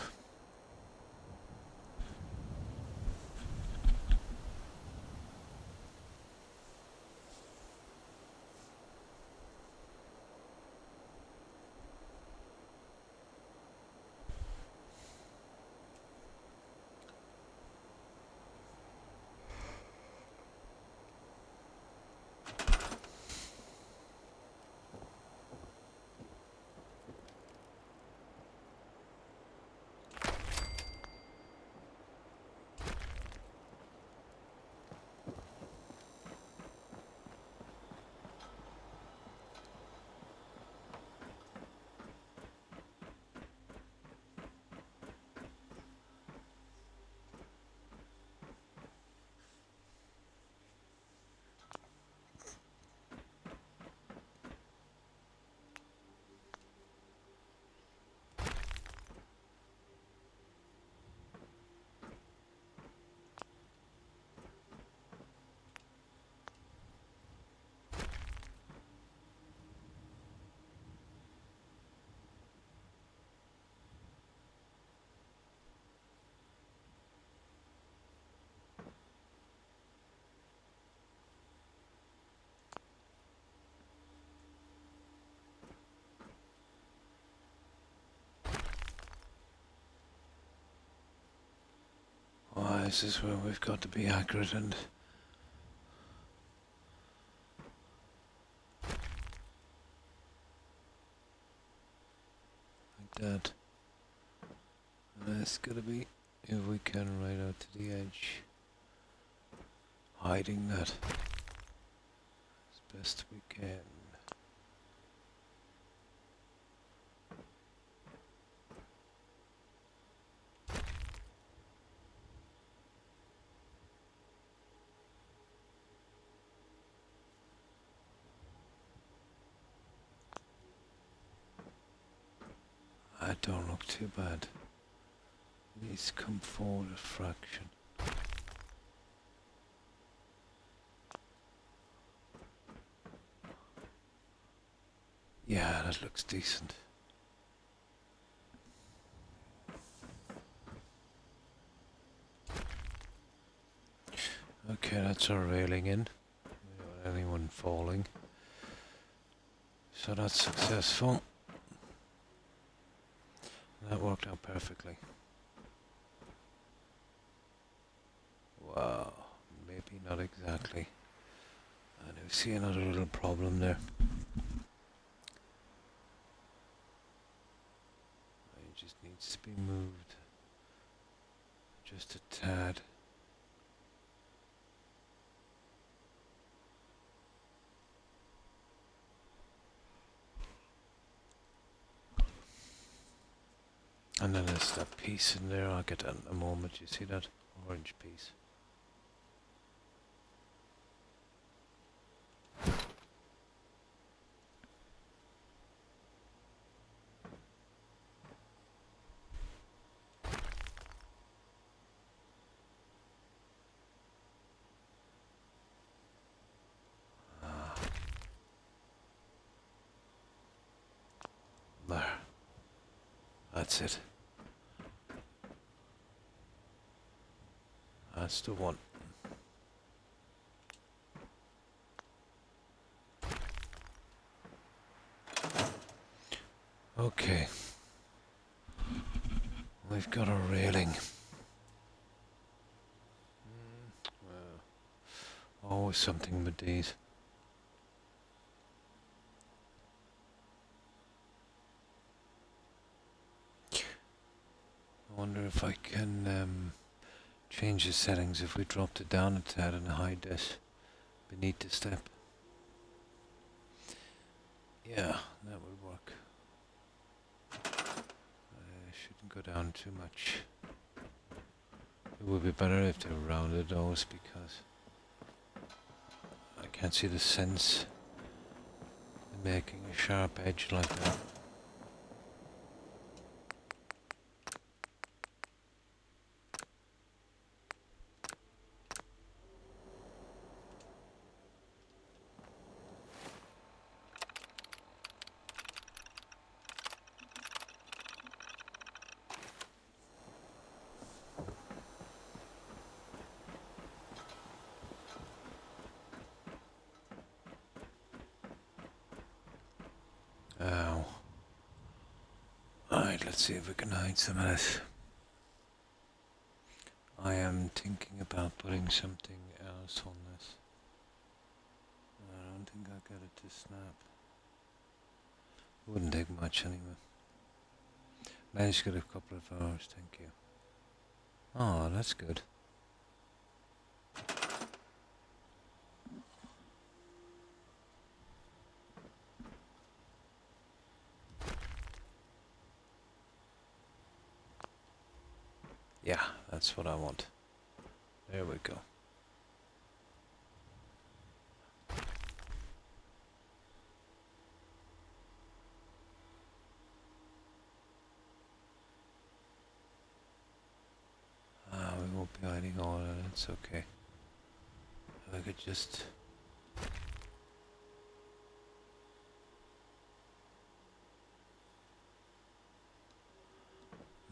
places where we've got to be accurate and like that. And it's gonna be, if we can, right out to the edge, hiding that as best we can. I don't look too bad. It needs to come forward a fraction. Yeah, that looks decent. Okay, that's our railing in. Without anyone falling. So that's successful. That worked out perfectly. Wow, maybe not exactly. I do see another little problem there. It just needs to be moved just a tad. And then there's that piece in there, I'll get that in a moment. You see that orange piece? There. That's it. That's the one. Okay. We've got a railing. Well, always something with these. I wonder if I can change the settings if we dropped it down a tad and hide this beneath the step. Yeah, that would work. I shouldn't go down too much. It would be better if they rounded those because I can't see the sense in making a sharp edge like that. Ow. Alright, let's see if we can hide some of this. I am thinking about putting something else on this. I don't think I'll get it to snap. It wouldn't take much anyway. Managed to get a couple of hours, thank you. Oh, that's good. Yeah, that's what I want. There we go. We won't be hiding all of it, it's okay. If I could just...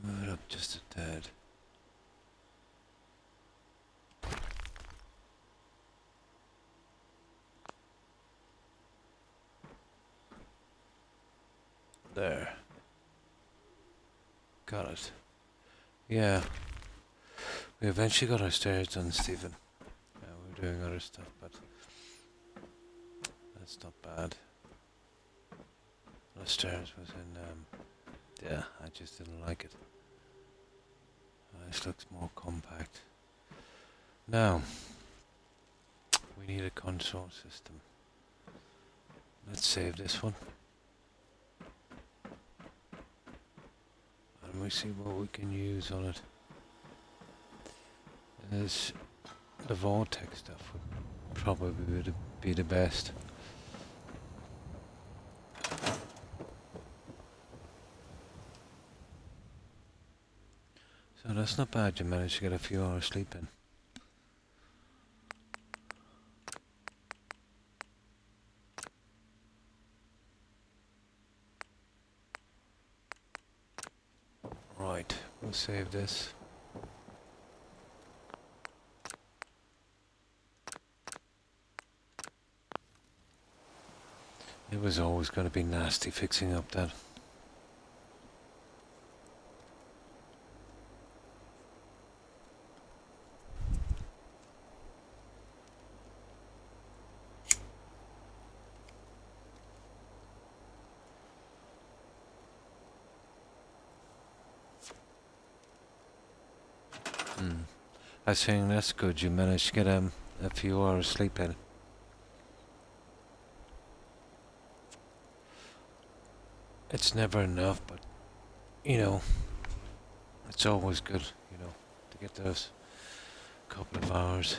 move it up just a tad. There. Got it. Yeah. We eventually got our stairs done, Stephen. We were doing other stuff, but that's not bad. The stairs was in, yeah, I just didn't like it. This looks more compact. Now, we need a control system. Let's save this one. And we see what we can use on it. There's the vortex stuff would probably be the best. So that's not bad, you managed to get a few hours sleep in. Right, we'll save this. It was always going to be nasty fixing up that. I was saying that's good, you managed to get a few hours sleep in. It's never enough, but you know, it's always good, you know, to get those couple of hours.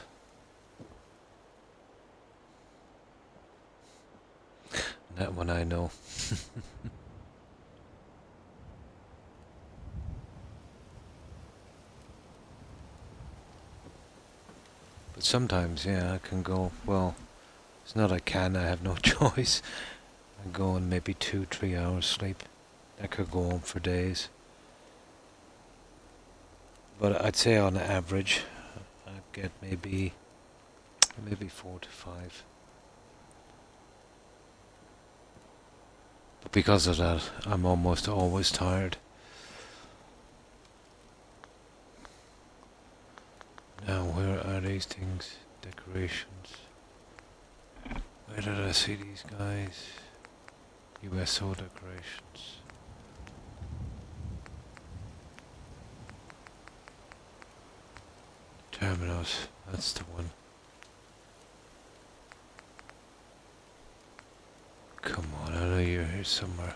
That one I know. But sometimes, yeah, I can go, well, it's not I can, I have no choice. I go on maybe 2-3 hours sleep. I could go on for days. But I'd say on average, I'd get maybe 4 to 5. But because of that, I'm almost always tired. Now, where are these things? Decorations. Where did I see these guys? USO decorations. Terminals, that's the one. Come on, I know you're here somewhere.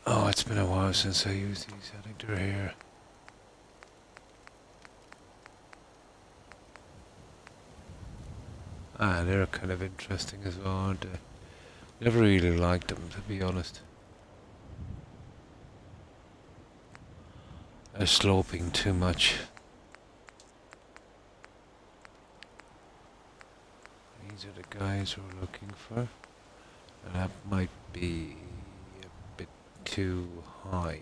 Oh, it's been a while since I used these. I think they're here. Ah, they're kind of interesting as well, aren't they? Never really liked them, to be honest. They're sloping too much. These are the guys we're looking for. And that might be a bit too high.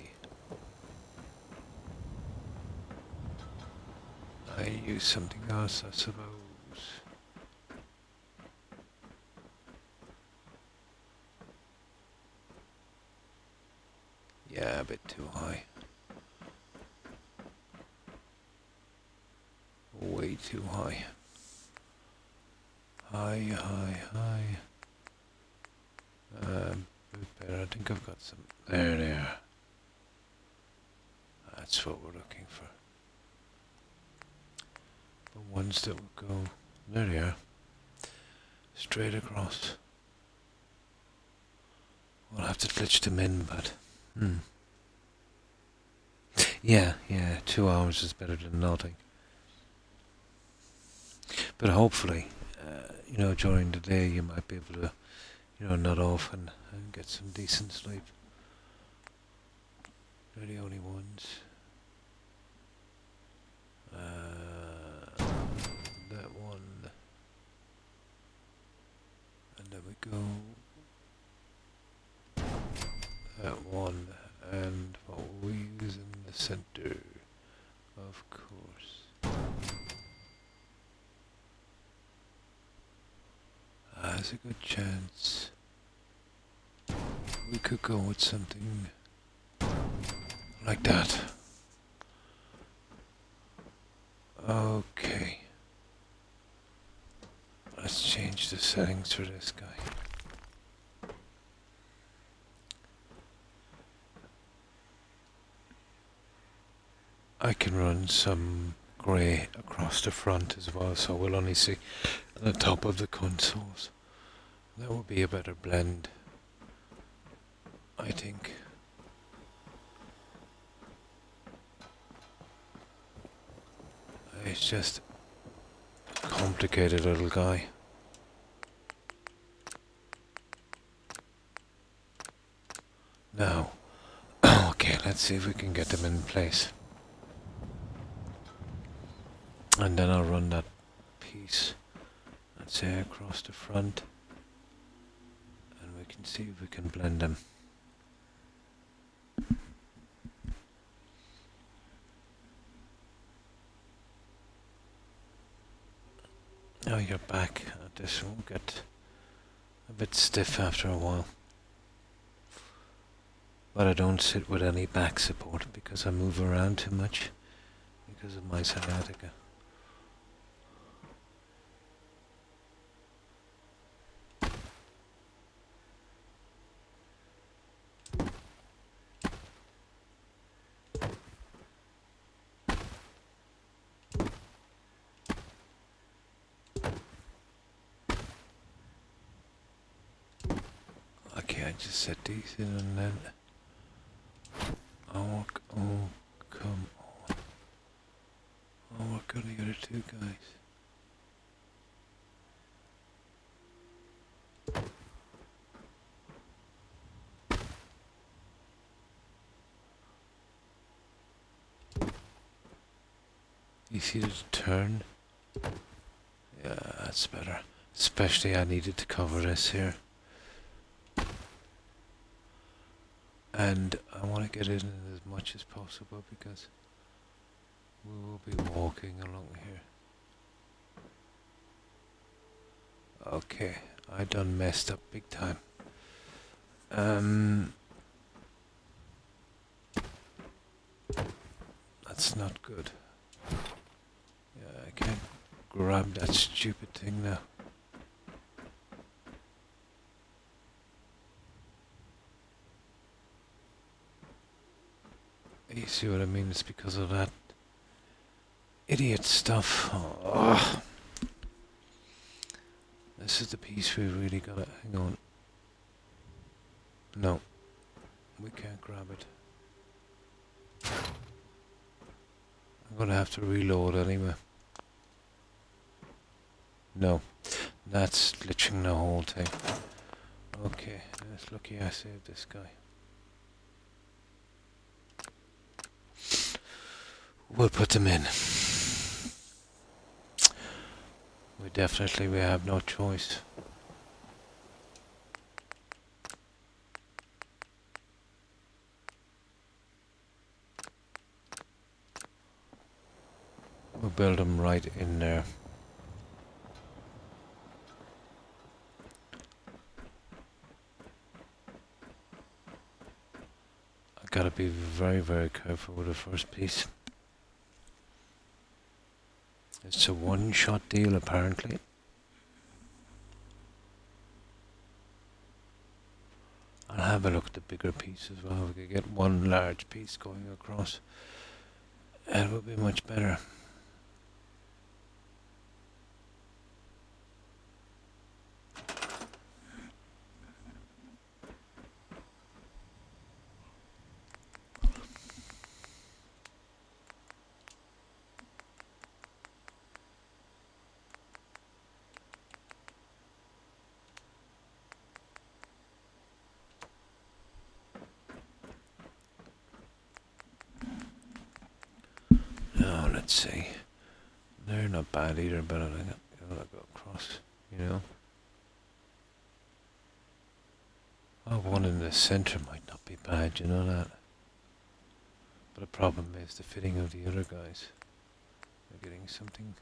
I use something else, I suppose. Yeah, a bit too high. Way too high. High. Better. I think I've got some. There. That's what we're looking for. The ones that will go. There they are. Straight across. We'll have to glitch them in, but. Yeah. 2 hours is better than nothing. But hopefully, during the day you might be able to, nut off and get some decent sleep. They're the only ones. That one. And there we go. That one. And what we use in the center, of course. There's a good chance we could go with something like that. Okay. Let's change the settings for this guy. I can run some grey across the front as well, so we'll only see the top of the consoles. That will be a better blend, I think. It's just a complicated little guy. Now, okay, let's see if we can get them in place. And then I'll run that piece, let's say, across the front. And we can see if we can blend them. Now you're back. This will get a bit stiff after a while. But I don't sit with any back support because I move around too much because of my sciatica. Okay, I just set these in and then... oh, come on. I'll work on the other two guys. You see the turn? Yeah, that's better. Especially I needed to cover this here. And I want to get in as much as possible because we will be walking along here. Okay, I done messed up big time. That's not good. Yeah, I can't grab that stupid thing now. You see what I mean? It's because of that idiot stuff. Oh. This is the piece we really gotta... hang on. No. We can't grab it. I'm gonna have to reload anyway. No. That's glitching the whole thing. Okay, it's lucky I saved this guy. We'll put them in. We have no choice. We'll build them right in there. I gotta be very, very careful with the first piece. It's a one-shot deal, apparently. I'll have a look at the bigger piece as well. We could get one large piece going across. It would be much better. Now, let's see. They're not bad either, but I gotta go across, you know. Oh, one in the center might not be bad, you know that. But the problem is the fitting of the other guys. They're getting something.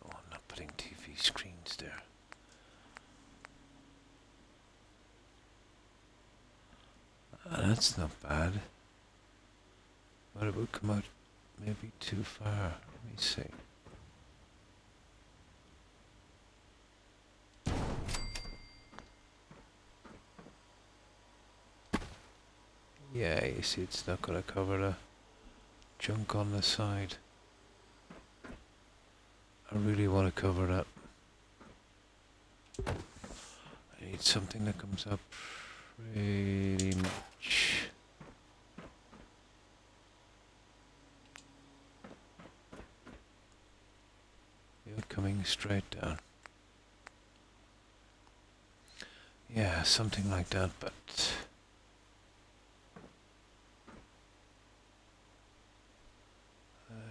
No, I'm not putting TV screens there. That's not bad. But it would come out maybe too far. Let me see. Yeah, you see it's not going to cover the junk on the side. I really want to cover that. I need something that comes up pretty much. You're coming straight down. Yeah, something like that, but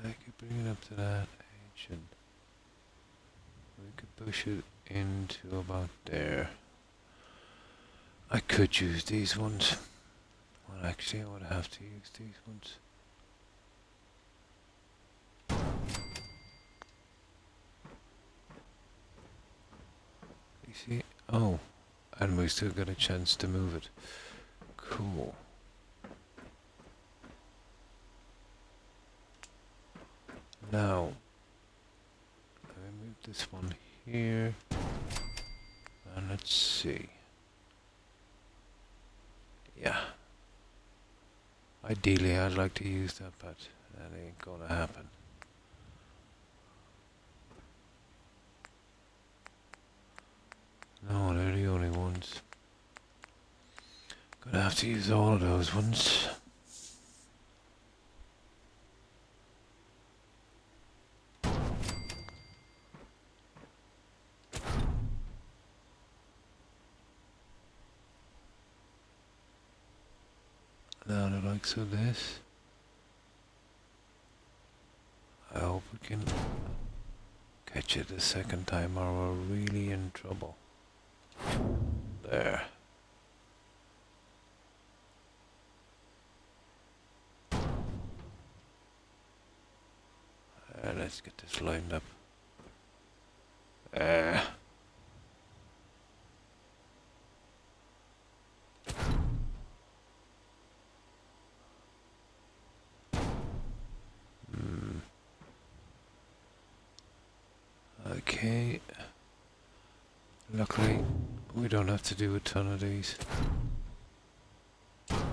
I could bring it up to that edge and we could push it into about there. I could use these ones. Well, actually, I would have to use these ones. You see? Oh, and we still got a chance to move it. Cool. Now, let me move this one here. And let's see. Yeah. Ideally, I'd like to use that, but that ain't gonna happen. No, they're the only ones. Gonna have to use all of those ones. Now the likes of this. I hope we can catch it the second time or we're really in trouble. There. Let's get this lined up. Okay. Luckily, we don't have to do a ton of these. But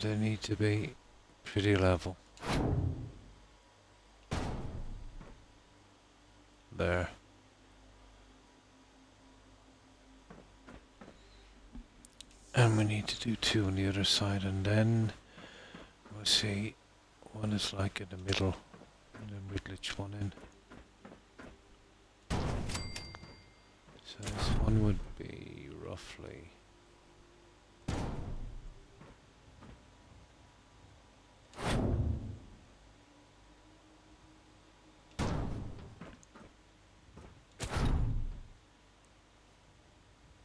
they need to be pretty level. There. And we need to do two on the other side, and then we'll see one is like in the middle, and then we glitch one in. So this one would be roughly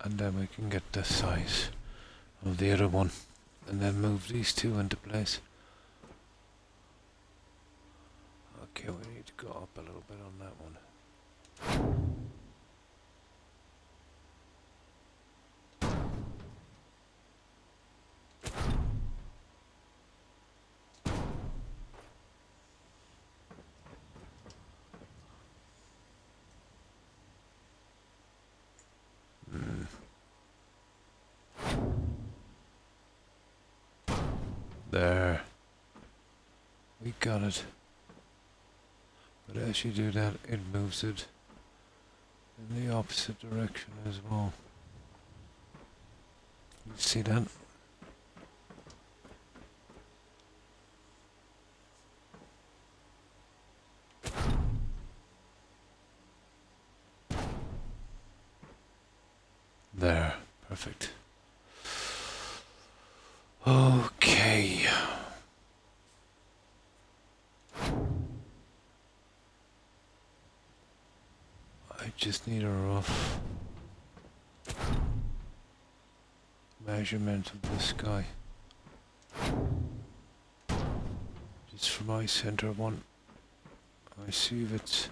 and then we can get the size of the other one and then move these two into place. Okay, we need to go up a little bit on that one. There. We got it. But as you do that, it moves it in the opposite direction as well. You see that? There. Perfect. Okay. I just need a rough measurement of this guy. Just for my center one. I see if it's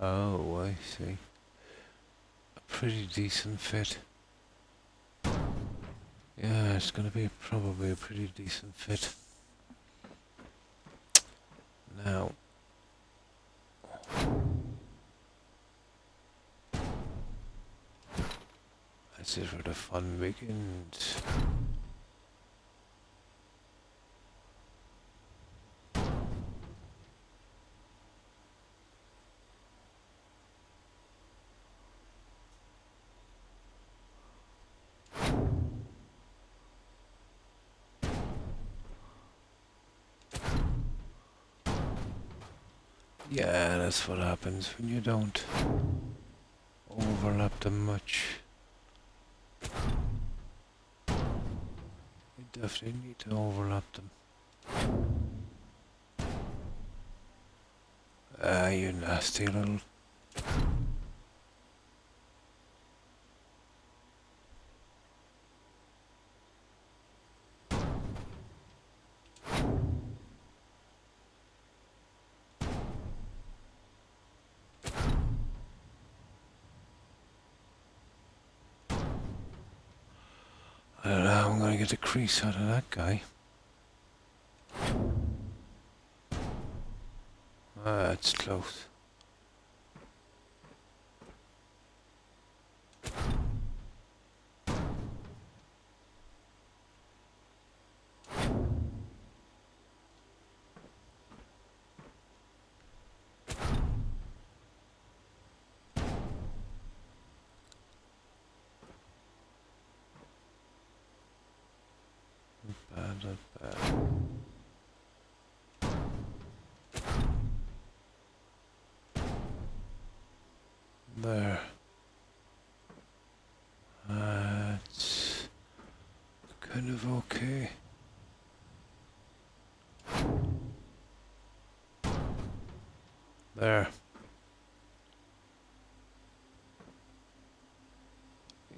Oh, I see. A pretty decent fit. Yeah, it's gonna be probably a pretty decent fit. Now, this is where the fun begins. Yeah, that's what happens when you don't overlap them much. You definitely need to overlap them. Ah, you nasty little... I don't know how I'm gonna get the crease out of that guy. Ah, that's close. Bad, not bad. There. That's kind of okay. There.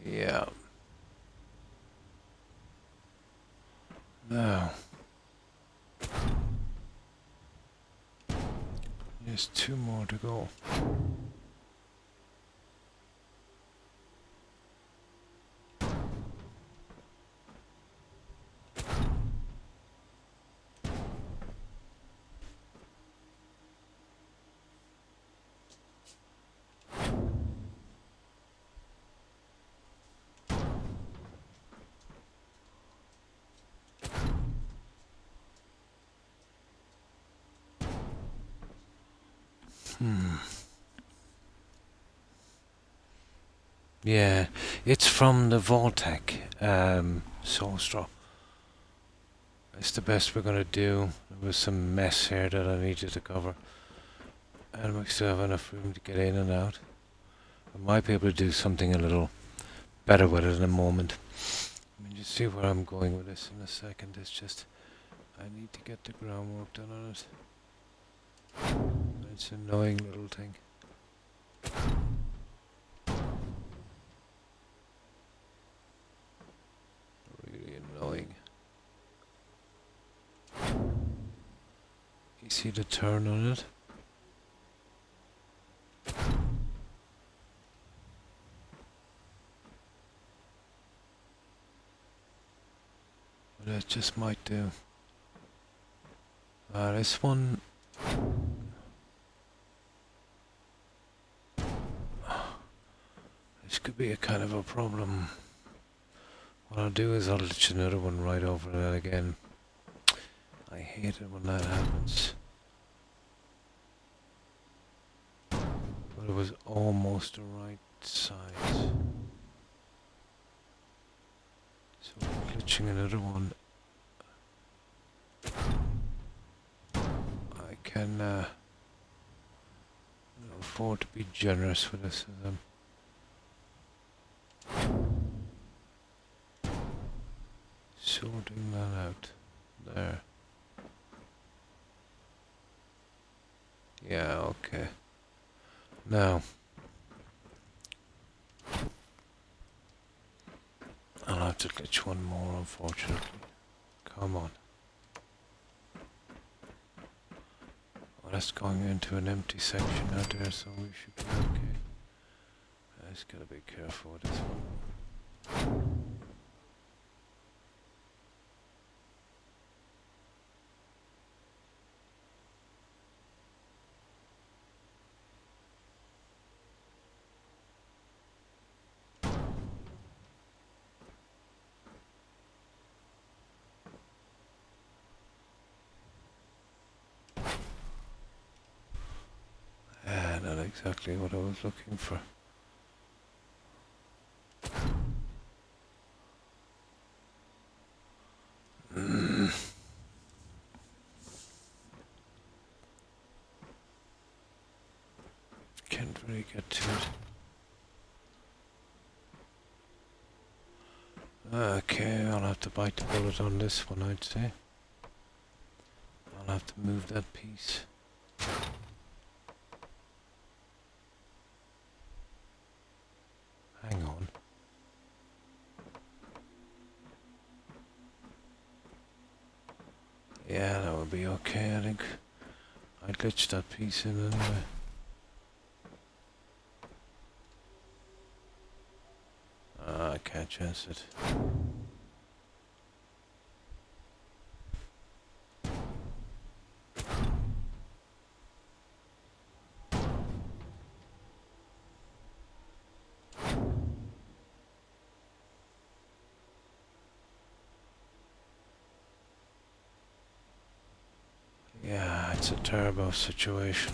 Yeah. Now. There's 2 more to go. Yeah, it's from the Voltec saw straw. It's the best we're gonna do. There was some mess here that I needed to cover. And we still have enough room to get in and out. I might be able to do something a little better with it in a moment. I mean, you see where I'm going with this in a second. It's just, I need to get the groundwork done on it. It's an annoying little thing. Really annoying. You see the turn on it? That just might do. This one... This could be a kind of a problem. What I'll do is I'll ditch another one right over that again. I hate it when that happens. But it was almost the right size. So glitching another one. I can afford to be generous with this. Sorting that out. There. Yeah, okay. Now, I'll have to glitch one more, unfortunately. Come on. Well, That's going into an empty section out there, so we should be okay. I just gotta be careful with this one. Not exactly what I was looking for. Can't really get to it. Okay, I'll have to bite the bullet on this one, I'd say. I'll have to move that piece. Hang on. Yeah, that would be okay, I think. I glitched that piece in anyway. I can't chance it. Yeah, it's a terrible situation.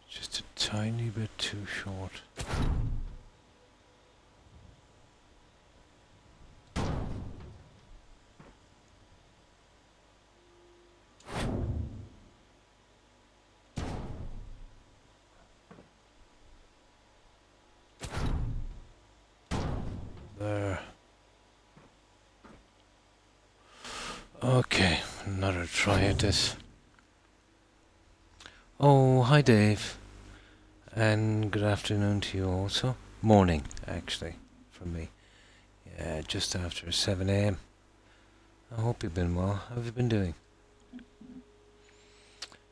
Just a tiny bit too short. There. Okay, another try at this. Oh, hi Dave. And good afternoon to you also. Morning, actually, from me. Yeah, just after 7 a.m. I hope you've been well. How have you been doing?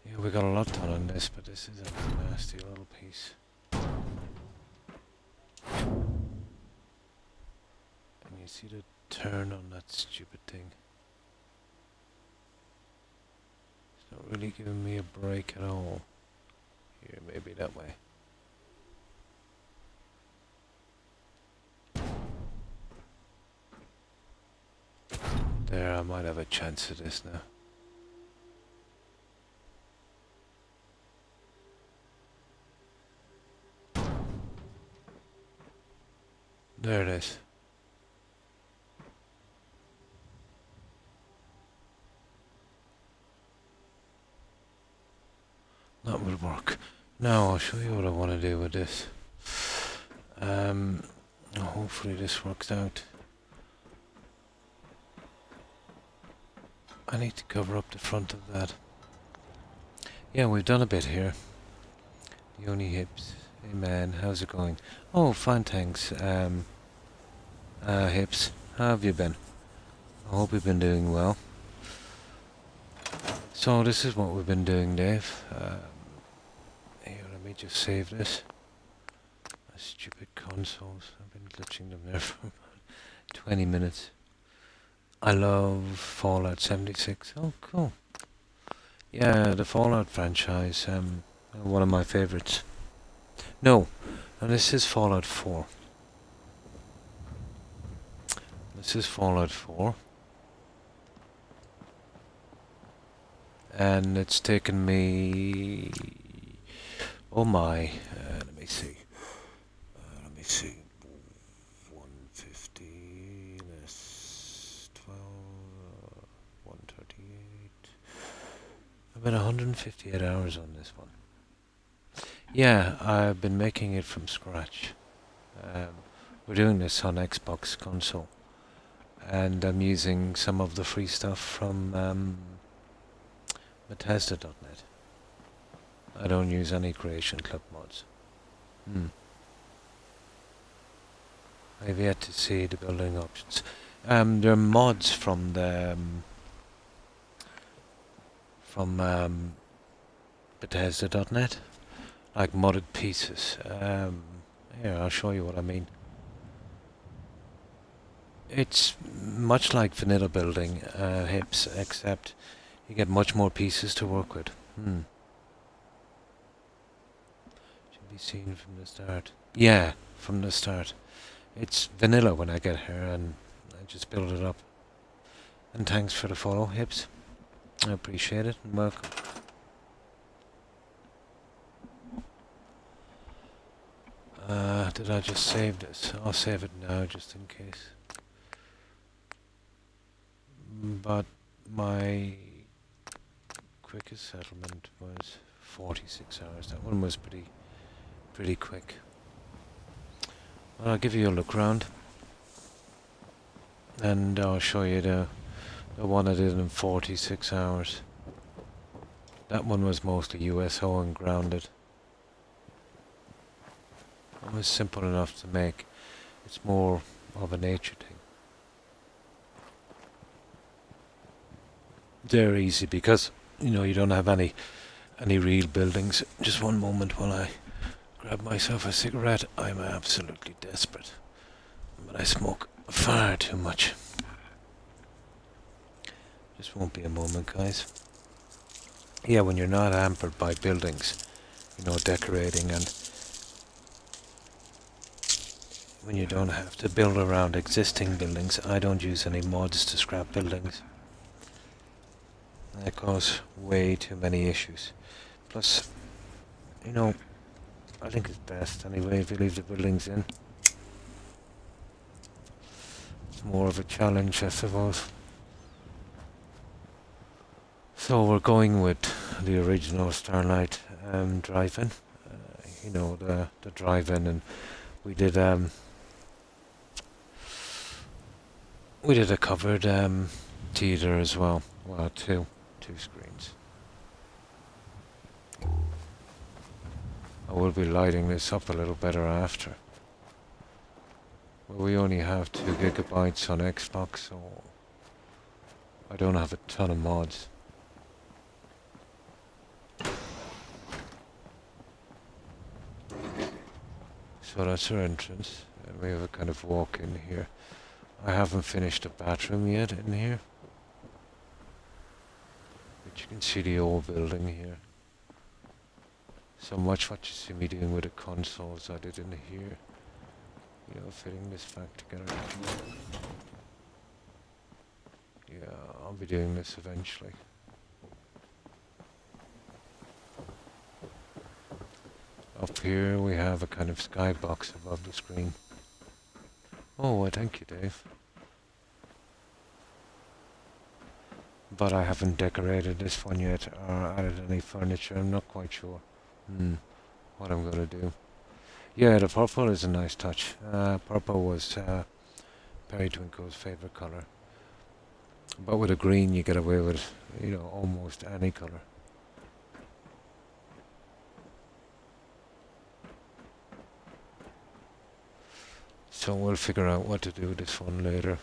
Yeah, we got a lot done on this, but this is a nasty little piece. And you see the turn on that stupid thing. It's not really giving me a break at all. Here, maybe that way. There, I might have a chance at this now. There it is. That will work. Now I'll show you what I want to do with this. Hopefully this works out. I need to cover up the front of that. Yeah, we've done a bit here. The only hips. Hey man, how's it going? Oh, fine, thanks. Hips, how have you been? I hope you've been doing well. So this is what we've been doing, Dave. Here, let me just save this. Stupid consoles. I've been glitching them there for about 20 minutes. I love Fallout 76. Oh, cool. Yeah, the Fallout franchise. One of my favorites. No, this is Fallout 4. This is Fallout 4. And it's taken me... Oh my. Let me see. 150 less 12, 138. About 158 hours on this one. Yeah, I've been making it from scratch. We're doing this on Xbox console. And I'm using some of the free stuff from Bethesda.net. I don't use any Creation Club mods. I've yet to see the building options. There are mods from the from Bethesda.net, like modded pieces. Here, I'll show you what I mean. It's much like vanilla building hips, except you get much more pieces to work with. Should be seen from the start. Yeah, from the start. It's vanilla when I get here, and I just build it up. And thanks for the follow, hips. I appreciate it, and welcome. Did I just save this? I'll save it now, just in case. But my quickest settlement was 46 hours. That one was pretty quick. Well, I'll give you a look round, and I'll show you the one I did in 46 hours. That one was mostly USO and grounded. It was simple enough to make. It's more of a nature thing. They're easy because, you don't have any real buildings. Just one moment while I grab myself a cigarette. I'm absolutely desperate. But I smoke far too much. Just won't be a moment, guys. Yeah, when you're not hampered by buildings, decorating, and when you don't have to build around existing buildings. I don't use any mods to scrap buildings. That causes way too many issues. Plus, I think it's best anyway if you leave the buildings in. It's more of a challenge, I suppose. So we're going with the original Starlight drive-in. The drive-in, and we did a covered theatre as well. Well, two screens. I will be lighting this up a little better after. Well, we only have 2 gigabytes on Xbox, so I don't have a ton of mods. So that's our entrance, and we have a kind of walk in here. I haven't finished the bathroom yet in here, but you can see the old building here. So much what you see me doing with the consoles I did in here. Fitting this back together. Yeah, I'll be doing this eventually. Up here we have a kind of skybox above the screen. Oh, well, thank you, Dave. But I haven't decorated this one yet, or added any furniture. I'm not quite sure what I'm going to do. Yeah, the purple is a nice touch. Purple was Perry Twinkle's favourite colour. But with a green you get away with, almost any colour. So we'll figure out what to do with this one later.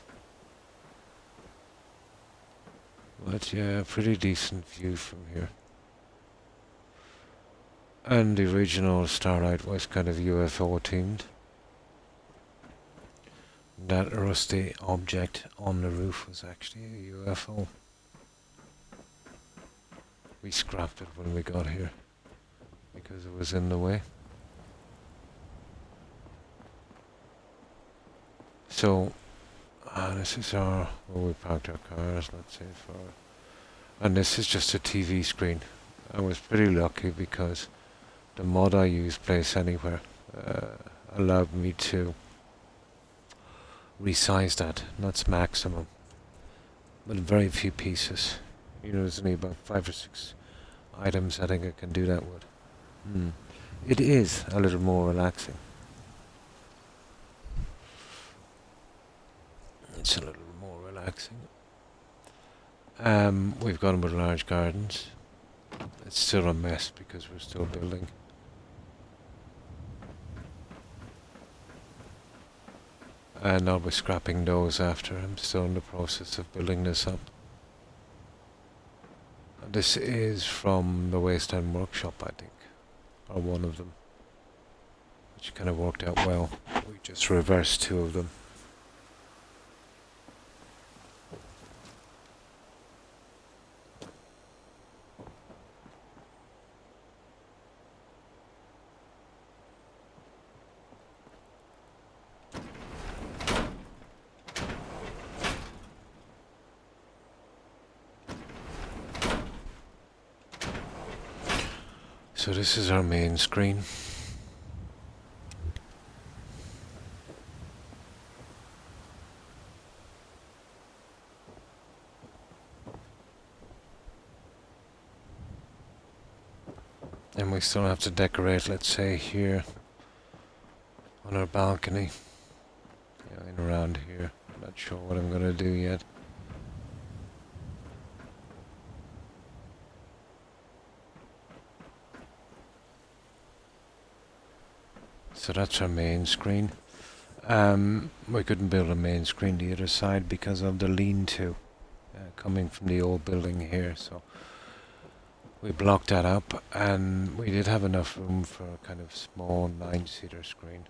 But yeah, pretty decent view from here. And the original Starlight was kind of UFO themed. That rusty object on the roof was actually a UFO. We scrapped it when we got here because it was in the way. So, this is where we parked our cars, let's say, and this is just a TV screen. I was pretty lucky because the mod I use, Place Anywhere, allowed me to resize that. That's maximum, but very few pieces. There's only about 5 or 6 items I think I can do that with. It is a little more relaxing. It's a little more relaxing. We've gone with large gardens. It's still a mess because we're still building. And I'll be scrapping those after. I'm still in the process of building this up. This is from the Wasteland Workshop, I think, or one of them, which kind of worked out well. We just reversed two of them. So this is our main screen. And we still have to decorate, let's say, here on our balcony. In around here. I'm not sure what I'm going to do yet. So that's our main screen. We couldn't build a main screen the other side because of the lean-to coming from the old building here, so we blocked that up, and we did have enough room for a kind of small 9-seater screen.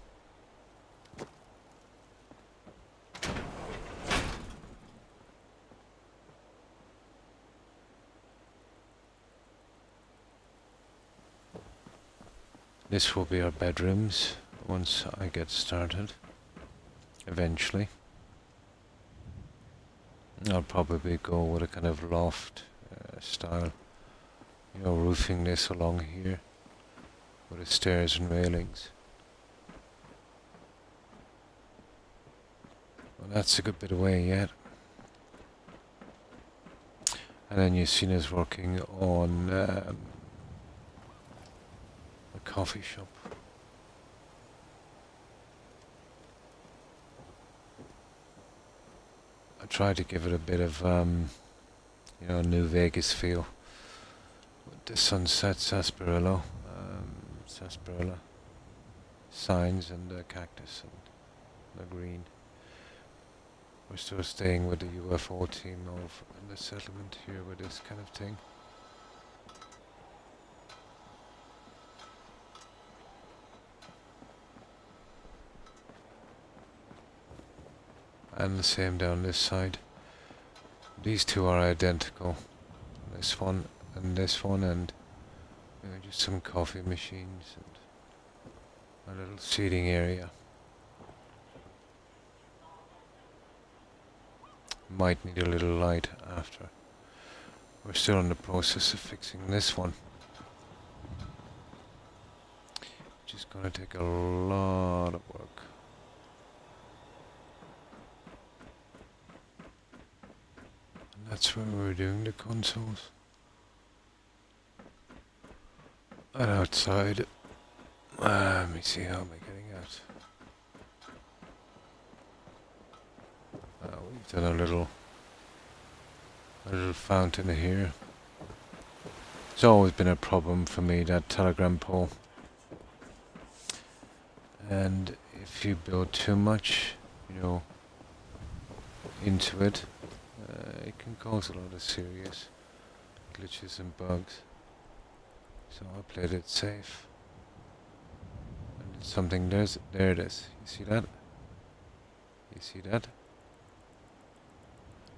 This will be our bedrooms once I get started, eventually. I'll probably go with a kind of loft style, you know, roofing this along here with the stairs and railings. Well, that's a good bit away yet. And then you've seen us working on a coffee shop. I tried to give it a bit of, you know, New Vegas feel with the sunset sarsaparilla signs and the cactus and the green. We're still staying with the UFO team of the settlement here with this kind of thing. And the same down this side. These two are identical. This one, and you know, just some coffee machines and a little seating area. Might need a little light after. We're still in the process of fixing this one, which is going to take a lot of work. That's where we're doing the consoles. And outside, let me see how am I getting out. We've done a little fountain here. It's always been a problem for me, that telegram pole. And if you build too much, you know, into it, it can cause a lot of serious glitches and bugs. So I played it safe. And it's something, there it is. You see that? You see that?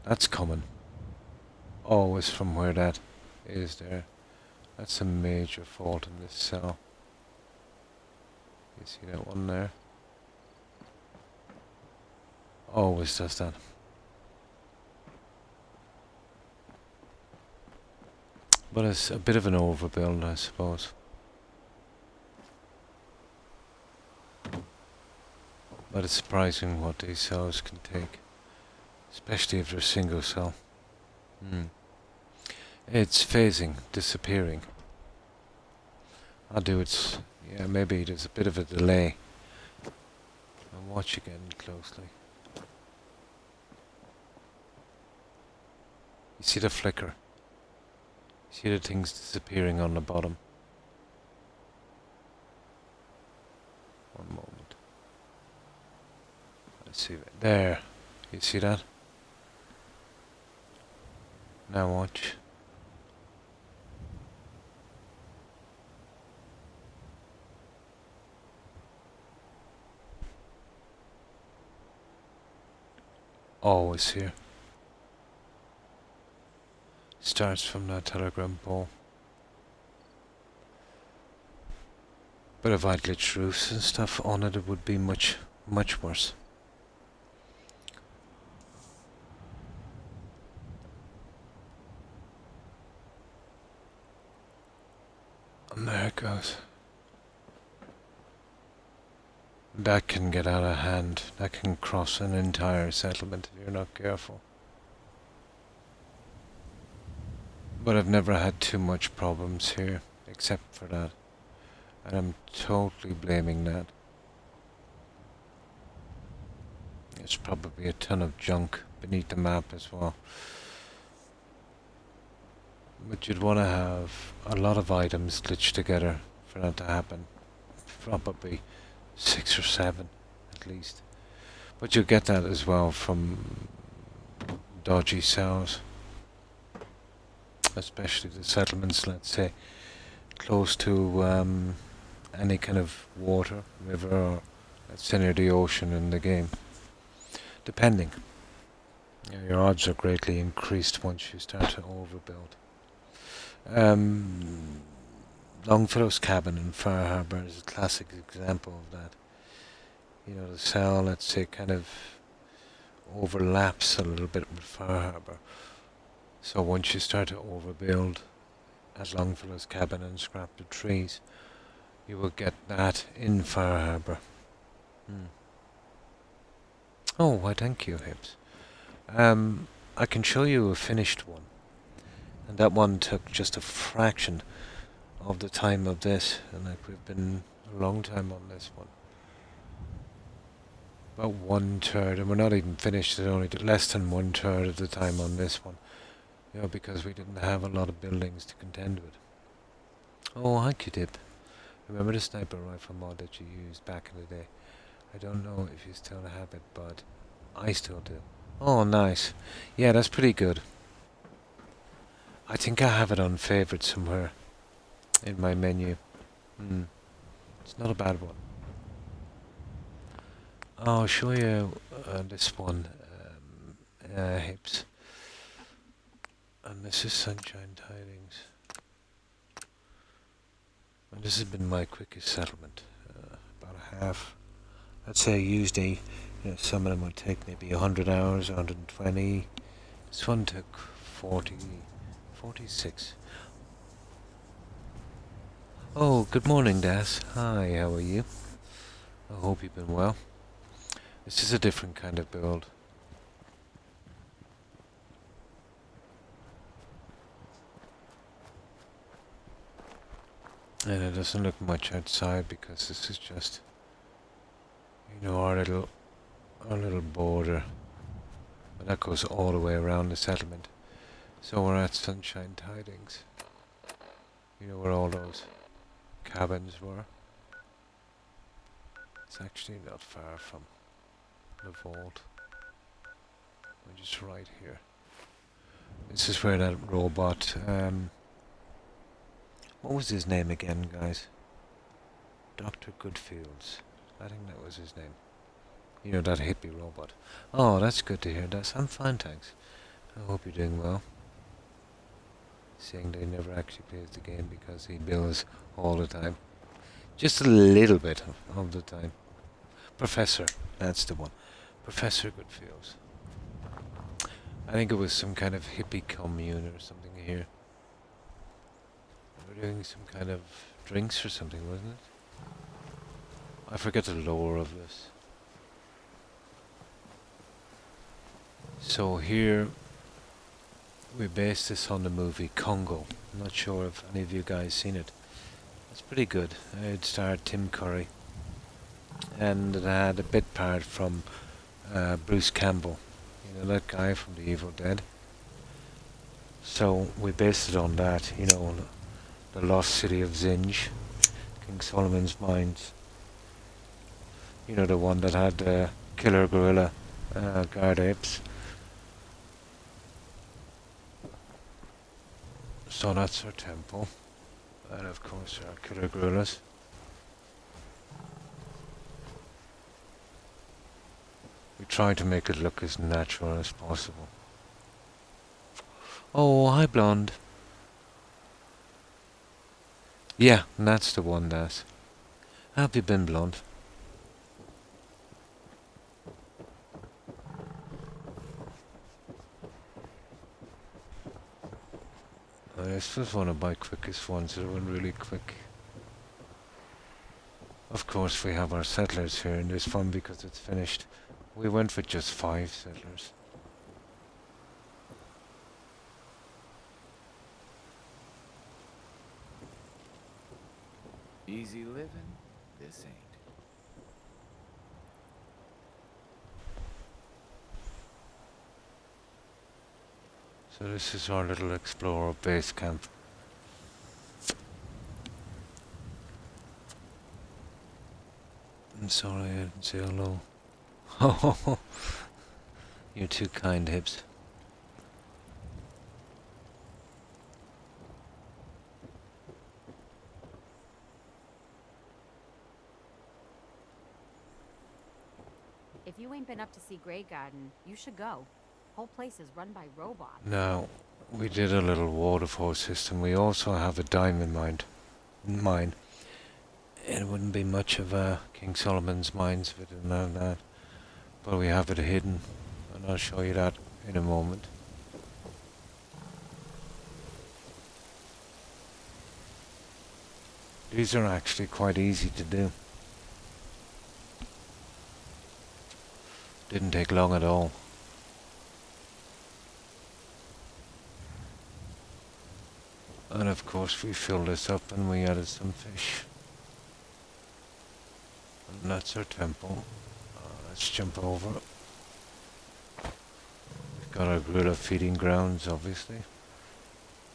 That's coming. Always from where that is there. That's a major fault in this cell. You see that one there? Always does that. But it's a bit of an overbuild, I suppose. But it's surprising what these cells can take, especially if they're single cell. It's phasing, disappearing. Yeah, maybe there's a bit of a delay. I'll watch again closely. You see the flicker? See the things disappearing on the bottom. One moment. Let's see. There. You see that? Now watch. Always here. Starts from that telegram pole. But if I'd glitched roofs and stuff on it, it would be much, much worse. And there it goes. That can get out of hand. That can cross an entire settlement if you're not careful. But I've never had too much problems here, except for that. And I'm totally blaming that. There's probably a ton of junk beneath the map as well. But you'd want to have a lot of items glitched together for that to happen. Probably 6 or 7 at least. But you'll get that as well from dodgy cells. Especially the settlements, let's say, close to any kind of water, river, or let's say near the ocean in the game. Depending. Your odds are greatly increased once you start to overbuild. Longfellow's cabin in Far Harbour is a classic example of that. You know, the cell, let's say, kind of overlaps a little bit with Far Harbour. So once you start to overbuild at Longfellow's cabin and scrap the trees, you will get that in Far Harbour. Oh, why thank you, Hips. I can show you a finished one. And that one took just a fraction of the time of this. And like we've been a long time on this one. About 1/3, and we're not even finished. It only did less than 1/3 of the time on this one. You know, because we didn't have a lot of buildings to contend with. Oh, thank you, Dip. Remember the sniper rifle mod that you used back in the day? I don't know if you still have it, but I still do. Oh, nice. Yeah, that's pretty good. I think I have it on favorite somewhere in my menu. It's not a bad one. I'll show you this one, Hips. And this is Sunshine Tidings. And this has been my quickest settlement. About a half. Let's say usually, you know, some of them would take maybe 100 hours, 120. This one took 46. Oh, good morning, Das. Hi, how are you? I hope you've been well. This is a different kind of build. And it doesn't look much outside because this is just, you know, our little border. But that goes all the way around the settlement. So we're at Sunshine Tidings. You know where all those cabins were? It's actually not far from the vault. We're just right here. This is where that robot, what was his name again, guys? Dr. Goodfields. I think that was his name. You know, that hippie robot. Oh, that's good to hear. I'm fine, thanks. I hope you're doing well. Seeing that he never actually plays the game because he bills all the time. Just a little bit of the time. Professor, that's the one. Professor Goodfields. I think it was some kind of hippie commune or something here. They were doing some kind of drinks or something, wasn't it? I forget the lore of this. So here we based this on the movie Congo. I'm not sure if any of you guys seen it. It's pretty good. It starred Tim Curry. And it had a bit part from Bruce Campbell. You know, that guy from The Evil Dead. So we based it on that, you know, the lost city of Zinj, King Solomon's Mines. You know, the one that had killer gorilla guard apes. So that's our temple. And of course our killer gorillas. We try to make it look as natural as possible. Oh, hi blonde. Yeah, that's the one, that. How have you been, blonde? This was one of my quickest ones. It went really quick. Of course, we have our settlers here in this farm because it's finished. We went with just 5 settlers. Easy living? This ain't. So this is our little explorer base camp. I'm sorry I didn't say hello. Oh, you're too kind, Hibbs. If you ain't been up to see Grey Garden, you should go. Whole place is run by robots. Now, we did a little waterfall system. We also have a diamond mine. It wouldn't be much of a King Solomon's mines if it didn't have that. But we have it hidden, and I'll show you that in a moment. These are actually quite easy to do. Didn't take long at all. And of course we filled this up and we added some fish. And that's our temple. Let's jump over. We've got our gorilla feeding grounds, obviously.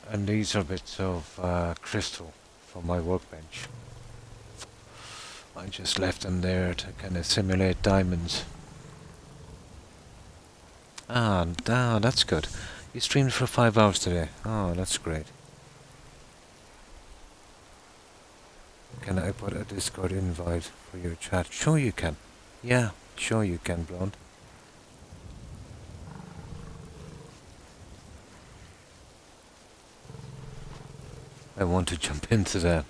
And these are bits of crystal from my workbench. I just left them there to kind of simulate diamonds. That's good. You streamed for 5 hours today. Oh, that's great. Can I put a Discord invite for your chat? Sure you can. Yeah, sure you can, blonde. I want to jump into that.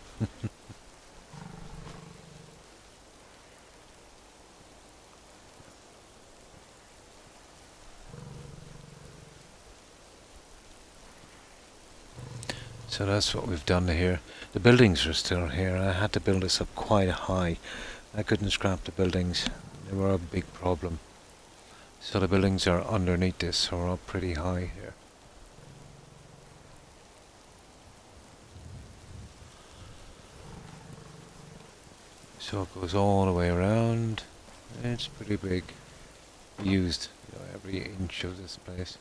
So that's what we've done here. The buildings are still here. I had to build this up quite high. I couldn't scrap the buildings. They were a big problem. So the buildings are underneath this, so we're up pretty high here. So it goes all the way around. It's pretty big. Used, every inch of this place.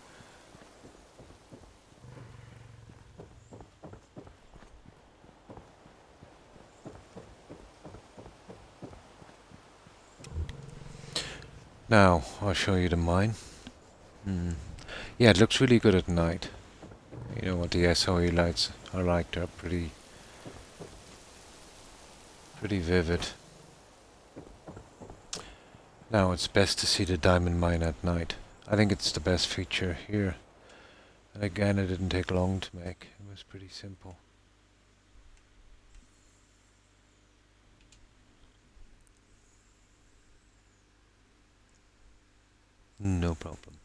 Now, I'll show you the mine. Yeah, it looks really good at night. You know what the SOE lights are like, they're pretty vivid. Now, it's best to see the diamond mine at night. I think it's the best feature here. And again, it didn't take long to make. It was pretty simple. No problem.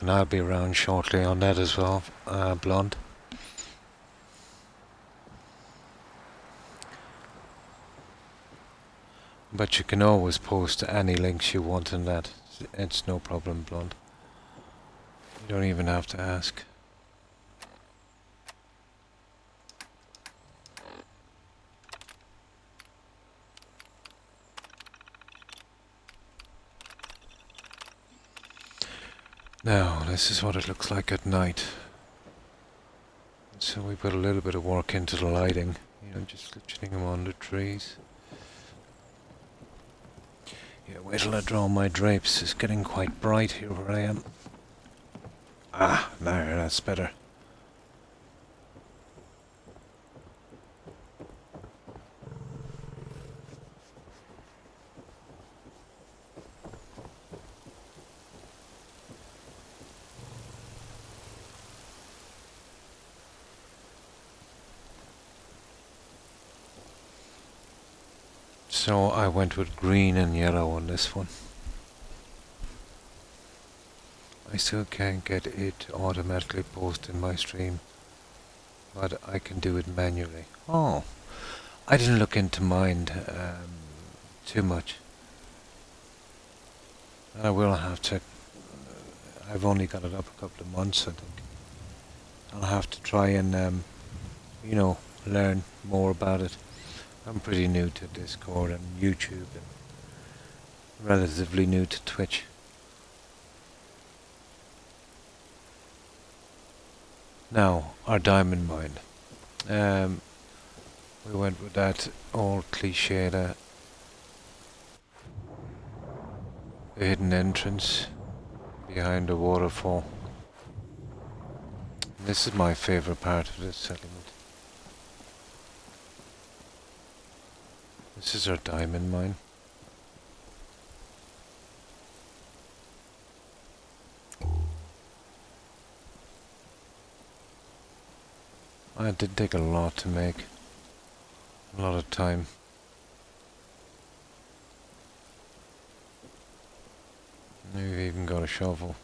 And I'll be around shortly on that as well, blonde. But you can always post any links you want in that. It's no problem, blonde. You don't even have to ask. Now, this is what it looks like at night. So we put a little bit of work into the lighting, you know, just glitching them on the trees. Yeah, wait till I draw my drapes. It's getting quite bright here where I am. Ah, there, that's better. So I went with green and yellow on this one. I still can't get it automatically posted in my stream, but I can do it manually. Oh, I didn't look into mine too much. I will have to. I've only got it up a couple of months, I think. I'll have to try and, you know, learn more about it. I'm pretty new to Discord and YouTube and relatively new to Twitch. Now, our diamond mine. We went with that old cliche, the hidden entrance behind the waterfall. This is my favorite part of this settlement. This is our diamond mine. It did take a lot to make. A lot of time. We've even got a shovel.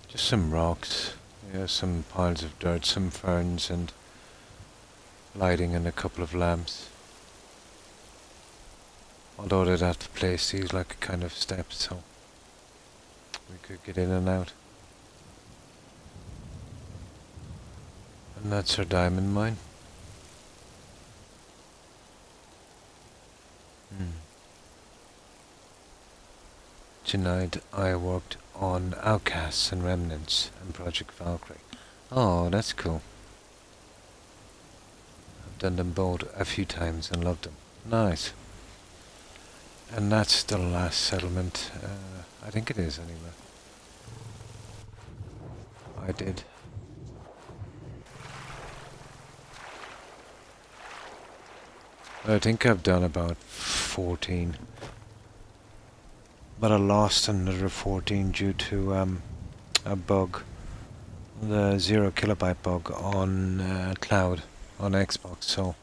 Just some rocks, yeah, some piles of dirt, some ferns, and lighting and a couple of lamps. Although they'd have to place these like a kind of steps, so we could get in and out. And that's our diamond mine. Tonight I worked on Outcasts and Remnants and Project Valkyrie. Oh, that's cool. I've done them both a few times and loved them. Nice. And that's the last settlement. I think it is anyway. I did. I think I've done about 14. But I lost another 14 due to a bug. The 0 KB bug on cloud on Xbox. So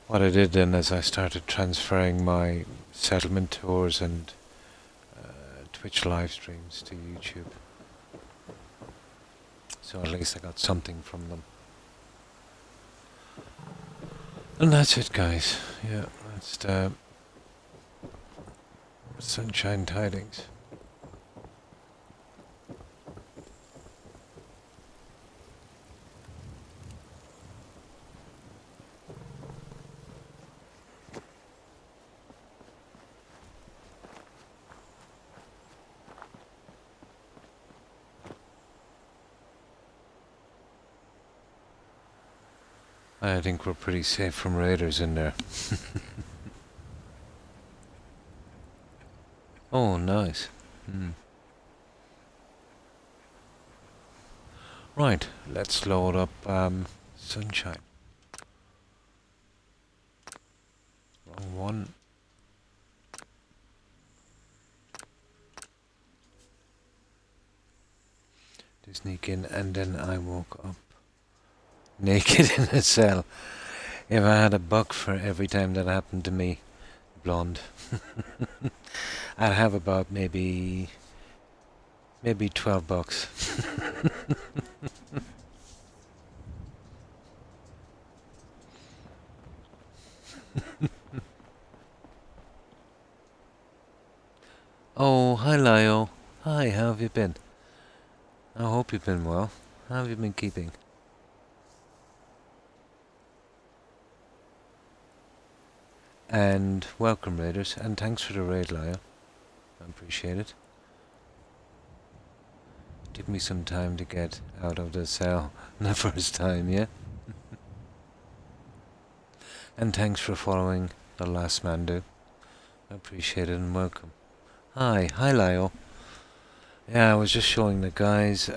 what I did then is I started transferring my settlement tours and Twitch live streams to YouTube. So at least I got something from them. And that's it, guys. Yeah, that's the sunshine tidings. I think we're pretty safe from raiders in there. Oh, nice. Right, let's load up sunshine. Wrong one. To sneak in, and then I woke up naked in a cell. If I had a buck for every time that happened to me, blonde, I'd have about maybe 12 bucks. Oh, hi Lio. Hi, how have you been? I hope you've been well. How have you been keeping? And welcome raiders, and thanks for the raid, Lio. appreciate it. Took me some time to get out of the cell the first time, yeah? And thanks for following The Last Man Do. I appreciate it and welcome. Hi Lyle. Yeah, I was just showing the guys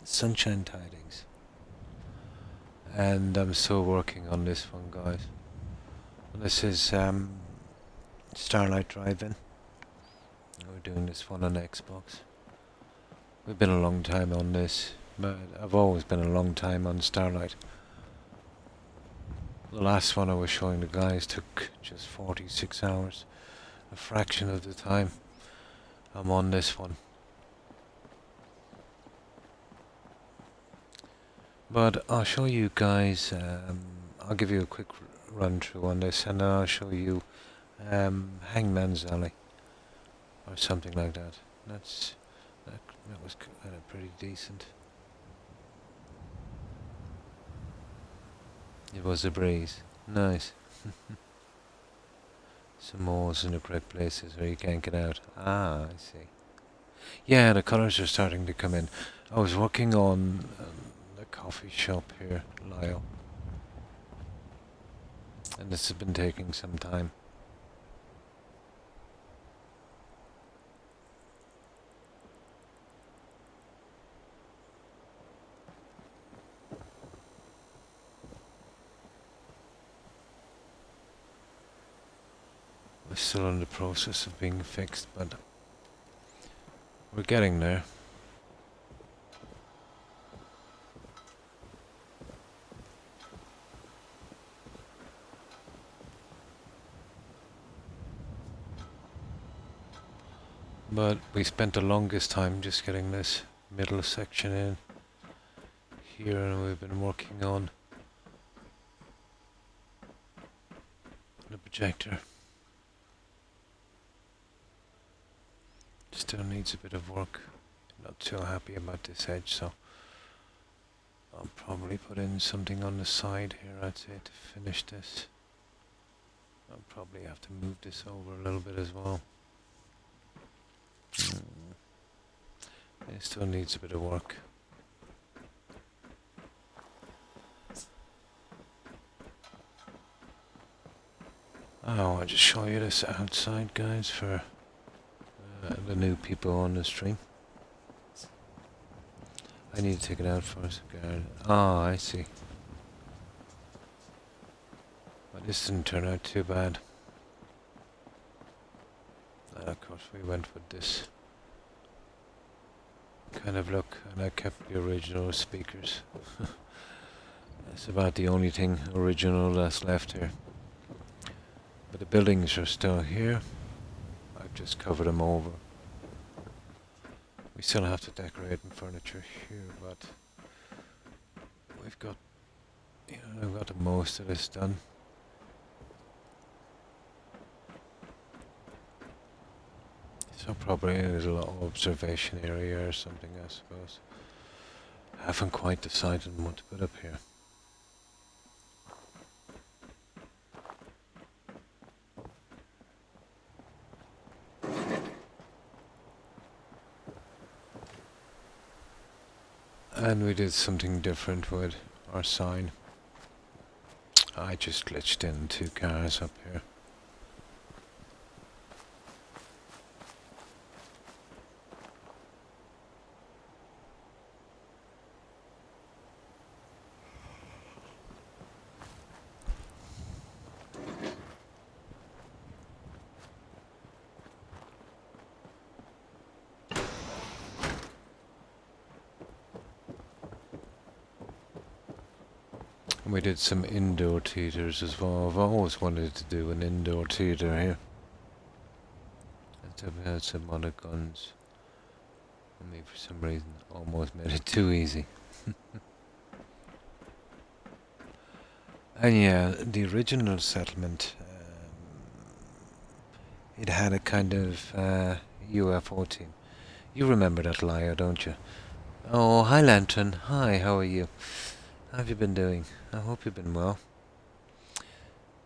Sunshine Tidings. And I'm still working on this one, guys. This is Starlight Drive-In. We're doing this one on Xbox. We've been a long time on this, but I've always been a long time on Starlight. The last one I was showing the guys took just 46 hours, a fraction of the time I'm on this one. But I'll show you guys, I'll give you a quick run through on this, and then I'll show you Hangman's Alley, or something like that. That was kind of pretty decent. It was a breeze. Nice. Some malls in the correct places where you can't get out. Ah, I see. Yeah, the colours are starting to come in. I was working on the coffee shop here, Lyle. And this has been taking some time. We're still in the process of being fixed, but we're getting there. But we spent the longest time just getting this middle section in here, and we've been working on the projector. Still needs a bit of work. Not too happy about this edge, so I'll probably put in something on the side here, I'd say, to finish this. I'll probably have to move this over a little bit as well. It still needs a bit of work. Oh, I'll just show you this outside, guys, for the new people on the stream. I need to take it out first. Oh, I see. Well, this didn't turn out too bad. And of course we went with this kind of look, and I kept the original speakers. That's about the only thing original that's left here. But the buildings are still here. I've just covered them over. We still have to decorate and furniture here, but we've got, I've got the most of this done. So probably a little observation area or something, I suppose. I haven't quite decided on what to put up here. And we did something different with our sign. I just glitched in 2 cars up here. And we did some indoor theatres as well. I've always wanted to do an indoor theatre here. And we had some other guns. I mean, for some reason, almost made it too easy. And yeah, the original settlement, it had a kind of UFO team. You remember that, Lyle, don't you? Oh, hi Lantern. Hi, how are you? How have you been doing? I hope you've been well.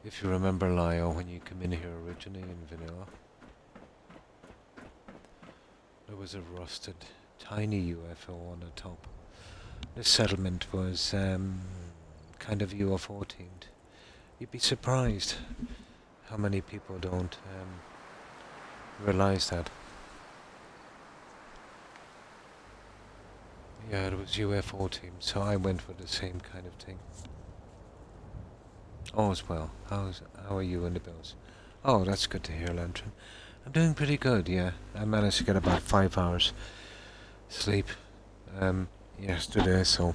If you remember, Lyle, when you come in here originally in vanilla, there was a rusted, tiny UFO on the top. This settlement was kind of UFO themed. You'd be surprised how many people don't realize that. Yeah, it was UFO themed, so I went for the same kind of thing. All is well. How are you and the bills? Oh, that's good to hear, Lantern. I'm doing pretty good, yeah. I managed to get about 5 hours sleep yesterday, so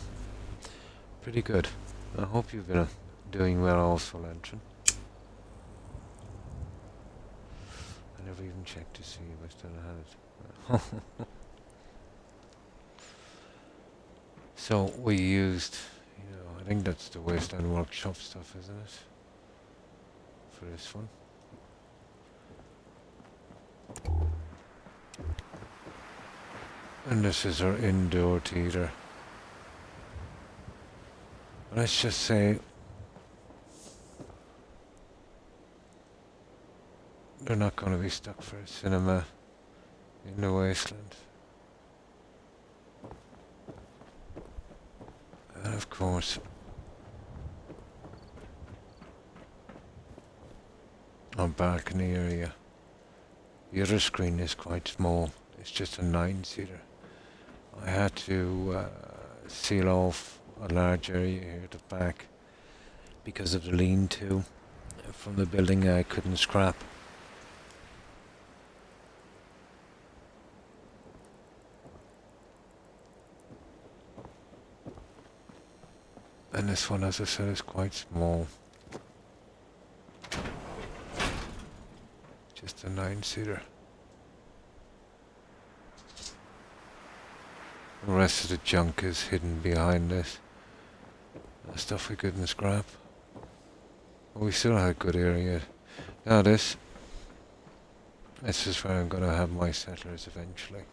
pretty good. I hope you've been doing well also, Lantern. I never even checked to see if I still had it. So we used, I think that's the Wasteland Workshop stuff, isn't it? For this one. And this is our indoor theatre. Let's just say they're not going to be stuck for a cinema in the Wasteland. And of course, our balcony area. The other screen is quite small. It's just a 9-seater. I had to seal off a large area here at the back because of the lean-to from the building I couldn't scrap. And this one, as I said, is quite small. Just a 9-seater. The rest of the junk is hidden behind this. The stuff we couldn't scrap. But we still had a good area. Now this is where I'm going to have my settlers eventually.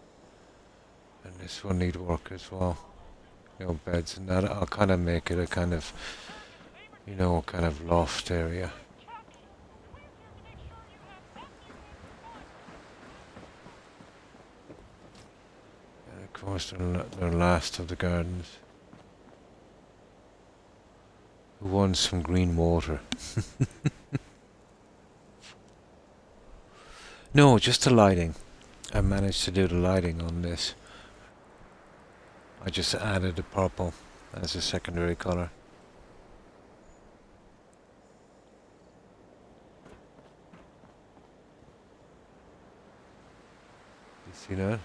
And this will need work as well. Beds and that. I'll kind of make it a kind of, kind of loft area. And of course, the last of the gardens. Who wants some green water? No, just the lighting. I managed to do the lighting on this. I just added the purple as a secondary color. You see that?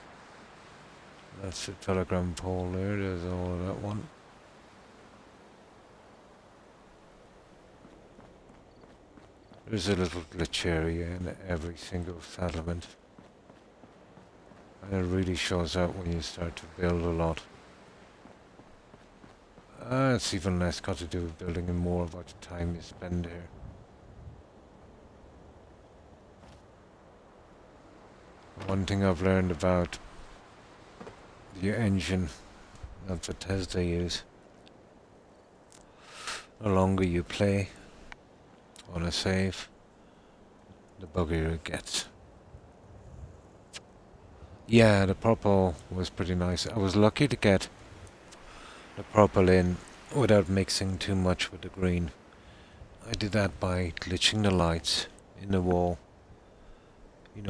That's the telegram pole there. There's all of that one. There's a little glitch area in every single settlement. And it really shows out when you start to build a lot. It's even less got to do with building and more about the time you spend here. One thing I've learned about the engine that Bethesda use, the longer you play on a save, the buggier it gets. Yeah, the purple was pretty nice. I was lucky to get the purple in without mixing too much with the green. I did that by glitching the lights in the wall.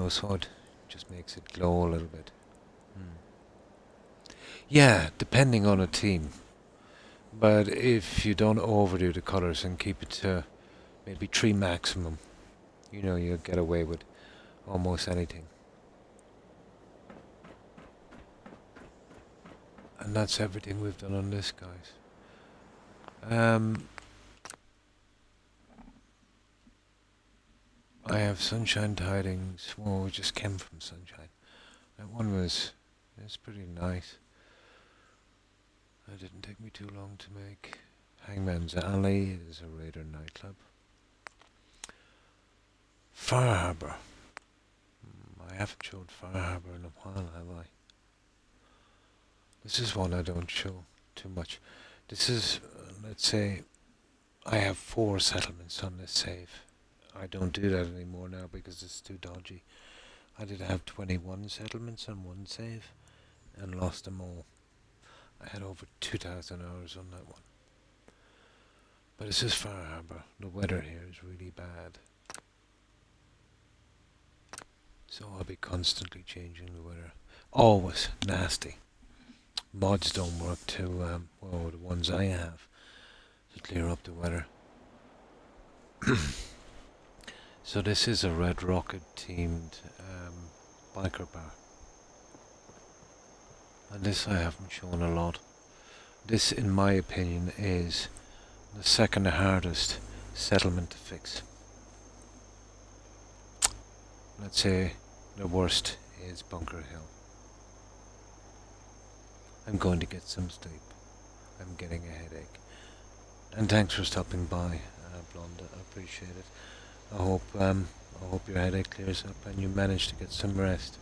So it just makes it glow a little bit. Yeah, depending on a theme. But if you don't overdo the colours and keep it to maybe 3 maximum, you'll get away with almost anything. And that's everything we've done on this, guys. I have Sunshine Tidings. Well, we just came from Sunshine. That one it's pretty nice. It didn't take me too long to make. Hangman's Alley is a Raider nightclub. Fire Harbour. I haven't showed Fire Harbour in a while, have I? This is one I don't show too much. This is, let's say, I have 4 settlements on this save. I don't do that anymore now because it's too dodgy. I did have 21 settlements on one save and lost them all. I had over 2,000 hours on that one. But this is Far Harbour. The weather here is really bad. So I'll be constantly changing the weather. Always nasty. Mods don't work to, well, the ones I have, to clear up the weather. So this is a Red Rocket themed biker bar. And this I haven't shown a lot. This, in my opinion, is the second hardest settlement to fix. Let's say the worst is Bunker Hill. I'm going to get some sleep. I'm getting a headache. And thanks for stopping by, Blonde. I appreciate it. I hope your headache clears up and you manage to get some rest.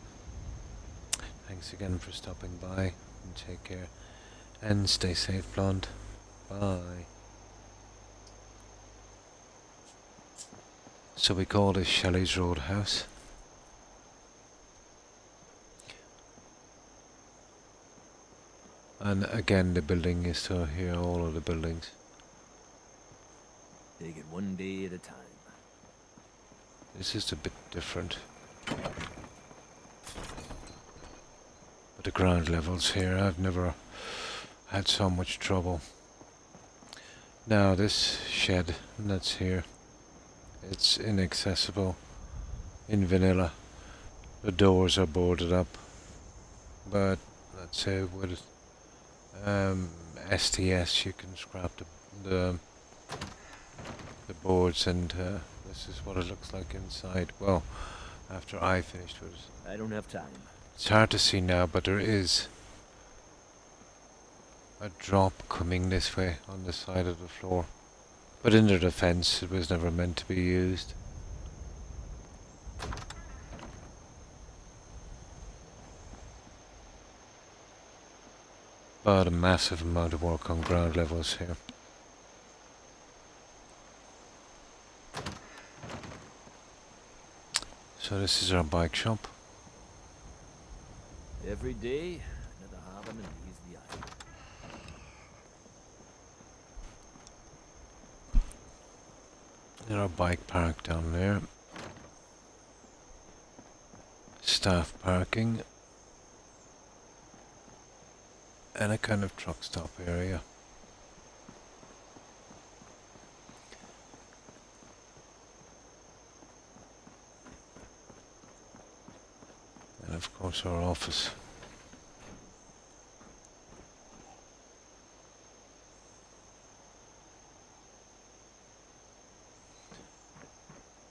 Thanks again for stopping by, and take care. And stay safe, Blonde. Bye. So we call this Shelley's Roadhouse. And again, the building is still here, all of the buildings. Take it one day at a time. This is a bit different. But the ground levels here, I've never had so much trouble. Now this shed that's here, it's inaccessible in vanilla. The doors are boarded up, but let's say with STS you can scrap the boards, and this is what it looks like inside. Well, after I finished with it. I don't have time. It's hard to see now, but there is a drop coming this way on the side of the floor. But in their defense, it was never meant to be used. But a massive amount of work on ground levels here. So this is our bike shop. Every day, another haven and leaves the island. And our bike park down there. Staff parking. And a kind of truck stop area. And of course our office.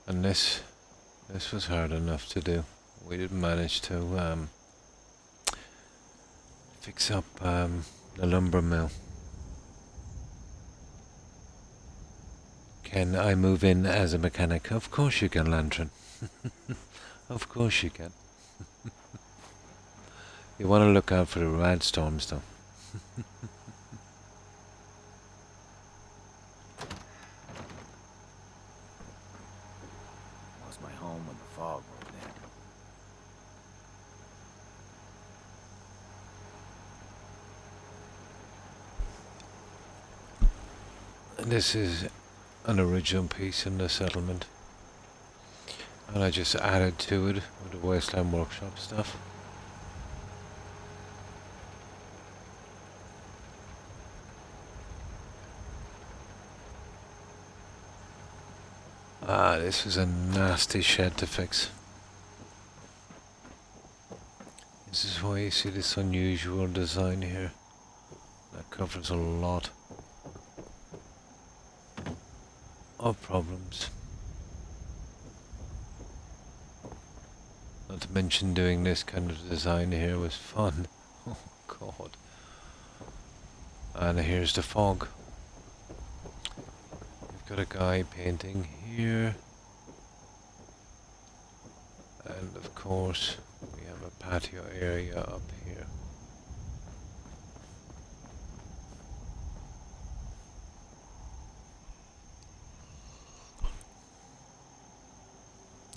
And this was hard enough to do. We didn't manage to fix up the lumber mill. Can I move in as a mechanic? Of course you can, Lantern. Of course you can. You want to look out for the rad storms, though. Lost my home when the fog rolled in. This is an original piece in the settlement. And I just added to it with the Wasteland Workshop stuff. Ah, this is a nasty shed to fix. This is why you see this unusual design here. That covers a lot of problems. Not to mention doing this kind of design here was fun. Oh god. And here's the fog. We've got a guy painting here. And of course we have a patio area up here.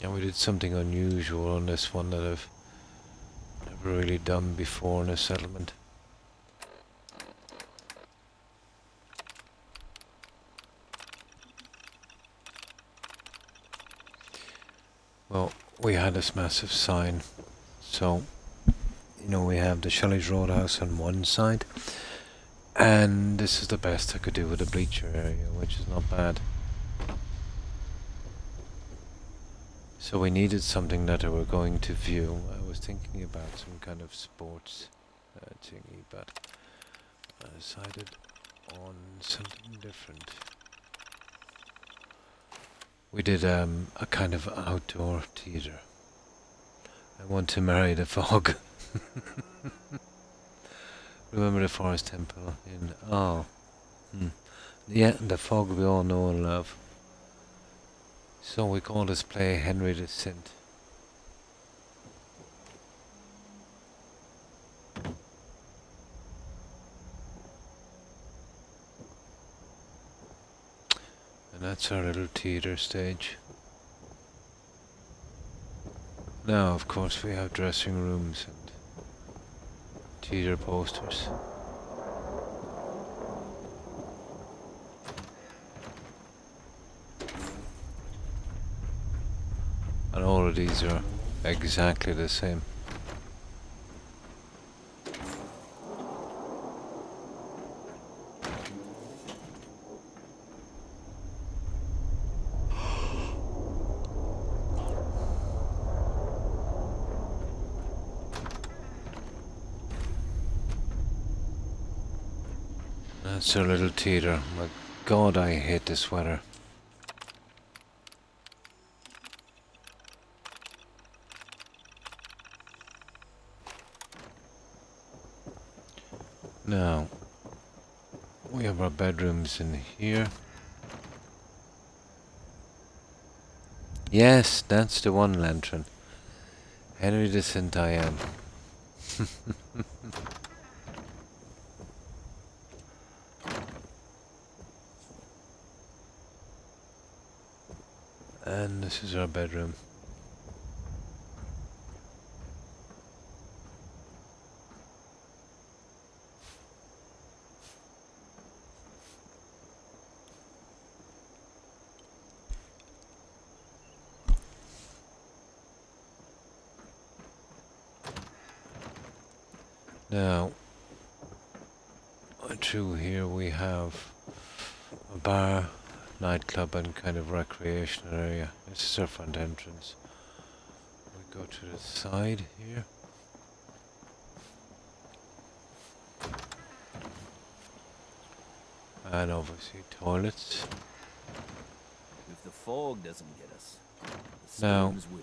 And we did something unusual on this one that I've never really done before in a settlement. Well, we had this massive sign, so you know we have the Shelley's Roadhouse on one side, and this is the best I could do with the bleacher area, which is not bad. So we needed something that we were going to view. I was thinking about some kind of sports thingy, but I decided on something different. We did a kind of outdoor theatre. I want to marry the fog. Remember the forest temple in... Yeah, the fog we all know and love. So we call this play Henry the Sint. And that's our little theatre stage. Now, of course, we have dressing rooms and theatre posters. And all of these are exactly the same. That's our little theatre. My God, I hate this weather. Now, we have our bedrooms in here. Yes, that's the one lantern. Henry the Sint I am. And this is our bedroom. Now, through here we have a bar, nightclub and kind of recreational area. This is our front entrance. We go to the side here. And obviously toilets. If the fog doesn't get us, the Now, storms will.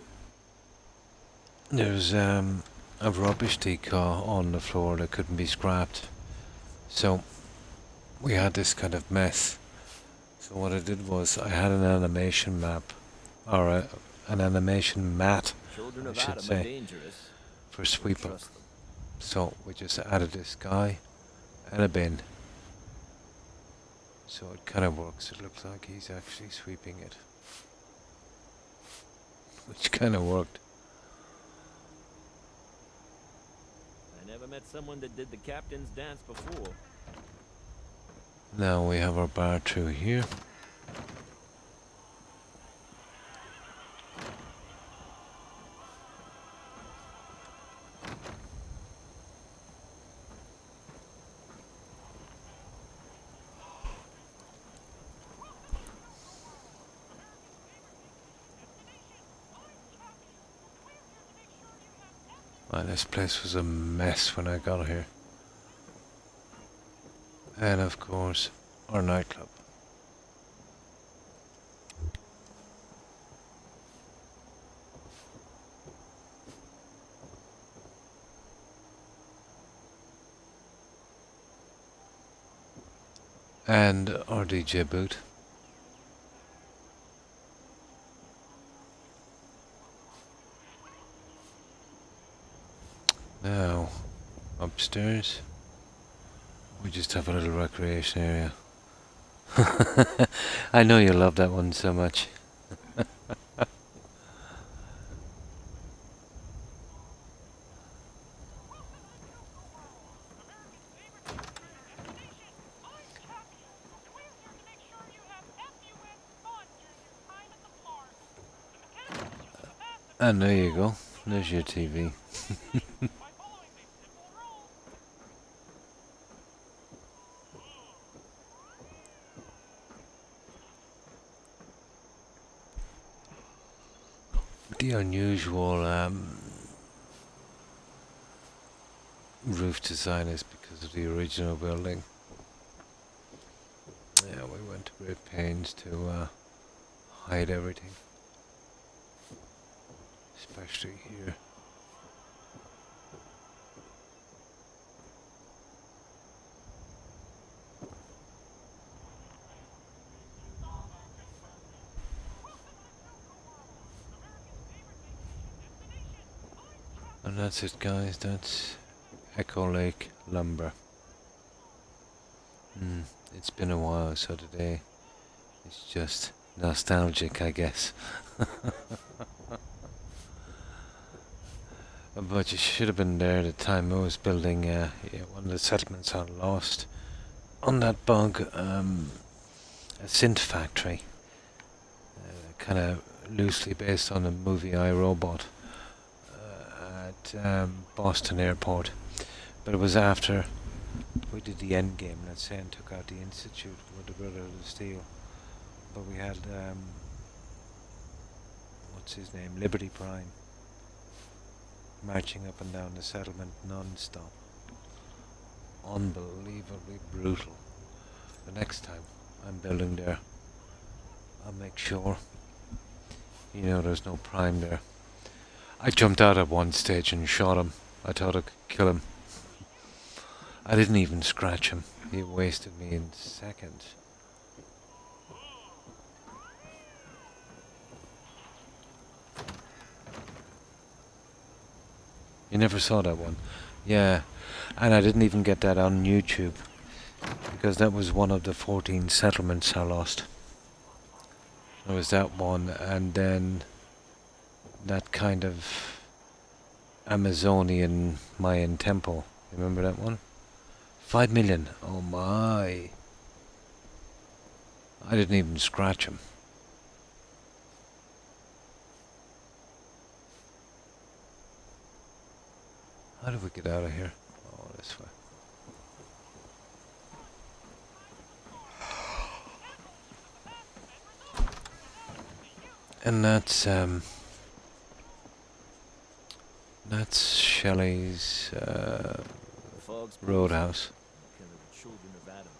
there's a rubbish decal on the floor that couldn't be scrapped. So we had this kind of mess. So what I did was I had an animation map, or an animation mat, Children I of should Adam are say, dangerous. for Don't sweep up. trust them. So we just added this guy and a bin. So it kind of works. It looks like he's actually sweeping it. Which kind of worked. I never met someone that did the captain's dance before. Now we have our bar through here. Man, this place was a mess when I got here. And of course, our nightclub. And our DJ booth. Now, upstairs, we just have a little recreation area. I know you love that one so much. And there you go. There's your TV. The unusual roof design is because of the original building. Yeah, we went to great pains to hide everything, especially here. And that's it, guys. That's Echo Lake Lumber. It's been a while, so today it's just nostalgic, I guess. But you should have been there at the time I was building one of the settlements on Lost. On that bog, a synth factory. Kind of loosely based on the movie I, Robot at Boston Airport. But it was after we did the end game, let's say, and took out the Institute with the Brotherhood of Steel. But we had, what's his name, Liberty Prime, marching up and down the settlement non-stop. Unbelievably brutal. The next time I'm building there, I'll make sure, there's no Prime there. I jumped out at one stage and shot him. I thought I could kill him. I didn't even scratch him. He wasted me in seconds. You never saw that one? Yeah. And I didn't even get that on YouTube, because that was one of the 14 settlements I lost. There was that one, and then that kind of Amazonian Mayan temple. Remember that one? 5 million. Oh my. I didn't even scratch him. How do we get out of here? Oh, this way. And that's Shelley's roadhouse. Killing the children of Adam.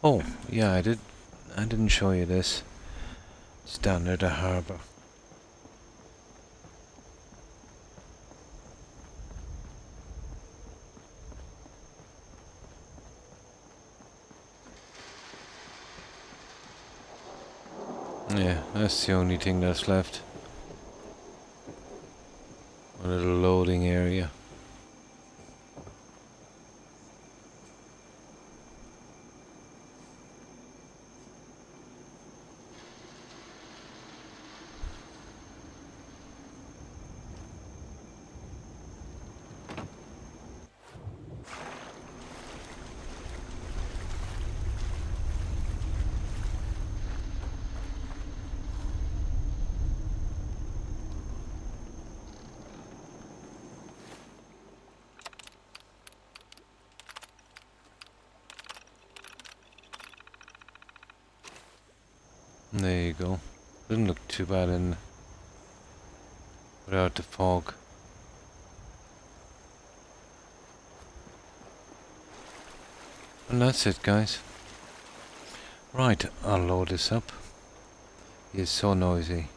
Oh, yeah, I didn't show you this. It's down near the harbour. Yeah, that's the only thing that's left. A little loading area. There you go. Didn't look too bad in without the fog. And that's it, guys. Right, I'll load this up. It's so noisy.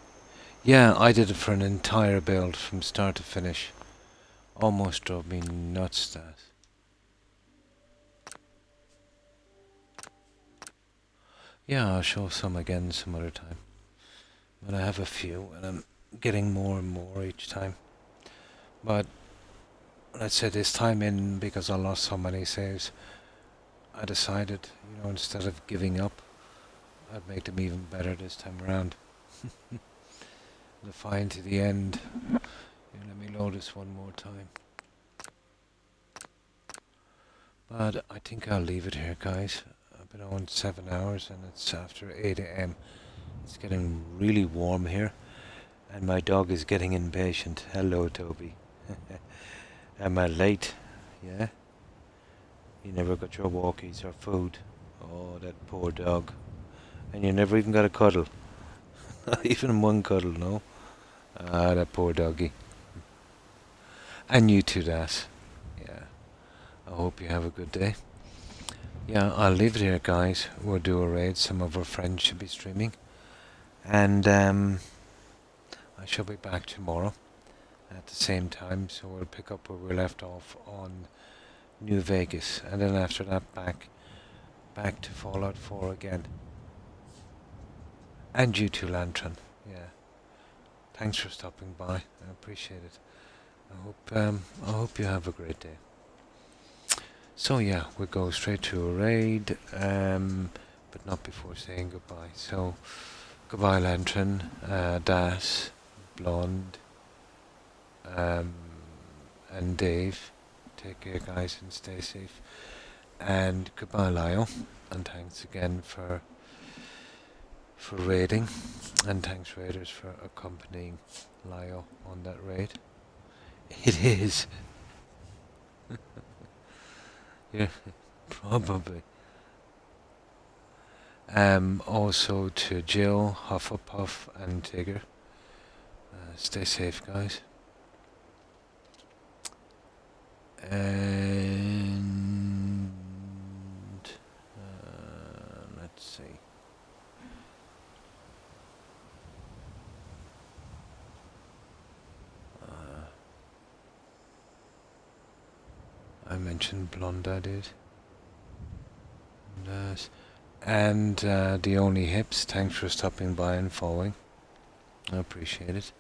Yeah, I did it for an entire build from start to finish. Almost drove me nuts, that. Yeah, I'll show some again some other time. But I have a few, and I'm getting more and more each time. But let's say this time in, because I lost so many saves, I decided, instead of giving up, I'd make them even better this time around. Defiant to the end. Here, let me load this one more time. But I think I'll leave it here, guys. I've been on 7 hours and it's after 8 AM. It's getting really warm here, and my dog is getting impatient. Hello, Toby. Am I late? Yeah? You never got your walkies or food. Oh, that poor dog. And you never even got a cuddle. Not even one cuddle, no? Ah, that poor doggy. And you too, that. Yeah. I hope you have a good day. Yeah, I'll leave it here, guys. We'll do a raid. Some of our friends should be streaming. And I shall be back tomorrow at the same time, so we'll pick up where we left off on New Vegas, and then after that back to Fallout 4 again. And you too, Lantern. Yeah. Thanks for stopping by. I appreciate it. I hope you have a great day. So yeah, we'll go straight to a raid, but not before saying goodbye. So goodbye, Lantern, Das, Blonde, and Dave. Take care, guys, and stay safe. And goodbye, Lyle. And thanks again for raiding. And thanks, raiders, for accompanying Lyle on that raid. It is. Yeah, probably. Also to Jill, Hufflepuff, and Tigger. Stay safe, guys. And let's see. I mentioned Blonde, I did. And the only hips, thanks for stopping by and following. I appreciate it.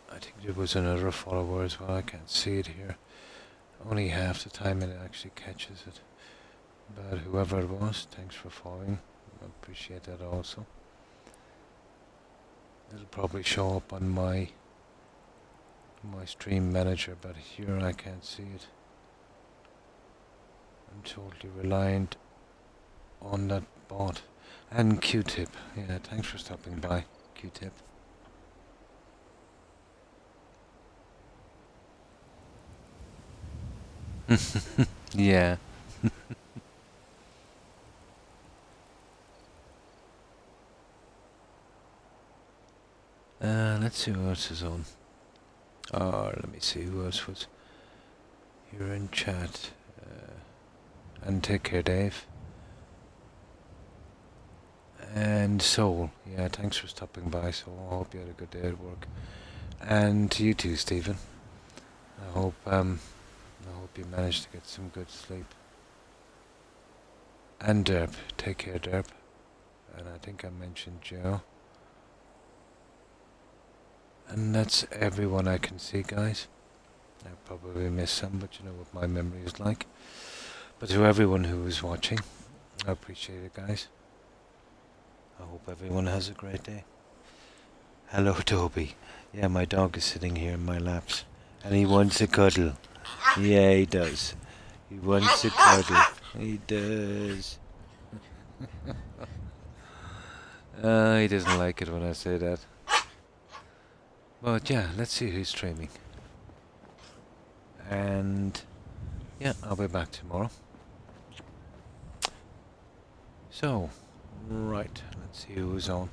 I think there was another follower as well. I can't see it here. Only half the time it actually catches it. But whoever it was, thanks for following. I appreciate that also. It'll probably show up on my stream manager, but here I can't see it. I'm totally reliant on that bot. And Q-Tip. Yeah, thanks for stopping by, Q-Tip. Yeah. Let's see who else is on. Let me see who else was here in chat. And take care, Dave. And Soul. Yeah, thanks for stopping by, Soul. I hope you had a good day at work. And to you too, Stephen. I hope you managed to get some good sleep. And Derp. Take care, Derp. And I think I mentioned Joe. And that's everyone I can see, guys. I probably missed some, but you know what my memory is like. But to everyone who is watching, I appreciate it, guys. I hope everyone has a great day. Hello, Toby. Yeah, my dog is sitting here in my laps. And he wants a cuddle. Yeah, he does. He wants a cuddle. He does. He doesn't like it when I say that. But yeah, let's see who's streaming. And yeah, I'll be back tomorrow. So, right, let's see who's on.